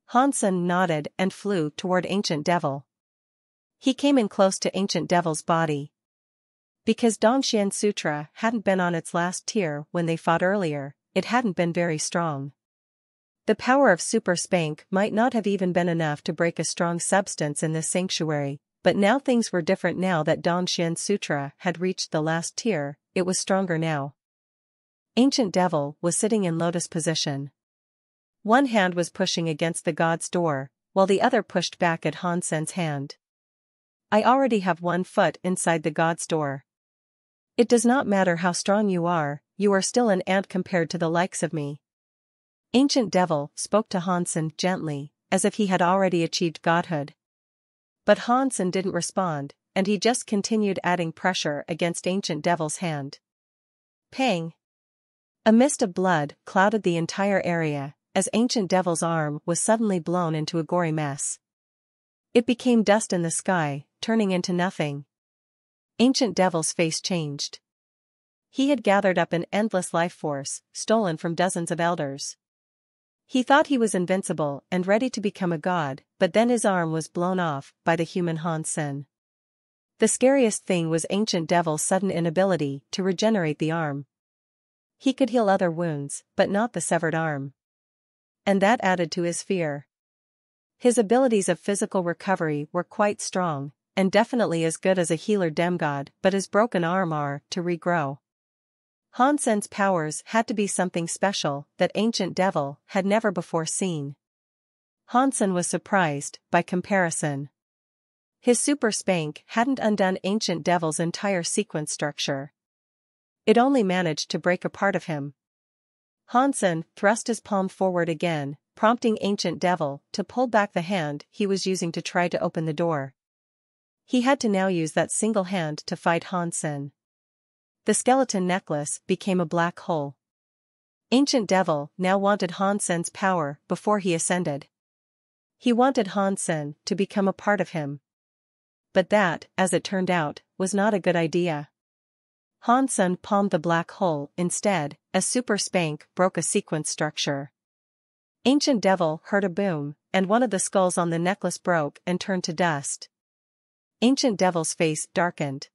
Hansen nodded and flew toward Ancient Devil. He came in close to Ancient Devil's body. Because Dongxian Sutra hadn't been on its last tier when they fought earlier, it hadn't been very strong. The power of Super Spank might not have even been enough to break a strong substance in this sanctuary, but now things were different. Now that Dongxian Sutra had reached the last tier, it was stronger now. Ancient Devil was sitting in lotus position. One hand was pushing against the god's door, while the other pushed back at Hansen's hand. I already have one foot inside the god's door. It does not matter how strong you are still an ant compared to the likes of me. Ancient Devil spoke to Hansen gently, as if he had already achieved godhood. But Hansen didn't respond, and he just continued adding pressure against Ancient Devil's hand. Pang! A mist of blood clouded the entire area, as Ancient Devil's arm was suddenly blown into a gory mess. It became dust in the sky, turning into nothing. Ancient Devil's face changed. He had gathered up an endless life force, stolen from dozens of elders. He thought he was invincible and ready to become a god, but then his arm was blown off by the human Hansen. The scariest thing was Ancient Devil's sudden inability to regenerate the arm. He could heal other wounds, but not the severed arm. And that added to his fear. His abilities of physical recovery were quite strong, and definitely as good as a healer demigod, but his broken arm are to regrow. Hansen's powers had to be something special that Ancient Devil had never before seen. Hansen was surprised, by comparison. His Super Spank hadn't undone Ancient Devil's entire sequence structure. It only managed to break a part of him. Hansen thrust his palm forward again, prompting Ancient Devil to pull back the hand he was using to try to open the door. He had to now use that single hand to fight Hansen. The skeleton necklace became a black hole. Ancient Devil now wanted Hansen's power before he ascended. He wanted Hansen to become a part of him. But that, as it turned out, was not a good idea. Hansen palmed the black hole instead, as Super Spank broke a sequence structure. Ancient Devil heard a boom, and one of the skulls on the necklace broke and turned to dust. Ancient Devil's face darkened.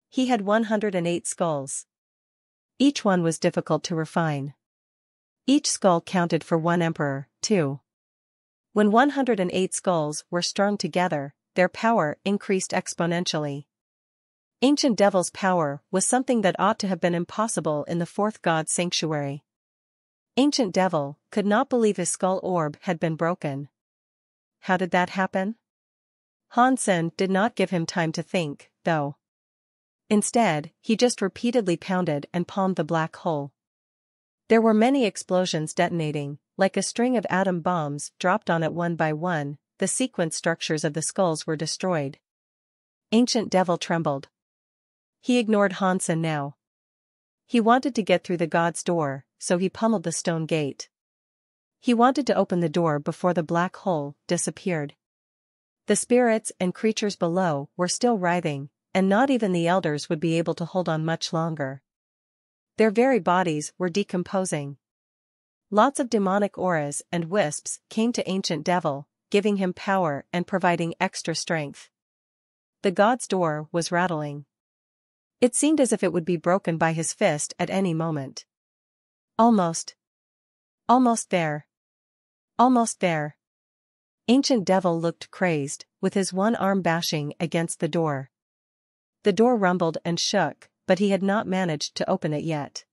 He had 108 skulls. Each one was difficult to refine. Each skull counted for one emperor, too. When 108 skulls were strung together, their power increased exponentially. Ancient Devil's power was something that ought to have been impossible in the fourth god sanctuary. Ancient Devil could not believe his skull orb had been broken. How did that happen? Hansen did not give him time to think, though. Instead, he just repeatedly pounded and palmed the black hole. There were many explosions detonating, like a string of atom bombs dropped on it one by one. The sequence structures of the skulls were destroyed. Ancient Devil trembled. He ignored Hansen now. He wanted to get through the god's door, so he pummeled the stone gate. He wanted to open the door before the black hole disappeared. The spirits and creatures below were still writhing, and not even the elders would be able to hold on much longer. Their very bodies were decomposing. Lots of demonic auras and wisps came to Ancient Devil, giving him power and providing extra strength. The god's door was rattling. It seemed as if it would be broken by his fist at any moment. Almost. Almost there. Almost there. Ancient Devil looked crazed, with his one arm bashing against the door. The door rumbled and shook, but he had not managed to open it yet.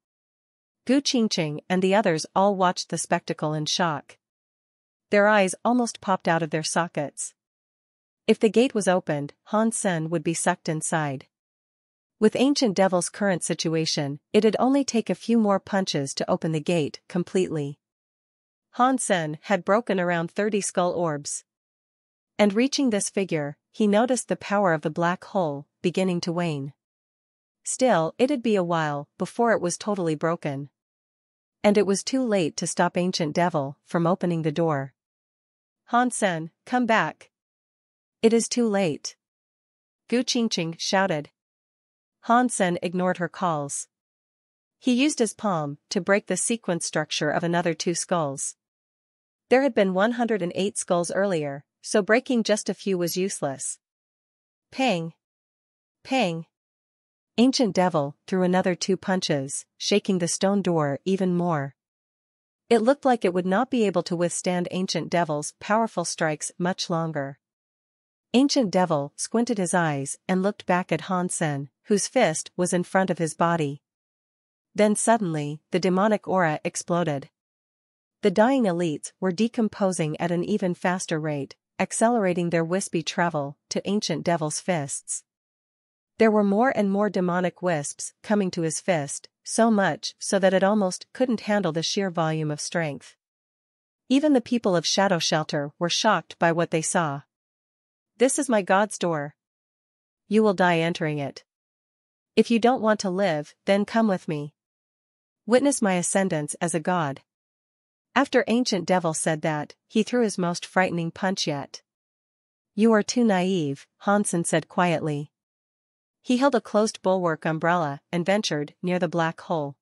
Gu Qingqing and the others all watched the spectacle in shock. Their eyes almost popped out of their sockets. If the gate was opened, Hansen would be sucked inside. With Ancient Devil's current situation, it'd only take a few more punches to open the gate completely. Han Sen had broken around 30 skull orbs. And reaching this figure, he noticed the power of the black hole beginning to wane. Still, it'd be a while before it was totally broken. And it was too late to stop Ancient Devil from opening the door. Han Sen, come back. It is too late. Gu Qingqing shouted. Han Sen ignored her calls. He used his palm to break the sequence structure of another 2 skulls. There had been 108 skulls earlier, so breaking just a few was useless. Pang! Pang! Ancient Devil threw another 2 punches, shaking the stone door even more. It looked like it would not be able to withstand Ancient Devil's powerful strikes much longer. Ancient Devil squinted his eyes and looked back at Han Sen, whose fist was in front of his body. Then suddenly, the demonic aura exploded. The dying elites were decomposing at an even faster rate, accelerating their wispy travel to Ancient Devil's fists. There were more and more demonic wisps coming to his fist, so much so that it almost couldn't handle the sheer volume of strength. Even the people of Shadow Shelter were shocked by what they saw. This is my God's door. You will die entering it. If you don't want to live, then come with me. Witness my ascendance as a god. After Ancient Devil said that, he threw his most frightening punch yet. You are too naive, Han Sen said quietly. He held a closed bulwark umbrella and ventured near the black hole.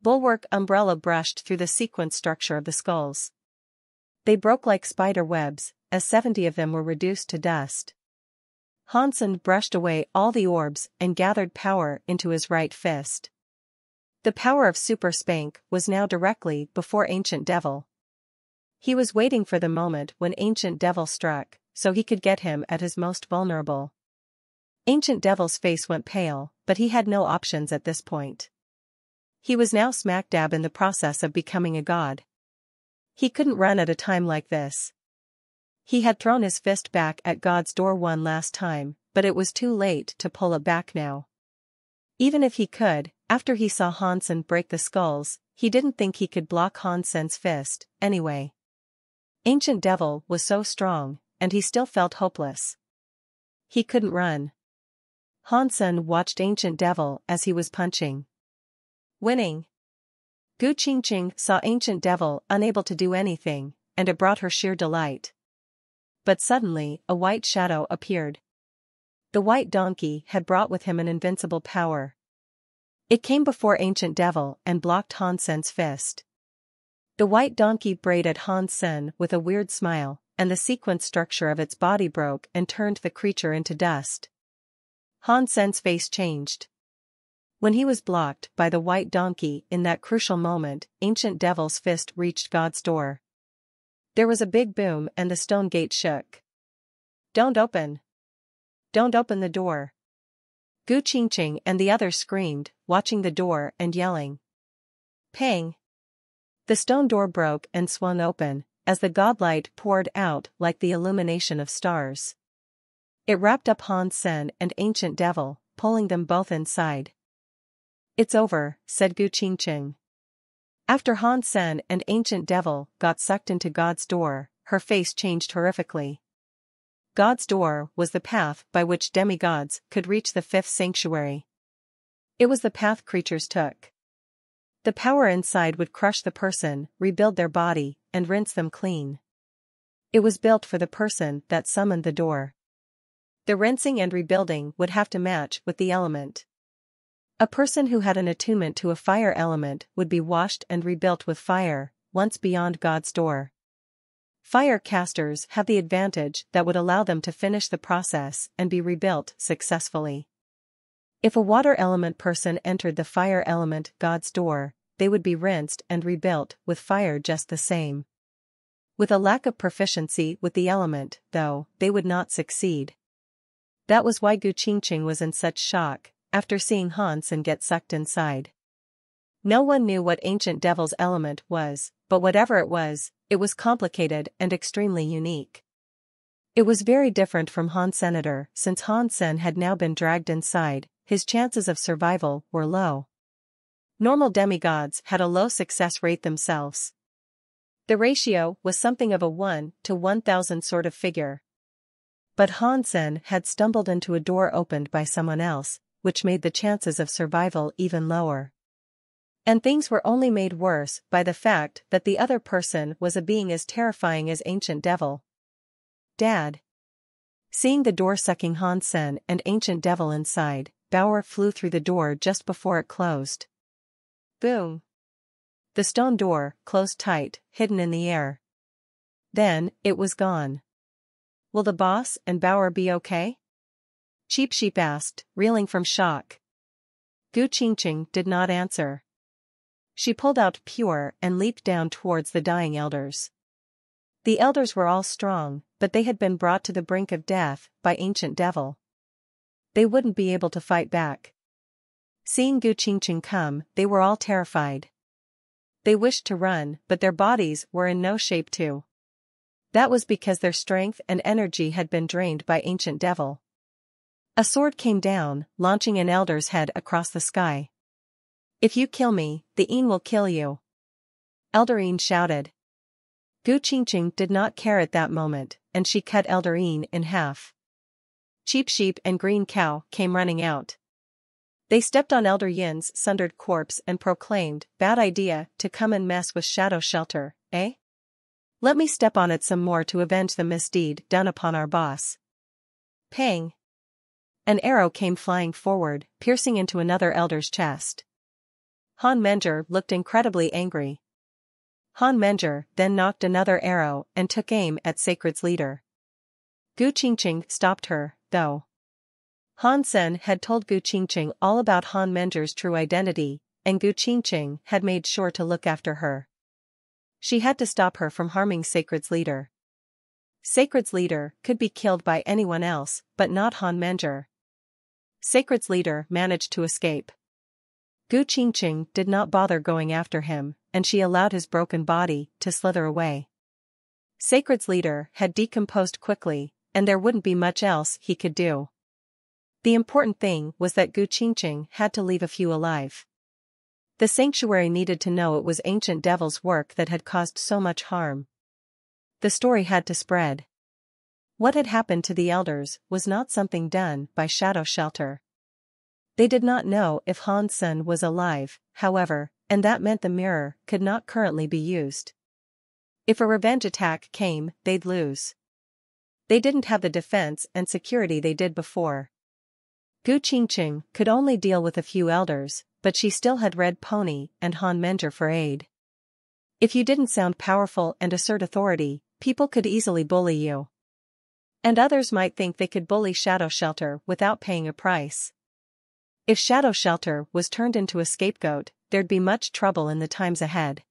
Bulwark umbrella brushed through the sequence structure of the skulls. They broke like spider webs, as 70 of them were reduced to dust. Han Sen brushed away all the orbs and gathered power into his right fist. The power of Super Spank was now directly before Ancient Devil. He was waiting for the moment when Ancient Devil struck, so he could get him at his most vulnerable. Ancient Devil's face went pale, but he had no options at this point. He was now smack dab in the process of becoming a god. He couldn't run at a time like this. He had thrown his fist back at God's door one last time, but it was too late to pull it back now. Even if he could, after he saw Han Sen break the skulls, he didn't think he could block Han Sen's fist, anyway. Ancient Devil was so strong, and he still felt hopeless. He couldn't run. Han Sen watched Ancient Devil as he was punching. Winning. Gu Qingqing saw Ancient Devil unable to do anything, and it brought her sheer delight. But suddenly, a white shadow appeared. The white donkey had brought with him an invincible power. It came before Ancient Devil and blocked Han Sen's fist. The white donkey brayed at Han Sen with a weird smile, and the sequence structure of its body broke and turned the creature into dust. Han Sen's face changed. When he was blocked by the white donkey in that crucial moment, Ancient Devil's fist reached God's door. There was a big boom and the stone gate shook. Don't open. Don't open the door. Gu Qingqing and the others screamed, watching the door and yelling. Pang! The stone door broke and swung open, as the godlight poured out like the illumination of stars. It wrapped up Han Sen and Ancient Devil, pulling them both inside. It's over, said Gu Qingqing. After Han Sen and Ancient Devil got sucked into God's door, her face changed horrifically. God's door was the path by which demigods could reach the fifth sanctuary. It was the path creatures took. The power inside would crush the person, rebuild their body, and rinse them clean. It was built for the person that summoned the door. The rinsing and rebuilding would have to match with the element. A person who had an attunement to a fire element would be washed and rebuilt with fire, once beyond God's door. Fire casters have the advantage that would allow them to finish the process and be rebuilt successfully. If a water element person entered the fire element God's door, they would be rinsed and rebuilt with fire just the same. With a lack of proficiency with the element, though, they would not succeed. That was why Gu Qingqing was in such shock, after seeing Han Sen get sucked inside. No one knew what Ancient Devil's element was, but whatever it was complicated and extremely unique. It was very different from Han Senator. Since Han Sen had now been dragged inside, his chances of survival were low. Normal demigods had a low success rate themselves. The ratio was something of a 1 to 1,000 sort of figure. But Hansen had stumbled into a door opened by someone else, which made the chances of survival even lower. And things were only made worse by the fact that the other person was a being as terrifying as Ancient Devil. Dad. Seeing the door-sucking Hansen and Ancient Devil inside, Bauer flew through the door just before it closed. Boom. The stone door closed tight, hidden in the air. Then, it was gone. Will the boss and Bauer be okay? Cheap Sheep asked, reeling from shock. Gu Qingqing did not answer. She pulled out Pure and leaped down towards the dying elders. The elders were all strong, but they had been brought to the brink of death by Ancient Devil. They wouldn't be able to fight back. Seeing Gu Qingqing come, they were all terrified. They wished to run, but their bodies were in no shape to. That was because their strength and energy had been drained by Ancient Devil. A sword came down, launching an elder's head across the sky. If you kill me, the Een will kill you. Elder Een shouted. Gu Qingqing did not care at that moment, and she cut Elder Een in half. Cheap Sheep and Green Cow came running out. They stepped on Elder Yin's sundered corpse and proclaimed, "Bad idea to come and mess with Shadow Shelter, eh? Let me step on it some more to avenge the misdeed done upon our boss." Pang! An arrow came flying forward, piercing into another elder's chest. Han Menger looked incredibly angry. Han Menger then knocked another arrow and took aim at Sacred's leader. Gu Qingqing stopped her, though. Han Sen had told Gu Qingqing all about Han Menger's true identity, and Gu Qingqing had made sure to look after her. She had to stop her from harming Sacred's leader. Sacred's leader could be killed by anyone else, but not Han Menger. Sacred's leader managed to escape. Gu Qingqing did not bother going after him, and she allowed his broken body to slither away. Sacred's leader had decomposed quickly, and there wouldn't be much else he could do. The important thing was that Gu Qingqing had to leave a few alive. The sanctuary needed to know it was Ancient Devil's work that had caused so much harm. The story had to spread. What had happened to the elders was not something done by Shadow Shelter. They did not know if Han Sen was alive, however, and that meant the mirror could not currently be used. If a revenge attack came, they'd lose. They didn't have the defense and security they did before. Gu Qingqing could only deal with a few elders, but she still had Red Pony and Han Menger for aid. If you didn't sound powerful and assert authority, people could easily bully you. And others might think they could bully Shadow Shelter without paying a price. If Shadow Shelter was turned into a scapegoat, there'd be much trouble in the times ahead.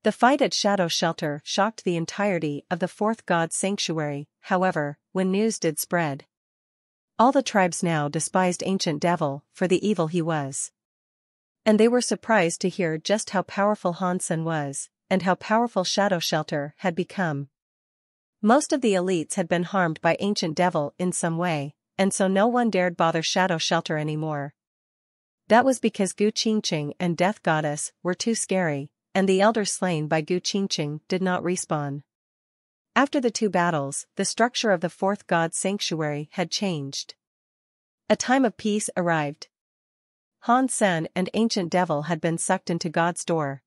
The fight at Shadow Shelter shocked the entirety of the Fourth God Sanctuary, however, when news did spread. All the tribes now despised Ancient Devil for the evil he was. And they were surprised to hear just how powerful Hansen was, and how powerful Shadow Shelter had become. Most of the elites had been harmed by Ancient Devil in some way, and so no one dared bother Shadow Shelter anymore. That was because Gu Qingqing and Death Goddess were too scary, and the elders slain by Gu Qingqing did not respawn. After the two battles, the structure of the Fourth God Sanctuary had changed. A time of peace arrived. Han Sen and Ancient Devil had been sucked into God's door.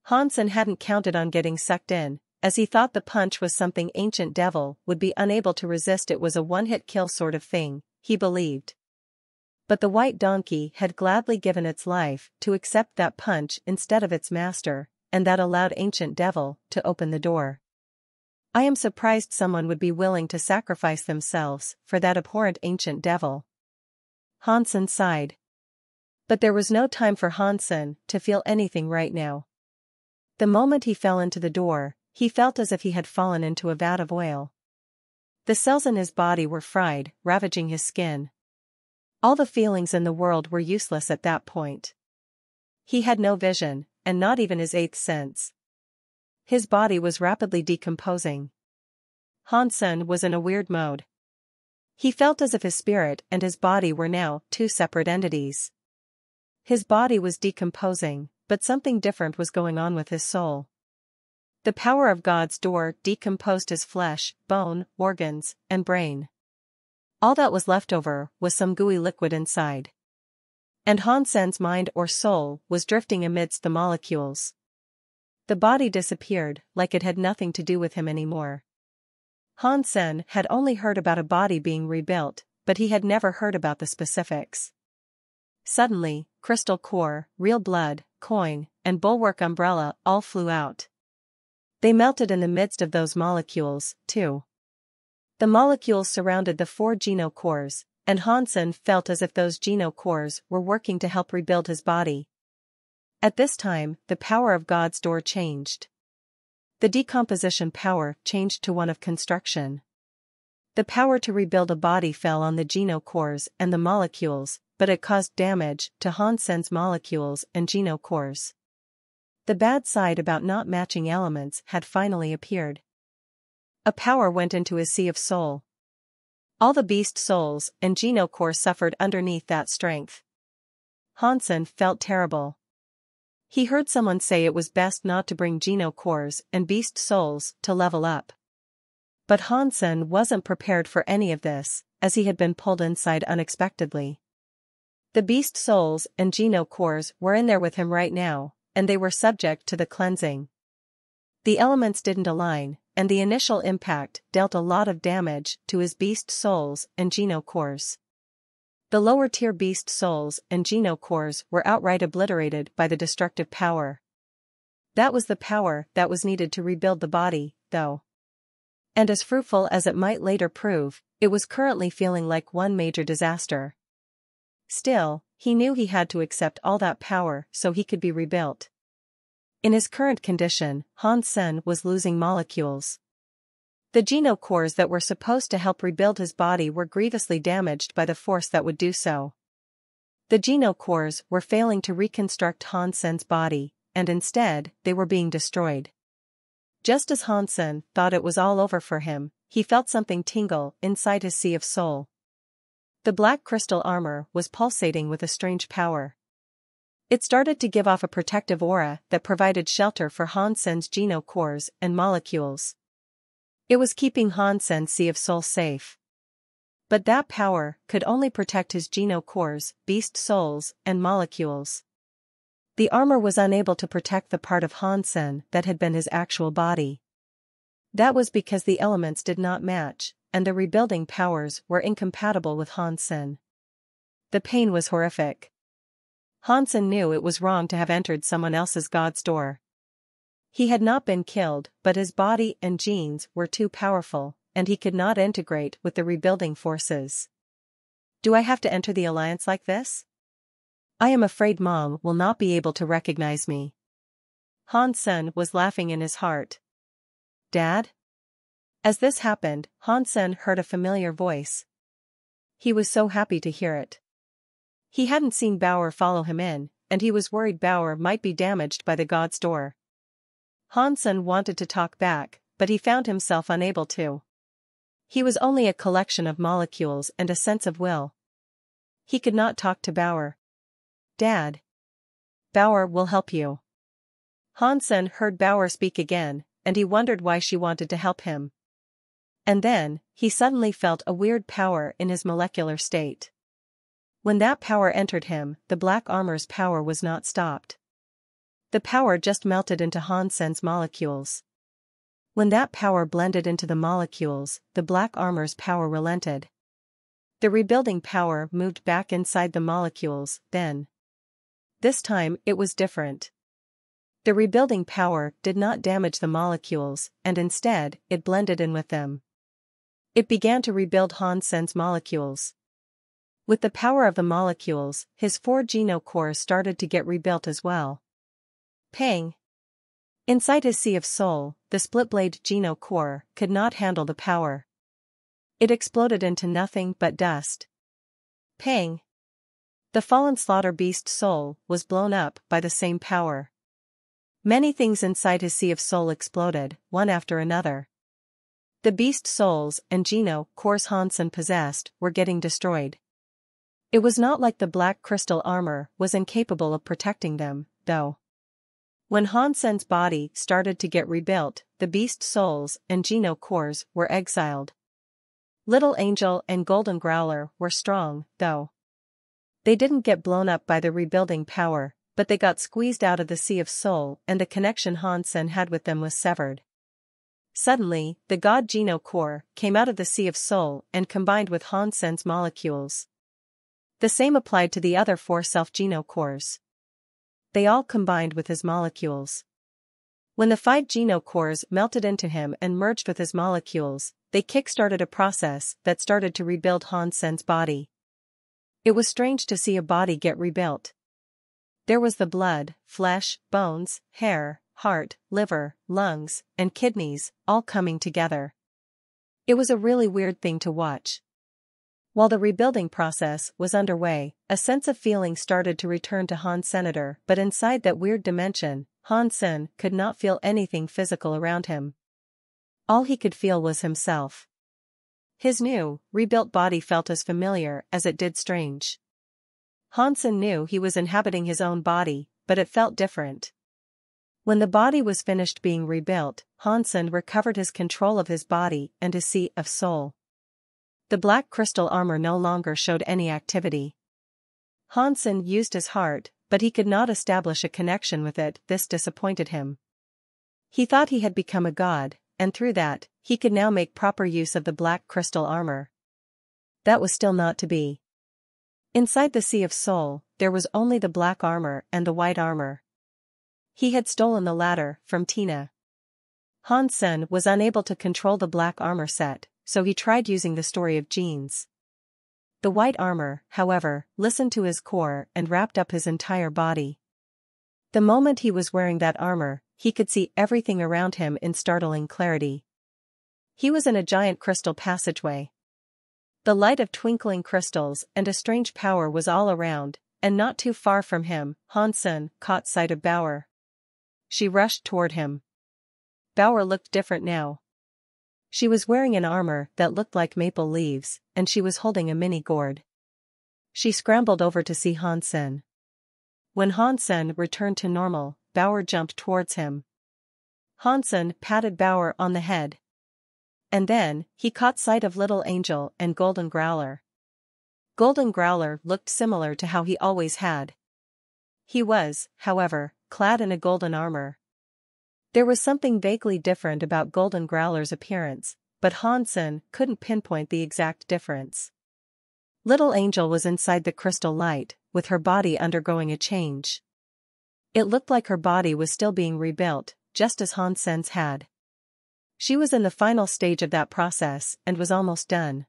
Han Sen hadn't counted on getting sucked in, as he thought the punch was something Ancient Devil would be unable to resist. It was a one-hit kill sort of thing, he believed. But the white donkey had gladly given its life to accept that punch instead of its master, and that allowed Ancient Devil to open the door. I am surprised someone would be willing to sacrifice themselves for that abhorrent Ancient Devil. Hansen sighed. But there was no time for Hansen to feel anything right now. The moment he fell into the door, he felt as if he had fallen into a vat of oil. The cells in his body were fried, ravaging his skin. All the feelings in the world were useless at that point. He had no vision, and not even his eighth sense. His body was rapidly decomposing. Hansen was in a weird mode. He felt as if his spirit and his body were now two separate entities. His body was decomposing, but something different was going on with his soul. The power of God's door decomposed his flesh, bone, organs, and brain. All that was left over was some gooey liquid inside. And Hansen's mind or soul was drifting amidst the molecules. The body disappeared, like it had nothing to do with him anymore. Hansen had only heard about a body being rebuilt, but he had never heard about the specifics. Suddenly, crystal core, real blood, coin, and bulwark umbrella all flew out. They melted in the midst of those molecules, too. The molecules surrounded the 4 genocores, and Hansen felt as if those genocores were working to help rebuild his body. At this time, the power of God's door changed. The decomposition power changed to one of construction. The power to rebuild a body fell on the genocores and the molecules, but it caused damage to Hansen's molecules and genocores. The bad side about not matching elements had finally appeared. A power went into his sea of soul. All the beast souls and genocore suffered underneath that strength. Hansen felt terrible. He heard someone say it was best not to bring genocores and beast souls to level up. But Hansen wasn't prepared for any of this, as he had been pulled inside unexpectedly. The beast souls and genocores were in there with him right now, and they were subject to the cleansing. The elements didn't align, and the initial impact dealt a lot of damage to his beast souls and genocores. The lower-tier beast souls and genocores were outright obliterated by the destructive power. That was the power that was needed to rebuild the body, though. And as fruitful as it might later prove, it was currently feeling like one major disaster. Still, he knew he had to accept all that power so he could be rebuilt. In his current condition, Hansen was losing molecules. The genocores that were supposed to help rebuild his body were grievously damaged by the force that would do so. The genocores were failing to reconstruct Hansen's body, and instead, they were being destroyed. Just as Hansen thought it was all over for him, he felt something tingle inside his sea of soul. The black crystal armor was pulsating with a strange power. It started to give off a protective aura that provided shelter for Hansen's genocores and molecules. It was keeping Hansen's sea of soul safe. But that power could only protect his genocores, beast souls, and molecules. The armor was unable to protect the part of Hansen that had been his actual body. That was because the elements did not match, and the rebuilding powers were incompatible with Hansen. The pain was horrific. Hansen knew it was wrong to have entered someone else's God's door. He had not been killed, but his body and genes were too powerful, and he could not integrate with the rebuilding forces. Do I have to enter the alliance like this? I am afraid Mom will not be able to recognize me. Hansen was laughing in his heart. Dad? As this happened, Hansen heard a familiar voice. He was so happy to hear it. He hadn't seen Bauer follow him in, and he was worried Bauer might be damaged by the God's door. Hansen wanted to talk back, but he found himself unable to. He was only a collection of molecules and a sense of will. He could not talk to Bauer. Dad. Bauer will help you. Hansen heard Bauer speak again, and he wondered why she wanted to help him. And then, he suddenly felt a weird power in his molecular state. When that power entered him, the black armor's power was not stopped. The power just melted into Hansen's molecules. When that power blended into the molecules, the black armor's power relented. The rebuilding power moved back inside the molecules, then. This time, it was different. The rebuilding power did not damage the molecules, and instead, it blended in with them. It began to rebuild Hansen's molecules. With the power of the molecules, his 4 genocores started to get rebuilt as well. Pang! Inside his sea of soul, the split-blade genocore could not handle the power. It exploded into nothing but dust. Pang! The fallen slaughter beast soul was blown up by the same power. Many things inside his sea of soul exploded, one after another. The beast souls and genocores Hansen possessed were getting destroyed. It was not like the black crystal armor was incapable of protecting them, though. When Hansen's body started to get rebuilt, the beast souls and Geno cores were exiled. Little Angel and Golden Growler were strong, though. They didn't get blown up by the rebuilding power, but they got squeezed out of the Sea of Soul and the connection Hansen had with them was severed. Suddenly, the god Geno core came out of the Sea of Soul and combined with Hansen's molecules. The same applied to the other 4 self-Geno cores. They all combined with his molecules. When the 5 Geno cores melted into him and merged with his molecules, they kick-started a process that started to rebuild Hansen's body. It was strange to see a body get rebuilt. There was the blood, flesh, bones, hair, heart, liver, lungs, and kidneys, all coming together. It was a really weird thing to watch. While the rebuilding process was underway, a sense of feeling started to return to Hansenator, but inside that weird dimension, Hansen could not feel anything physical around him. All he could feel was himself. His new, rebuilt body felt as familiar as it did strange. Hansen knew he was inhabiting his own body, but it felt different. When the body was finished being rebuilt, Hansen recovered his control of his body and his Sea of Soul. The black crystal armor no longer showed any activity. Hansen used his heart, but he could not establish a connection with it. This disappointed him. He thought he had become a god, and through that, he could now make proper use of the black crystal armor. That was still not to be. Inside the Sea of Soul, there was only the black armor and the white armor. He had stolen the latter from Tina. Hansen was unable to control the black armor set, so he tried using the story of genes. The white armor, however, listened to his core and wrapped up his entire body. The moment he was wearing that armor, he could see everything around him in startling clarity. He was in a giant crystal passageway. The light of twinkling crystals and a strange power was all around, and not too far from him, Hansen caught sight of Bauer. She rushed toward him. Bauer looked different now. She was wearing an armor that looked like maple leaves, and she was holding a mini gourd. She scrambled over to see Hansen. When Hansen returned to normal, Bauer jumped towards him. Hansen patted Bauer on the head. And then, he caught sight of Little Angel and Golden Growler. Golden Growler looked similar to how he always had. He was, however, clad in a golden armor. There was something vaguely different about Golden Growler's appearance, but Hansen couldn't pinpoint the exact difference. Little Angel was inside the crystal light, with her body undergoing a change. It looked like her body was still being rebuilt, just as Hansen's had. She was in the final stage of that process and was almost done.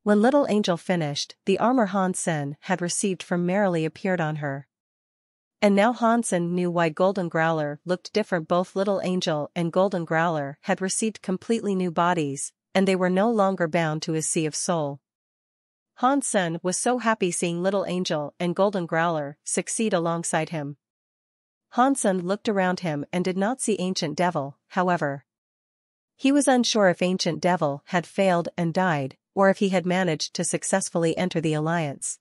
When Little Angel finished, the armor Hansen had received from Merrily appeared on her. And now Hansen knew why Golden Growler looked different. Both Little Angel and Golden Growler had received completely new bodies, and they were no longer bound to his Sea of Soul. Hansen was so happy seeing Little Angel and Golden Growler succeed alongside him. Hansen looked around him and did not see Ancient Devil, however. He was unsure if Ancient Devil had failed and died, or if he had managed to successfully enter the Alliance.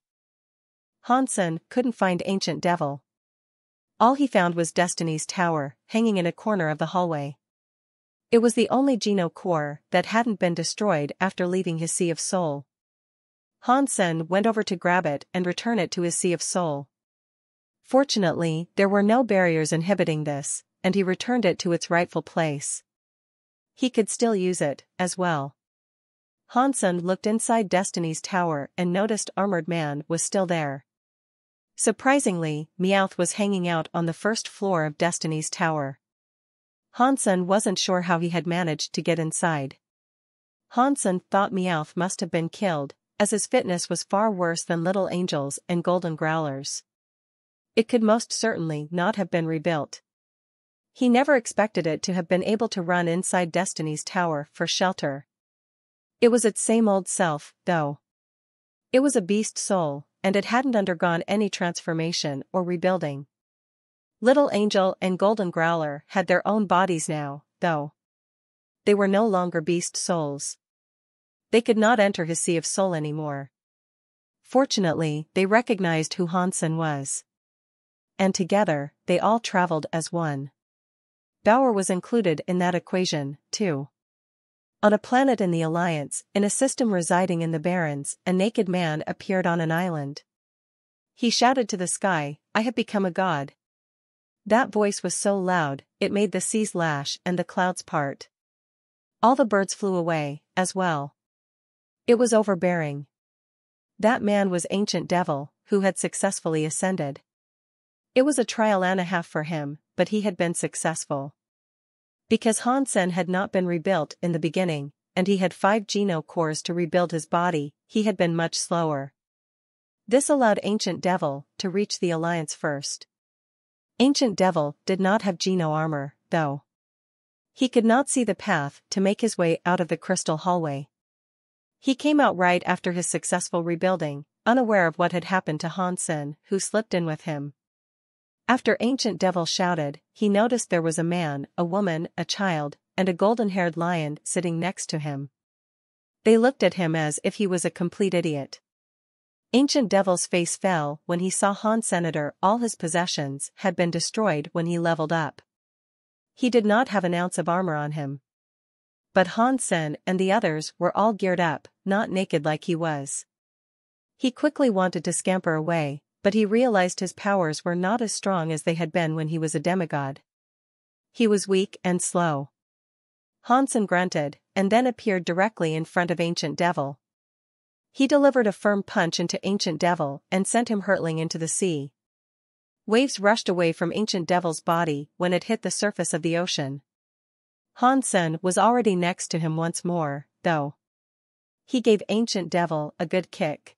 Hansen couldn't find Ancient Devil. All he found was Destiny's Tower, hanging in a corner of the hallway. It was the only Geno core that hadn't been destroyed after leaving his Sea of Soul. Hansen went over to grab it and return it to his Sea of Soul. Fortunately, there were no barriers inhibiting this, and he returned it to its rightful place. He could still use it, as well. Hansen looked inside Destiny's Tower and noticed Armored Man was still there. Surprisingly, Meowth was hanging out on the first floor of Destiny's Tower. Hansen wasn't sure how he had managed to get inside. Hansen thought Meowth must have been killed, as his fitness was far worse than Little Angel's and Golden Growler's. It could most certainly not have been rebuilt. He never expected it to have been able to run inside Destiny's Tower for shelter. It was its same old self, though. It was a beast soul, and it hadn't undergone any transformation or rebuilding. Little Angel and Golden Growler had their own bodies now, though. They were no longer beast souls. They could not enter his Sea of Soul anymore. Fortunately, they recognized who Hansen was. and together, they all traveled as one. Bauer was included in that equation, too. On a planet in the Alliance, in a system residing in the Barrens, a naked man appeared on an island. He shouted to the sky, "I have become a god." That voice was so loud, it made the seas lash and the clouds part. All the birds flew away, as well. It was overbearing. That man was Ancient Devil, who had successfully ascended. It was a trial and a half for him, but he had been successful. Because Hansen had not been rebuilt in the beginning, and he had 5 geno cores to rebuild his body, he had been much slower. This allowed Ancient Devil to reach the Alliance first. Ancient Devil did not have geno armor, though. He could not see the path to make his way out of the crystal hallway. He came out right after his successful rebuilding, unaware of what had happened to Hansen, who slipped in with him. After Ancient Devil shouted, he noticed there was a man, a woman, a child, and a golden-haired lion sitting next to him. They looked at him as if he was a complete idiot. Ancient Devil's face fell when he saw Hansenator. All his possessions had been destroyed when he leveled up. He did not have an ounce of armor on him. But Hansen and the others were all geared up, not naked like he was. He quickly wanted to scamper away, but he realized his powers were not as strong as they had been when he was a demigod. He was weak and slow. Hansen grunted, and then appeared directly in front of Ancient Devil. He delivered a firm punch into Ancient Devil and sent him hurtling into the sea. Waves rushed away from Ancient Devil's body when it hit the surface of the ocean. Hansen was already next to him once more, though. He gave Ancient Devil a good kick.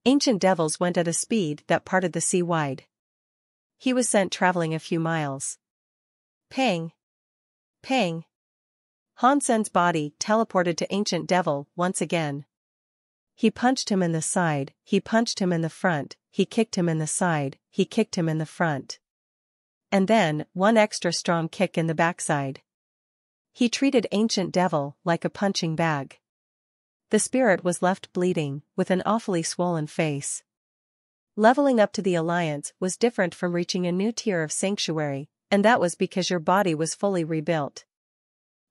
Ancient Devils went at a speed that parted the sea wide. He was sent traveling a few miles. Pang! Pang! Hansen's body teleported to Ancient Devil once again. He punched him in the side, he punched him in the front, he kicked him in the side, he kicked him in the front. And then, one extra strong kick in the backside. He treated Ancient Devil like a punching bag. The spirit was left bleeding, with an awfully swollen face. Leveling up to the Alliance was different from reaching a new tier of sanctuary, and that was because your body was fully rebuilt.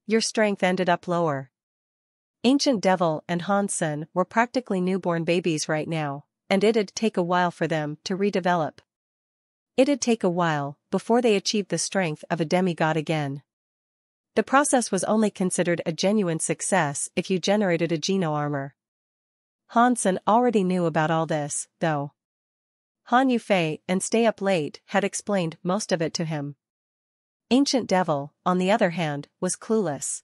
Your strength ended up lower. Ancient Devil and Hansen were practically newborn babies right now, and it'd take a while for them to redevelop. It'd take a while before they achieved the strength of a demigod again. The process was only considered a genuine success if you generated a geno armor. Hansen already knew about all this, though. Han Yufei and Stay Up Late had explained most of it to him. Ancient Devil, on the other hand, was clueless.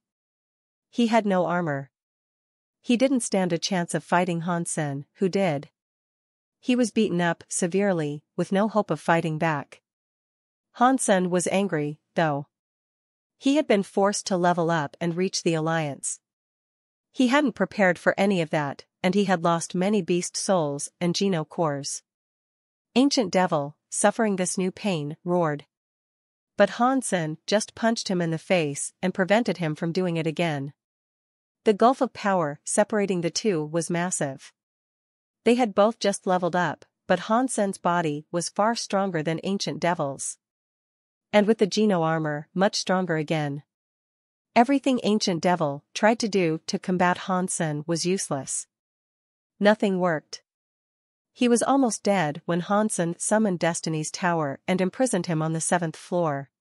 He had no armor. He didn't stand a chance of fighting Hansen, who did. He was beaten up severely, with no hope of fighting back. Hansen was angry, though. He had been forced to level up and reach the Alliance. He hadn't prepared for any of that, and he had lost many beast souls and geno cores. Ancient Devil, suffering this new pain, roared. But Hansen just punched him in the face and prevented him from doing it again. The gulf of power separating the two was massive. They had both just leveled up, but Hansen's body was far stronger than Ancient Devil's. And with the geno armor, much stronger again. Everything Ancient Devil tried to do to combat Hansen was useless. Nothing worked. He was almost dead when Hansen summoned Destiny's Tower and imprisoned him on the 7th floor.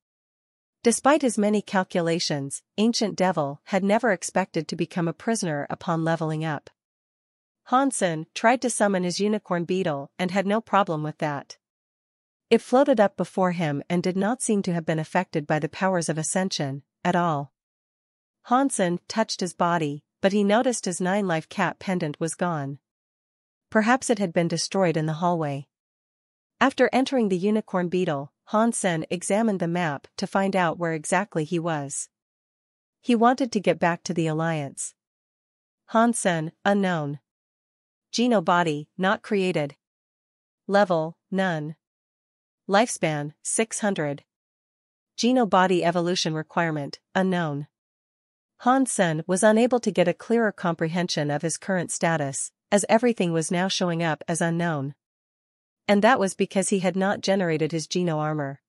Despite his many calculations, Ancient Devil had never expected to become a prisoner upon leveling up. Hansen tried to summon his unicorn beetle and had no problem with that. It floated up before him and did not seem to have been affected by the powers of ascension, at all. Hansen touched his body, but he noticed his 9-life cat pendant was gone. Perhaps it had been destroyed in the hallway. After entering the unicorn beetle, Hansen examined the map to find out where exactly he was. He wanted to get back to the Alliance. Hansen, unknown. Geno body, not created. Level, none. Lifespan, 600. Geno body evolution requirement, unknown. Hansen was unable to get a clearer comprehension of his current status, as everything was now showing up as unknown. And that was because he had not generated his Geno armor.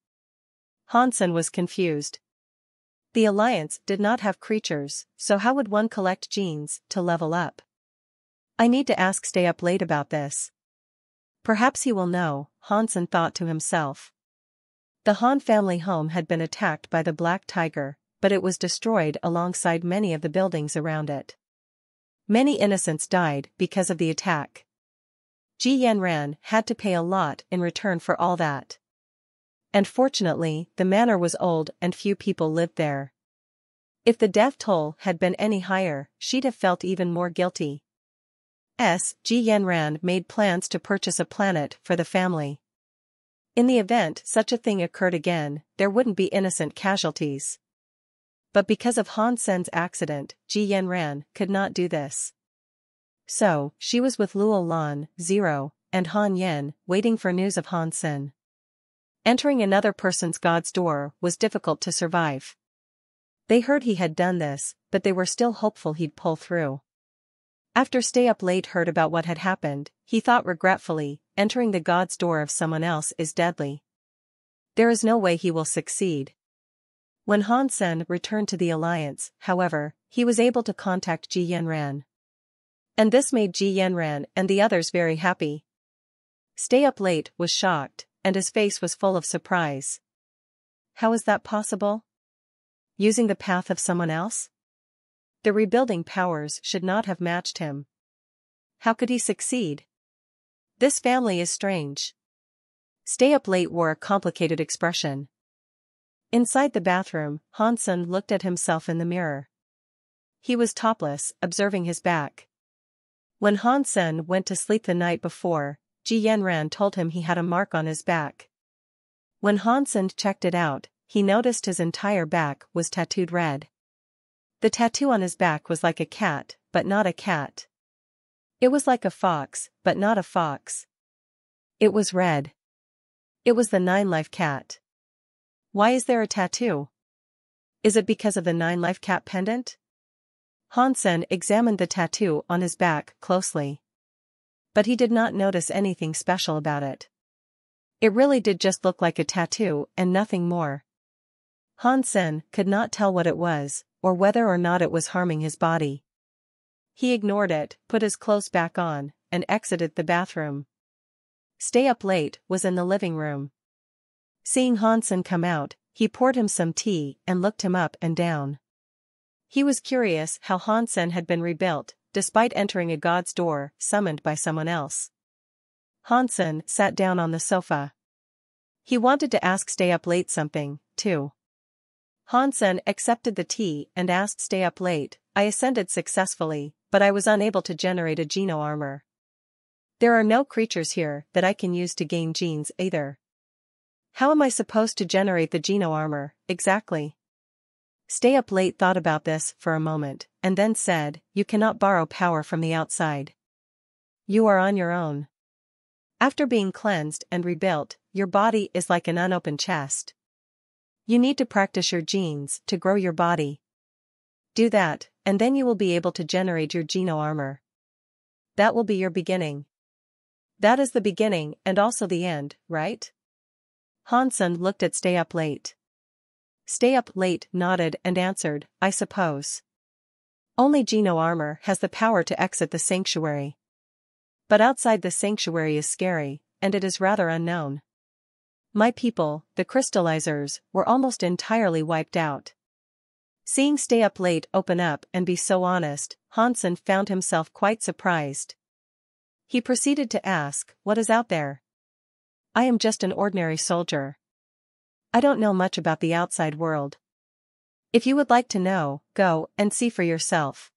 Hansen was confused. The Alliance did not have creatures, so how would one collect genes to level up? I need to ask Stay Up Late about this. Perhaps he will know, Hansen thought to himself. The Han family home had been attacked by the Black Tiger, but it was destroyed alongside many of the buildings around it. Many innocents died because of the attack. Ji Yanran had to pay a lot in return for all that. And fortunately, the manor was old and few people lived there. If the death toll had been any higher, she'd have felt even more guilty. Ji Yanran made plans to purchase a planet for the family. In the event such a thing occurred again, there wouldn't be innocent casualties. But because of Han Sen's accident, Ji Yanran could not do this. So, she was with Luo Lan, Zero, and Han Yen, waiting for news of Han Sen. Entering another person's god's door was difficult to survive. They heard he had done this, but they were still hopeful he'd pull through. After Stay Up Late heard about what had happened, he thought regretfully, entering the god's door of someone else is deadly. There is no way he will succeed. When Han Sen returned to the Alliance, however, he was able to contact Ji Yanran. And this made Ji Yanran and the others very happy. Stay Up Late was shocked, and his face was full of surprise. How is that possible? Using the path of someone else? The rebuilding powers should not have matched him. How could he succeed? This family is strange. Stay Up Late wore a complicated expression. Inside the bathroom, Hansen looked at himself in the mirror. He was topless, observing his back. When Hansen went to sleep the night before, Ji Yanran told him he had a mark on his back. When Hansen checked it out, he noticed his entire back was tattooed red. The tattoo on his back was like a cat, but not a cat. It was like a fox, but not a fox. It was red. It was the 9-life cat. Why is there a tattoo? Is it because of the 9-life cat pendant? Hansen examined the tattoo on his back closely. But he did not notice anything special about it. It really did just look like a tattoo and nothing more. Hansen could not tell what it was, or whether or not it was harming his body. He ignored it, put his clothes back on, and exited the bathroom. Stay Up Late was in the living room. Seeing Hansen come out, he poured him some tea and looked him up and down. He was curious how Hansen had been rebuilt, despite entering a god's door, summoned by someone else. Hansen sat down on the sofa. He wanted to ask Stay Up Late something, too. Hansen accepted the tea and asked Stay Up Late, I ascended successfully, but I was unable to generate a Geno armor. There are no creatures here that I can use to gain genes either. How am I supposed to generate the Geno armor, exactly? Stay Up Late thought about this for a moment, and then said, you cannot borrow power from the outside. You are on your own. After being cleansed and rebuilt, your body is like an unopened chest. You need to practice your genes to grow your body. Do that, and then you will be able to generate your Geno armor. That will be your beginning. That is the beginning and also the end, right? Hansen looked at Stay Up Late. Stay Up Late nodded and answered, I suppose. Only Geno armor has the power to exit the sanctuary. But outside the sanctuary is scary, and it is rather unknown. My people, the crystallizers, were almost entirely wiped out. Seeing Stay Up Late open up and be so honest, Hansen found himself quite surprised. He proceeded to ask, what is out there? I am just an ordinary soldier. I don't know much about the outside world. If you would like to know, go and see for yourself.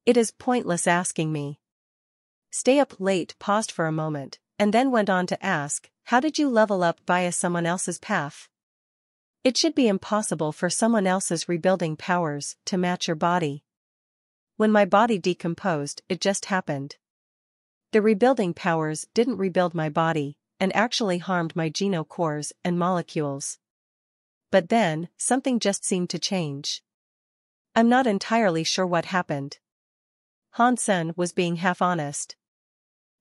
It is pointless asking me. Stay Up Late paused for a moment, and then went on to ask, how did you level up via someone else's path? It should be impossible for someone else's rebuilding powers to match your body. When my body decomposed, it just happened. The rebuilding powers didn't rebuild my body, and actually harmed my Geno cores and molecules. But then, something just seemed to change. I'm not entirely sure what happened. Hansen was being half honest.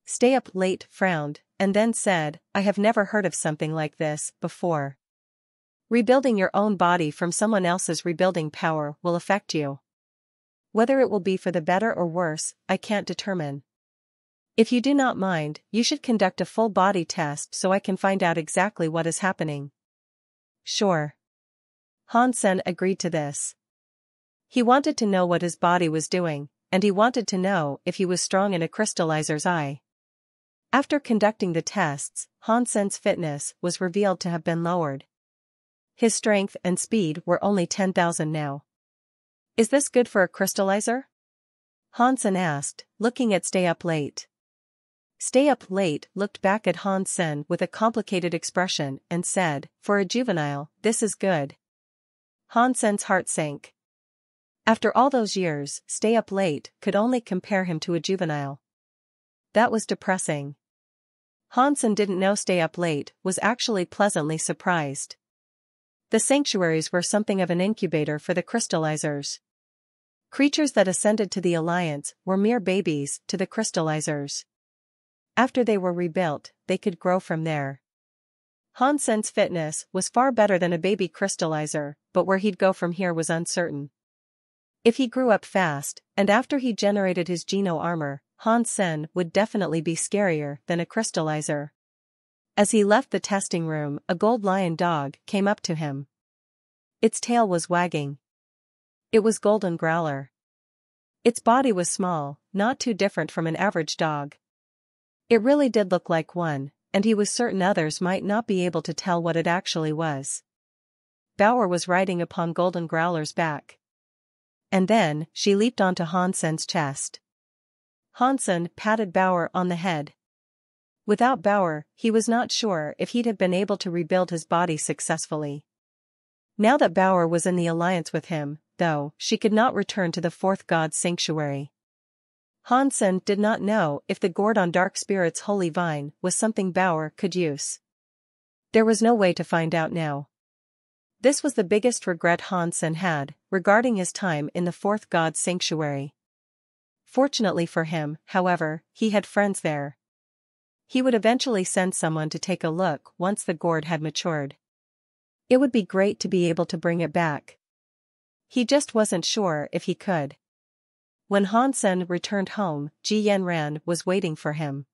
Stay Up Late frowned, and then said, I have never heard of something like this before. Rebuilding your own body from someone else's rebuilding power will affect you. Whether it will be for the better or worse, I can't determine. If you do not mind, you should conduct a full body test so I can find out exactly what is happening. Sure. Han Sen agreed to this. He wanted to know what his body was doing, and he wanted to know if he was strong in a crystallizer's eye. After conducting the tests, Han Sen's fitness was revealed to have been lowered. His strength and speed were only 10,000 now. Is this good for a crystallizer? Han Sen asked, looking at Stay Up Late. Stay Up Late looked back at Han Sen with a complicated expression and said, for a juvenile, this is good. Han Sen's heart sank. After all those years, Stay Up Late could only compare him to a juvenile. That was depressing. Han Sen didn't know Stay Up Late was actually pleasantly surprised. The sanctuaries were something of an incubator for the crystallizers. Creatures that ascended to the Alliance were mere babies to the crystallizers. After they were rebuilt, they could grow from there. Han Sen's fitness was far better than a baby crystallizer, but where he'd go from here was uncertain. If he grew up fast, and after he generated his Geno armor, Han Sen would definitely be scarier than a crystallizer. As he left the testing room, a gold lion dog came up to him. Its tail was wagging. It was Golden Growler. Its body was small, not too different from an average dog. It really did look like one, and he was certain others might not be able to tell what it actually was. Bauer was riding upon Golden Growler's back. And then, she leaped onto Han Sen's chest. Han Sen patted Bauer on the head. Without Bauer, he was not sure if he'd have been able to rebuild his body successfully. Now that Bauer was in the alliance with him, though, she could not return to the fourth god's sanctuary. Han Sen did not know if the gourd on Dark Spirit's holy vine was something Bauer could use. There was no way to find out now. This was the biggest regret Han Sen had, regarding his time in the fourth god's sanctuary. Fortunately for him, however, he had friends there. He would eventually send someone to take a look once the gourd had matured. It would be great to be able to bring it back. He just wasn't sure if he could. When Han Sen returned home, Ji Yanran was waiting for him.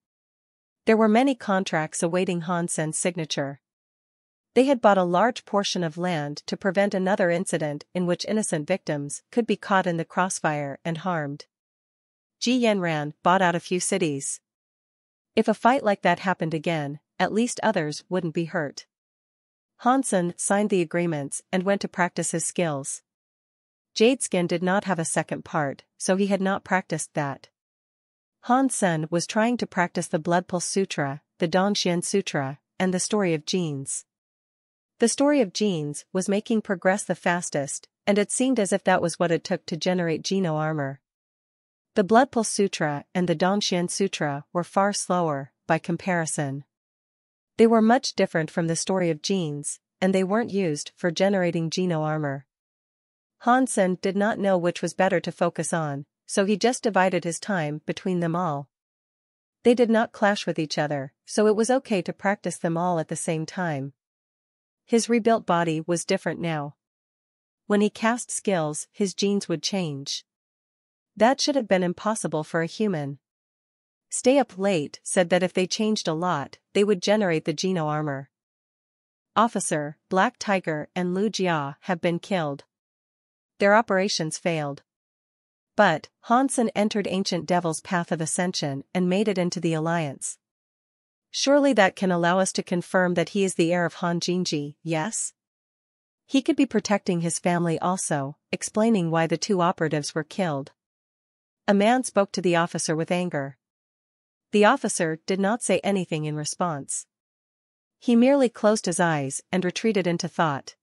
There were many contracts awaiting Han Sen's signature. They had bought a large portion of land to prevent another incident in which innocent victims could be caught in the crossfire and harmed. Ji Yanran bought out a few cities. If a fight like that happened again, at least others wouldn't be hurt. Han Sen signed the agreements and went to practice his skills. Jadeskin did not have a second part, so he had not practiced that. Han Sen was trying to practice the Blood Pulse Sutra, the Dongxian Sutra, and the Story of Genes. The Story of Genes was making progress the fastest, and it seemed as if that was what it took to generate Geno armor. The Blood Pulse Sutra and the Dongxian Sutra were far slower, by comparison. They were much different from the Story of Genes, and they weren't used for generating Geno armor. Han Sen did not know which was better to focus on, so he just divided his time between them all. They did not clash with each other, so it was okay to practice them all at the same time. His rebuilt body was different now. When he cast skills, his genes would change. That should have been impossible for a human. Stay Up Late said that if they changed a lot, they would generate the Geno armor. Officer, Black Tiger and Lu Jia have been killed. Their operations failed. But, Han Sen entered Ancient Devil's path of ascension and made it into the Alliance. Surely that can allow us to confirm that he is the heir of Han Jinji, yes? He could be protecting his family also, explaining why the two operatives were killed. A man spoke to the officer with anger. The officer did not say anything in response. He merely closed his eyes and retreated into thought.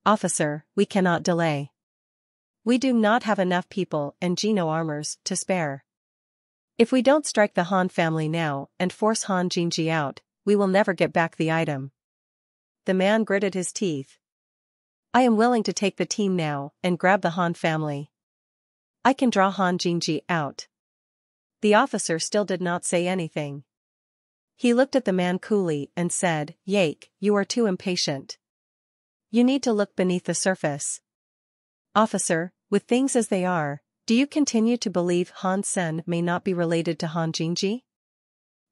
Officer, we cannot delay. We do not have enough people and Geno armors to spare. If we don't strike the Han family now and force Han Jinji out, we will never get back the item. The man gritted his teeth. I am willing to take the team now and grab the Han family. I can draw Han Jinji out. The officer still did not say anything. He looked at the man coolly and said, "Yake, you are too impatient. You need to look beneath the surface. Officer, with things as they are, do you continue to believe Han Sen may not be related to Han Jingji?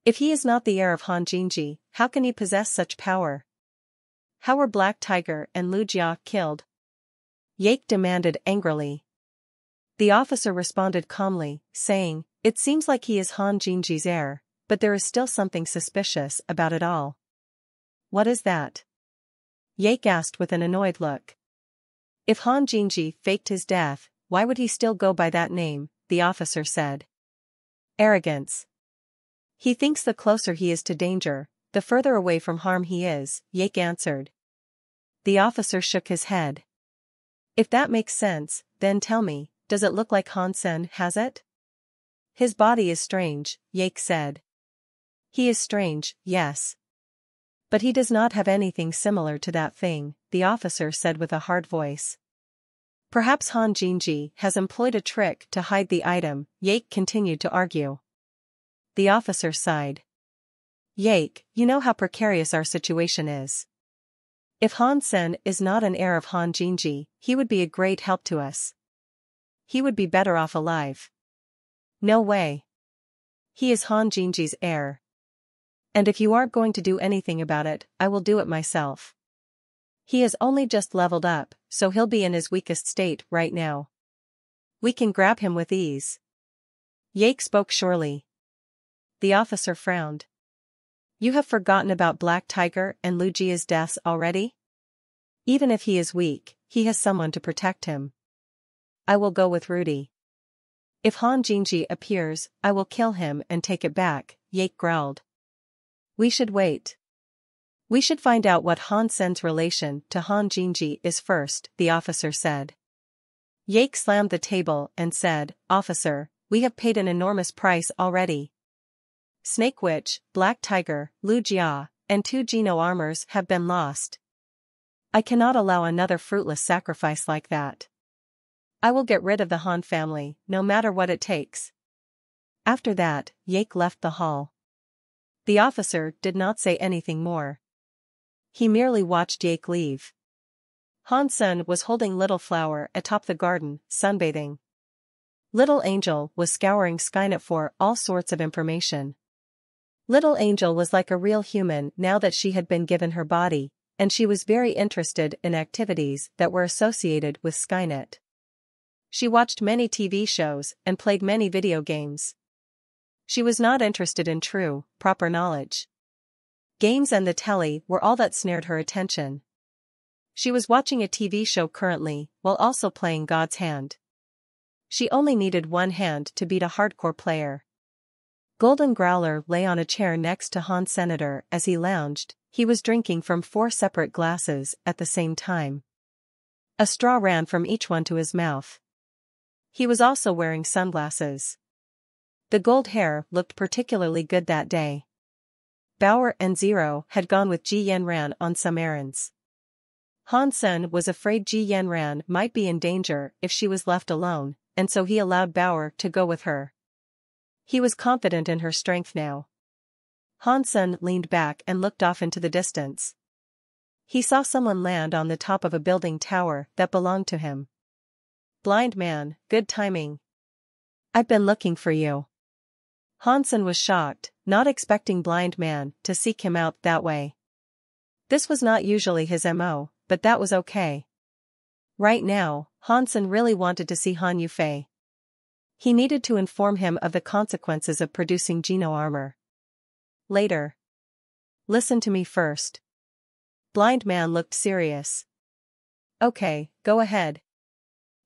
If he is not the heir of Han Jingji, how can he possess such power? How were Black Tiger and Lu Jia killed?" Yake demanded angrily. The officer responded calmly, saying, "It seems like he is Han Jingji's heir, but there is still something suspicious about it all." "What is that?" Yake asked with an annoyed look. "If Han Jingji faked his death, why would he still go by that name?" the officer said. "Arrogance. He thinks the closer he is to danger, the further away from harm he is," Yake answered. The officer shook his head. "If that makes sense, then tell me, does it look like Han Sen has it?" "His body is strange," Yake said. "He is strange, yes. But he does not have anything similar to that thing," the officer said with a hard voice. "Perhaps Han Jingji has employed a trick to hide the item," Yake continued to argue. The officer sighed. "Yake, you know how precarious our situation is. If Han Sen is not an heir of Han Jingji, he would be a great help to us. He would be better off alive." "No way. He is Han Jingji's heir. And if you aren't going to do anything about it, I will do it myself. He has only just leveled up, so he'll be in his weakest state right now. We can grab him with ease." Yake spoke surely. The officer frowned. "You have forgotten about Black Tiger and Lu Jia's deaths already? Even if he is weak, he has someone to protect him." "I will go with Rudy. If Han Jingji appears, I will kill him and take it back," Yake growled. "We should wait. We should find out what Han Sen's relation to Han Jingji is first," the officer said. Yake slammed the table and said, "Officer, we have paid an enormous price already. Snake Witch, Black Tiger, Lu Jia, and 2 Geno armors have been lost. I cannot allow another fruitless sacrifice like that. I will get rid of the Han family, no matter what it takes." After that, Yake left the hall. The officer did not say anything more. He merely watched Yake leave. Han Sen was holding Little Flower atop the garden, sunbathing. Little Angel was scouring Skynet for all sorts of information. Little Angel was like a real human now that she had been given her body, and she was very interested in activities that were associated with Skynet. She watched many TV shows and played many video games. She was not interested in true, proper knowledge. Games and the telly were all that snared her attention. She was watching a TV show currently, while also playing God's Hand. She only needed one hand to beat a hardcore player. Golden Growler lay on a chair next to Han Senator as he lounged. He was drinking from 4 separate glasses at the same time. A straw ran from each one to his mouth. He was also wearing sunglasses. The gold hair looked particularly good that day. Bauer and Zero had gone with Ji Yanran on some errands. Han Sen was afraid Ji Yanran might be in danger if she was left alone, and so he allowed Bauer to go with her. He was confident in her strength now. Han Sen leaned back and looked off into the distance. He saw someone land on the top of a building tower that belonged to him. "Blind man, good timing. I've been looking for you." Han Sen was shocked, not expecting Blind Man to seek him out that way. This was not usually his MO, but that was okay. Right now, Han Sen really wanted to see Han Yufei. He needed to inform him of the consequences of producing Geno armor. Later. "Listen to me first." Blind Man looked serious. "Okay, go ahead."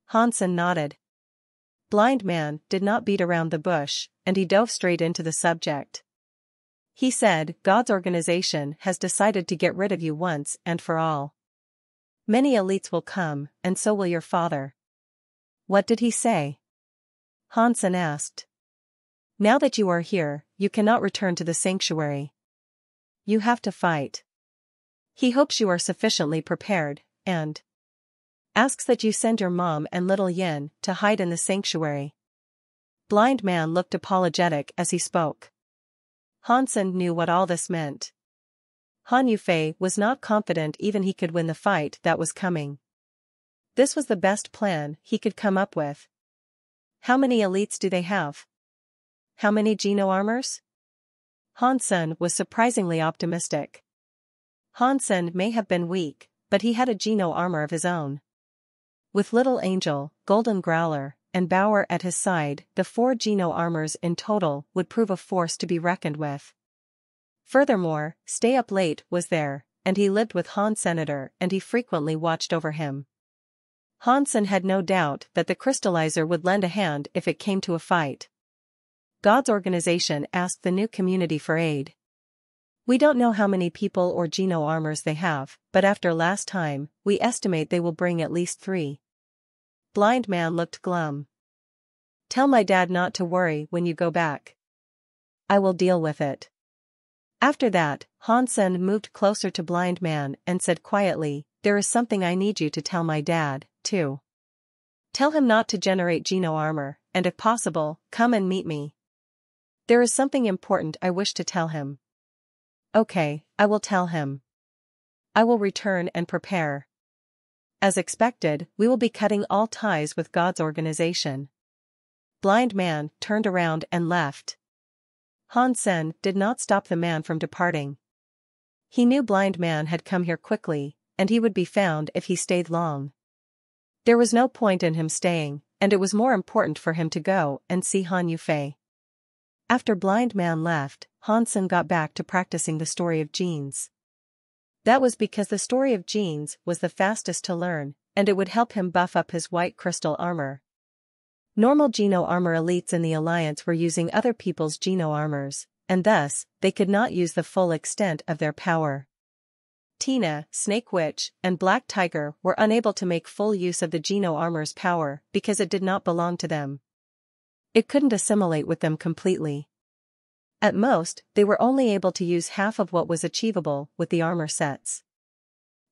Han Sen nodded. Blind Man did not beat around the bush, and he dove straight into the subject. He said, "God's organization has decided to get rid of you once and for all. Many elites will come, and so will your father." "What did he say?" Han Sen asked. "Now that you are here, you cannot return to the sanctuary. You have to fight. He hopes you are sufficiently prepared, and asks that you send your mom and little Yin to hide in the sanctuary." Blind Man looked apologetic as he spoke. Hansen knew what all this meant. Han Yufei was not confident even he could win the fight that was coming. This was the best plan he could come up with. How many elites do they have? How many Geno armors? Hansen was surprisingly optimistic. Hansen may have been weak, but he had a Geno armor of his own. With Little Angel, Golden Growler, and Bauer at his side, the 4 Geno armors in total would prove a force to be reckoned with. Furthermore, Stay Up Late was there, and he lived with Han Senator and he frequently watched over him. Hansen had no doubt that the crystallizer would lend a hand if it came to a fight. God's organization asked the new community for aid. We don't know how many people or Geno armors they have, but after last time, we estimate they will bring at least 3. Blind Man looked glum. Tell my dad not to worry when you go back. I will deal with it. After that, Hansen moved closer to Blind Man and said quietly, there is something I need you to tell my dad, too. Tell him not to generate Geno armor, and if possible, come and meet me. There is something important I wish to tell him. Okay, I will tell him. I will return and prepare. As expected, we will be cutting all ties with God's organization. Blind Man turned around and left. Hansen did not stop the man from departing. He knew Blind Man had come here quickly, and he would be found if he stayed long. There was no point in him staying, and it was more important for him to go and see Han Yufei. After Blind Man left, Hansen got back to practicing the story of genes. That was because the story of genes was the fastest to learn, and it would help him buff up his white crystal armor. Normal Geno armor elites in the Alliance were using other people's Geno armors, and thus, they could not use the full extent of their power. Tina, Snake Witch, and Black Tiger were unable to make full use of the Geno armor's power because it did not belong to them. It couldn't assimilate with them completely. At most, they were only able to use half of what was achievable with the armor sets.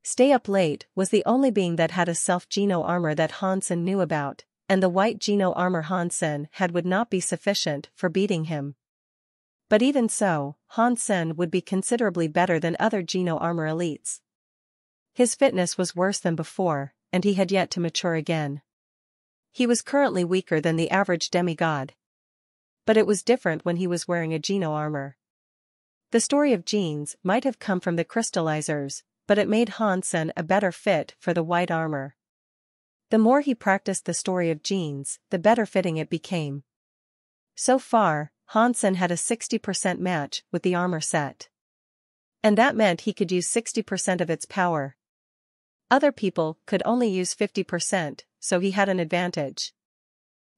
Stay Up Late was the only being that had a self-Geno armor that Hansen knew about, and the white Geno armor Hansen had would not be sufficient for beating him. But even so, Hansen would be considerably better than other Geno armor elites. His fitness was worse than before, and he had yet to mature again. He was currently weaker than the average demigod. But it was different when he was wearing a Geno armor. The story of genes might have come from the crystallizers, but it made Hansen a better fit for the white armor. The more he practiced the story of genes, the better fitting it became. So far, Hansen had a 60% match with the armor set. And that meant he could use 60% of its power. Other people could only use 50%, so he had an advantage.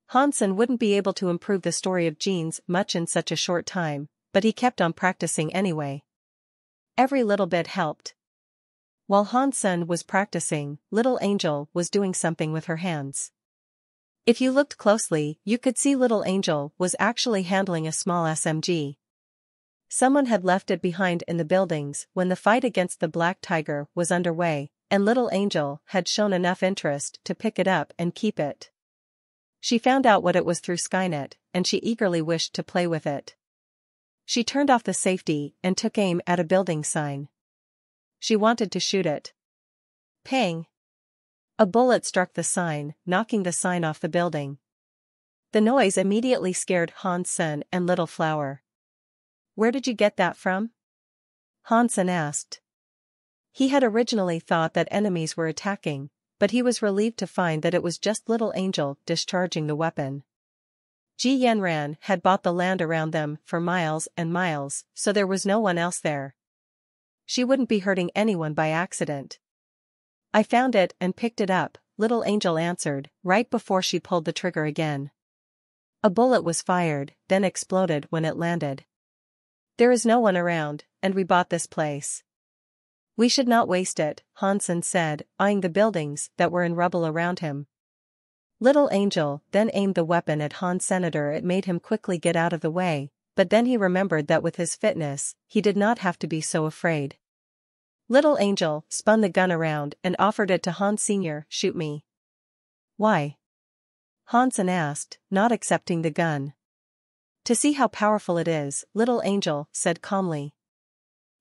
Hansen wouldn't be able to improve the story of genes much in such a short time, but he kept on practicing anyway. Every little bit helped. While Hansen was practicing, Little Angel was doing something with her hands. If you looked closely, you could see Little Angel was actually handling a small SMG. Someone had left it behind in the buildings when the fight against the Black Tiger was underway, and Little Angel had shown enough interest to pick it up and keep it. She found out what it was through Skynet, and she eagerly wished to play with it. She turned off the safety and took aim at a building sign. She wanted to shoot it. Pang! A bullet struck the sign, knocking the sign off the building. The noise immediately scared Hansen and Little Flower. Where did you get that from? Hansen asked. He had originally thought that enemies were attacking, but he was relieved to find that it was just Little Angel discharging the weapon. Ji Yanran had bought the land around them for miles and miles, so there was no one else there. She wouldn't be hurting anyone by accident. I found it and picked it up, Little Angel answered, right before she pulled the trigger again. A bullet was fired, then exploded when it landed. There is no one around, and we bought this place. We should not waste it, Hansen said, eyeing the buildings that were in rubble around him. Little Angel then aimed the weapon at Han Senator. It made him quickly get out of the way, but then he remembered that with his fitness, he did not have to be so afraid. Little Angel spun the gun around and offered it to Han Sr. Shoot me. Why? Hansen asked, not accepting the gun. To see how powerful it is, little angel said calmly.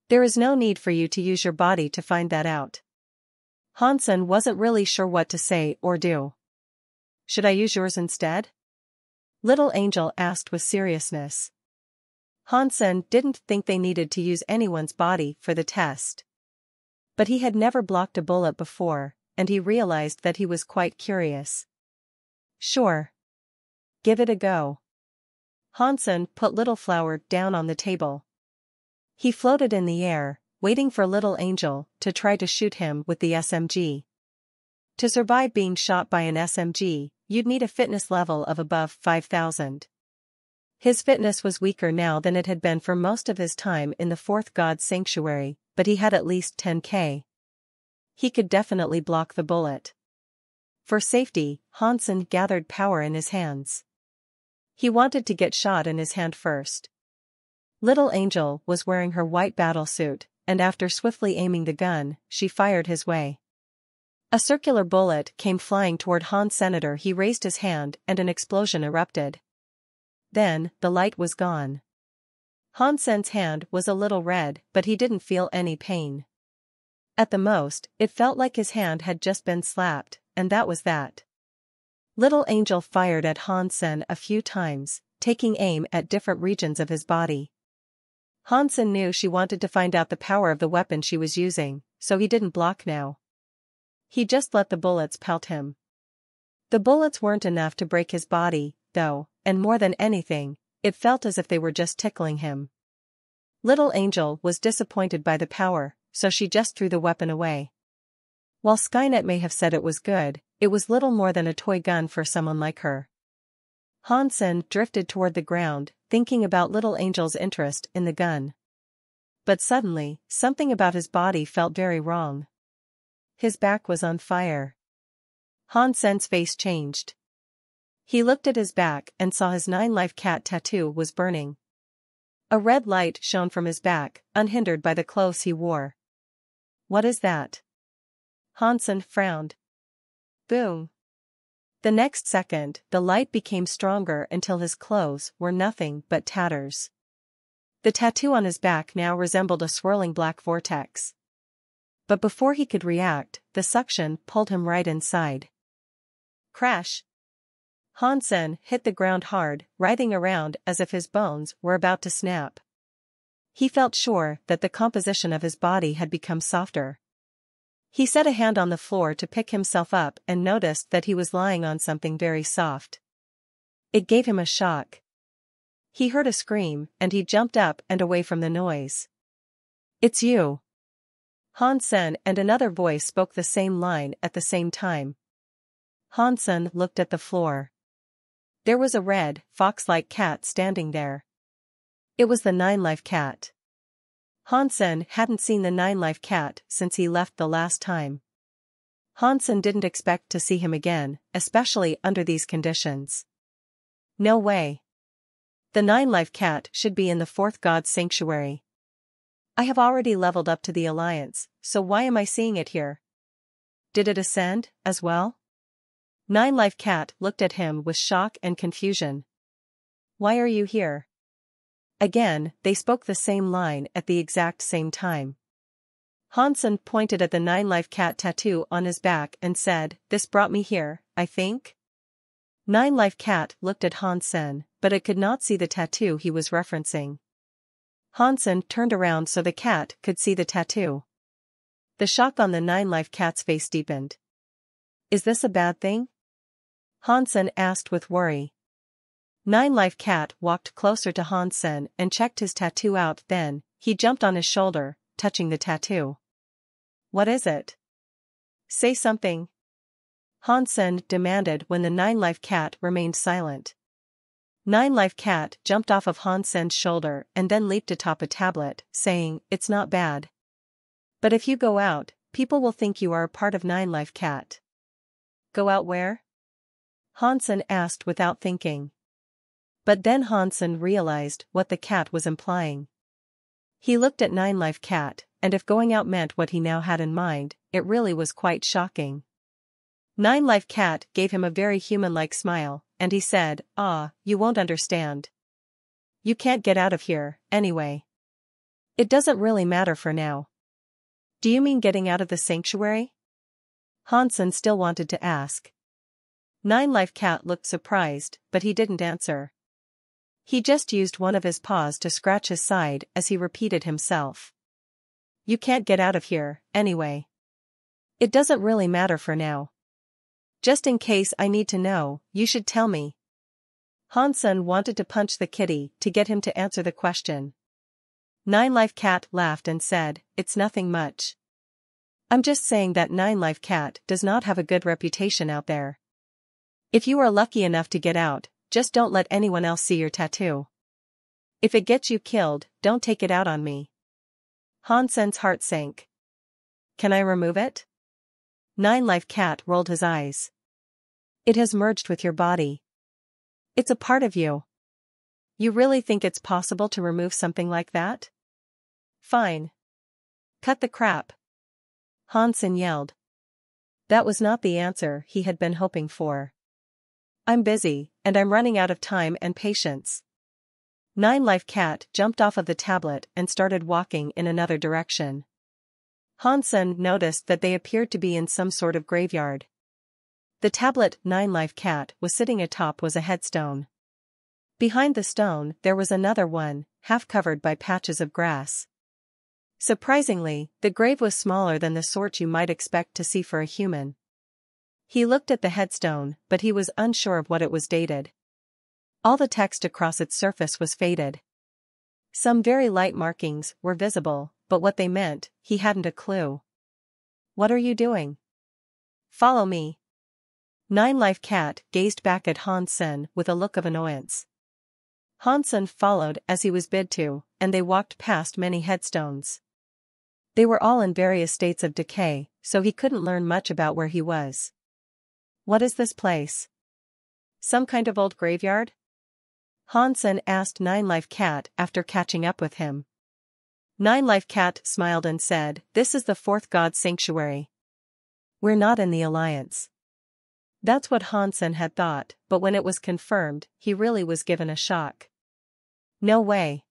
There is no need for you to use your body to find that out. Hansen wasn't really sure what to say or do. Should I use yours instead? Little angel asked with seriousness. Hansen didn't think they needed to use anyone's body for the test. But he had never blocked a bullet before, and he realized that he was quite curious. Sure. Give it a go. Hansen put Little Flower down on the table. He floated in the air, waiting for Little Angel to try to shoot him with the SMG. To survive being shot by an SMG, you'd need a fitness level of above 5,000. His fitness was weaker now than it had been for most of his time in the Fourth God Sanctuary, but he had at least 10k. He could definitely block the bullet. For safety, Hansen gathered power in his hands. He wanted to get shot in his hand first. Little Angel was wearing her white battle suit, and after swiftly aiming the gun, she fired his way. A circular bullet came flying toward Hans Senator. He raised his hand and an explosion erupted. Then, the light was gone. Hansen's hand was a little red, but he didn't feel any pain. At the most, it felt like his hand had just been slapped, and that was that. Little Angel fired at Hansen a few times, taking aim at different regions of his body. Hansen knew she wanted to find out the power of the weapon she was using, so he didn't block now. He just let the bullets pelt him. The bullets weren't enough to break his body, though, and more than anything, it felt as if they were just tickling him. Little Angel was disappointed by the power, so she just threw the weapon away. While Skynet may have said it was good, it was little more than a toy gun for someone like her. Hansen drifted toward the ground, thinking about Little Angel's interest in the gun. But suddenly, something about his body felt very wrong. His back was on fire. Hansen's face changed. He looked at his back and saw his 9-life cat tattoo was burning. A red light shone from his back, unhindered by the clothes he wore. What is that? Hansen frowned. Boom. The next second, the light became stronger until his clothes were nothing but tatters. The tattoo on his back now resembled a swirling black vortex. But before he could react, the suction pulled him right inside. Crash! Hansen hit the ground hard, writhing around as if his bones were about to snap. He felt sure that the composition of his body had become softer. He set a hand on the floor to pick himself up and noticed that he was lying on something very soft. It gave him a shock. He heard a scream, and he jumped up and away from the noise. It's you! Hansen and another voice spoke the same line at the same time. Hansen looked at the floor. There was a red, fox-like cat standing there. It was the 9-life cat. Hansen hadn't seen the 9-life cat since he left the last time. Hansen didn't expect to see him again, especially under these conditions. No way. The 9-life cat should be in the Fourth God Sanctuary. I have already leveled up to the Alliance, so why am I seeing it here? Did it ascend, as well? 9-life cat looked at him with shock and confusion. Why are you here? Again, they spoke the same line at the exact same time. Hansen pointed at the 9-life cat tattoo on his back and said, "This brought me here, I think?" 9-life cat looked at Hansen, but it could not see the tattoo he was referencing. Hansen turned around so the cat could see the tattoo. The shock on the 9-life cat's face deepened. Is this a bad thing? Hansen asked with worry. 9-life cat walked closer to Hansen and checked his tattoo out. Then, he jumped on his shoulder, touching the tattoo. What is it? Say something. Hansen demanded when the 9-life cat remained silent. 9-life cat jumped off of Hansen's shoulder and then leaped atop a tablet, saying, "It's not bad. But if you go out, people will think you are a part of 9-life cat." Go out where? Hansen asked without thinking. But then Hansen realized what the cat was implying. He looked at 9-life cat, and if going out meant what he now had in mind, it really was quite shocking. 9-life cat gave him a very human-like smile, and he said, "Ah, you won't understand. You can't get out of here, anyway. It doesn't really matter for now. Do you mean getting out of the sanctuary? Hansen still wanted to ask. Nine Life Cat looked surprised, but he didn't answer. He just used one of his paws to scratch his side as he repeated himself. You can't get out of here, anyway. It doesn't really matter for now. Just in case I need to know, you should tell me. Hansen wanted to punch the kitty to get him to answer the question. Nine Life Cat laughed and said, "It's nothing much. I'm just saying that Nine Life Cat does not have a good reputation out there. If you are lucky enough to get out, just don't let anyone else see your tattoo. If it gets you killed, don't take it out on me." Hansen's heart sank. Can I remove it? Nine Life Cat rolled his eyes. It has merged with your body. It's a part of you. You really think it's possible to remove something like that? Fine. Cut the crap. Hansen yelled. That was not the answer he had been hoping for. I'm busy, and I'm running out of time and patience. Nine Life Cat jumped off of the tablet and started walking in another direction. Hansen noticed that they appeared to be in some sort of graveyard. The tablet Nine Life Cat was sitting atop was a headstone. Behind the stone there was another one, half covered by patches of grass. Surprisingly, the grave was smaller than the sort you might expect to see for a human. He looked at the headstone, but he was unsure of what it was dated. All the text across its surface was faded. Some very light markings were visible, but what they meant, he hadn't a clue. What are you doing? Follow me. Nine Life Cat gazed back at Hansen with a look of annoyance. Hansen followed as he was bid to, and they walked past many headstones. They were all in various states of decay, so he couldn't learn much about where he was. What is this place? Some kind of old graveyard? Hansen asked Nine Life Cat after catching up with him. Nine Life Cat smiled and said, "This is the fourth god sanctuary. We're not in the Alliance." That's what Hansen had thought, but when it was confirmed, he really was given a shock. No way.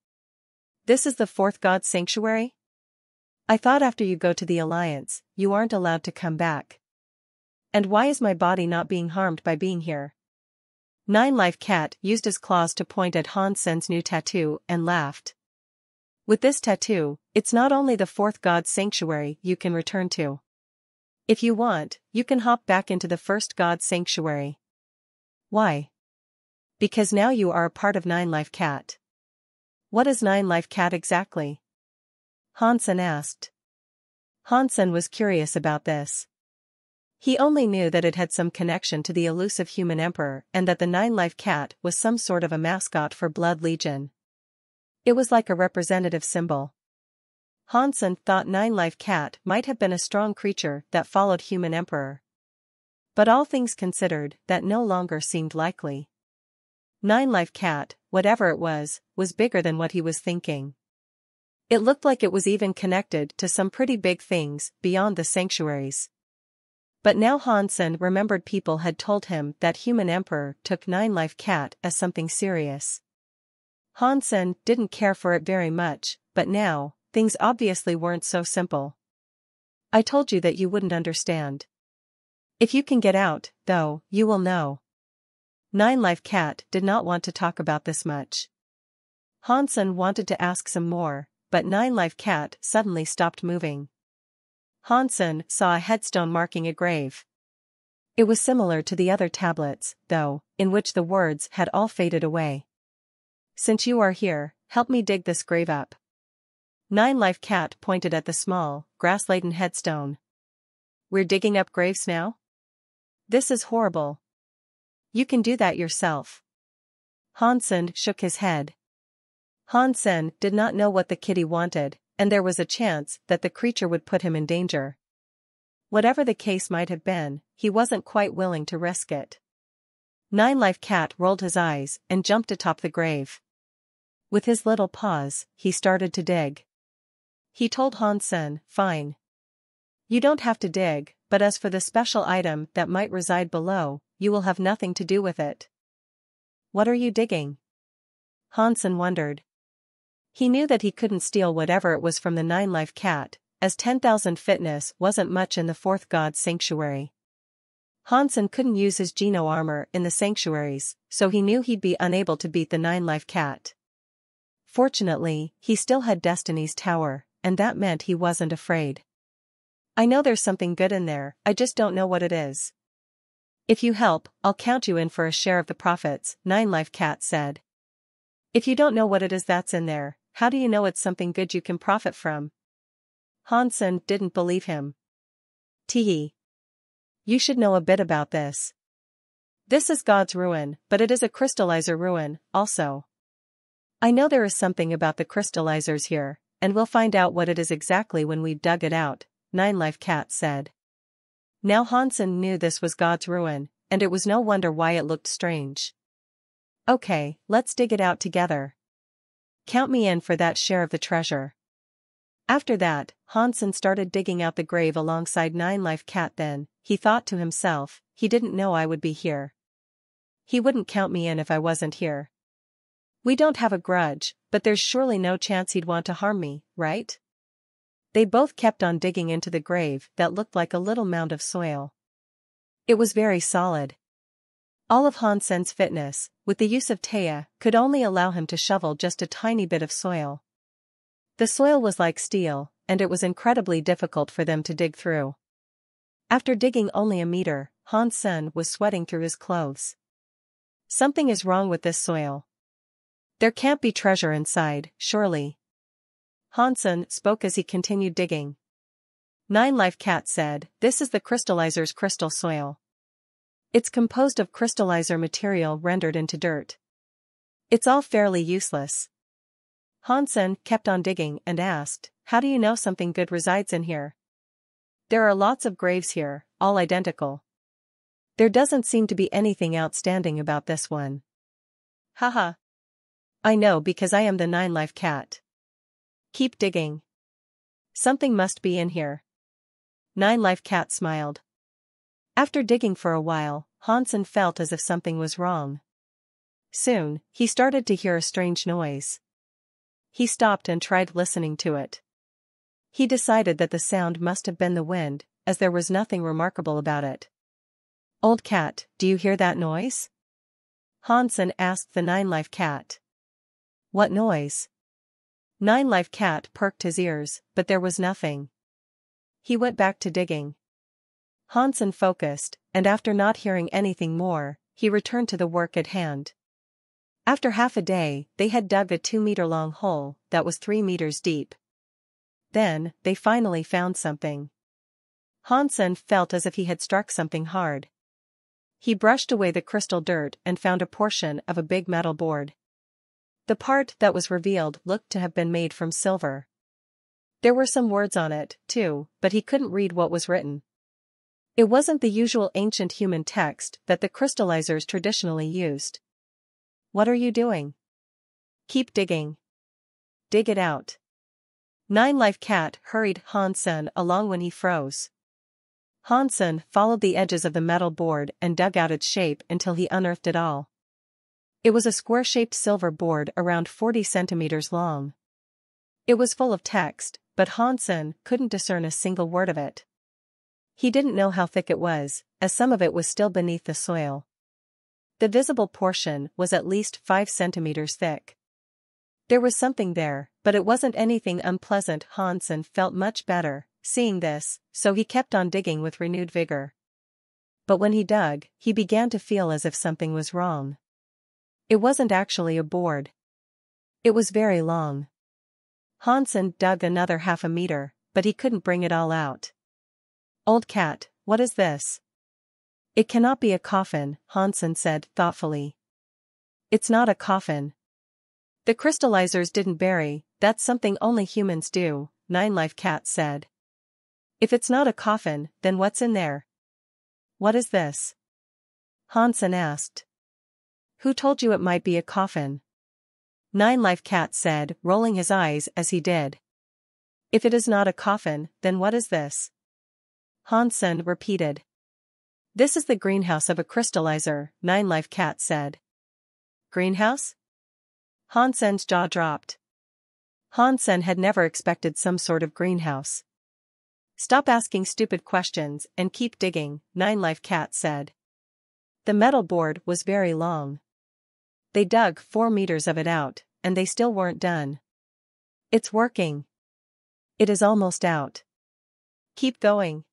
This is the fourth god sanctuary? I thought after you go to the Alliance, you aren't allowed to come back. And why is my body not being harmed by being here? Nine Life Cat used his claws to point at Hansen's new tattoo and laughed. With this tattoo, it's not only the fourth god sanctuary you can return to. If you want, you can hop back into the first god sanctuary. Why? Because now you are a part of Nine Life Cat. What is Nine Life Cat exactly? Hansen asked. Hansen was curious about this. He only knew that it had some connection to the elusive human emperor and that the Nine Life Cat was some sort of a mascot for Blood Legion. It was like a representative symbol. Hansen thought Nine Life Cat might have been a strong creature that followed human emperor. But all things considered, that no longer seemed likely. Nine Life Cat, whatever it was bigger than what he was thinking. It looked like it was even connected to some pretty big things beyond the sanctuaries. But now Hansen remembered people had told him that human emperor took Nine Life Cat as something serious. Hansen didn't care for it very much, but now, things obviously weren't so simple. I told you that you wouldn't understand. If you can get out, though, you will know. Nine Life Cat did not want to talk about this much. Hansen wanted to ask some more, but Nine Life Cat suddenly stopped moving. Hansen saw a headstone marking a grave. It was similar to the other tablets, though, in which the words had all faded away. Since you are here, help me dig this grave up. Nine Life Cat pointed at the small, grass-laden headstone. We're digging up graves now? This is horrible. You can do that yourself. Hansen shook his head. Hansen did not know what the kitty wanted, and there was a chance that the creature would put him in danger. Whatever the case might have been, he wasn't quite willing to risk it. Nine Life Cat rolled his eyes and jumped atop the grave. With his little paws, he started to dig. He told Hansen, "Fine. You don't have to dig, but as for the special item that might reside below, you will have nothing to do with it." What are you digging? Hansen wondered. He knew that he couldn't steal whatever it was from the 9-life cat, as 10,000 fitness wasn't much in the fourth god's sanctuary. Hansen couldn't use his Geno armor in the sanctuaries, so he knew he'd be unable to beat the 9-life cat. Fortunately, he still had Destiny's Tower, and that meant he wasn't afraid. I know there's something good in there, I just don't know what it is. If you help, I'll count you in for a share of the profits, 9-life cat said. If you don't know what it is that's in there, how do you know it's something good you can profit from? Hansen didn't believe him. Teehee. You should know a bit about this. This is God's ruin, but it is a crystallizer ruin, also. I know there is something about the crystallizers here, and we'll find out what it is exactly when we've dug it out, 9-life cat said. Now Hansen knew this was God's ruin, and it was no wonder why it looked strange. Okay, let's dig it out together. Count me in for that share of the treasure. After that, Hansen started digging out the grave alongside 9-life cat. Then, he thought to himself, he didn't know I would be here. He wouldn't count me in if I wasn't here. We don't have a grudge, but there's surely no chance he'd want to harm me, right? They both kept on digging into the grave that looked like a little mound of soil. It was very solid. All of Hansen's fitness, with the use of Taya, could only allow him to shovel just a tiny bit of soil. The soil was like steel, and it was incredibly difficult for them to dig through. After digging only a meter, Hansen was sweating through his clothes. Something is wrong with this soil. There can't be treasure inside, surely. Hansen spoke as he continued digging. 9-life cat said, this is the crystallizer's crystal soil. It's composed of crystallizer material rendered into dirt. It's all fairly useless. Hansen kept on digging and asked, how do you know something good resides in here? There are lots of graves here, all identical. There doesn't seem to be anything outstanding about this one. Haha. I know because I am the 9-life cat. Keep digging. Something must be in here. 9-life cat smiled. After digging for a while, Hansen felt as if something was wrong. Soon, he started to hear a strange noise. He stopped and tried listening to it. He decided that the sound must have been the wind, as there was nothing remarkable about it. Old cat, do you hear that noise? Hansen asked the 9-life cat. What noise? 9-life cat perked his ears, but there was nothing. He went back to digging. Hansen focused, and after not hearing anything more, he returned to the work at hand. After half a day, they had dug a 2-meter-long hole that was 3 meters deep. Then, they finally found something. Hansen felt as if he had struck something hard. He brushed away the crystal dirt and found a portion of a big metal board. The part that was revealed looked to have been made from silver. There were some words on it, too, but he couldn't read what was written. It wasn't the usual ancient human text that the crystallizers traditionally used. What are you doing? Keep digging. Dig it out. 9-life cat hurried Hansen along when he froze. Hansen followed the edges of the metal board and dug out its shape until he unearthed it all. It was a square-shaped silver board around 40 centimeters long. It was full of text, but Hansen couldn't discern a single word of it. He didn't know how thick it was, as some of it was still beneath the soil. The visible portion was at least 5 centimeters thick. There was something there, but it wasn't anything unpleasant. Hansen felt much better, seeing this, so he kept on digging with renewed vigor. But when he dug, he began to feel as if something was wrong. It wasn't actually a board. It was very long. Hansen dug another half a meter, but he couldn't bring it all out. Old cat, what is this? It cannot be a coffin, Hansen said thoughtfully. It's not a coffin. The crystallizers didn't bury, that's something only humans do, 9-life cat said. If it's not a coffin, then what's in there? What is this? Hansen asked. Who told you it might be a coffin? 9-life cat said, rolling his eyes as he did. If it is not a coffin, then what is this? Hansen repeated. This is the greenhouse of a crystallizer, 9-life cat said. Greenhouse? Hansen's jaw dropped. Hansen had never expected some sort of greenhouse. Stop asking stupid questions and keep digging, Nine Life Cat said. The metal board was very long. They dug 4 meters of it out, and they still weren't done. It's working. It is almost out. Keep going.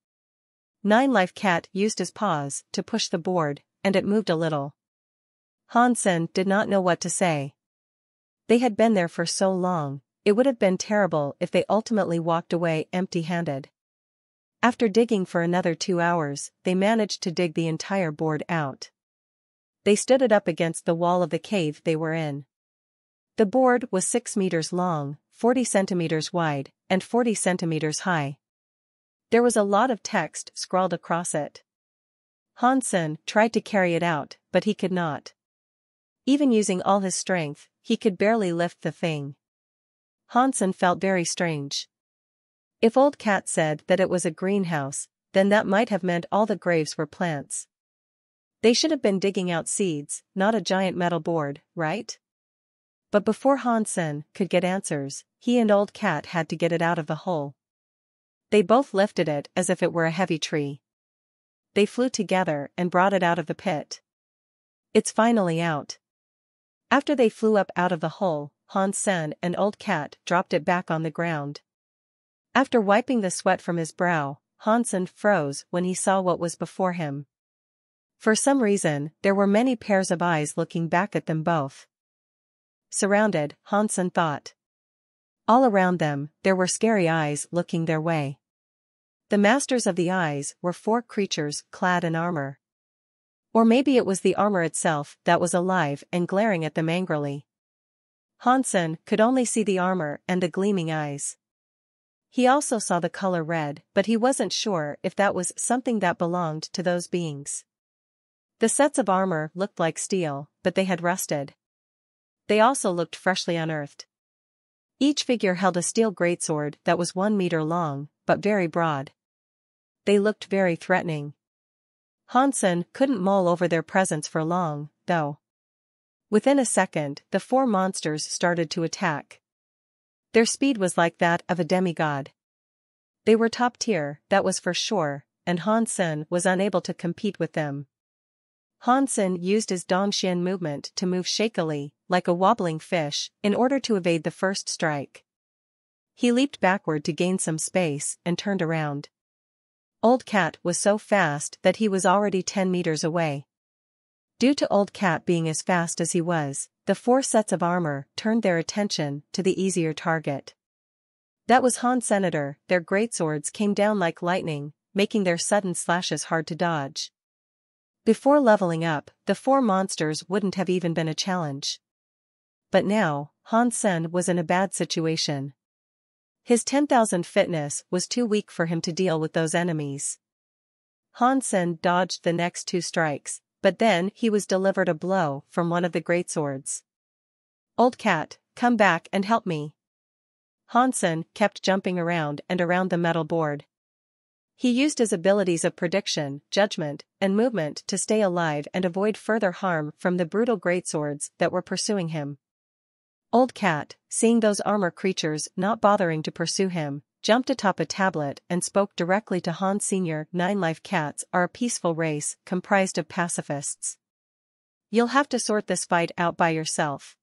Nine Life Cat used his paws to push the board, and it moved a little. Hansen did not know what to say. They had been there for so long, it would have been terrible if they ultimately walked away empty-handed. After digging for another 2 hours, they managed to dig the entire board out. They stood it up against the wall of the cave they were in. The board was 6 meters long, 40 centimeters wide, and 40 centimeters high. There was a lot of text scrawled across it. Hansen tried to carry it out, but he could not. Even using all his strength, he could barely lift the thing. Hansen felt very strange. If Old Cat said that it was a greenhouse, then that might have meant all the graves were plants. They should have been digging out seeds, not a giant metal board, right? But before Hansen could get answers, he and Old Cat had to get it out of the hole. They both lifted it as if it were a heavy tree. They flew together and brought it out of the pit. It's finally out. After they flew up out of the hole, Hansen and Old Cat dropped it back on the ground. After wiping the sweat from his brow, Hansen froze when he saw what was before him. For some reason, there were many pairs of eyes looking back at them both. Surrounded, Hansen thought. All around them, there were scary eyes looking their way. The masters of the eyes were 4 creatures clad in armor. Or maybe it was the armor itself that was alive and glaring at them angrily. Hansen could only see the armor and the gleaming eyes. He also saw the color red, but he wasn't sure if that was something that belonged to those beings. The sets of armor looked like steel, but they had rusted. They also looked freshly unearthed. Each figure held a steel greatsword that was 1 meter long, but very broad. They looked very threatening. Hansen couldn't mull over their presence for long, though. Within a second, the 4 monsters started to attack. Their speed was like that of a demigod. They were top tier, that was for sure, and Hansen was unable to compete with them. Hansen used his Dongxian movement to move shakily, like a wobbling fish, in order to evade the first strike. He leaped backward to gain some space and turned around. Old Cat was so fast that he was already 10 meters away. Due to Old Cat being as fast as he was, the 4 sets of armor turned their attention to the easier target. That was Hansenator. Their greatswords came down like lightning, making their sudden slashes hard to dodge. Before leveling up, the 4 monsters wouldn't have even been a challenge. But now, Hansen was in a bad situation. His 10,000 fitness was too weak for him to deal with those enemies. Hansen dodged the next 2 strikes, but then he was delivered a blow from one of the greatswords. Old Cat, come back and help me. Hansen kept jumping around and around the metal board. He used his abilities of prediction, judgment, and movement to stay alive and avoid further harm from the brutal greatswords that were pursuing him. Old Cat, seeing those armor creatures not bothering to pursue him, jumped atop a tablet and spoke directly to Han Sr. 9 Life Cats are a peaceful race comprised of pacifists. You'll have to sort this fight out by yourself.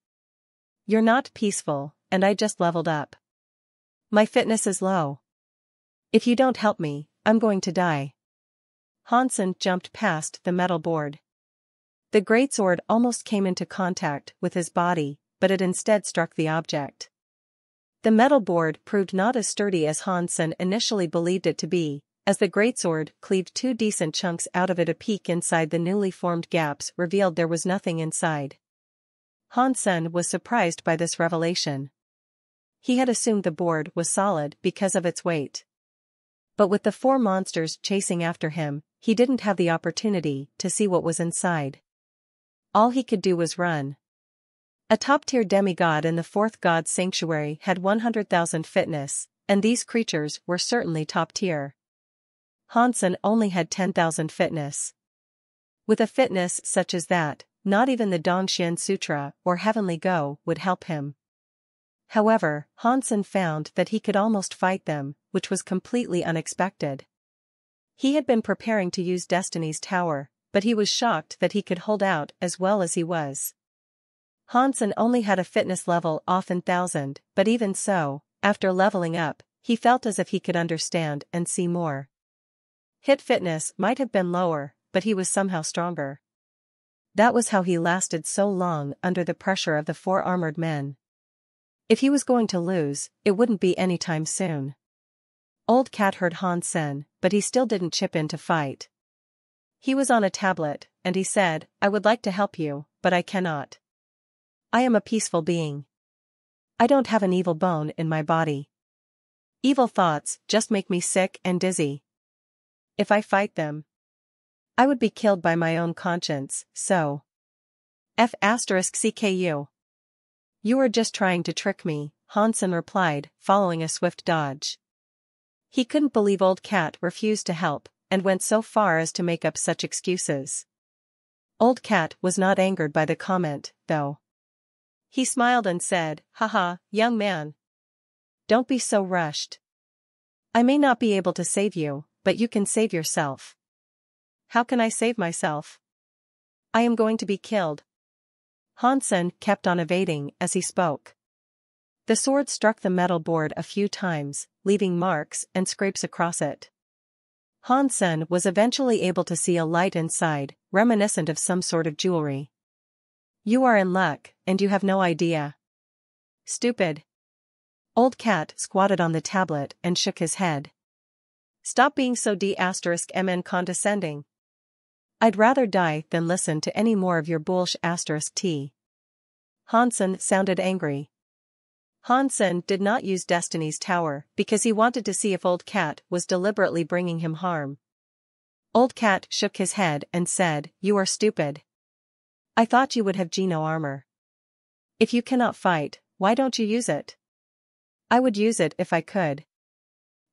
You're not peaceful, and I just leveled up. My fitness is low. If you don't help me, I'm going to die. Hansen jumped past the metal board. The greatsword almost came into contact with his body, but it instead struck the object. The metal board proved not as sturdy as Hansen initially believed it to be, as the greatsword cleaved 2 decent chunks out of it. A peek inside the newly formed gaps revealed there was nothing inside. Hansen was surprised by this revelation. He had assumed the board was solid because of its weight. But with the 4 monsters chasing after him, he didn't have the opportunity to see what was inside. All he could do was run. A top-tier demigod in the 4th god sanctuary had 100,000 fitness, and these creatures were certainly top-tier. Hansen only had 10,000 fitness. With a fitness such as that, not even the Dongxian Sutra or Heavenly Go would help him. However, Hansen found that he could almost fight them, which was completely unexpected. He had been preparing to use Destiny's Tower, but he was shocked that he could hold out as well as he was. Hansen only had a fitness level off in 1000, but even so, after leveling up, he felt as if he could understand and see more. Hit fitness might have been lower, but he was somehow stronger. That was how he lasted so long under the pressure of the 4 armored men. If he was going to lose, it wouldn't be anytime soon. Old Cat heard Hansen, but he still didn't chip in to fight. He was on a tablet, and he said, "I would like to help you, but I cannot. I am a peaceful being. I don't have an evil bone in my body. Evil thoughts just make me sick and dizzy. If I fight them, I would be killed by my own conscience, so. F***CKU. You are just trying to trick me," Hansen replied, following a swift dodge. He couldn't believe Old Cat refused to help, and went so far as to make up such excuses. Old Cat was not angered by the comment, though. He smiled and said, "Haha, young man. Don't be so rushed. I may not be able to save you, but you can save yourself." "How can I save myself? I am going to be killed." Hansen kept on evading as he spoke. The sword struck the metal board a few times, leaving marks and scrapes across it. Hansen was eventually able to see a light inside, reminiscent of some sort of jewelry. "You are in luck, and you have no idea. Stupid." Old Cat squatted on the tablet and shook his head. "Stop being so d*mn condescending. I'd rather die than listen to any more of your bullsh*t. Hansen sounded angry. Hansen did not use Destiny's Tower because he wanted to see if Old Cat was deliberately bringing him harm. Old Cat shook his head and said, "You are stupid. I thought you would have Geno armor. If you cannot fight, why don't you use it?" "I would use it if I could.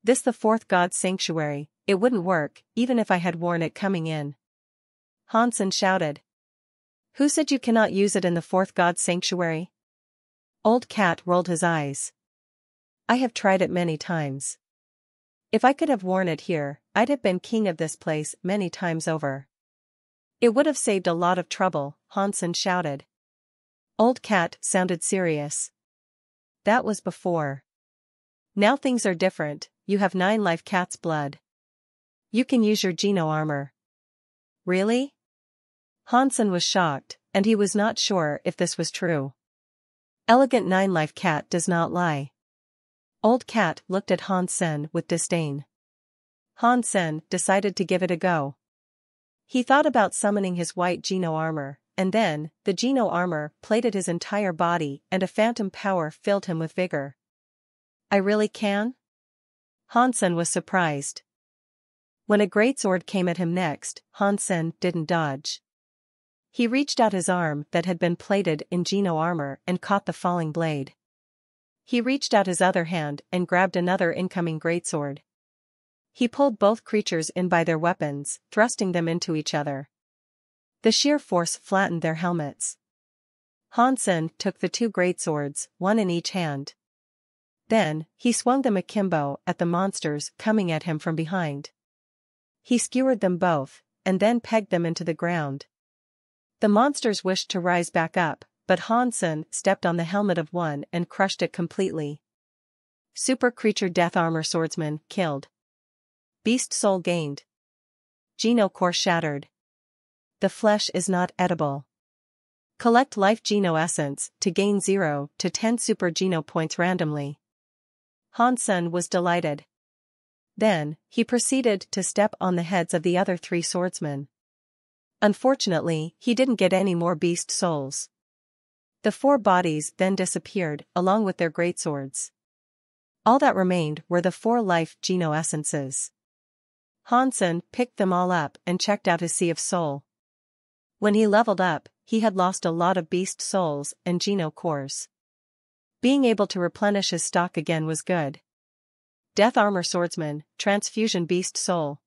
This the 4th God's Sanctuary, it wouldn't work, even if I had worn it coming in." Hansen shouted. "Who said you cannot use it in the 4th God's Sanctuary?" Old Cat rolled his eyes. "I have tried it many times. If I could have worn it here, I'd have been king of this place many times over. It would have saved a lot of trouble," Hansen shouted. Old Cat sounded serious. "That was before. Now things are different, you have 9 life cat's blood. You can use your Geno armor." "Really?" Hansen was shocked, and he was not sure if this was true. Elegant 9 life cat does not lie. Old Cat looked at Hansen with disdain. Hansen decided to give it a go. He thought about summoning his white Geno armor, and then, the Geno armor plated his entire body and a phantom power filled him with vigor. "I really can?" Hansen was surprised. When a greatsword came at him next, Hansen didn't dodge. He reached out his arm that had been plated in Geno armor and caught the falling blade. He reached out his other hand and grabbed another incoming greatsword. He pulled both creatures in by their weapons, thrusting them into each other. The sheer force flattened their helmets. Hansen took the 2 greatswords, one in each hand. Then, he swung them akimbo at the monsters coming at him from behind. He skewered them both, and then pegged them into the ground. The monsters wished to rise back up, but Hansen stepped on the helmet of one and crushed it completely. Super creature death armor swordsman killed. Beast soul gained. Geno core shattered. The flesh is not edible. Collect life Geno essence to gain 0 to 10 super Geno points randomly. Hansen was delighted. Then, he proceeded to step on the heads of the other 3 swordsmen. Unfortunately, he didn't get any more beast souls. The 4 bodies then disappeared, along with their greatswords. All that remained were the 4 life Geno essences. Hansen picked them all up and checked out his sea of soul. When he leveled up, he had lost a lot of beast souls and Geno cores. Being able to replenish his stock again was good. Death armor swordsman, transfusion beast soul.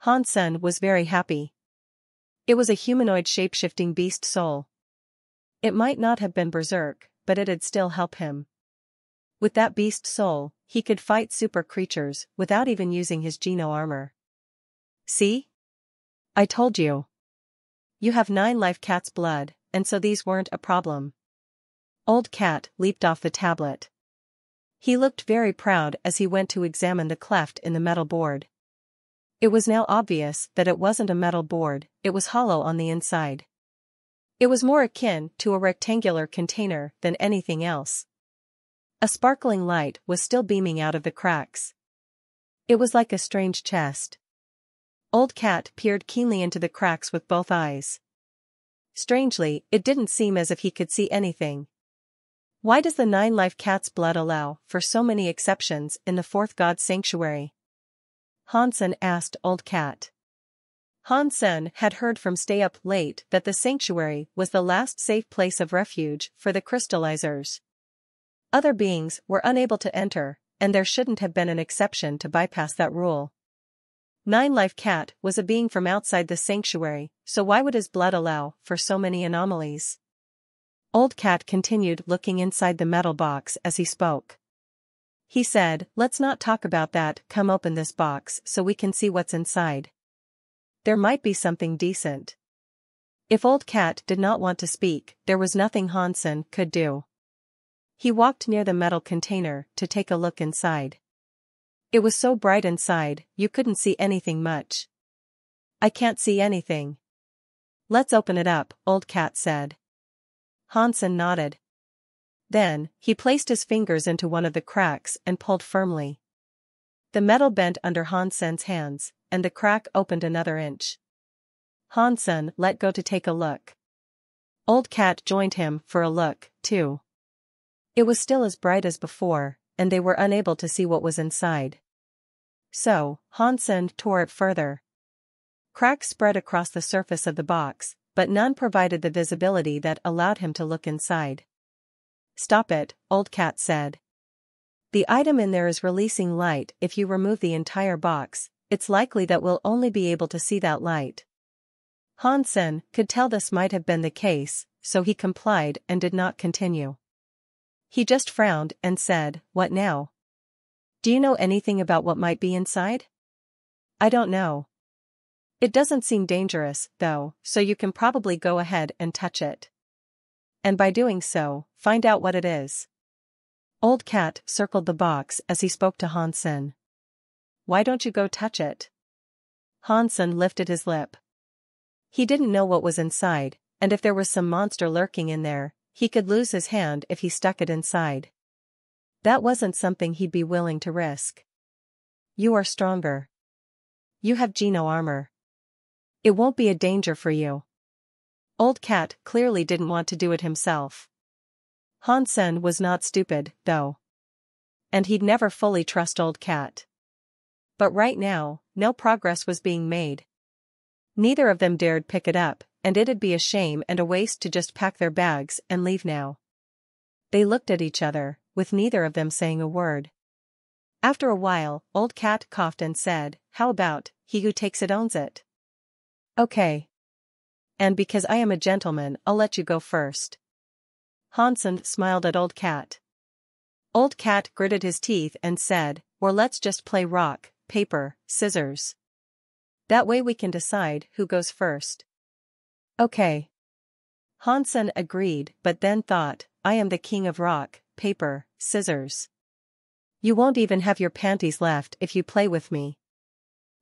Hansen was very happy. It was a humanoid shape-shifting beast soul. It might not have been berserk, but it'd still help him. With that beast soul, he could fight super creatures without even using his Geno armor. See? I told you. You have 9 life cat's blood, and so these weren't a problem. Old Cat leaped off the tablet. He looked very proud as he went to examine the cleft in the metal board. It was now obvious that it wasn't a metal board, it was hollow on the inside. It was more akin to a rectangular container than anything else. A sparkling light was still beaming out of the cracks. It was like a strange chest. Old Cat peered keenly into the cracks with both eyes. Strangely, it didn't seem as if he could see anything. Why does the 9 life cat's blood allow for so many exceptions in the 4th god sanctuary? Hansen asked Old Cat. Hansen had heard from Stay Up Late that the sanctuary was the last safe place of refuge for the crystallizers. Other beings were unable to enter, and there shouldn't have been an exception to bypass that rule. 9 life cat was a being from outside the sanctuary, so why would his blood allow for so many anomalies? Old Cat continued looking inside the metal box as he spoke. He said, "Let's not talk about that, come open this box so we can see what's inside. There might be something decent." If Old Cat did not want to speak, there was nothing Hansen could do. He walked near the metal container to take a look inside. It was so bright inside, you couldn't see anything much. "I can't see anything." "Let's open it up," Old Cat said. Hansen nodded. Then, he placed his fingers into one of the cracks and pulled firmly. The metal bent under Hansen's hands, and the crack opened another inch. Hansen let go to take a look. Old Cat joined him for a look, too. It was still as bright as before, and they were unable to see what was inside. So, Hansen tore it further. Cracks spread across the surface of the box, but none provided the visibility that allowed him to look inside. "Stop it," Old Cat said. "The item in there is releasing light. If you remove the entire box, it's likely that we'll only be able to see that light." Hansen could tell this might have been the case, so he complied and did not continue. He just frowned and said, "What now? Do you know anything about what might be inside?" "I don't know. It doesn't seem dangerous, though, so you can probably go ahead and touch it. And by doing so, find out what it is." Old Cat circled the box as he spoke to Hansen. "Why don't you go touch it?" Hansen lifted his lip. He didn't know what was inside, and if there was some monster lurking in there, he could lose his hand if he stuck it inside. That wasn't something he'd be willing to risk. "You are stronger. You have Geno armor. It won't be a danger for you." Old Cat clearly didn't want to do it himself. Hansen was not stupid, though. And he'd never fully trust Old Cat. But right now, no progress was being made. Neither of them dared pick it up, and it'd be a shame and a waste to just pack their bags and leave now. They looked at each other, with neither of them saying a word. After a while, Old Cat coughed and said, "How about, he who takes it owns it?" "Okay. And because I am a gentleman, I'll let you go first." Hansen smiled at Old Cat. Old Cat gritted his teeth and said, "Or let's just play rock, paper, scissors. That way we can decide who goes first." "Okay." Hansen agreed but then thought, "I am the king of rock, paper, scissors. You won't even have your panties left if you play with me."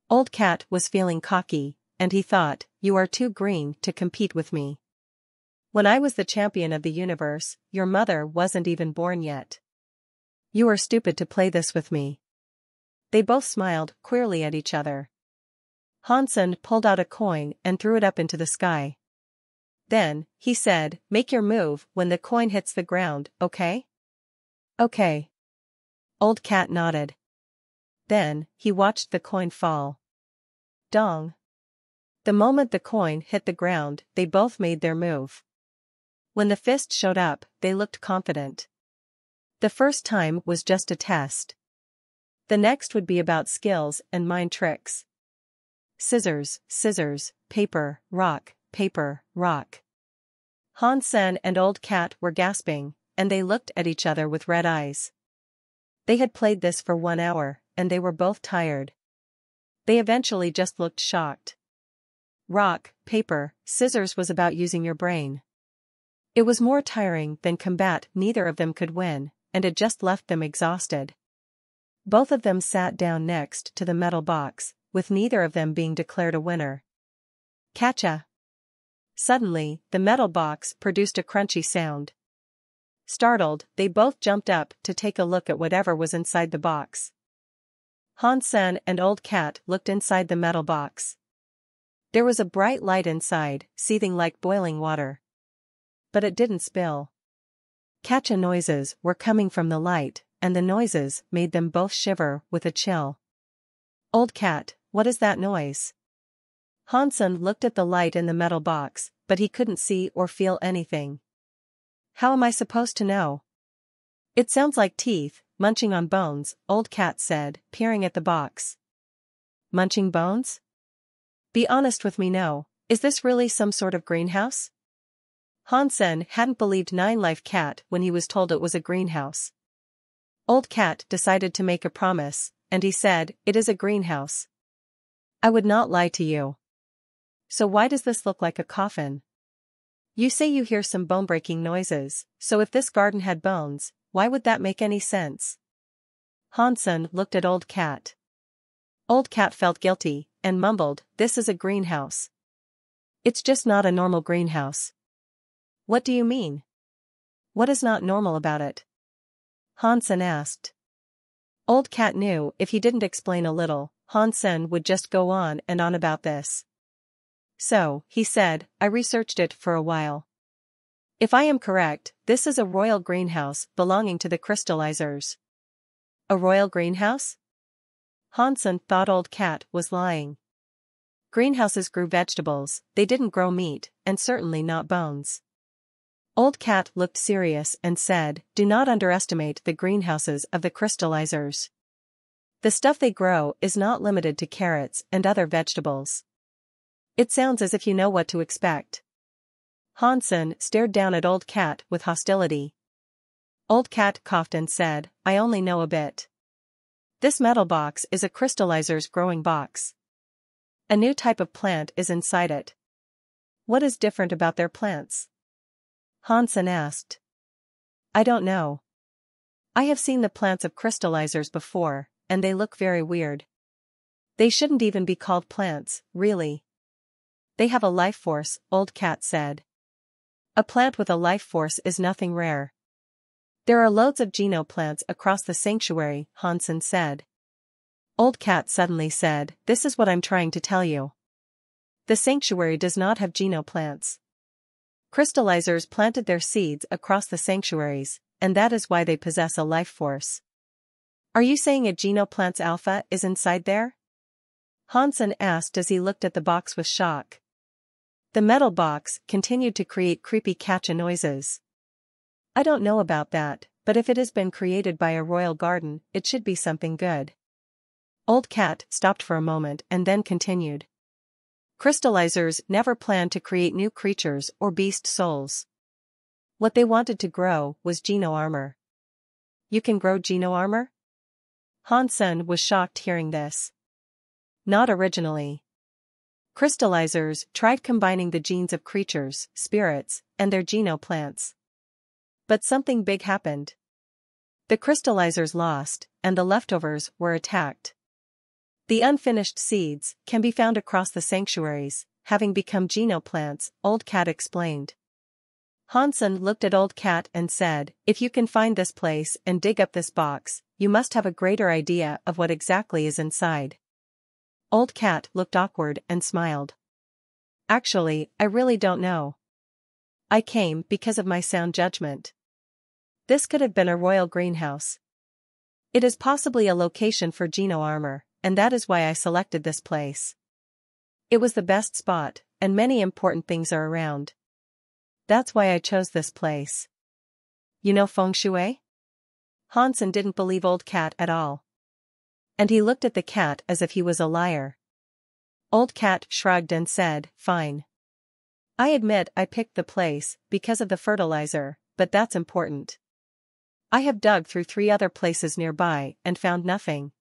Old Cat was feeling cocky, and he thought, "You are too green to compete with me. When I was the champion of the universe, your mother wasn't even born yet. You are stupid to play this with me." They both smiled queerly at each other. Hansen pulled out a coin and threw it up into the sky. Then, he said, "Make your move when the coin hits the ground, okay?" "Okay." Old Cat nodded. Then, he watched the coin fall. Dong. The moment the coin hit the ground, they both made their move. When the fist showed up, they looked confident. The first time was just a test. The next would be about skills and mind tricks. Scissors, scissors, paper, rock, paper, rock. Han-sen and Old Cat were gasping, and they looked at each other with red eyes. They had played this for 1 hour, and they were both tired. They eventually just looked shocked. Rock, paper, scissors was about using your brain. It was more tiring than combat. Neither of them could win, and it just left them exhausted. Both of them sat down next to the metal box, with neither of them being declared a winner. Catcha! Suddenly, the metal box produced a crunchy sound. Startled, they both jumped up to take a look at whatever was inside the box. Han-sen and Old Cat looked inside the metal box. There was a bright light inside, seething like boiling water. But it didn't spill. Catcha noises were coming from the light, and the noises made them both shiver with a chill. Old Cat, what is that noise? Han-sen looked at the light in the metal box, but he couldn't see or feel anything. How am I supposed to know? It sounds like teeth, munching on bones, Old Cat said, peering at the box. Munching bones? Be honest with me no, is this really some sort of greenhouse? Han-sen hadn't believed 9-Life Cat when he was told it was a greenhouse. Old Cat decided to make a promise, and he said, it is a greenhouse. I would not lie to you. So why does this look like a coffin? You say you hear some bone-breaking noises, so if this garden had bones, why would that make any sense? Han-sen looked at Old Cat. Old Cat felt guilty, and mumbled, this is a greenhouse. It's just not a normal greenhouse. What do you mean? What is not normal about it? Han-sen asked. Old Cat knew if he didn't explain a little, Han-sen would just go on and on about this. So, he said, I researched it for a while. If I am correct, this is a royal greenhouse belonging to the crystallizers. A royal greenhouse? Han-sen thought Old Cat was lying. Greenhouses grew vegetables, they didn't grow meat, and certainly not bones. Old Cat looked serious and said, do not underestimate the greenhouses of the crystallizers. The stuff they grow is not limited to carrots and other vegetables. It sounds as if you know what to expect. Han-sen stared down at Old Cat with hostility. Old Cat coughed and said, I only know a bit. This metal box is a crystallizer's growing box. A new type of plant is inside it. What is different about their plants? Han-sen asked. I don't know. I have seen the plants of crystallizers before, and they look very weird. They shouldn't even be called plants, really. They have a life force, Old Cat said. A plant with a life force is nothing rare. There are loads of geno plants across the sanctuary, Han-sen said. Old Cat suddenly said, this is what I'm trying to tell you. The sanctuary does not have geno plants. Crystallizers planted their seeds across the sanctuaries, and that is why they possess a life force. Are you saying a genoplant's alpha is inside there? Han-sen asked as he looked at the box with shock. The metal box continued to create creepy catcha noises. I don't know about that, but if it has been created by a royal garden, it should be something good. Old Cat stopped for a moment and then continued. Crystallizers never planned to create new creatures or beast souls. What they wanted to grow was geno armor. You can grow geno armor? Han-sen was shocked hearing this. Not originally. Crystallizers tried combining the genes of creatures, spirits, and their geno plants. But something big happened. The crystallizers lost, and the leftovers were attacked. The unfinished seeds can be found across the sanctuaries, having become geno plants, Old Cat explained. Han-sen looked at Old Cat and said, if you can find this place and dig up this box, you must have a greater idea of what exactly is inside. Old Cat looked awkward and smiled. Actually, I really don't know. I came because of my sound judgment. This could have been a royal greenhouse. It is possibly a location for geno armor, and that is why I selected this place. It was the best spot, and many important things are around. That's why I chose this place. You know feng shui? Han-sen didn't believe Old Cat at all. And he looked at the cat as if he was a liar. Old Cat shrugged and said, fine. I admit I picked the place because of the fertilizer, but that's important. I have dug through 3 other places nearby and found nothing.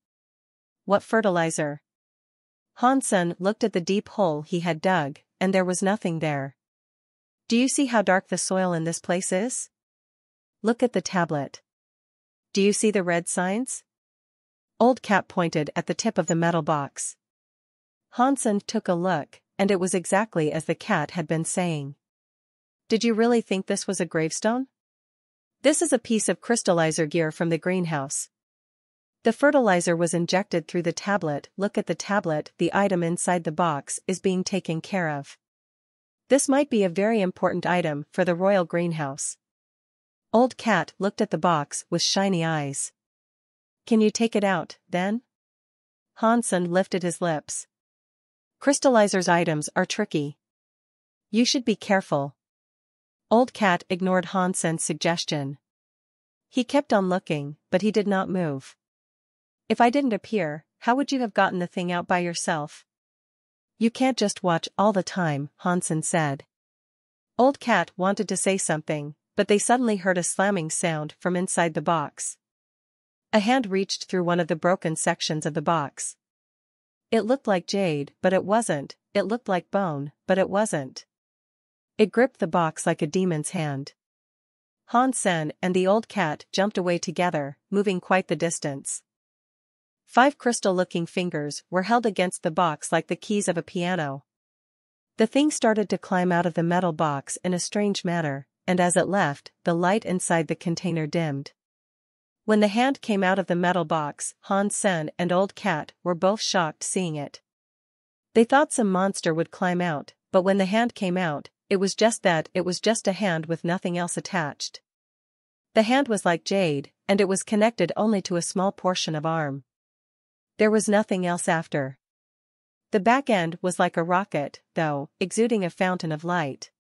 What fertilizer? Hansen looked at the deep hole he had dug, and there was nothing there. Do you see how dark the soil in this place is? Look at the tablet. Do you see the red signs? Old Cat pointed at the tip of the metal box. Hansen took a look, and it was exactly as the cat had been saying. Did you really think this was a gravestone? This is a piece of crystallizer gear from the greenhouse. The fertilizer was injected through the tablet. Look at the tablet. The item inside the box is being taken care of. This might be a very important item for the royal greenhouse. Old Cat looked at the box with shiny eyes. Can you take it out, then? Hansen lifted his lips. Crystallizer's items are tricky. You should be careful. Old Cat ignored Hansen's suggestion. He kept on looking, but he did not move. If I didn't appear, how would you have gotten the thing out by yourself? You can't just watch all the time, Hansen said. Old Cat wanted to say something, but they suddenly heard a slamming sound from inside the box. A hand reached through one of the broken sections of the box. It looked like jade, but it wasn't. It looked like bone, but it wasn't. It gripped the box like a demon's hand. Hansen and the old cat jumped away together, moving quite the distance. 5 crystal-looking fingers were held against the box like the keys of a piano. The thing started to climb out of the metal box in a strange manner, and as it left, the light inside the container dimmed. When the hand came out of the metal box, Hansen and Old Cat were both shocked seeing it. They thought some monster would climb out, but when the hand came out, it was just a hand with nothing else attached. The hand was like jade, and it was connected only to a small portion of arm. There was nothing else after. The back end was like a rocket, though, exuding a fountain of light.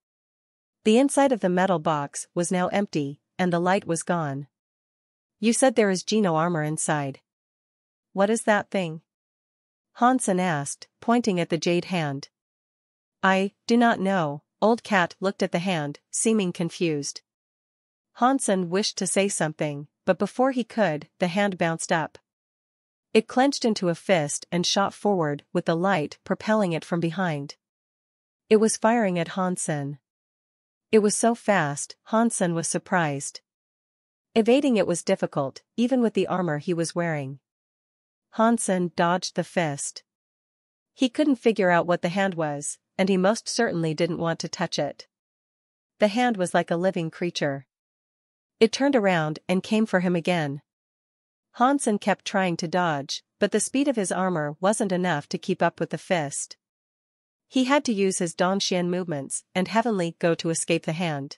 The inside of the metal box was now empty, and the light was gone. You said there is Geno armor inside. What is that thing? Hansen asked, pointing at the jade hand. I do not know. Old Cat looked at the hand, seeming confused. Hansen wished to say something, but before he could, the hand bounced up. It clenched into a fist and shot forward, with the light propelling it from behind. It was firing at Hansen. It was so fast, Hansen was surprised. Evading it was difficult, even with the armor he was wearing. Hansen dodged the fist. He couldn't figure out what the hand was, and he most certainly didn't want to touch it. The hand was like a living creature. It turned around and came for him again. Hansen kept trying to dodge, but the speed of his armor wasn't enough to keep up with the fist. He had to use his Dongxian movements and heavenly go to escape the hand.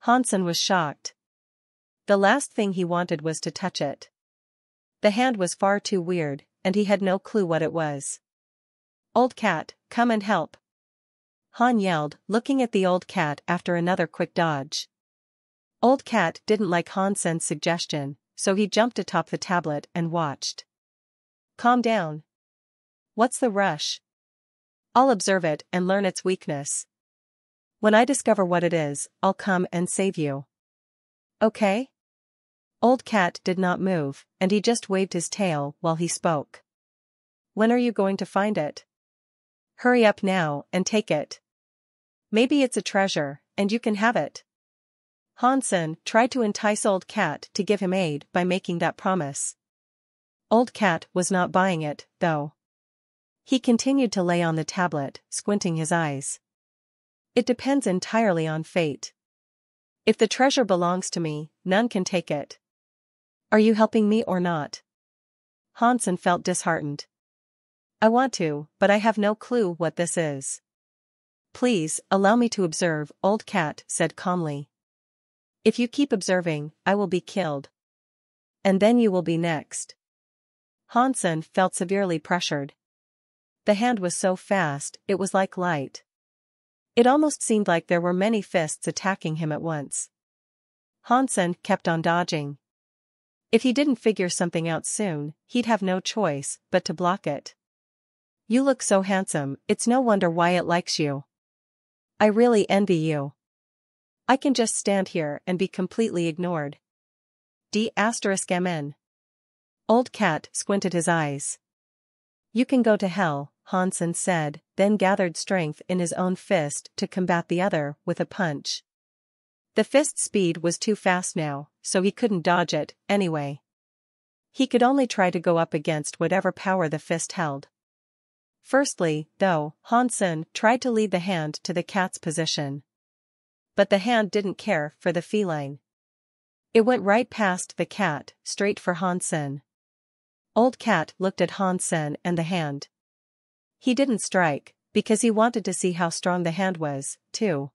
Hansen was shocked. The last thing he wanted was to touch it. The hand was far too weird, and he had no clue what it was. Old Cat, come and help. Han yelled, looking at the old cat after another quick dodge. Old Cat didn't like Hansen's suggestion, so he jumped atop the tablet and watched. Calm down. What's the rush? I'll observe it and learn its weakness. When I discover what it is, I'll come and save you. Okay? Old Cat did not move, and he just waved his tail while he spoke. When are you going to find it? Hurry up now and take it. Maybe it's a treasure, and you can have it. Hansen tried to entice Old Cat to give him aid by making that promise. Old Cat was not buying it, though. He continued to lay on the tablet, squinting his eyes. It depends entirely on fate. If the treasure belongs to me, none can take it. Are you helping me or not? Hansen felt disheartened. I want to, but I have no clue what this is. Please, allow me to observe, Old Cat said calmly. If you keep observing, I will be killed. And then you will be next. Hansen felt severely pressured. The hand was so fast, it was like light. It almost seemed like there were many fists attacking him at once. Hansen kept on dodging. If he didn't figure something out soon, he'd have no choice but to block it. You look so handsome, it's no wonder why it likes you. I really envy you. I can just stand here and be completely ignored. D*MN. Old Cat squinted his eyes. You can go to hell, Hansen said, then gathered strength in his own fist to combat the other with a punch. The fist's speed was too fast now, so he couldn't dodge it, anyway. He could only try to go up against whatever power the fist held. Firstly, though, Hansen tried to lead the hand to the cat's position. But the hand didn't care for the feline. It went right past the cat, straight for Hansen. Old Cat looked at Hansen and the hand. He didn't strike, because he wanted to see how strong the hand was, too.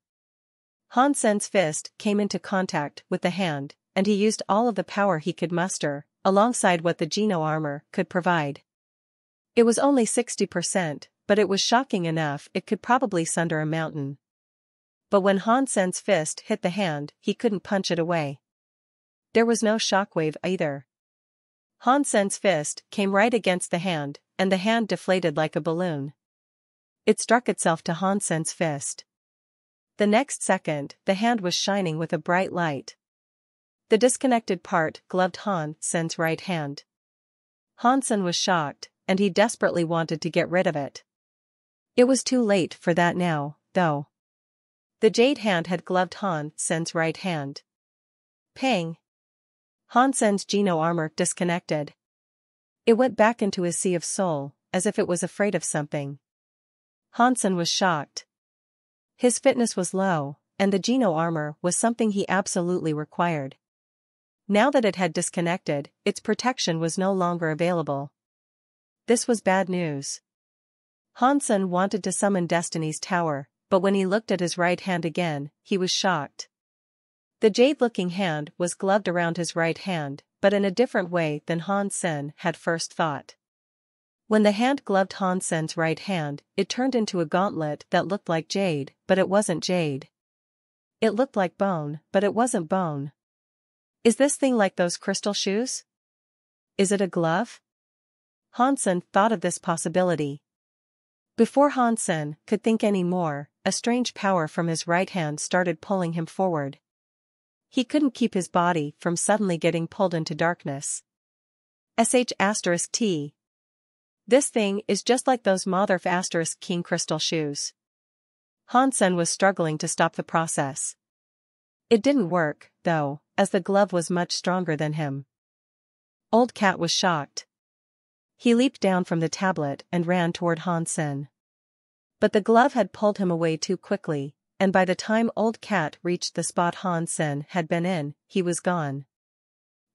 Hansen's fist came into contact with the hand, and he used all of the power he could muster, alongside what the Geno armor could provide. It was only 60%, but it was shocking enough it could probably sunder a mountain. But when Hansen's fist hit the hand, he couldn't punch it away. There was no shockwave either. Hansen's fist came right against the hand, and the hand deflated like a balloon. It struck itself to Hansen's fist. The next second, the hand was shining with a bright light. The disconnected part gloved Hansen's right hand. Hansen was shocked, and he desperately wanted to get rid of it. It was too late for that now, though. The jade hand had gloved Hansen's right hand. Pang! Hansen's Geno armor disconnected. It went back into his sea of soul, as if it was afraid of something. Hansen was shocked. His fitness was low, and the Geno armor was something he absolutely required. Now that it had disconnected, its protection was no longer available. This was bad news. Hansen wanted to summon Destiny's Tower, but when he looked at his right hand again, he was shocked. The jade-looking hand was gloved around his right hand, but in a different way than Hansen had first thought. When the hand gloved Hansen's right hand, it turned into a gauntlet that looked like jade, but it wasn't jade. It looked like bone, but it wasn't bone. Is this thing like those crystal shoes? Is it a glove? Hansen thought of this possibility. Before Hansen could think any more, a strange power from his right hand started pulling him forward. He couldn't keep his body from suddenly getting pulled into darkness. *T. This thing is just like those Mother *King crystal shoes. Hansen was struggling to stop the process. It didn't work, though, as the glove was much stronger than him. Old Cat was shocked. He leaped down from the tablet and ran toward Hansen. But the glove had pulled him away too quickly, and by the time Old Cat reached the spot Hansen had been in, he was gone.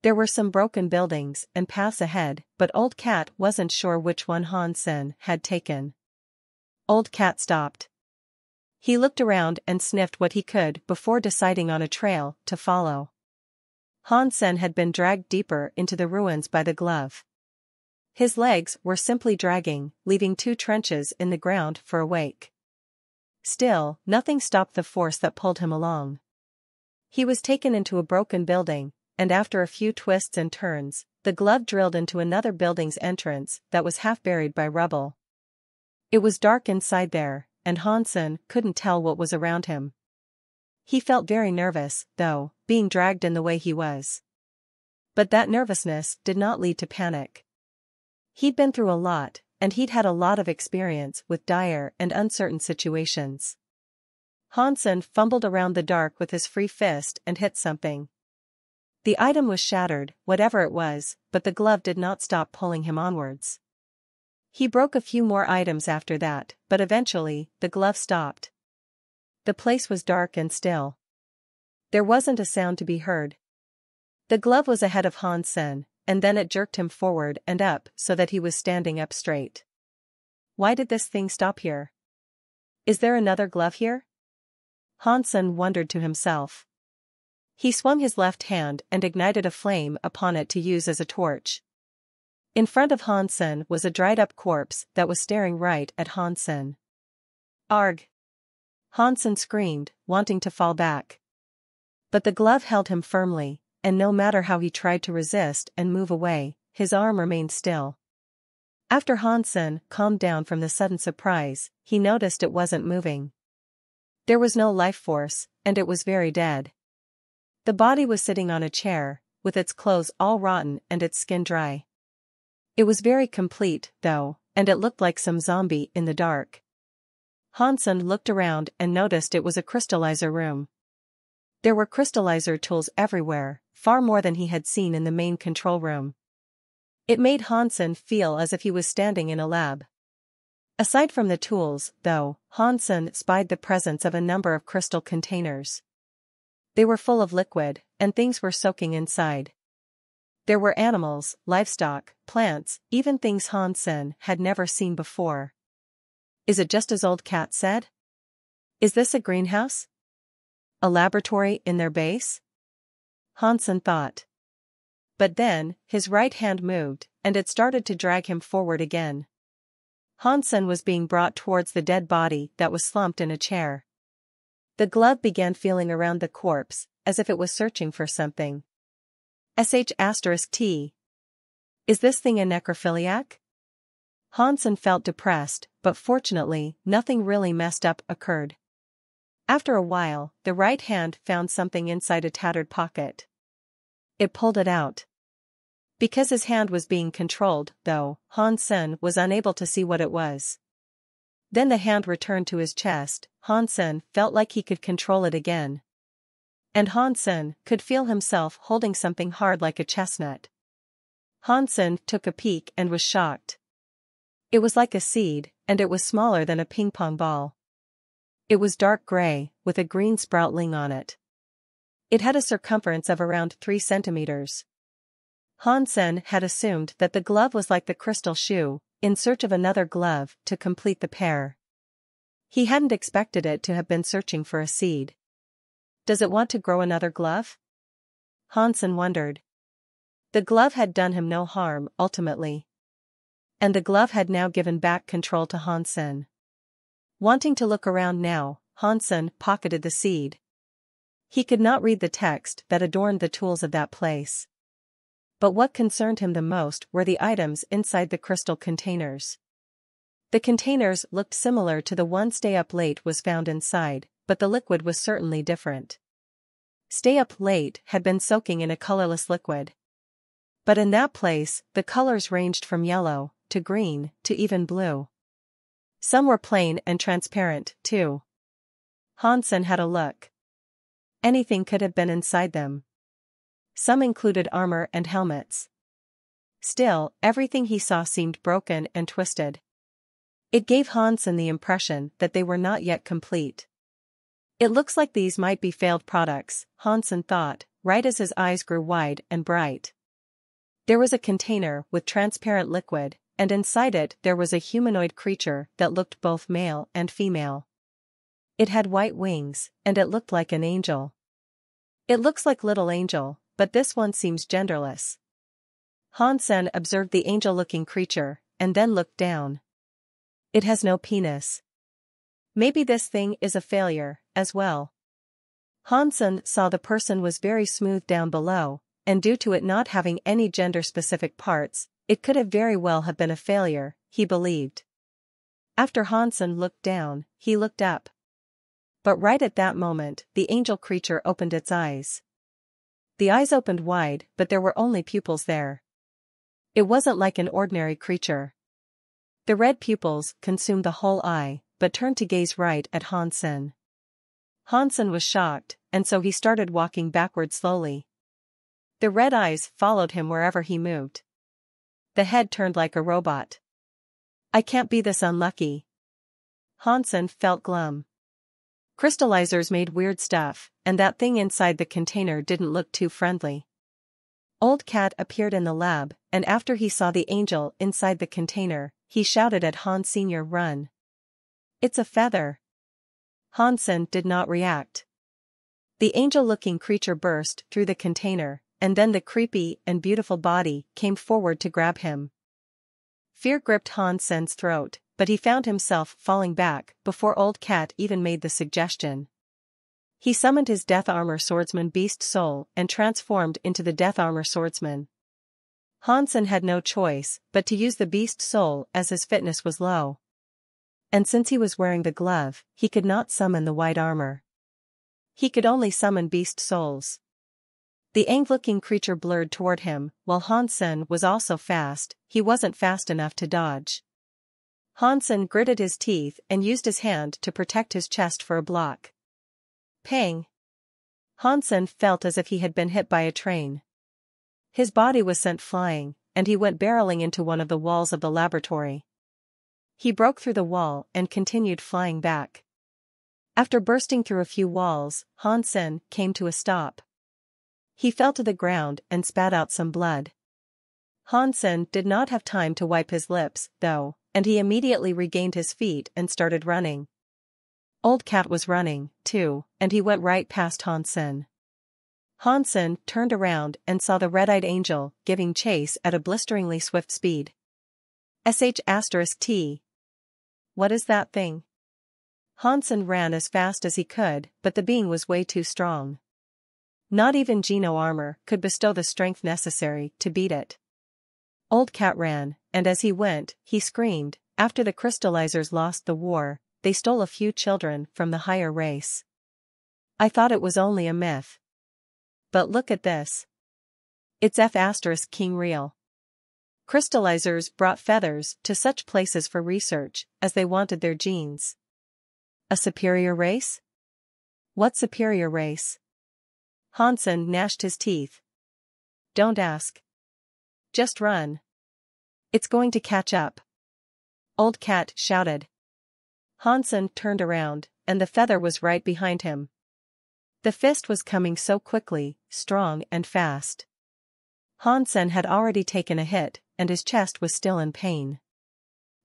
There were some broken buildings and paths ahead, but Old Cat wasn't sure which one Hansen had taken. Old Cat stopped. He looked around and sniffed what he could before deciding on a trail to follow. Hansen had been dragged deeper into the ruins by the glove. His legs were simply dragging, leaving 2 trenches in the ground for a wake. Still, nothing stopped the force that pulled him along. He was taken into a broken building, and after a few twists and turns, the glove drilled into another building's entrance that was half buried by rubble. It was dark inside there, and Hansen couldn't tell what was around him. He felt very nervous, though, being dragged in the way he was. But that nervousness did not lead to panic. He'd been through a lot, and he'd had a lot of experience with dire and uncertain situations. Hansen fumbled around the dark with his free fist and hit something. The item was shattered, whatever it was, but the glove did not stop pulling him onwards. He broke a few more items after that, but eventually, the glove stopped. The place was dark and still. There wasn't a sound to be heard. The glove was ahead of Hansen, and then it jerked him forward and up so that he was standing up straight. Why did this thing stop here? Is there another glove here? Hansen wondered to himself. He swung his left hand and ignited a flame upon it to use as a torch. In front of Hansen was a dried-up corpse that was staring right at Hansen. Arg! Hansen screamed, wanting to fall back. But the glove held him firmly, and no matter how he tried to resist and move away, his arm remained still. After Hansen calmed down from the sudden surprise, he noticed it wasn't moving. There was no life force, and it was very dead. The body was sitting on a chair, with its clothes all rotten and its skin dry. It was very complete, though, and it looked like some zombie in the dark. Hansen looked around and noticed it was a crystallizer room. There were crystallizer tools everywhere, far more than he had seen in the main control room. It made Hansen feel as if he was standing in a lab. Aside from the tools, though, Hansen spied the presence of a number of crystal containers. They were full of liquid, and things were soaking inside. There were animals, livestock, plants, even things Hansen had never seen before. Is it just as Old Cat said? Is this a greenhouse? A laboratory in their base? Hansen thought. But then, his right hand moved, and it started to drag him forward again. Hansen was being brought towards the dead body that was slumped in a chair. The glove began feeling around the corpse, as if it was searching for something. *T. Is this thing a necrophiliac? Hansen felt depressed, but fortunately, nothing really messed up occurred. After a while, the right hand found something inside a tattered pocket. It pulled it out. Because his hand was being controlled, though, Hansen was unable to see what it was. Then the hand returned to his chest. Hansen felt like he could control it again. And Hansen could feel himself holding something hard like a chestnut. Hansen took a peek and was shocked. It was like a seed, and it was smaller than a ping-pong ball. It was dark gray, with a green sproutling on it. It had a circumference of around 3 centimeters. Hansen had assumed that the glove was like the crystal shoe, in search of another glove to complete the pair. He hadn't expected it to have been searching for a seed. Does it want to grow another glove? Hansen wondered. The glove had done him no harm, ultimately. And the glove had now given back control to Hansen. Wanting to look around now, Hansen pocketed the seed. He could not read the text that adorned the tools of that place. But what concerned him the most were the items inside the crystal containers. The containers looked similar to the one Stay Up Late was found inside, but the liquid was certainly different. Stay Up Late had been soaking in a colorless liquid. But in that place, the colors ranged from yellow, to green, to even blue. Some were plain and transparent, too. Hansen had a look. Anything could have been inside them. Some included armor and helmets. Still, everything he saw seemed broken and twisted. It gave Hansen the impression that they were not yet complete. It looks like these might be failed products, Hansen thought, right as his eyes grew wide and bright. There was a container with transparent liquid, and inside it there was a humanoid creature that looked both male and female. It had white wings, and it looked like an angel. It looks like Little Angel, but this one seems genderless. Hansen observed the angel-looking creature, and then looked down. It has no penis. Maybe this thing is a failure, as well. Hansen saw the person was very smooth down below, and due to it not having any gender-specific parts, it could have very well have been a failure, he believed. After Hansen looked down, he looked up. But right at that moment, the angel creature opened its eyes. The eyes opened wide, but there were only pupils there. It wasn't like an ordinary creature. The red pupils consumed the whole eye, but turned to gaze right at Hansen. Hansen was shocked, and so he started walking backward slowly. The red eyes followed him wherever he moved. The head turned like a robot. I can't be this unlucky. Hansen felt glum. Crystallizers made weird stuff, and that thing inside the container didn't look too friendly. Old Cat appeared in the lab, and after he saw the angel inside the container, he shouted at Hans Sr. Run. It's a feather. Hansen did not react. The angel-looking creature burst through the container, and then the creepy and beautiful body came forward to grab him. Fear gripped Hansen's throat, but he found himself falling back before Old Cat even made the suggestion. He summoned his Death Armor Swordsman Beast Soul and transformed into the Death Armor Swordsman. Hansen had no choice but to use the beast soul as his fitness was low. And since he was wearing the glove, he could not summon the white armor. He could only summon beast souls. The angry-looking creature blurred toward him, while Hansen was also fast. He wasn't fast enough to dodge. Hansen gritted his teeth and used his hand to protect his chest for a block. Pang! Hansen felt as if he had been hit by a train. His body was sent flying, and he went barreling into one of the walls of the laboratory. He broke through the wall and continued flying back. After bursting through a few walls, Hansen came to a stop. He fell to the ground and spat out some blood. Hansen did not have time to wipe his lips, though, and he immediately regained his feet and started running. Old Cat was running, too, and he went right past Hansen. Hansen turned around and saw the red-eyed angel giving chase at a blisteringly swift speed. *T. What is that thing? Hansen ran as fast as he could, but the being was way too strong. Not even Geno armor could bestow the strength necessary to beat it. Old Cat ran, and as he went, he screamed. After the crystallizers lost the war, they stole a few children from the higher race. I thought it was only a myth. But look at this. It's King real. Crystallizers brought feathers to such places for research, as they wanted their genes. A superior race? What superior race? Hansen gnashed his teeth. Don't ask. Just run. It's going to catch up. Old Cat shouted. Hansen turned around, and the feather was right behind him. The fist was coming so quickly, strong and fast. Hansen had already taken a hit, and his chest was still in pain.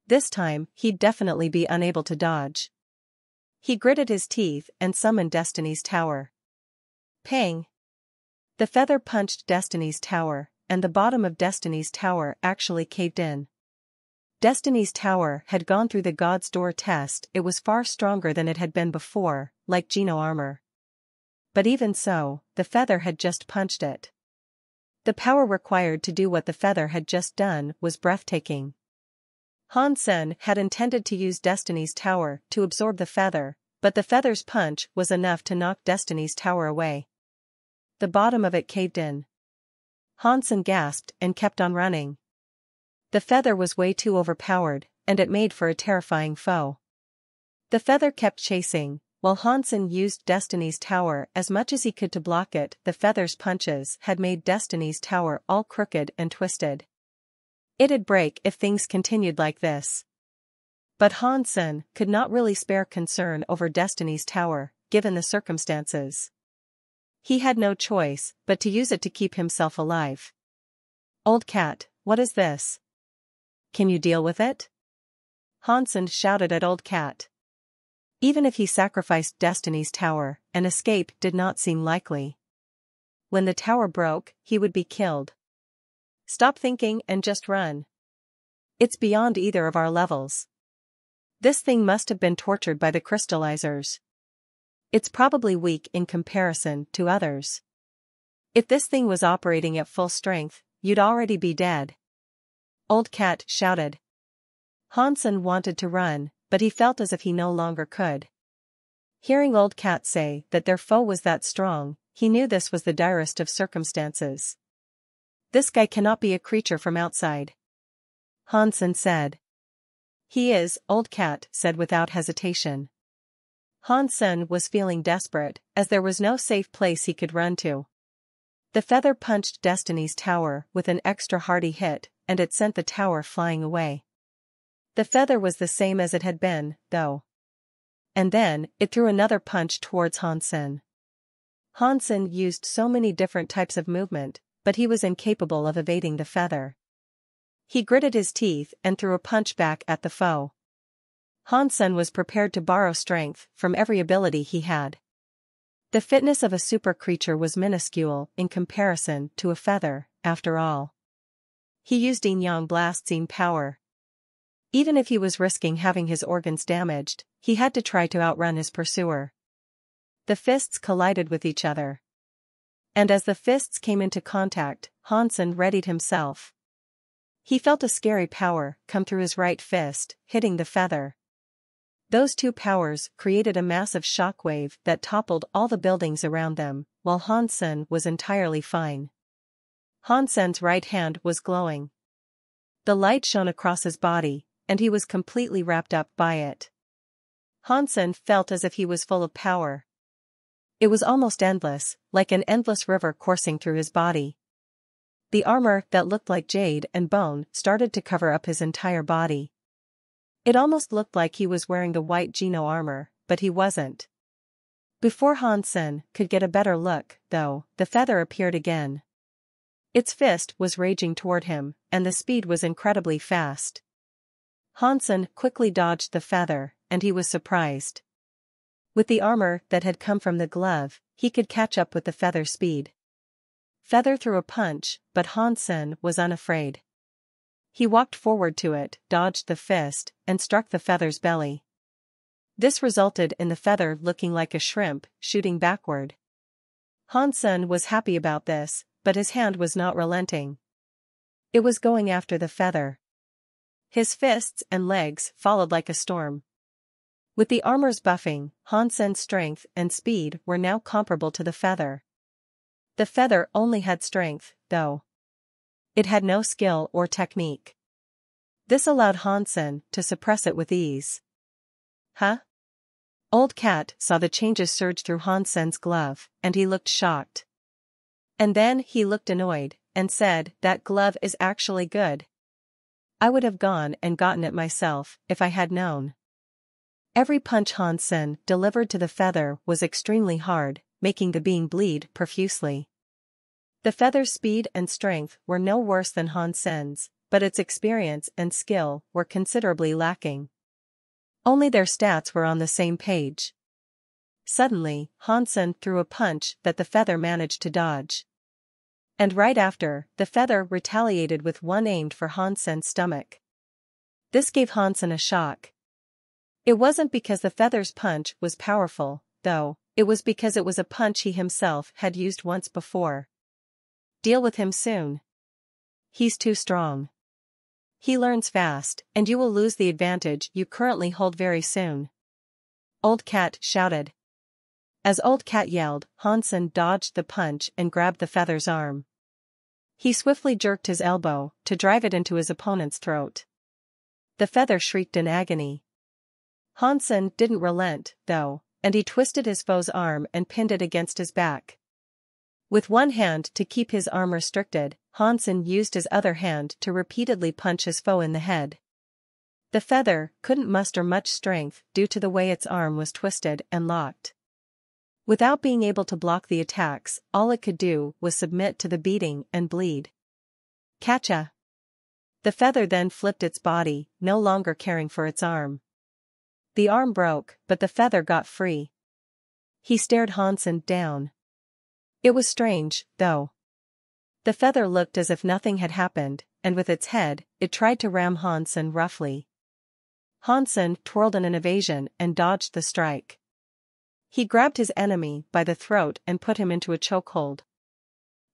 This time, he'd definitely be unable to dodge. He gritted his teeth and summoned Destiny's Tower. Pang! The feather punched Destiny's Tower, and the bottom of Destiny's Tower actually caved in. Destiny's Tower had gone through the God's Door test. It was far stronger than it had been before, like Geno armor. But even so, the feather had just punched it. The power required to do what the feather had just done was breathtaking. Hansen had intended to use Destiny's Tower to absorb the feather, but the feather's punch was enough to knock Destiny's Tower away. The bottom of it caved in. Hansen gasped and kept on running. The feather was way too overpowered, and it made for a terrifying foe. The feather kept chasing, while Hansen used Destiny's Tower as much as he could to block it. The feather's punches had made Destiny's Tower all crooked and twisted. It'd break if things continued like this. But Hansen could not really spare concern over Destiny's Tower, given the circumstances. He had no choice but to use it to keep himself alive. Old Cat, what is this? Can you deal with it? Hansen shouted at Old Cat. Even if he sacrificed Destiny's Tower, an escape did not seem likely. When the tower broke, he would be killed. Stop thinking and just run. It's beyond either of our levels. This thing must have been tortured by the crystallizers. It's probably weak in comparison to others. If this thing was operating at full strength, you'd already be dead. Old Cat shouted. Hansen wanted to run, but he felt as if he no longer could. Hearing Old Cat say that their foe was that strong, he knew this was the direst of circumstances. This guy cannot be a creature from outside. Hansen said. He is, Old Cat said without hesitation. Hansen was feeling desperate, as there was no safe place he could run to. The feather punched Destiny's Tower with an extra hearty hit, and it sent the tower flying away. The feather was the same as it had been, though. And then, it threw another punch towards Hansen. Hansen used so many different types of movement, but he was incapable of evading the feather. He gritted his teeth and threw a punch back at the foe. Hansen was prepared to borrow strength from every ability he had. The fitness of a super creature was minuscule in comparison to a feather, after all. He used Yin-Yang Blasting power. Even if he was risking having his organs damaged, he had to try to outrun his pursuer. The fists collided with each other. And as the fists came into contact, Hansen readied himself. He felt a scary power come through his right fist, hitting the feather. Those two powers created a massive shockwave that toppled all the buildings around them, while Hansen was entirely fine. Hansen's right hand was glowing. The light shone across his body, and he was completely wrapped up by it. Hansen felt as if he was full of power. It was almost endless, like an endless river coursing through his body. The armor that looked like jade and bone started to cover up his entire body. It almost looked like he was wearing the white Geno armor, but he wasn't. Before Hansen could get a better look, though, the feather appeared again. Its fist was raging toward him, and the speed was incredibly fast. Hansen quickly dodged the feather, and he was surprised. With the armor that had come from the glove, he could catch up with the feather's speed. Feather threw a punch, but Hansen was unafraid. He walked forward to it, dodged the fist, and struck the feather's belly. This resulted in the feather looking like a shrimp, shooting backward. Hansen was happy about this, but his hand was not relenting. It was going after the feather. His fists and legs followed like a storm. With the armor's buffing, Hansen's strength and speed were now comparable to the feather. The feather only had strength, though. It had no skill or technique. This allowed Hansen to suppress it with ease. Huh? Old Cat saw the changes surge through Hansen's glove, and he looked shocked. And then he looked annoyed, and said, "That glove is actually good. I would have gone and gotten it myself, if I had known." Every punch Hansen delivered to the feather was extremely hard, making the being bleed profusely. The feather's speed and strength were no worse than Hansen's, but its experience and skill were considerably lacking. Only their stats were on the same page. Suddenly, Hansen threw a punch that the feather managed to dodge. And right after, the feather retaliated with one aimed for Hansen's stomach. This gave Hansen a shock. It wasn't because the feather's punch was powerful, though, it was because it was a punch he himself had used once before. Deal with him soon. He's too strong. He learns fast, and you will lose the advantage you currently hold very soon. Old Cat shouted. As Old Cat yelled, Hansen dodged the punch and grabbed the feather's arm. He swiftly jerked his elbow to drive it into his opponent's throat. The feather shrieked in agony. Hansen didn't relent, though, and he twisted his foe's arm and pinned it against his back. With one hand to keep his arm restricted, Hansen used his other hand to repeatedly punch his foe in the head. The feather couldn't muster much strength due to the way its arm was twisted and locked. Without being able to block the attacks, all it could do was submit to the beating and bleed. Catcha! The feather then flipped its body, no longer caring for its arm. The arm broke, but the feather got free. He stared Hansen down. It was strange, though. The feather looked as if nothing had happened, and with its head, it tried to ram Hansen roughly. Hansen twirled in an evasion and dodged the strike. He grabbed his enemy by the throat and put him into a chokehold.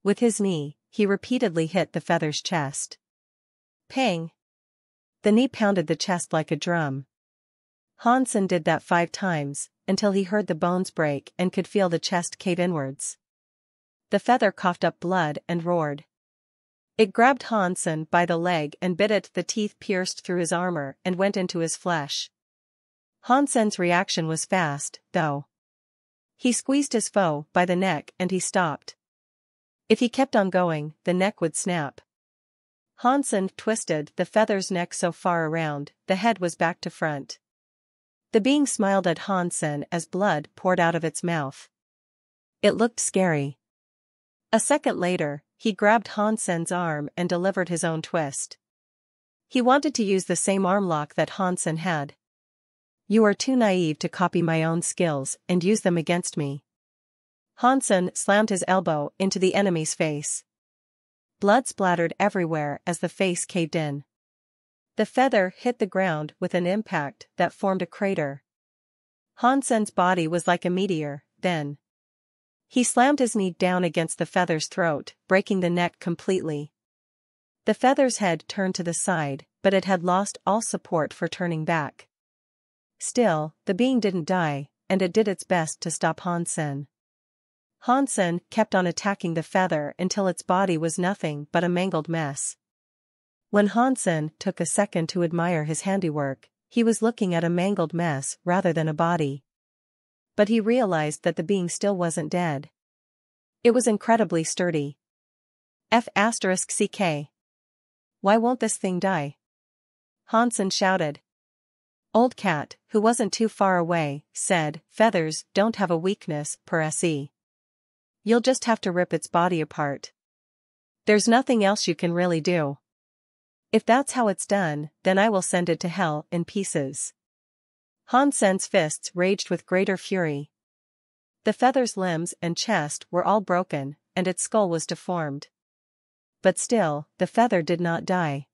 With his knee, he repeatedly hit the feather's chest. Pang! The knee pounded the chest like a drum. Hansen did that 5 times, until he heard the bones break and could feel the chest cave inwards. The feather coughed up blood and roared. It grabbed Hansen by the leg and bit it. The teeth pierced through his armor and went into his flesh. Hansen's reaction was fast, though. He squeezed his foe by the neck and he stopped. If he kept on going, the neck would snap. Hansen twisted the feather's neck so far around, the head was back to front. The being smiled at Hansen as blood poured out of its mouth. It looked scary. A second later, he grabbed Hansen's arm and delivered his own twist. He wanted to use the same arm lock that Hansen had. You are too naive to copy my own skills and use them against me. Hansen slammed his elbow into the enemy's face. Blood splattered everywhere as the face caved in. The feather hit the ground with an impact that formed a crater. Hansen's body was like a meteor, then. He slammed his knee down against the feather's throat, breaking the neck completely. The feather's head turned to the side, but it had lost all support for turning back. Still, the being didn't die, and it did its best to stop Hansen. Hansen kept on attacking the feather until its body was nothing but a mangled mess. When Hansen took a second to admire his handiwork, he was looking at a mangled mess rather than a body. But he realized that the being still wasn't dead. It was incredibly sturdy. F***ck. Why won't this thing die? Hansen shouted. Old Cat, who wasn't too far away, said, feathers don't have a weakness per se. You'll just have to rip its body apart. There's nothing else you can really do. If that's how it's done, then I will send it to hell in pieces. Hansen's fists raged with greater fury. The feather's limbs and chest were all broken, and its skull was deformed. But still, the feather did not die.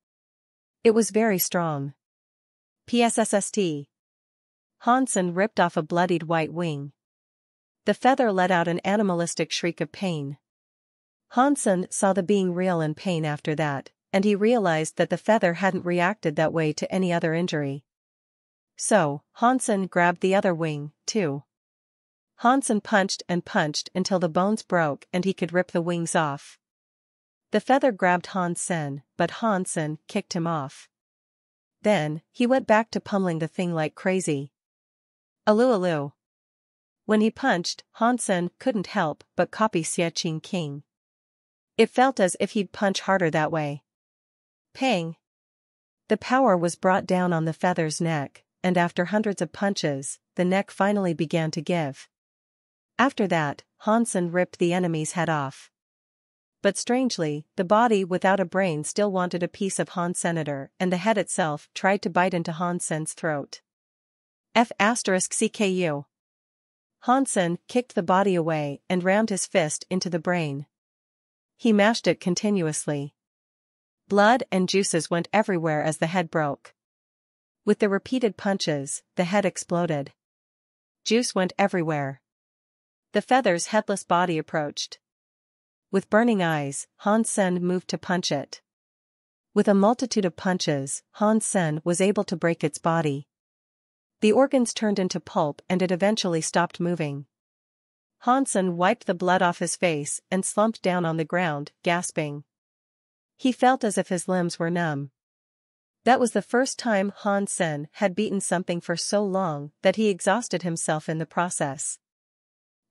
It was very strong. PSSST. Hansen ripped off a bloodied white wing. The feather let out an animalistic shriek of pain. Hansen saw the being reel in pain after that, and he realized that the feather hadn't reacted that way to any other injury. So, Hansen grabbed the other wing, too. Hansen punched and punched until the bones broke and he could rip the wings off. The feather grabbed Hansen, but Hansen kicked him off. Then, he went back to pummeling the thing like crazy. Alu alu. When he punched, Hansen couldn't help but copy Xie Qing King. It felt as if he'd punch harder that way. Pang! The power was brought down on the feather's neck, and after hundreds of punches, the neck finally began to give. After that, Hansen ripped the enemy's head off. But strangely, the body without a brain still wanted a piece of Hansenator, and the head itself tried to bite into Hansen's throat. F***ck. Hansen kicked the body away and rammed his fist into the brain. He mashed it continuously. Blood and juices went everywhere as the head broke. With the repeated punches, the head exploded. Juice went everywhere. The feather's headless body approached. With burning eyes, Hansen moved to punch it. With a multitude of punches, Hansen was able to break its body. The organs turned into pulp and it eventually stopped moving. Hansen wiped the blood off his face and slumped down on the ground, gasping. He felt as if his limbs were numb. That was the first time Hansen had beaten something for so long that he exhausted himself in the process.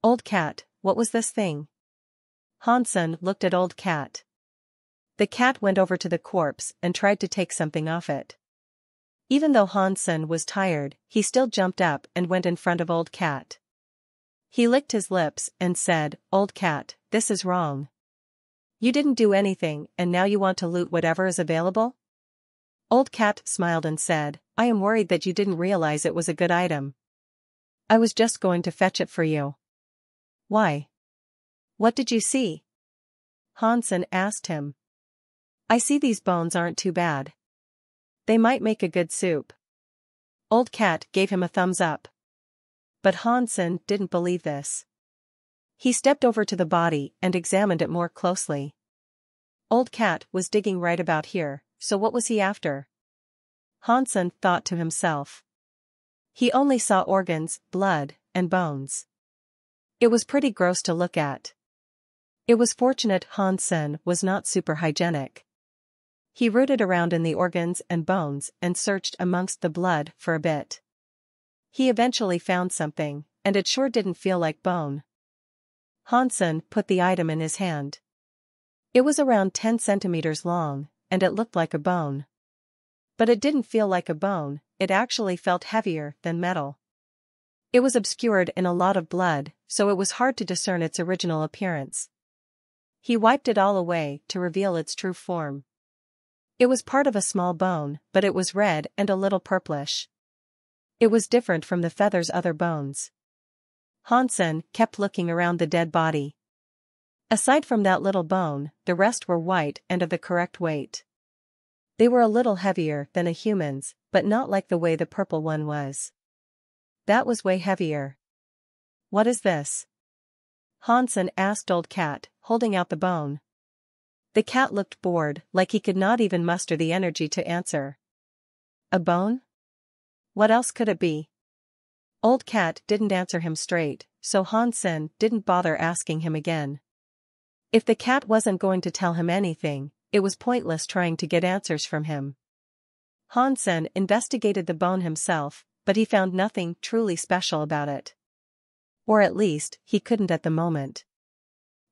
Old Cat, what was this thing? Hansen looked at Old Cat. The cat went over to the corpse and tried to take something off it. Even though Hansen was tired, he still jumped up and went in front of Old Cat. He licked his lips and said, Old Cat, this is wrong. You didn't do anything and now you want to loot whatever is available? Old Cat smiled and said, I am worried that you didn't realize it was a good item. I was just going to fetch it for you. Why? What did you see? Hansen asked him. I see these bones aren't too bad. They might make a good soup. Old Cat gave him a thumbs up. But Hansen didn't believe this. He stepped over to the body and examined it more closely. Old Cat was digging right about here, so what was he after? Hansen thought to himself. He only saw organs, blood, and bones. It was pretty gross to look at. It was fortunate Hansen was not super hygienic. He rooted around in the organs and bones and searched amongst the blood for a bit. He eventually found something, and it sure didn't feel like bone. Hansen put the item in his hand. It was around 10 centimeters long, and it looked like a bone. But it didn't feel like a bone, it actually felt heavier than metal. It was obscured in a lot of blood, so it was hard to discern its original appearance. He wiped it all away to reveal its true form. It was part of a small bone, but it was red and a little purplish. It was different from the feather's other bones. Hansen kept looking around the dead body. Aside from that little bone, the rest were white and of the correct weight. They were a little heavier than a human's, but not like the way the purple one was. That was way heavier. What is this? Hansen asked Old Cat, holding out the bone. The cat looked bored, like he could not even muster the energy to answer. A bone? What else could it be? Old Cat didn't answer him straight, so Hansen didn't bother asking him again. If the cat wasn't going to tell him anything, it was pointless trying to get answers from him. Hansen investigated the bone himself, but he found nothing truly special about it. Or at least, he couldn't at the moment.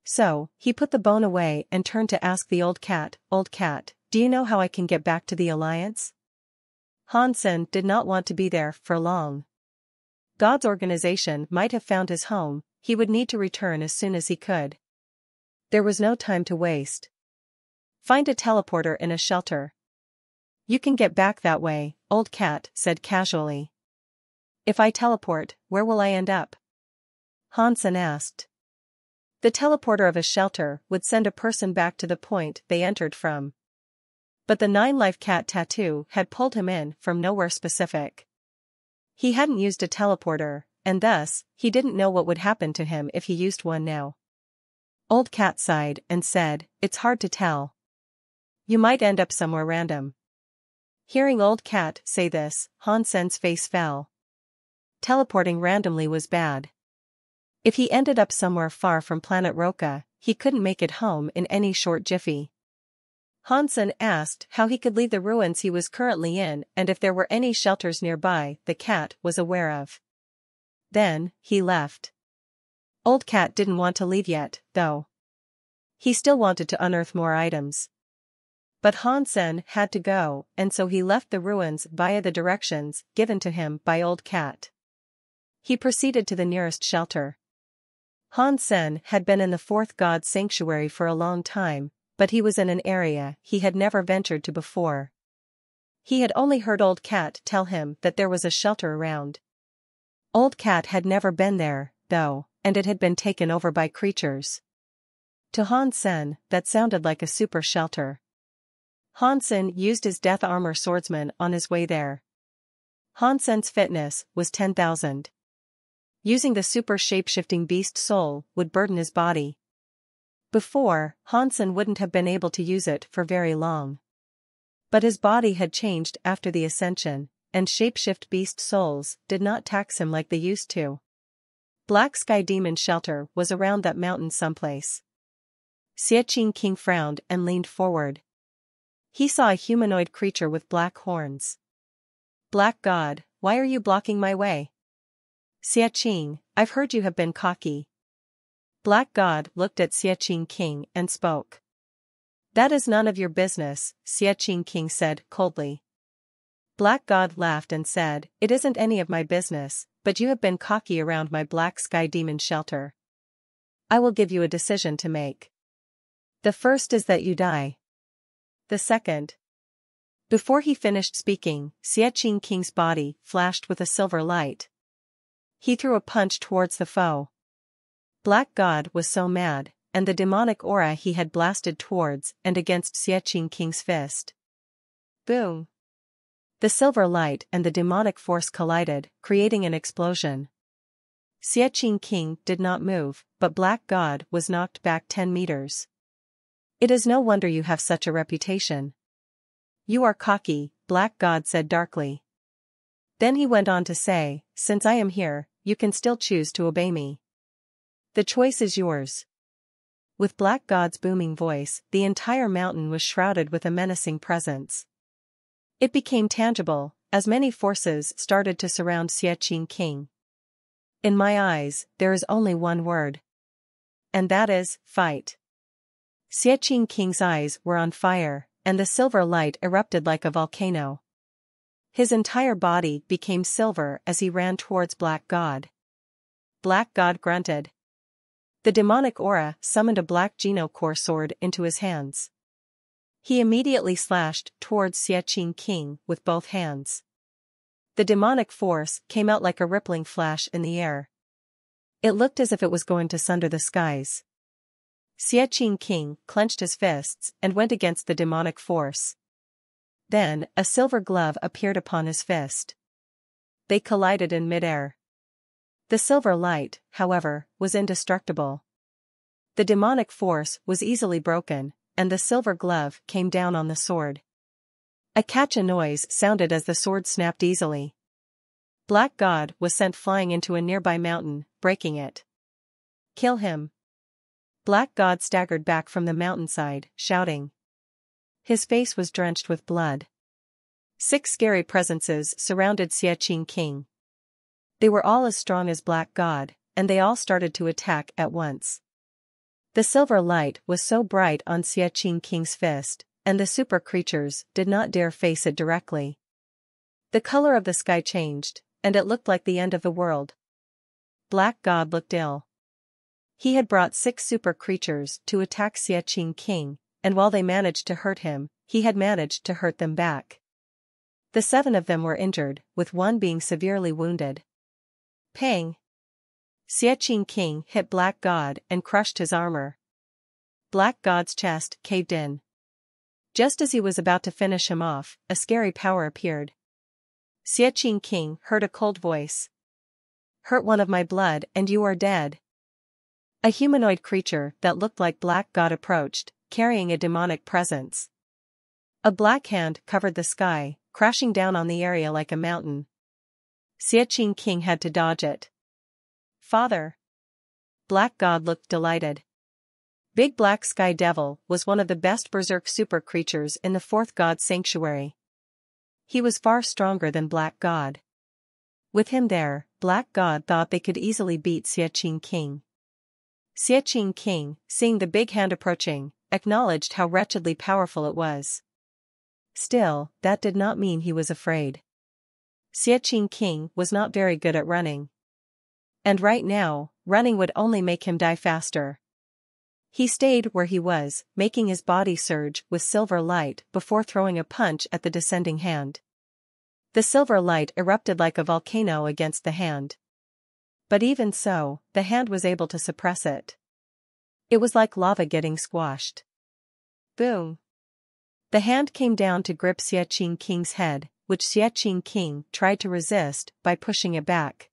So, he put the bone away and turned to ask the old cat, "Old cat, do you know how I can get back to the Alliance?" Hansen did not want to be there for long. God's organization might have found his home, he would need to return as soon as he could. There was no time to waste. Find a teleporter in a shelter. You can get back that way, Old Cat said casually. If I teleport, where will I end up? Hansen asked. The teleporter of a shelter would send a person back to the point they entered from. But the 9-life cat tattoo had pulled him in from nowhere specific. He hadn't used a teleporter, and thus, he didn't know what would happen to him if he used one now. Old Cat sighed and said, "It's hard to tell. You might end up somewhere random." Hearing Old Cat say this, Hansen's face fell. Teleporting randomly was bad. If he ended up somewhere far from planet Roka, he couldn't make it home in any short jiffy. Hansen asked how he could leave the ruins he was currently in and if there were any shelters nearby the cat was aware of. Then, he left. Old Cat didn't want to leave yet, though. He still wanted to unearth more items. But Hansen had to go, and so he left the ruins via the directions given to him by Old Cat. He proceeded to the nearest shelter. Hansen had been in the Fourth God Sanctuary for a long time, but he was in an area he had never ventured to before. He had only heard Old Cat tell him that there was a shelter around. Old Cat had never been there, though, and it had been taken over by creatures. To Hansen, that sounded like a super shelter. Hansen used his death armor swordsman on his way there. Hansen's fitness was 10,000. Using the super shape-shifting beast soul would burden his body. Before, Hansen wouldn't have been able to use it for very long. But his body had changed after the ascension, and shapeshift beast souls did not tax him like they used to. Black Sky Demon Shelter was around that mountain someplace. Xiaqing King frowned and leaned forward. He saw a humanoid creature with black horns. "Black God, why are you blocking my way?" "Xiaqing, I've heard you have been cocky." Black God looked at Xiaqing King and spoke. "That is none of your business," Xiaqing King said coldly. Black God laughed and said, "It isn't any of my business, but you have been cocky around my Black Sky Demon Shelter. I will give you a decision to make. The first is that you die. The second." Before he finished speaking, Xiaqing King's body flashed with a silver light. He threw a punch towards the foe. Black God was so mad, and the demonic aura he had blasted towards and against Xiaqing King's fist. Boom! The silver light and the demonic force collided, creating an explosion. Xiaqing King did not move, but Black God was knocked back 10 meters. "It is no wonder you have such a reputation. You are cocky," Black God said darkly. Then he went on to say, "Since I am here, you can still choose to obey me. The choice is yours." With Black God's booming voice, the entire mountain was shrouded with a menacing presence. It became tangible, as many forces started to surround Xiaqing King. "In my eyes, there is only one word. And that is, fight." Xiaqing King's eyes were on fire, and the silver light erupted like a volcano. His entire body became silver as he ran towards Black God. Black God grunted. The demonic aura summoned a black Geno-core sword into his hands. He immediately slashed towards Xiaqing King with both hands. The demonic force came out like a rippling flash in the air. It looked as if it was going to sunder the skies. Xiaqing King clenched his fists and went against the demonic force. Then, a silver glove appeared upon his fist. They collided in midair. The silver light, however, was indestructible. The demonic force was easily broken, and the silver glove came down on the sword. A catch noise sounded as the sword snapped easily. Black God was sent flying into a nearby mountain, breaking it. Kill him. Black God staggered back from the mountainside, shouting. His face was drenched with blood. 6 scary presences surrounded Xie King. They were all as strong as Black God, and they all started to attack at once. The silver light was so bright on Xie King's fist, and the super creatures did not dare face it directly. The color of the sky changed, and it looked like the end of the world. Black God looked ill. He had brought 6 super creatures to attack Xie King, and while they managed to hurt him, he had managed to hurt them back. The 7 of them were injured, with one being severely wounded. Pang! Xie King hit Black God and crushed his armor. Black God's chest caved in. Just as he was about to finish him off, a scary power appeared. Xie King heard a cold voice. Hurt one of my blood and you are dead. A humanoid creature that looked like Black God approached, carrying a demonic presence. A black hand covered the sky, crashing down on the area like a mountain. Xie King had to dodge it. Father! Black God looked delighted. Big Black Sky Devil was one of the best berserk super creatures in the 4th God Sanctuary. He was far stronger than Black God. With him there, Black God thought they could easily beat Xie King. Xie King, seeing the big hand approaching, acknowledged how wretchedly powerful it was. Still, that did not mean he was afraid. Xie King was not very good at running. And right now, running would only make him die faster. He stayed where he was, making his body surge with silver light before throwing a punch at the descending hand. The silver light erupted like a volcano against the hand. But even so, the hand was able to suppress it. It was like lava getting squashed. Boom! The hand came down to grip Xie King's head, which Xie King tried to resist by pushing it back.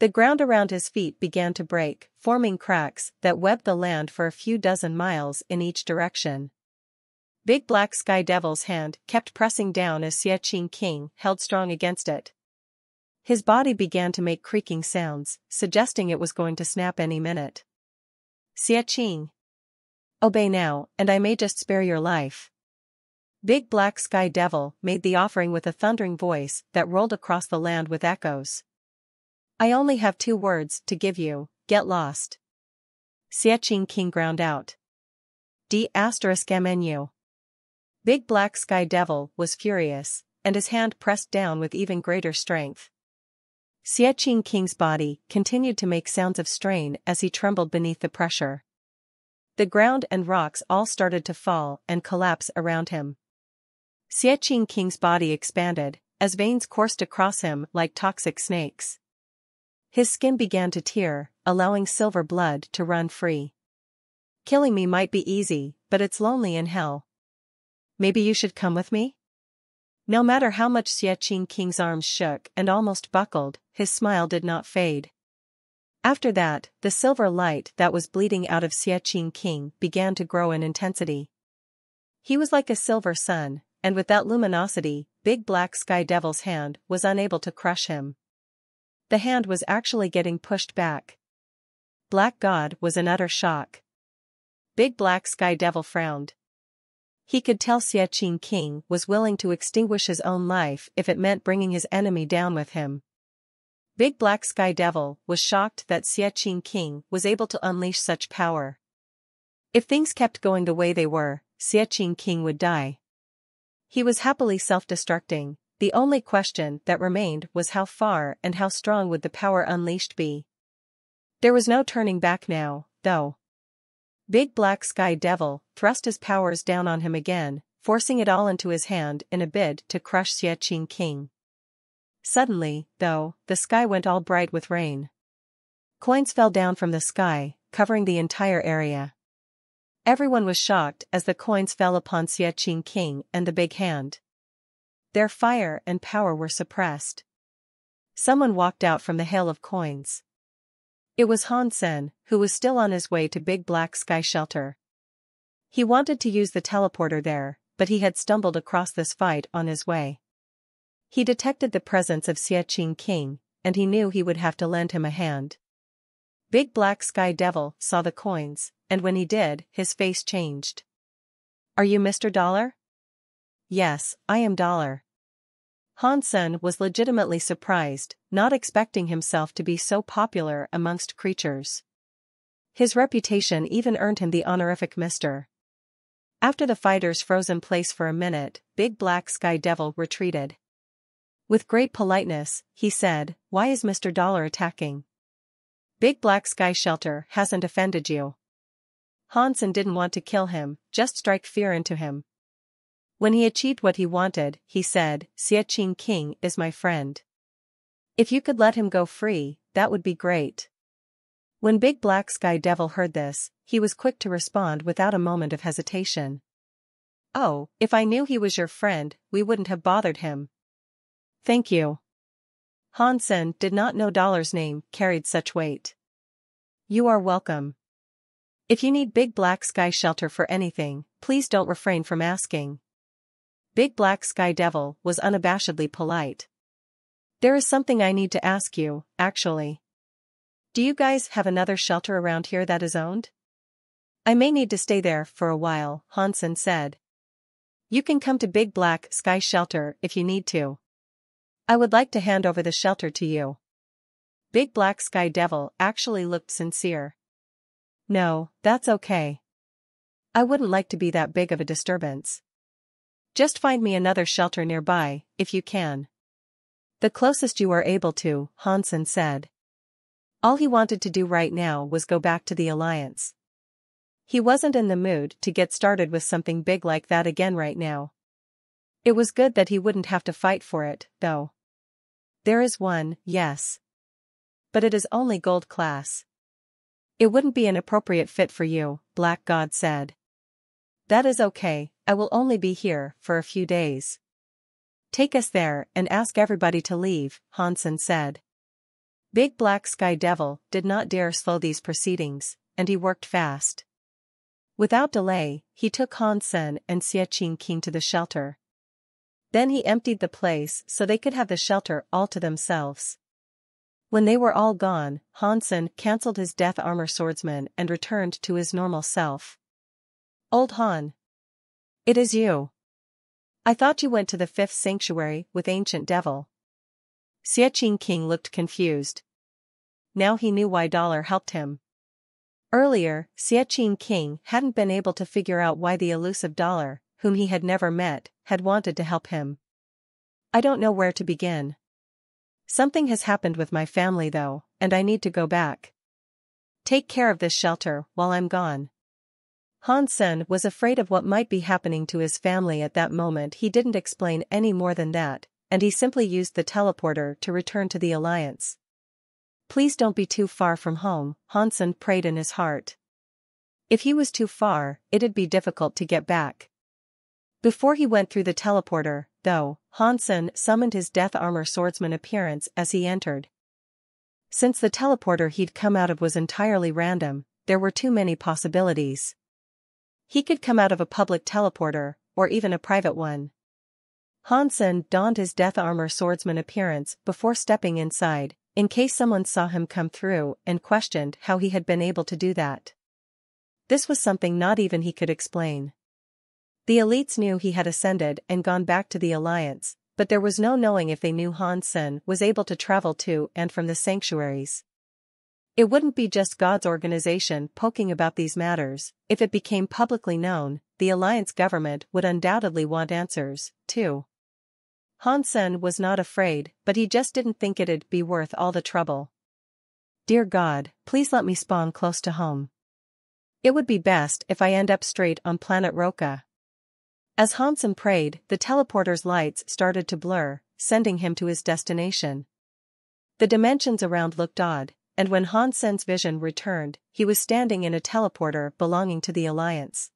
The ground around his feet began to break, forming cracks that webbed the land for a few dozen miles in each direction. Big Black Sky Devil's hand kept pressing down as Xie King held strong against it. His body began to make creaking sounds, suggesting it was going to snap any minute. Xie, obey now, and I may just spare your life. Big Black Sky Devil made the offering with a thundering voice that rolled across the land with echoes. I only have 2 words to give you, get lost. Xie King ground out. D***menu. Big Black Sky Devil was furious, and his hand pressed down with even greater strength. Xie King's body continued to make sounds of strain as he trembled beneath the pressure. The ground and rocks all started to fall and collapse around him. Xie King's body expanded, as veins coursed across him like toxic snakes. His skin began to tear, allowing silver blood to run free. Killing me might be easy, but it's lonely in hell. Maybe you should come with me? No matter how much Xie King's arms shook and almost buckled, his smile did not fade. After that, the silver light that was bleeding out of Xie King began to grow in intensity. He was like a silver sun, and with that luminosity, Big Black Sky Devil's hand was unable to crush him. The hand was actually getting pushed back. Black God was in utter shock. Big Black Sky Devil frowned. He could tell Xie King was willing to extinguish his own life if it meant bringing his enemy down with him. Big Black Sky Devil was shocked that Xie King was able to unleash such power. If things kept going the way they were, Xie King would die. He was happily self-destructing. The only question that remained was how far and how strong would the power unleashed be. There was no turning back now, though. Big Black Sky Devil thrust his powers down on him again, forcing it all into his hand in a bid to crush Xie King. Suddenly, though, the sky went all bright with rain. Coins fell down from the sky, covering the entire area. Everyone was shocked as the coins fell upon Xie King and the big hand. Their fire and power were suppressed. Someone walked out from the hail of coins. It was Han Sen, who was still on his way to Big Black Sky Shelter. He wanted to use the teleporter there, but he had stumbled across this fight on his way. He detected the presence of Xie King, and he knew he would have to lend him a hand. Big Black Sky Devil saw the coins, and when he did, his face changed. "Are you Mr. Dollar?" "Yes, I am Dollar." Han Sen was legitimately surprised, not expecting himself to be so popular amongst creatures. His reputation even earned him the honorific Mr. After the fighters froze in place for a minute, Big Black Sky Devil retreated. With great politeness, he said, "Why is Mr. Dollar attacking? Big Black Sky Shelter hasn't offended you." Han Sen didn't want to kill him, just strike fear into him. When he achieved what he wanted, he said, "Xie King is my friend. If you could let him go free, that would be great." When Big Black Sky Devil heard this, he was quick to respond without a moment of hesitation. "Oh, if I knew he was your friend, we wouldn't have bothered him." "Thank you." Han Sen did not know Dollar's name carried such weight. "You are welcome. If you need Big Black Sky Shelter for anything, please don't refrain from asking." Big Black Sky Devil was unabashedly polite. "There is something I need to ask you, actually. Do you guys have another shelter around here that is owned?" "I may need to stay there for a while," Han Sen said. "You can come to Big Black Sky Shelter if you need to. I would like to hand over the shelter to you." Big Black Sky Devil actually looked sincere. "No, that's okay. I wouldn't like to be that big of a disturbance. Just find me another shelter nearby, if you can." "The closest you are able to," Han Sen said. All he wanted to do right now was go back to the Alliance. He wasn't in the mood to get started with something big like that again right now. It was good that he wouldn't have to fight for it, though. "There is one, yes. But it is only gold class. It wouldn't be an appropriate fit for you," Black God said. "That is okay, I will only be here for a few days." "Take us there and ask everybody to leave," Han Sen said. Big Black Sky Devil did not dare slow these proceedings, and he worked fast. Without delay, he took Han Sen and Xie King to the shelter. Then he emptied the place so they could have the shelter all to themselves. When they were all gone, Han Sen cancelled his death armor swordsman and returned to his normal self. "Old Han. It is you. I thought you went to the 5th sanctuary with Ancient Devil." Xie King looked confused. Now he knew why Dollar helped him. Earlier, Xie King hadn't been able to figure out why the elusive Dollar, whom he had never met, had wanted to help him. "I don't know where to begin. Something has happened with my family though, and I need to go back. Take care of this shelter while I'm gone." Han Sen was afraid of what might be happening to his family at that moment. He didn't explain any more than that, and he simply used the teleporter to return to the Alliance. "Please don't be too far from home," Han Sen prayed in his heart. If he was too far, it'd be difficult to get back. Before he went through the teleporter, though, Han Sen summoned his death armor swordsman appearance as he entered. Since the teleporter he'd come out of was entirely random, there were too many possibilities. He could come out of a public teleporter, or even a private one. Han Sen donned his death armor swordsman appearance before stepping inside, in case someone saw him come through and questioned how he had been able to do that. This was something not even he could explain. The elites knew he had ascended and gone back to the Alliance, but there was no knowing if they knew Han Sen was able to travel to and from the sanctuaries. It wouldn't be just God's organization poking about these matters. If it became publicly known, the Alliance government would undoubtedly want answers, too. Han Sen was not afraid, but he just didn't think it'd be worth all the trouble. "Dear God, please let me spawn close to home. It would be best if I end up straight on planet Roka." As Han Sen prayed, the teleporter's lights started to blur, sending him to his destination. The dimensions around looked odd, and when Han Sen's vision returned, he was standing in a teleporter belonging to the Alliance.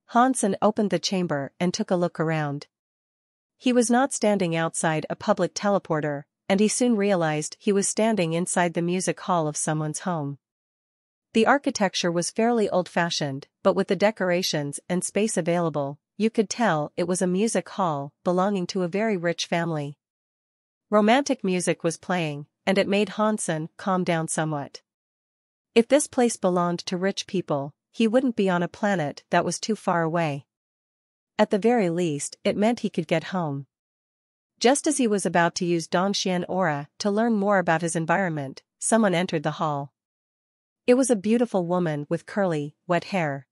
Han Sen opened the chamber and took a look around. He was not standing outside a public teleporter, and he soon realized he was standing inside the music hall of someone's home. The architecture was fairly old-fashioned, but with the decorations and space available, you could tell it was a music hall belonging to a very rich family. Romantic music was playing, and it made Hansen calm down somewhat. If this place belonged to rich people, he wouldn't be on a planet that was too far away. At the very least, it meant he could get home. Just as he was about to use Dongxian Aura to learn more about his environment, someone entered the hall. It was a beautiful woman with curly, wet hair.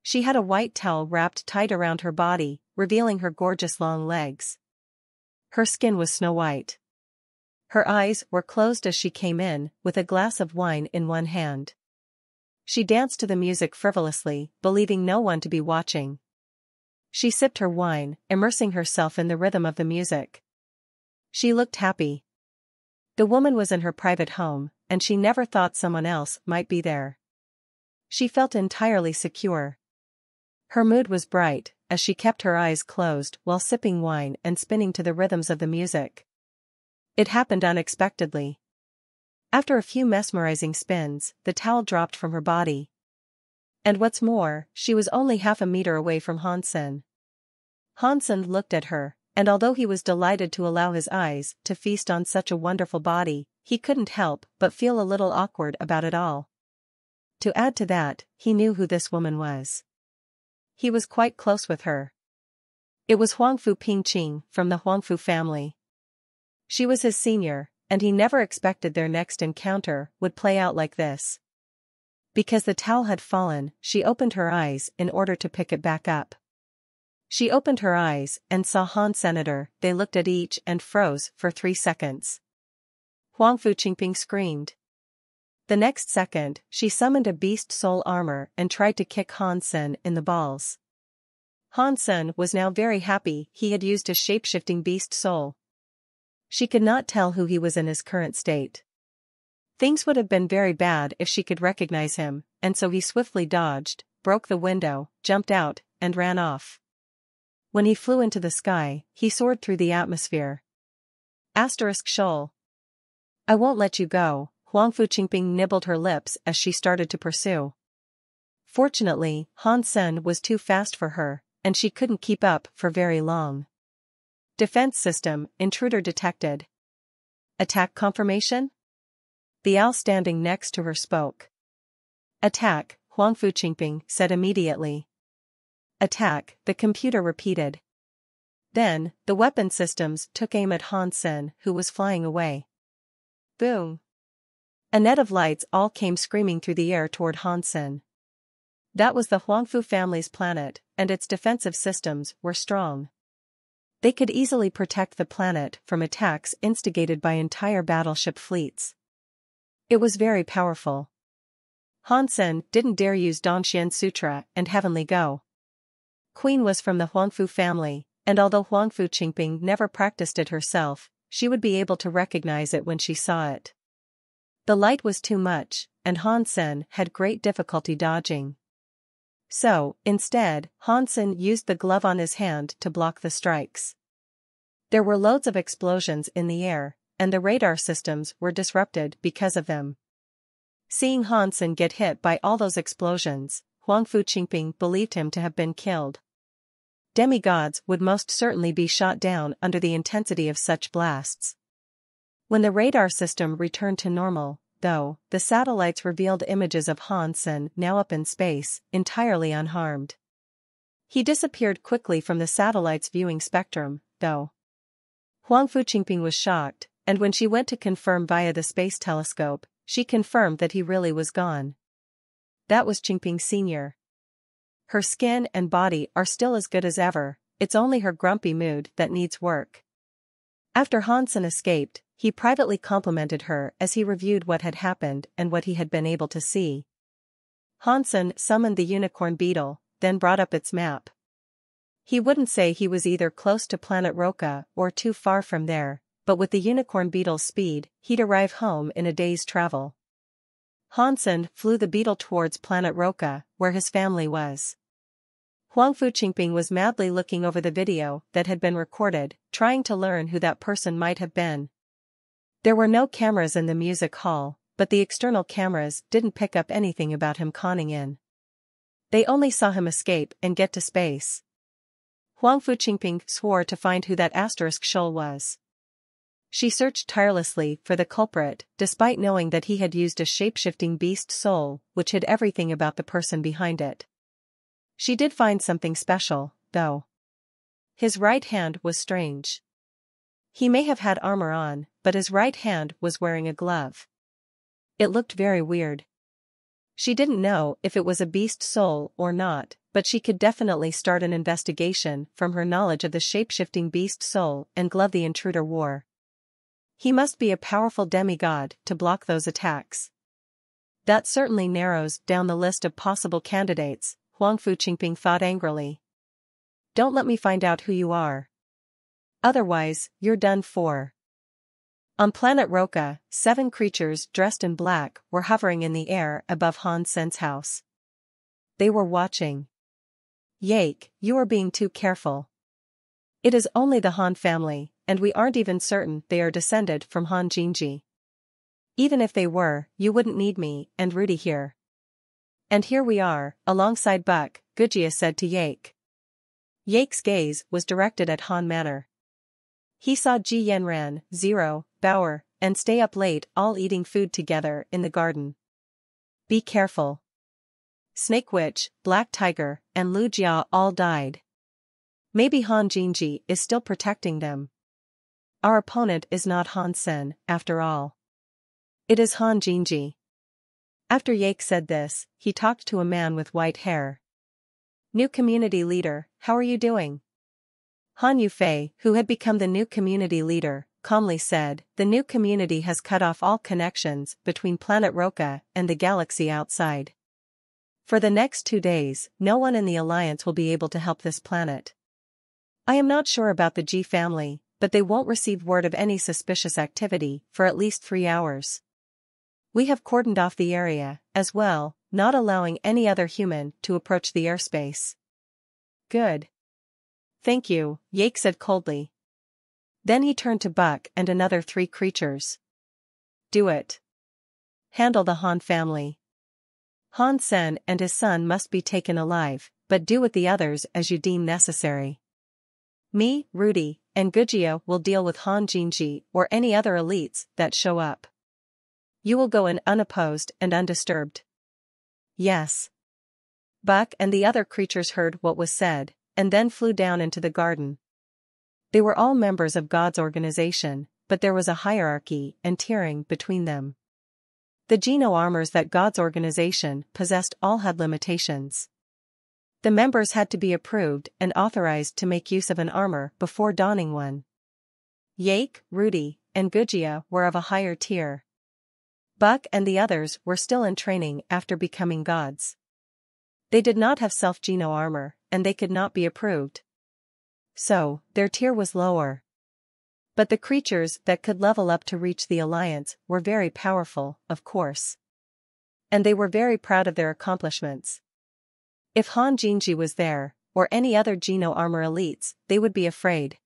She had a white towel wrapped tight around her body, revealing her gorgeous long legs. Her skin was snow white. Her eyes were closed as she came in, with a glass of wine in one hand. She danced to the music frivolously, believing no one to be watching. She sipped her wine, immersing herself in the rhythm of the music. She looked happy. The woman was in her private home, and she never thought someone else might be there. She felt entirely secure. Her mood was bright, as she kept her eyes closed while sipping wine and spinning to the rhythms of the music. It happened unexpectedly. After a few mesmerizing spins, the towel dropped from her body. And what's more, she was only half a meter away from Hansen. Hansen looked at her, and although he was delighted to allow his eyes to feast on such a wonderful body, he couldn't help but feel a little awkward about it all. To add to that, he knew who this woman was. He was quite close with her. It was Huangfu Pingqing from the Huangfu family. She was his senior, and he never expected their next encounter would play out like this. Because the towel had fallen, she opened her eyes in order to pick it back up. She opened her eyes and saw Han Senator. They looked at each and froze for 3 seconds. Huangfu Qingping screamed. The next second, she summoned a beast soul armor and tried to kick Hansen in the balls. Hansen was now very happy he had used a shape-shifting beast soul. She could not tell who he was in his current state. Things would have been very bad if she could recognize him, and so he swiftly dodged, broke the window, jumped out, and ran off. When he flew into the sky, he soared through the atmosphere. Shoal. I won't let you go, Huangfu Qingping nibbled her lips as she started to pursue. Fortunately, Hansen was too fast for her, and she couldn't keep up for very long. Defense system, intruder detected. Attack confirmation? The owl standing next to her spoke. Attack, Huangfu Qingping said immediately. Attack, the computer repeated. Then, the weapon systems took aim at Hansen, who was flying away. Boom! A net of lights all came screaming through the air toward Hansen. That was the Huangfu family's planet, and its defensive systems were strong. They could easily protect the planet from attacks instigated by entire battleship fleets. It was very powerful. Hansen didn't dare use Dongxian Sutra and Heavenly Go. Queen was from the Huangfu family, and although Huangfu Qingping never practiced it herself, she would be able to recognize it when she saw it. The light was too much, and Hansen had great difficulty dodging. So, instead, Hansen used the glove on his hand to block the strikes. There were loads of explosions in the air, and the radar systems were disrupted because of them. Seeing Hansen get hit by all those explosions, Huangfu Qingping believed him to have been killed. Demigods would most certainly be shot down under the intensity of such blasts. When the radar system returned to normal, though, the satellites revealed images of Hansen now up in space, entirely unharmed. He disappeared quickly from the satellite's viewing spectrum, though. Huangfu Qingping was shocked, and when she went to confirm via the space telescope, she confirmed that he really was gone. That was Qingping Sr. Her skin and body are still as good as ever, it's only her grumpy mood that needs work. After Hansen escaped, he privately complimented her as he reviewed what had happened and what he had been able to see. Hansen summoned the unicorn beetle, then brought up its map. He wouldn't say he was either close to planet Roca or too far from there, but with the unicorn beetle's speed, he'd arrive home in a day's travel. Hansen flew the beetle towards planet Roca, where his family was. Huangfu Qingping was madly looking over the video that had been recorded, trying to learn who that person might have been. There were no cameras in the music hall, but the external cameras didn't pick up anything about him conning in. They only saw him escape and get to space. Huang Fuqingping swore to find who that asterisk shoal was. She searched tirelessly for the culprit, despite knowing that he had used a shape-shifting beast soul, which hid everything about the person behind it. She did find something special, though. His right hand was strange. He may have had armor on, but his right hand was wearing a glove. It looked very weird. She didn't know if it was a beast soul or not, but she could definitely start an investigation from her knowledge of the shape-shifting beast soul and glove the intruder wore. He must be a powerful demigod to block those attacks. That certainly narrows down the list of possible candidates, Huang Fuqingping thought angrily. Don't let me find out who you are. Otherwise, you're done for. On planet Roka, 7 creatures dressed in black were hovering in the air above Han Sen's house. They were watching. Yake, you are being too careful. It is only the Han family, and we aren't even certain they are descended from Han Jinji. Even if they were, you wouldn't need me and Rudy here. And here we are, alongside Buck, Gujia said to Yake. Yake's gaze was directed at Han Manor. He saw Ji Yanran, Zero, Bauer, and stay up late all eating food together in the garden. Be careful. Snake Witch, Black Tiger, and Lu Jia all died. Maybe Han Jinji is still protecting them. Our opponent is not Han Sen, after all. It is Han Jinji. After Yake said this, he talked to a man with white hair. New community leader, how are you doing? Han Yufei, who had become the new community leader, calmly said, the new community has cut off all connections between planet Roka and the galaxy outside. For the next 2 days, no one in the Alliance will be able to help this planet. I am not sure about the G family, but they won't receive word of any suspicious activity for at least 3 hours. We have cordoned off the area, as well, not allowing any other human to approach the airspace. Good. Thank you, Yake said coldly. Then he turned to Buck and another 3 creatures. Do it. Handle the Han family. Han Sen and his son must be taken alive, but do with the others as you deem necessary. Me, Rudy, and Gujia will deal with Han Jinji or any other elites that show up. You will go in unopposed and undisturbed. Yes. Buck and the other creatures heard what was said, and then flew down into the garden. They were all members of God's organization, but there was a hierarchy and tiering between them. The Geno armors that God's organization possessed all had limitations. The members had to be approved and authorized to make use of an armor before donning one. Yake, Rudy, and Gujia were of a higher tier. Buck and the others were still in training after becoming gods. They did not have self-Geno armor, and they could not be approved. So, their tier was lower. But the creatures that could level up to reach the Alliance were very powerful, of course. And they were very proud of their accomplishments. If Han Jinji was there, or any other Geno armor elites, they would be afraid.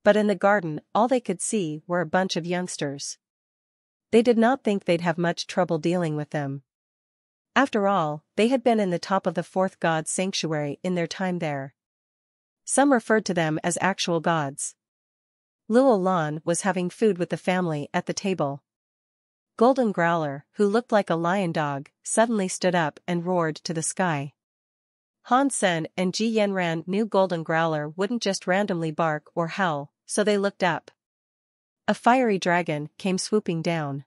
But in the garden, all they could see were a bunch of youngsters. They did not think they'd have much trouble dealing with them. After all, they had been in the top of the 4th god sanctuary in their time there. Some referred to them as actual gods. Luo Lan was having food with the family at the table. Golden Growler, who looked like a lion dog, suddenly stood up and roared to the sky. Han Sen and Ji Yanran knew Golden Growler wouldn't just randomly bark or howl, so they looked up. A fiery dragon came swooping down.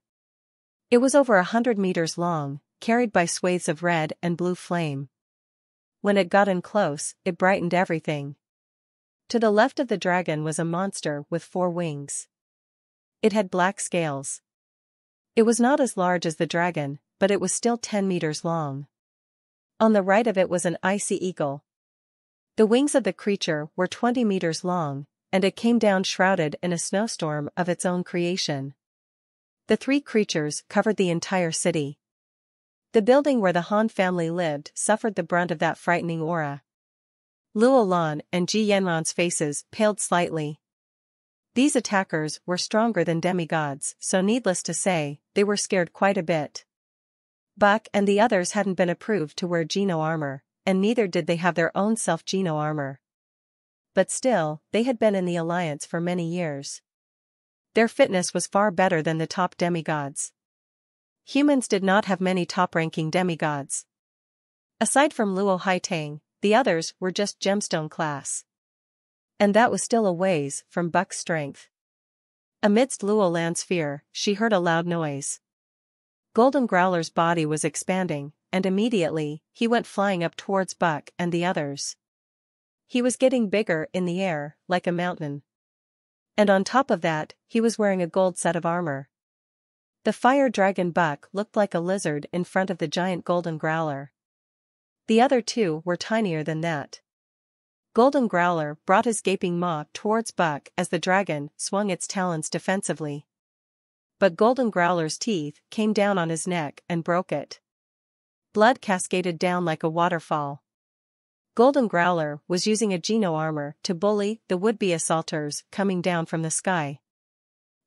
It was over 100 meters long, carried by swathes of red and blue flame. When it got in close, it brightened everything. To the left of the dragon was a monster with 4 wings. It had black scales. It was not as large as the dragon, but it was still 10 meters long. On the right of it was an icy eagle. The wings of the creature were 20 meters long, and it came down shrouded in a snowstorm of its own creation. The 3 creatures covered the entire city. The building where the Han family lived suffered the brunt of that frightening aura. Luo Lan and Ji Yanran's faces paled slightly. These attackers were stronger than demigods, so needless to say, they were scared quite a bit. Buck and the others hadn't been approved to wear Geno armor, and neither did they have their own self-Geno armor. But still, they had been in the Alliance for many years. Their fitness was far better than the top demigods. Humans did not have many top-ranking demigods. Aside from Luo Haitang, the others were just gemstone class. And that was still a ways from Buck's strength. Amidst Luo Lan's fear, she heard a loud noise. Golden Growler's body was expanding, and immediately, he went flying up towards Buck and the others. He was getting bigger in the air, like a mountain. And on top of that, he was wearing a gold set of armor. The fire dragon Buck looked like a lizard in front of the giant Golden Growler. The other two were tinier than that. Golden Growler brought his gaping maw towards Buck as the dragon swung its talons defensively. But Golden Growler's teeth came down on his neck and broke it. Blood cascaded down like a waterfall. Golden Growler was using a Geno armor to bully the would-be assaulters coming down from the sky.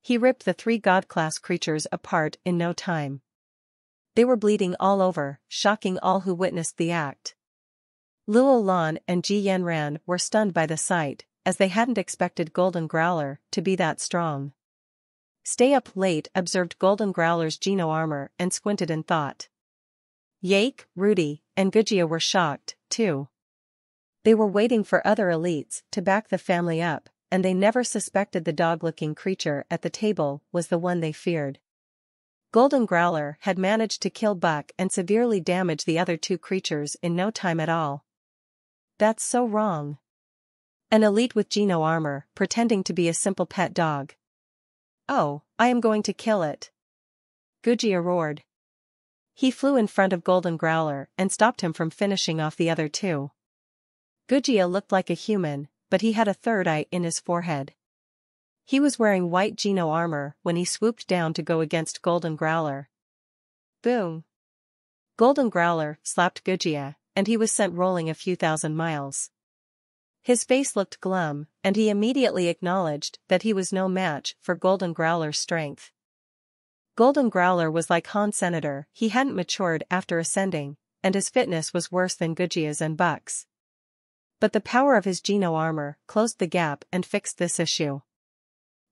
He ripped the 3 god-class creatures apart in no time. They were bleeding all over, shocking all who witnessed the act. Luo Lan and Ji Yanran were stunned by the sight, as they hadn't expected Golden Growler to be that strong. Stay Up Late observed Golden Growler's Geno armor and squinted in thought. Yake, Rudy, and Gujia were shocked, too. They were waiting for other elites to back the family up, and they never suspected the dog-looking creature at the table was the one they feared. Golden Growler had managed to kill Buck and severely damage the other 2 creatures in no time at all. That's so wrong. An elite with Geno armor, pretending to be a simple pet dog. Oh, I am going to kill it. Gujia roared. He flew in front of Golden Growler and stopped him from finishing off the other 2. Gujia looked like a human, but he had a third eye in his forehead. He was wearing white Geno armor when he swooped down to go against Golden Growler. Boom! Golden Growler slapped Gujia, and he was sent rolling a few thousand miles. His face looked glum, and he immediately acknowledged that he was no match for Golden Growler's strength. Golden Growler was like Han Senator, he hadn't matured after ascending, and his fitness was worse than Gujia's and Buck's. But the power of his Geno armor closed the gap and fixed this issue.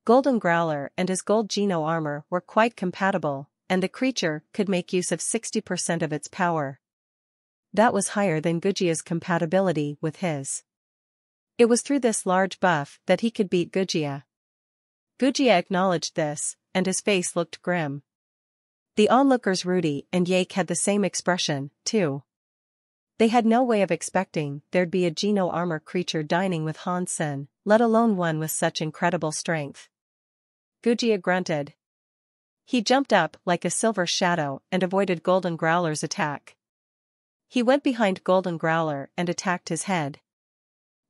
Golden Growler and his gold Geno armor were quite compatible, and the creature could make use of 60% of its power. That was higher than Gujia's compatibility with his. It was through this large buff that he could beat Gujia. Gujia acknowledged this, and his face looked grim. The onlookers Rudy and Yake had the same expression, too. They had no way of expecting there'd be a Geno armor creature dining with Han Sen, let alone one with such incredible strength. Gujia grunted. He jumped up like a silver shadow and avoided Golden Growler's attack. He went behind Golden Growler and attacked his head.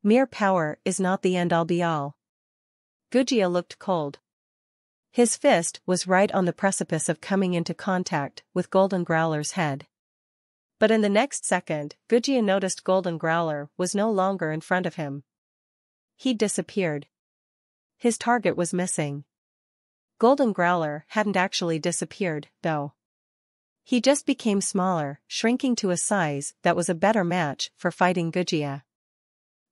Mere power is not the end-all be-all. Gujia looked cold. His fist was right on the precipice of coming into contact with Golden Growler's head. But in the next second, Gujia noticed Golden Growler was no longer in front of him. He'd disappeared. His target was missing. Golden Growler hadn't actually disappeared, though. He just became smaller, shrinking to a size that was a better match for fighting Gujia.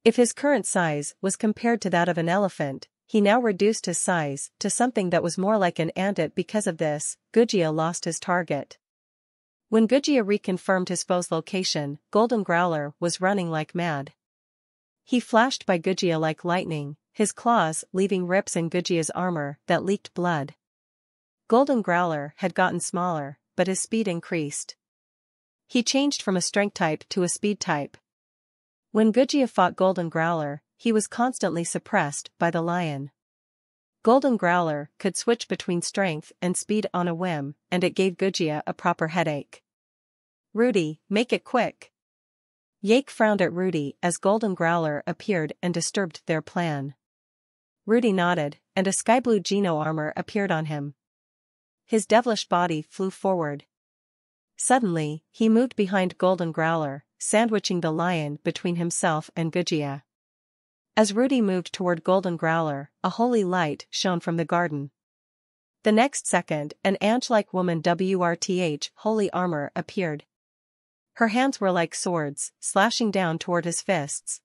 If his current size was compared to that of an elephant, he now reduced his size to something that was more like an ant. Because of this, Gujia lost his target. When Gujia reconfirmed his foe's location, Golden Growler was running like mad. He flashed by Gujia like lightning, his claws leaving rips in Gujia's armor that leaked blood. Golden Growler had gotten smaller, but his speed increased. He changed from a strength type to a speed type. When Gujia fought Golden Growler, he was constantly suppressed by the lion. Golden Growler could switch between strength and speed on a whim, and it gave Gujia a proper headache. Rudy, make it quick. Yake frowned at Rudy as Golden Growler appeared and disturbed their plan. Rudy nodded, and a sky-blue Geno armor appeared on him. His devilish body flew forward. Suddenly, he moved behind Golden Growler, sandwiching the lion between himself and Gujia. As Rudy moved toward Golden Growler, a holy light shone from the garden. The next second, an ant-like woman WRTH holy armor appeared. Her hands were like swords, slashing down toward his fists.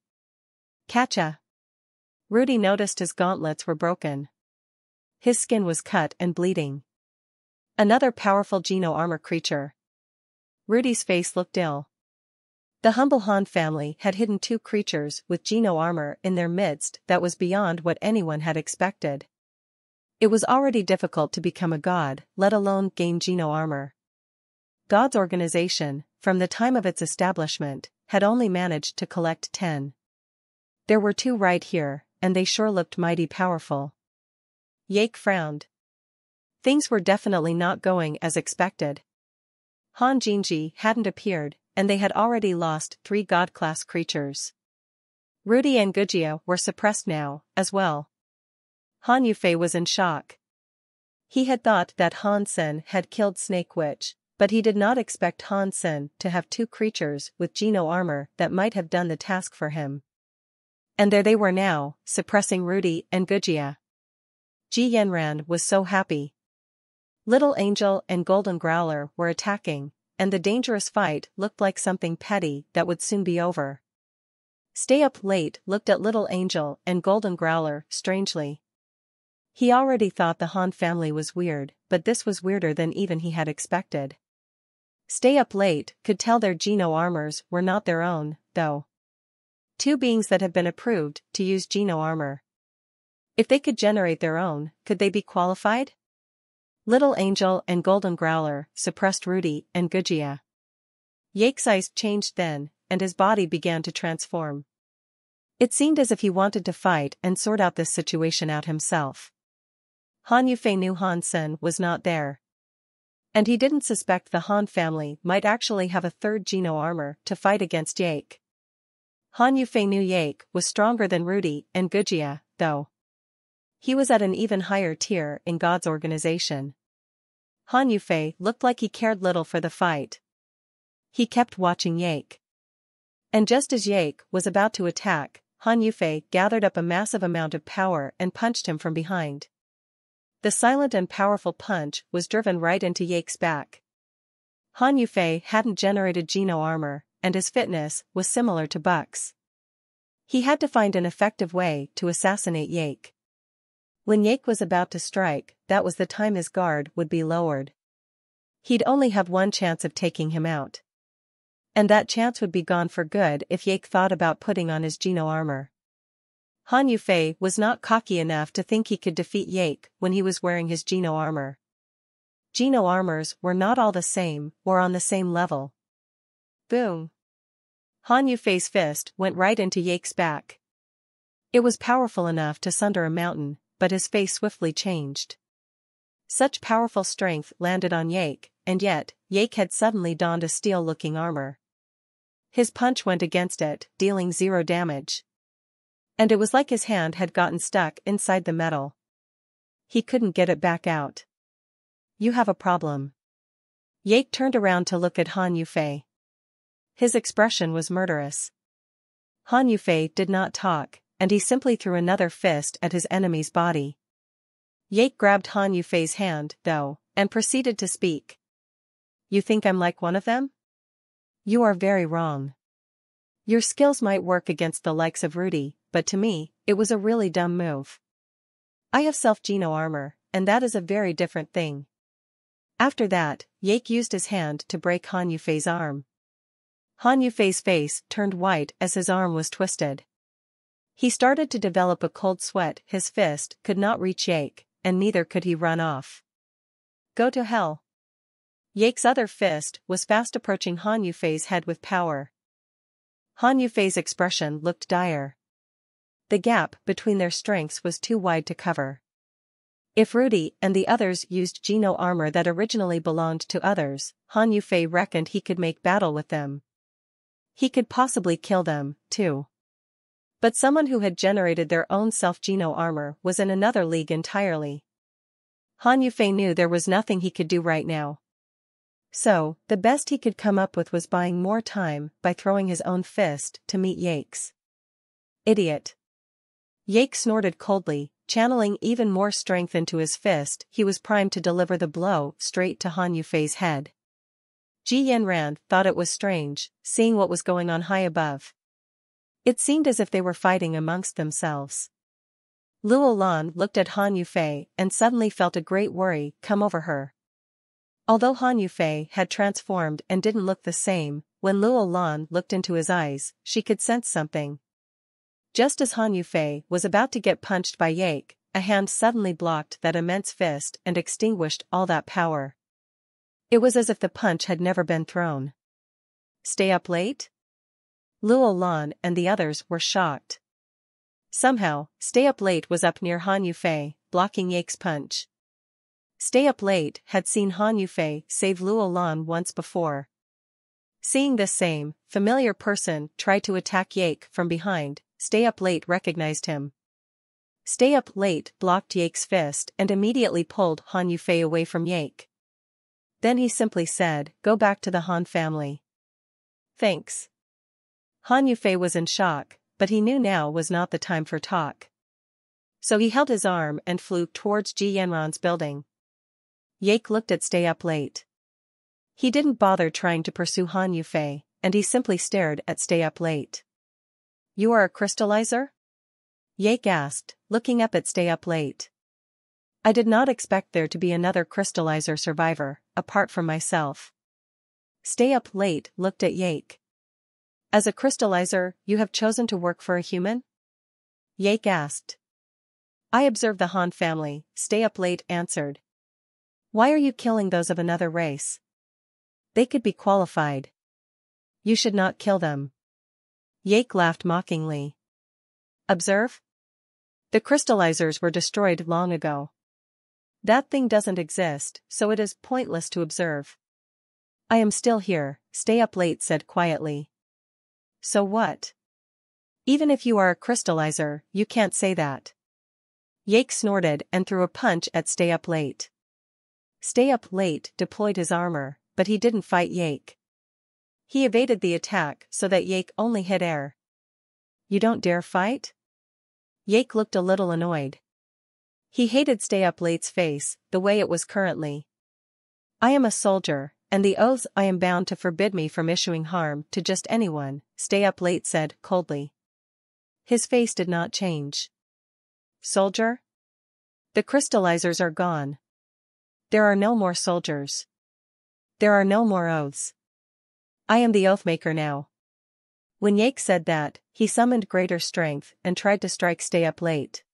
Catcha! Rudy noticed his gauntlets were broken. His skin was cut and bleeding. Another powerful Geno armor creature. Rudy's face looked ill. The humble Han family had hidden 2 creatures with Geno armor in their midst that was beyond what anyone had expected. It was already difficult to become a god, let alone gain Geno armor. God's organization, from the time of its establishment, had only managed to collect 10. There were 2 right here, and they sure looked mighty powerful. Yake frowned. Things were definitely not going as expected. Han Jinji hadn't appeared, and they had already lost 3 god-class creatures. Rudy and Gujia were suppressed now, as well. Han Yufei was in shock. He had thought that Han Sen had killed Snake Witch, but he did not expect Han Sen to have 2 creatures with Geno armor that might have done the task for him. And there they were now, suppressing Rudy and Gujia. Ji Yanran was so happy. Little Angel and Golden Growler were attacking, and the dangerous fight looked like something petty that would soon be over. Stay Up Late looked at Little Angel and Golden Growler strangely. He already thought the Han family was weird, but this was weirder than even he had expected. Stay Up Late could tell their Geno armors were not their own, though. 2 beings that have been approved to use Geno armor. If they could generate their own, could they be qualified? Little Angel and Golden Growler suppressed Rudy and Gujia. Yake's eyes changed then, and his body began to transform. It seemed as if he wanted to fight and sort out this situation out himself. Han Yufei knew Han Sen was not there. And he didn't suspect the Han family might actually have a 3rd Geno armor to fight against Yake. Han Yufei knew Yake was stronger than Rudy and Gujia, though. He was at an even higher tier in God's organization. Han Yufei looked like he cared little for the fight. He kept watching Yake. And just as Yake was about to attack, Han Yufei gathered up a massive amount of power and punched him from behind. The silent and powerful punch was driven right into Yake's back. Han Yufei hadn't generated Geno armor, and his fitness was similar to Buck's. He had to find an effective way to assassinate Yake. When Yake was about to strike, that was the time his guard would be lowered. He'd only have one chance of taking him out. And that chance would be gone for good if Yake thought about putting on his Geno armor. Han Yufei was not cocky enough to think he could defeat Yake when he was wearing his Geno armor. Geno armors were not all the same or on the same level. Boom! Han Yufei's fist went right into Yake's back. It was powerful enough to sunder a mountain, but his face swiftly changed. Such powerful strength landed on Yake, and yet, Yake had suddenly donned a steel-looking armor. His punch went against it, dealing 0 damage. And it was like his hand had gotten stuck inside the metal. He couldn't get it back out. You have a problem. Yake turned around to look at Han Yufei. His expression was murderous. Han Yufei did not talk, and he simply threw another fist at his enemy's body. Yake grabbed Han Yufei's hand, though, and proceeded to speak. You think I'm like one of them? You are very wrong. Your skills might work against the likes of Rudy, but to me, it was a really dumb move. I have self-Geno armor, and that is a very different thing. After that, Yake used his hand to break Han Yufei's arm. Han Yufei's face turned white as his arm was twisted. He started to develop a cold sweat. His fist could not reach Yake, and neither could he run off. Go to hell. Yake's other fist was fast approaching Han Yufei's head with power. Han Yufei's expression looked dire. The gap between their strengths was too wide to cover. If Rudy and the others used Geno armor that originally belonged to others, Han Yufei reckoned he could make battle with them. He could possibly kill them, too. But someone who had generated their own self-Geno armor was in another league entirely. Han Yufei knew there was nothing he could do right now. So, the best he could come up with was buying more time by throwing his own fist to meet Yake's. Idiot. Yake snorted coldly, channeling even more strength into his fist. He was primed to deliver the blow straight to Han Yufei's head. Ji Yanran thought it was strange, seeing what was going on high above. It seemed as if they were fighting amongst themselves. Luo Lan looked at Han Yufei and suddenly felt a great worry come over her. Although Han Yufei had transformed and didn't look the same, when Luo Lan looked into his eyes, she could sense something. Just as Han Yufei was about to get punched by Yake, a hand suddenly blocked that immense fist and extinguished all that power. It was as if the punch had never been thrown. Stay up late? Luo Lan and the others were shocked. Somehow, Stay Up Late was up near Han Yufei, blocking Yake's punch. Stay Up Late had seen Han Yufei save Luo Lan once before. Seeing this same, familiar person try to attack Yake from behind, Stay Up Late recognized him. Stay Up Late blocked Yake's fist and immediately pulled Han Yufei away from Yake. Then he simply said, "Go back to the Han family." Thanks. Han Yufei was in shock, but he knew now was not the time for talk. So he held his arm and flew towards Ji Yanran's building. Yake looked at Stay Up Late. He didn't bother trying to pursue Han Yufei, and he simply stared at Stay Up Late. "You are a crystallizer?" Yake asked, looking up at Stay Up Late. "I did not expect there to be another crystallizer survivor, apart from myself." Stay Up Late looked at Yake. "As a crystallizer, you have chosen to work for a human?" Yake asked. "I observe the Han family," Stay Up Late answered. "Why are you killing those of another race? They could be qualified. You should not kill them." Yake laughed mockingly. "Observe? The crystallizers were destroyed long ago. That thing doesn't exist, so it is pointless to observe." "I am still here," Stay Up Late said quietly. "So what? Even if you are a crystallizer, you can't say that." Yake snorted and threw a punch at Stay Up Late. Stay Up Late deployed his armor, but he didn't fight Yake. He evaded the attack so that Yake only hit air. "You don't dare fight?" Yake looked a little annoyed. He hated Stay Up Late's face, the way it was currently. "I am a soldier, and the oaths I am bound to forbid me from issuing harm to just anyone," Stay Up Late said coldly. His face did not change. "Soldier? The crystallizers are gone. There are no more soldiers. There are no more oaths. I am the Oathmaker now." When Yake said that, he summoned greater strength and tried to strike Stay Up Late.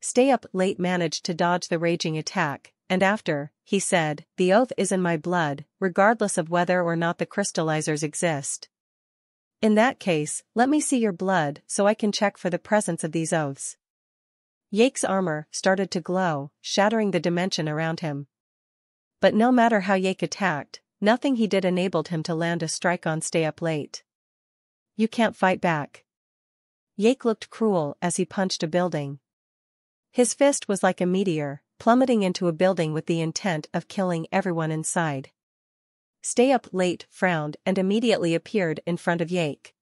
Stay Up Late managed to dodge the raging attack, and after, he said, "The oath is in my blood, regardless of whether or not the crystallizers exist. In that case, let me see your blood so I can check for the presence of these oaths." Yake's armor started to glow, shattering the dimension around him. But no matter how Yake attacked, nothing he did enabled him to land a strike on Stay Up Late. "You can't fight back." Yake looked cruel as he punched a building. His fist was like a meteor, plummeting into a building with the intent of killing everyone inside. Stay Up Late frowned and immediately appeared in front of Yake.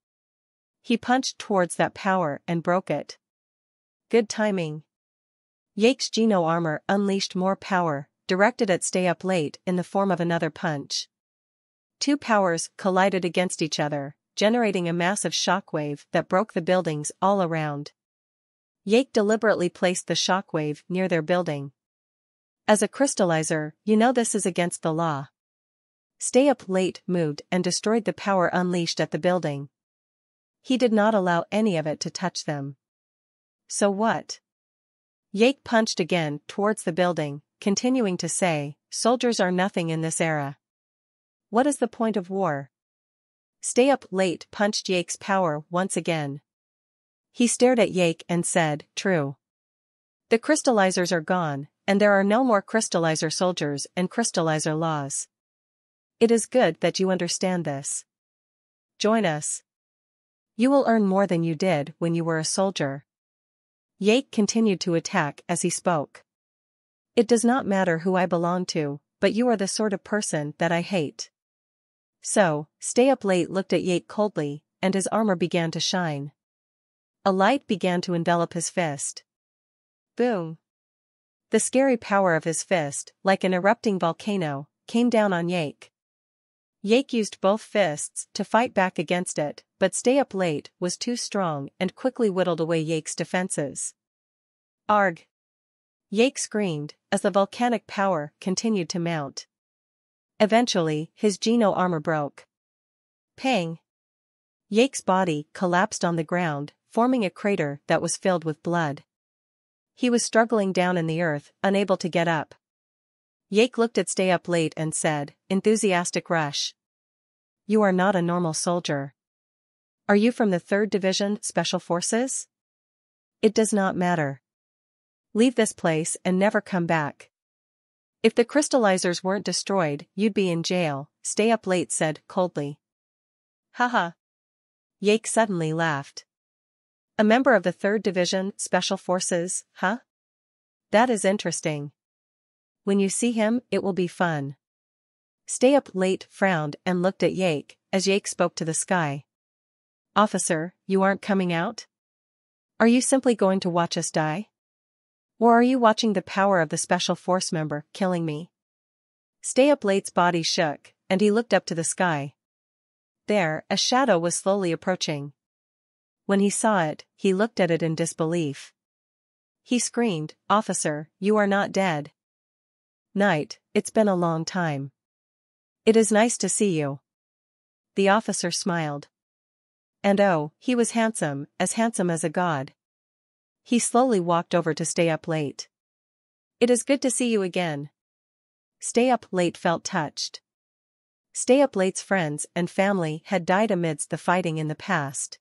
He punched towards that power and broke it. Good timing. Yake's Geno armor unleashed more power, directed at Stay Up Late in the form of another punch. Two powers collided against each other, generating a massive shockwave that broke the buildings all around. Yake deliberately placed the shockwave near their building. "As a crystallizer, you know this is against the law." Stay Up Late moved and destroyed the power unleashed at the building. He did not allow any of it to touch them. "So what?" Yake punched again towards the building, continuing to say, "Soldiers are nothing in this era. What is the point of war?" Stay Up Late punched Yake's power once again. He stared at Yake and said, "True. The crystallizers are gone, and there are no more crystallizer soldiers and crystallizer laws. It is good that you understand this. Join us. You will earn more than you did when you were a soldier." Yake continued to attack as he spoke. "It does not matter who I belong to, but you are the sort of person that I hate." So, Stay Up Late looked at Yake coldly, and his armor began to shine. A light began to envelop his fist. Boom! The scary power of his fist, like an erupting volcano, came down on Yake. Yake used both fists to fight back against it, but Stay Up Late was too strong and quickly whittled away Yake's defenses. Arg! Yake screamed, as the volcanic power continued to mount. Eventually, his Geno armor broke. Pang! Yake's body collapsed on the ground, forming a crater that was filled with blood. He was struggling down in the earth, unable to get up. Yake looked at Stay Up Late and said, "Enthusiastic rush. You are not a normal soldier. Are you from the 3rd Division Special Forces? It does not matter. Leave this place and never come back. If the crystallizers weren't destroyed, you'd be in jail," Stay Up Late said coldly. Haha. Yake suddenly laughed. A member of the 3rd Division Special Forces, huh? That is interesting. When you see him, it will be fun. Stay Up Late frowned and looked at Yake, as Yake spoke to the sky. "Officer, you aren't coming out? Are you simply going to watch us die? Or are you watching the power of the Special Force member killing me?" Stay Up Late's body shook, and he looked up to the sky. There, a shadow was slowly approaching. When he saw it, he looked at it in disbelief. He screamed, "Officer, you are not dead." "Knight, it's been a long time. It is nice to see you." The officer smiled. And oh, he was handsome as a god. He slowly walked over to Stay Up Late. "It is good to see you again." Stay Up Late felt touched. Stay Up Late's friends and family had died amidst the fighting in the past.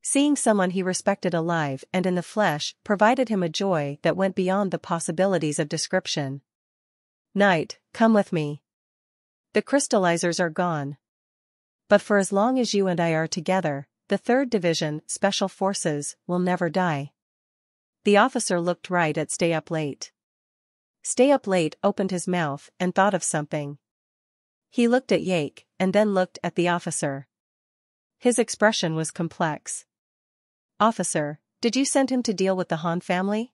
Seeing someone he respected alive and in the flesh provided him a joy that went beyond the possibilities of description. "Knight, come with me. The crystallizers are gone. But for as long as you and I are together, the 3rd Division Special Forces will never die." The officer looked right at Stay Up Late. Stay Up Late opened his mouth and thought of something. He looked at Yake, and then looked at the officer. His expression was complex. "Officer, did you send him to deal with the Han family?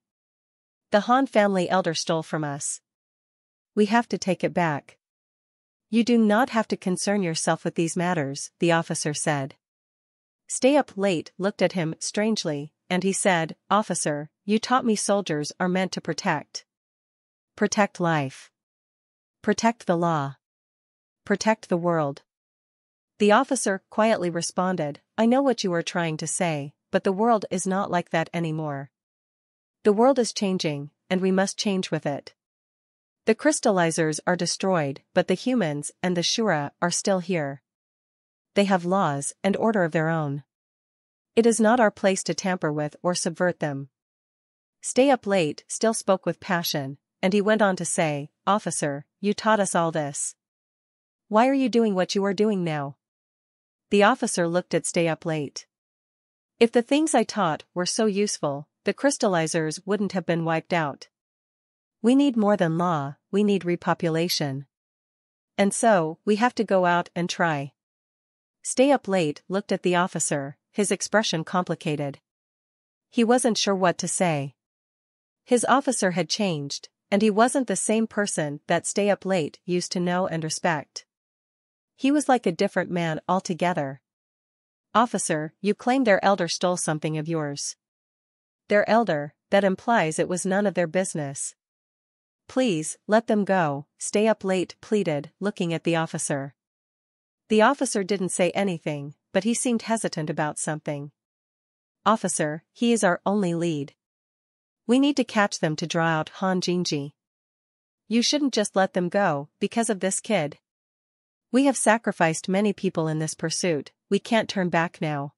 The Han family elder stole from us. We have to take it back." "You do not have to concern yourself with these matters," the officer said. Stay Up Late looked at him strangely, and he said, "Officer, you taught me soldiers are meant to protect. Protect life. Protect the law. Protect the world." The officer quietly responded, "I know what you are trying to say, but the world is not like that anymore. The world is changing, and we must change with it. The crystallizers are destroyed, but the humans and the Shura are still here. They have laws and order of their own. It is not our place to tamper with or subvert them." Stay Up Late still spoke with passion, and he went on to say, "Officer, you taught us all this. Why are you doing what you are doing now?" The officer looked at Stay Up Late. "If the things I taught were so useful, the crystallizers wouldn't have been wiped out. We need more than law, we need repopulation. And so, we have to go out and try." Stay Up Late looked at the officer, his expression complicated. He wasn't sure what to say. His officer had changed, and he wasn't the same person that Stay Up Late used to know and respect. He was like a different man altogether. "Officer, you claim their elder stole something of yours. Their elder, that implies it was none of their business. Please, let them go," Stay Up Late pleaded, looking at the officer. The officer didn't say anything, but he seemed hesitant about something. "Officer, he is our only lead. We need to catch them to draw out Han Jinji. You shouldn't just let them go, because of this kid. We have sacrificed many people in this pursuit, we can't turn back now."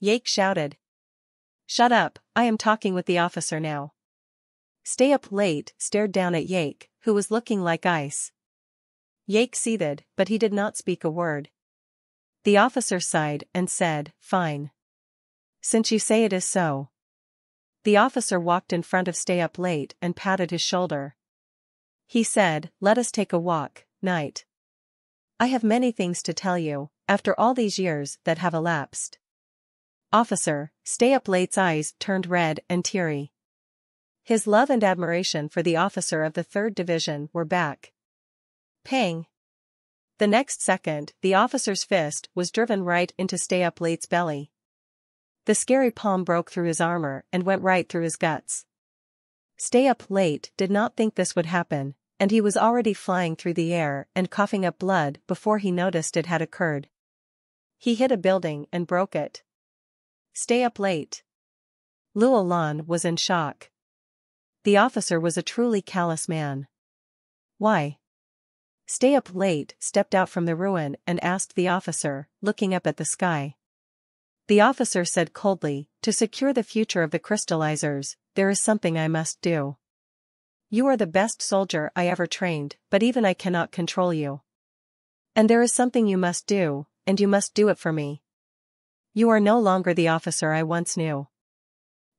Yake shouted. "Shut up, I am talking with the officer now." Stay Up Late stared down at Yake, who was looking like ice. Yake seethed, but he did not speak a word. The officer sighed and said, "Fine. Since you say it is so." The officer walked in front of Stay Up Late and patted his shoulder. He said, "Let us take a walk, Knight. I have many things to tell you, after all these years that have elapsed." Officer, stay up late's eyes turned red and teary. His love and admiration for the officer of the 3rd Division were back. Pang! The next second, the officer's fist was driven right into Stay Up Late's belly. The scary palm broke through his armor and went right through his guts. Stay Up Late did not think this would happen, and he was already flying through the air and coughing up blood before he noticed it had occurred. He hit a building and broke it. Stay up late. Luo Lan was in shock. The officer was a truly callous man. Why? Stay Up Late stepped out from the ruin and asked the officer, looking up at the sky. The officer said coldly, to secure the future of the crystallizers, there is something I must do. You are the best soldier I ever trained, but even I cannot control you. And there is something you must do, and you must do it for me. You are no longer the officer I once knew.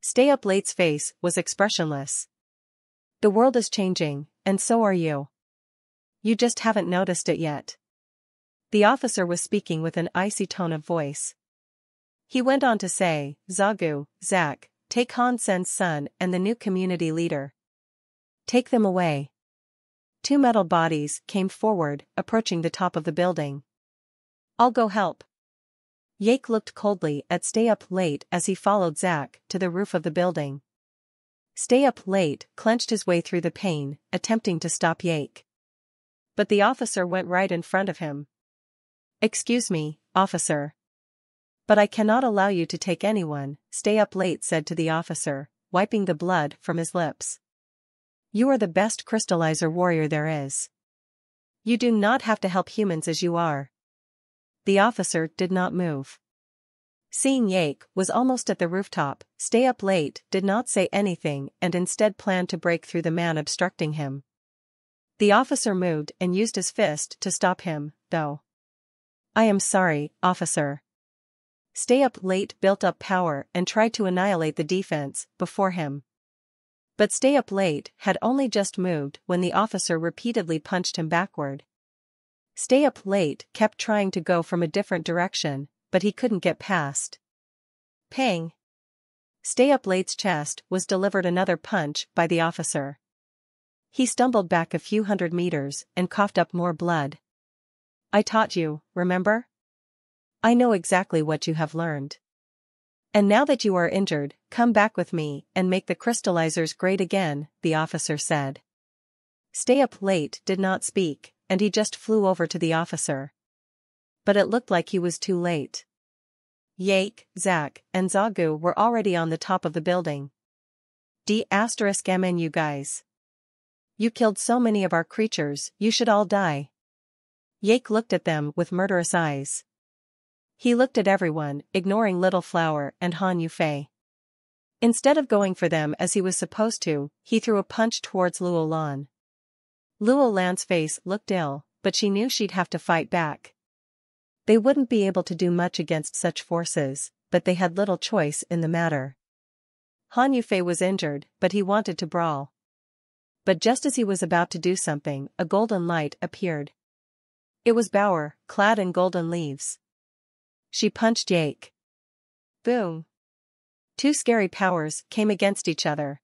Stay Up Late's face was expressionless. The world is changing, and so are you. You just haven't noticed it yet. The officer was speaking with an icy tone of voice. He went on to say, Zagu, Zach, take Han Sen's son and the new community leader. Take them away. 2 metal bodies came forward, approaching the top of the building. I'll go help. Yake looked coldly at Stay Up Late as he followed Zach to the roof of the building. Stay Up Late clenched his way through the pain, attempting to stop Yake. But the officer went right in front of him. Excuse me, officer. But I cannot allow you to take anyone, Stay Up Late said to the officer, wiping the blood from his lips. You are the best crystallizer warrior there is. You do not have to help humans as you are. The officer did not move. Seeing Yake was almost at the rooftop, Stay Up Late did not say anything and instead planned to break through the man obstructing him. The officer moved and used his fist to stop him, though. I am sorry, officer. Stay Up Late built up power and tried to annihilate the defense before him. But Stay Up Late had only just moved when the officer repeatedly punched him backward. Stay Up Late kept trying to go from a different direction, but he couldn't get past. Pang! Stay Up Late's chest was delivered another punch by the officer. He stumbled back a few hundred meters and coughed up more blood. I taught you, remember? I know exactly what you have learned. And now that you are injured, come back with me and make the crystallizers great again, the officer said. Stay Up Late did not speak, and he just flew over to the officer. But it looked like he was too late. Yake, Zach, and Zagu were already on the top of the building. You guys. You killed so many of our creatures, you should all die. Yake looked at them with murderous eyes. He looked at everyone, ignoring Little Flower and Han Yufei. Instead of going for them as he was supposed to, he threw a punch towards Luo Lan. Luo Lan's face looked ill, but she knew she'd have to fight back. They wouldn't be able to do much against such forces, but they had little choice in the matter. Han Yufei was injured, but he wanted to brawl. But just as he was about to do something, a golden light appeared. It was Bauer, clad in golden leaves. She punched Yake. Boom! 2 scary powers came against each other.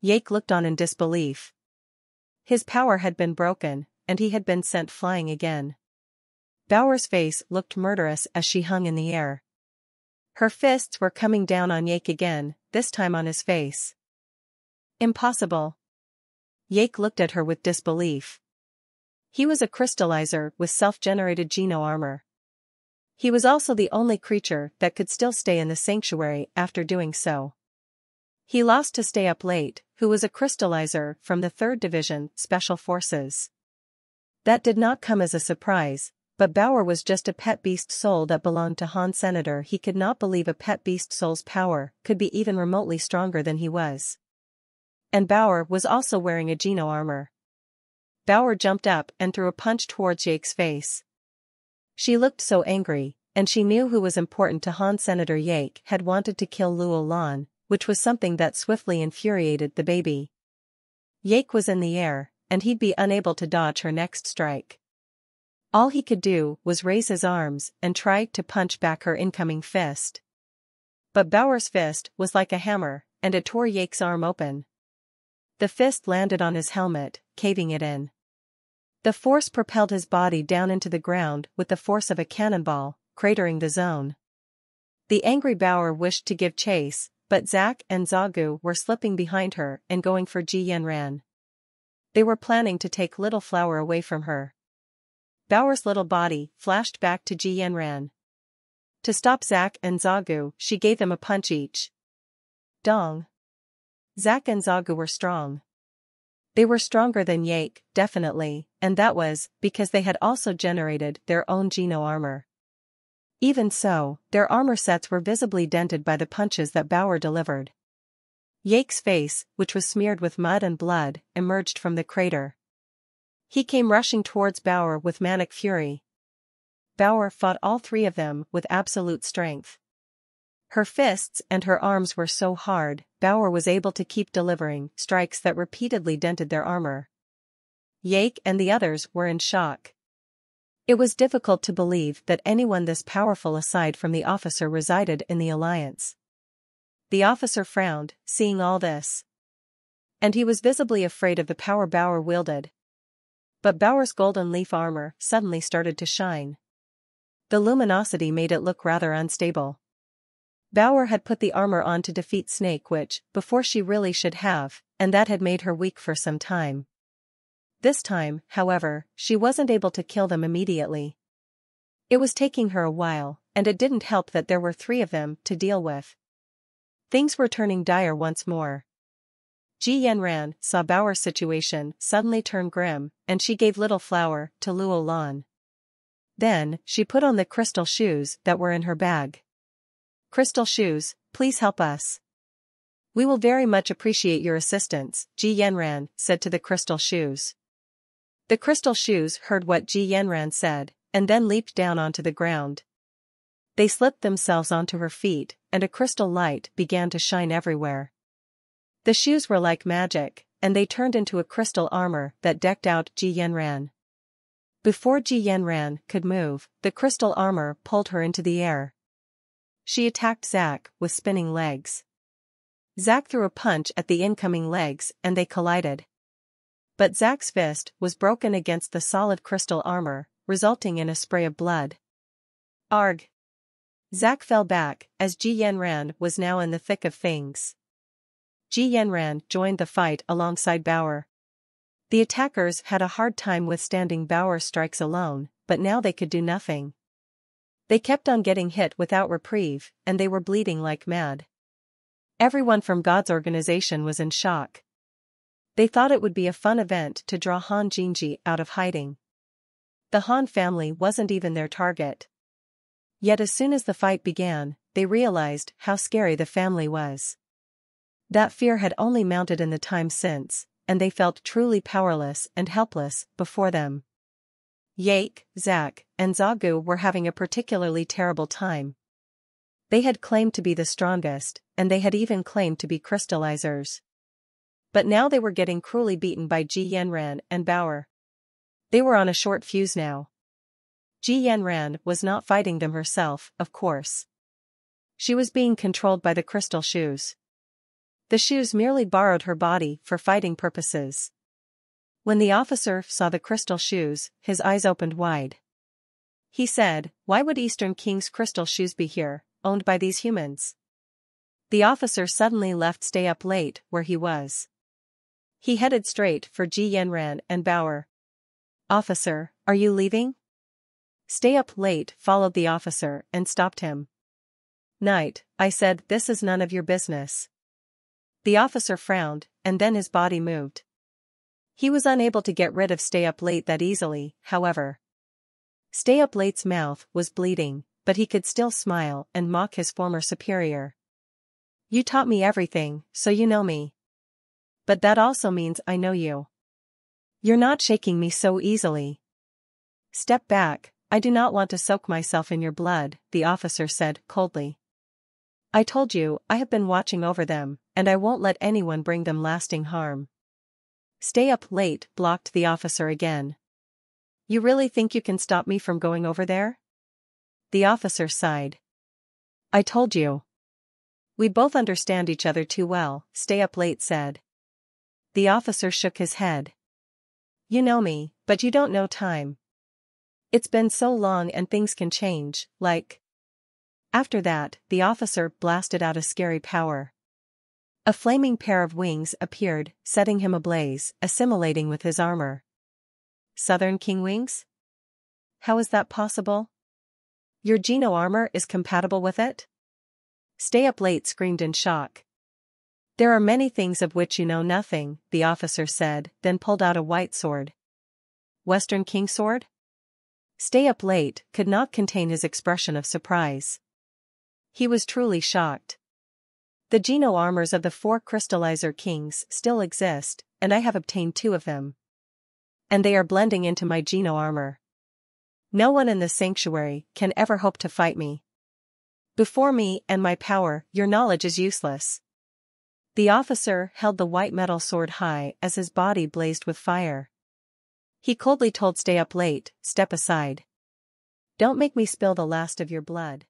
Yake looked on in disbelief. His power had been broken, and he had been sent flying again. Bauer's face looked murderous as she hung in the air. Her fists were coming down on Yake again, this time on his face. Impossible. Yake looked at her with disbelief. He was a crystallizer with self-generated geno armor. He was also the only creature that could still stay in the sanctuary after doing so. He lost to Stay Up Late, who was a crystallizer from the 3rd Division Special Forces. That did not come as a surprise, but Bauer was just a pet beast soul that belonged to Han Senator. He could not believe a pet beast soul's power could be even remotely stronger than he was. And Bauer was also wearing a geno armor. Bauer jumped up and threw a punch towards Yake's face. She looked so angry, and she knew who was important to Han. Senator Yake had wanted to kill Luo Lan, which was something that swiftly infuriated the baby. Yake was in the air, and he'd be unable to dodge her next strike. All he could do was raise his arms and try to punch back her incoming fist. But Bauer's fist was like a hammer, and it tore Yake's arm open. The fist landed on his helmet, caving it in. The force propelled his body down into the ground with the force of a cannonball, cratering the zone. The angry Bauer wished to give chase, but Zack and Zagu were slipping behind her and going for Ji Yanran. They were planning to take Little Flower away from her. Bauer's little body flashed back to Ji Yanran. To stop Zack and Zagu, she gave them a punch each. Dong. Zack and Zagu were strong. They were stronger than Yake, definitely, and that was because they had also generated their own Geno armor. Even so, their armor sets were visibly dented by the punches that Bauer delivered. Yake's face, which was smeared with mud and blood, emerged from the crater. He came rushing towards Bauer with manic fury. Bauer fought all three of them with absolute strength. Her fists and her arms were so hard, Bauer was able to keep delivering strikes that repeatedly dented their armor. Yake and the others were in shock. It was difficult to believe that anyone this powerful aside from the officer resided in the Alliance. The officer frowned, seeing all this. And he was visibly afraid of the power Bauer wielded. But Bauer's golden leaf armor suddenly started to shine. The luminosity made it look rather unstable. Bauer had put the armor on to defeat Snake which, before she really should have, and that had made her weak for some time. This time, however, she wasn't able to kill them immediately. It was taking her a while, and it didn't help that there were three of them to deal with. Things were turning dire once more. Ji Yanran saw Bauer's situation suddenly turn grim, and she gave Little Flower to Luo Lan. Then, she put on the crystal shoes that were in her bag. "Crystal shoes, please help us." "We will very much appreciate your assistance," Ji Yanran said to the crystal shoes. The crystal shoes heard what Ji Yanran said, and then leaped down onto the ground. They slipped themselves onto her feet, and a crystal light began to shine everywhere. The shoes were like magic, and they turned into a crystal armor that decked out Ji Yanran. Before Ji Yanran could move, the crystal armor pulled her into the air. She attacked Zack with spinning legs. Zack threw a punch at the incoming legs and they collided. But Zack's fist was broken against the solid crystal armor, resulting in a spray of blood. Arg! Zack fell back, as Ji Yanran was now in the thick of things. Ji Yanran joined the fight alongside Bauer. The attackers had a hard time withstanding Bauer's strikes alone, but now they could do nothing. They kept on getting hit without reprieve, and they were bleeding like mad. Everyone from God's organization was in shock. They thought it would be a fun event to draw Han Jinji out of hiding. The Han family wasn't even their target. Yet as soon as the fight began, they realized how scary the family was. That fear had only mounted in the time since, and they felt truly powerless and helpless before them. Yake, Zack, and Zagu were having a particularly terrible time. They had claimed to be the strongest, and they had even claimed to be crystallizers. But now they were getting cruelly beaten by Ji Yanran and Bauer. They were on a short fuse now. Ji Yanran was not fighting them herself, of course. She was being controlled by the crystal shoes. The shoes merely borrowed her body for fighting purposes. When the officer saw the crystal shoes, his eyes opened wide. He said, "Why would Eastern King's crystal shoes be here, owned by these humans?" The officer suddenly left Stay Up Late where he was. He headed straight for Ji Yanran and Bauer. "Officer, are you leaving?" Stay Up Late followed the officer and stopped him. "Knight," I said, "this is none of your business." The officer frowned, and then his body moved. He was unable to get rid of Stay Up Late that easily, however. Stay Up Late's mouth was bleeding, but he could still smile and mock his former superior. "You taught me everything, so you know me. But that also means I know you. You're not shaking me so easily." "Step back, I do not want to soak myself in your blood," the officer said coldly. "I told you I have been watching over them, and I won't let anyone bring them lasting harm." Stay Up Late blocked the officer again. "You really think you can stop me from going over there?" The officer sighed. "I told you. We both understand each other too well, Stay Up Late said. The officer shook his head. You know me, but you don't know time. It's been so long and things can change, like. After that, the officer blasted out a scary power. A flaming pair of wings appeared, setting him ablaze, assimilating with his armor. Southern King wings? How is that possible? Your Geno armor is compatible with it? Stay Up Late screamed in shock. There are many things of which you know nothing, the officer said, then pulled out a white sword. Western King sword? Stay Up Late could not contain his expression of surprise. He was truly shocked. The Geno armors of the 4 crystallizer kings still exist, and I have obtained 2 of them. And they are blending into my Geno armor. No one in the sanctuary can ever hope to fight me. Before me and my power, your knowledge is useless. The officer held the white metal sword high as his body blazed with fire. He coldly told Stay Up Late, step aside. Don't make me spill the last of your blood.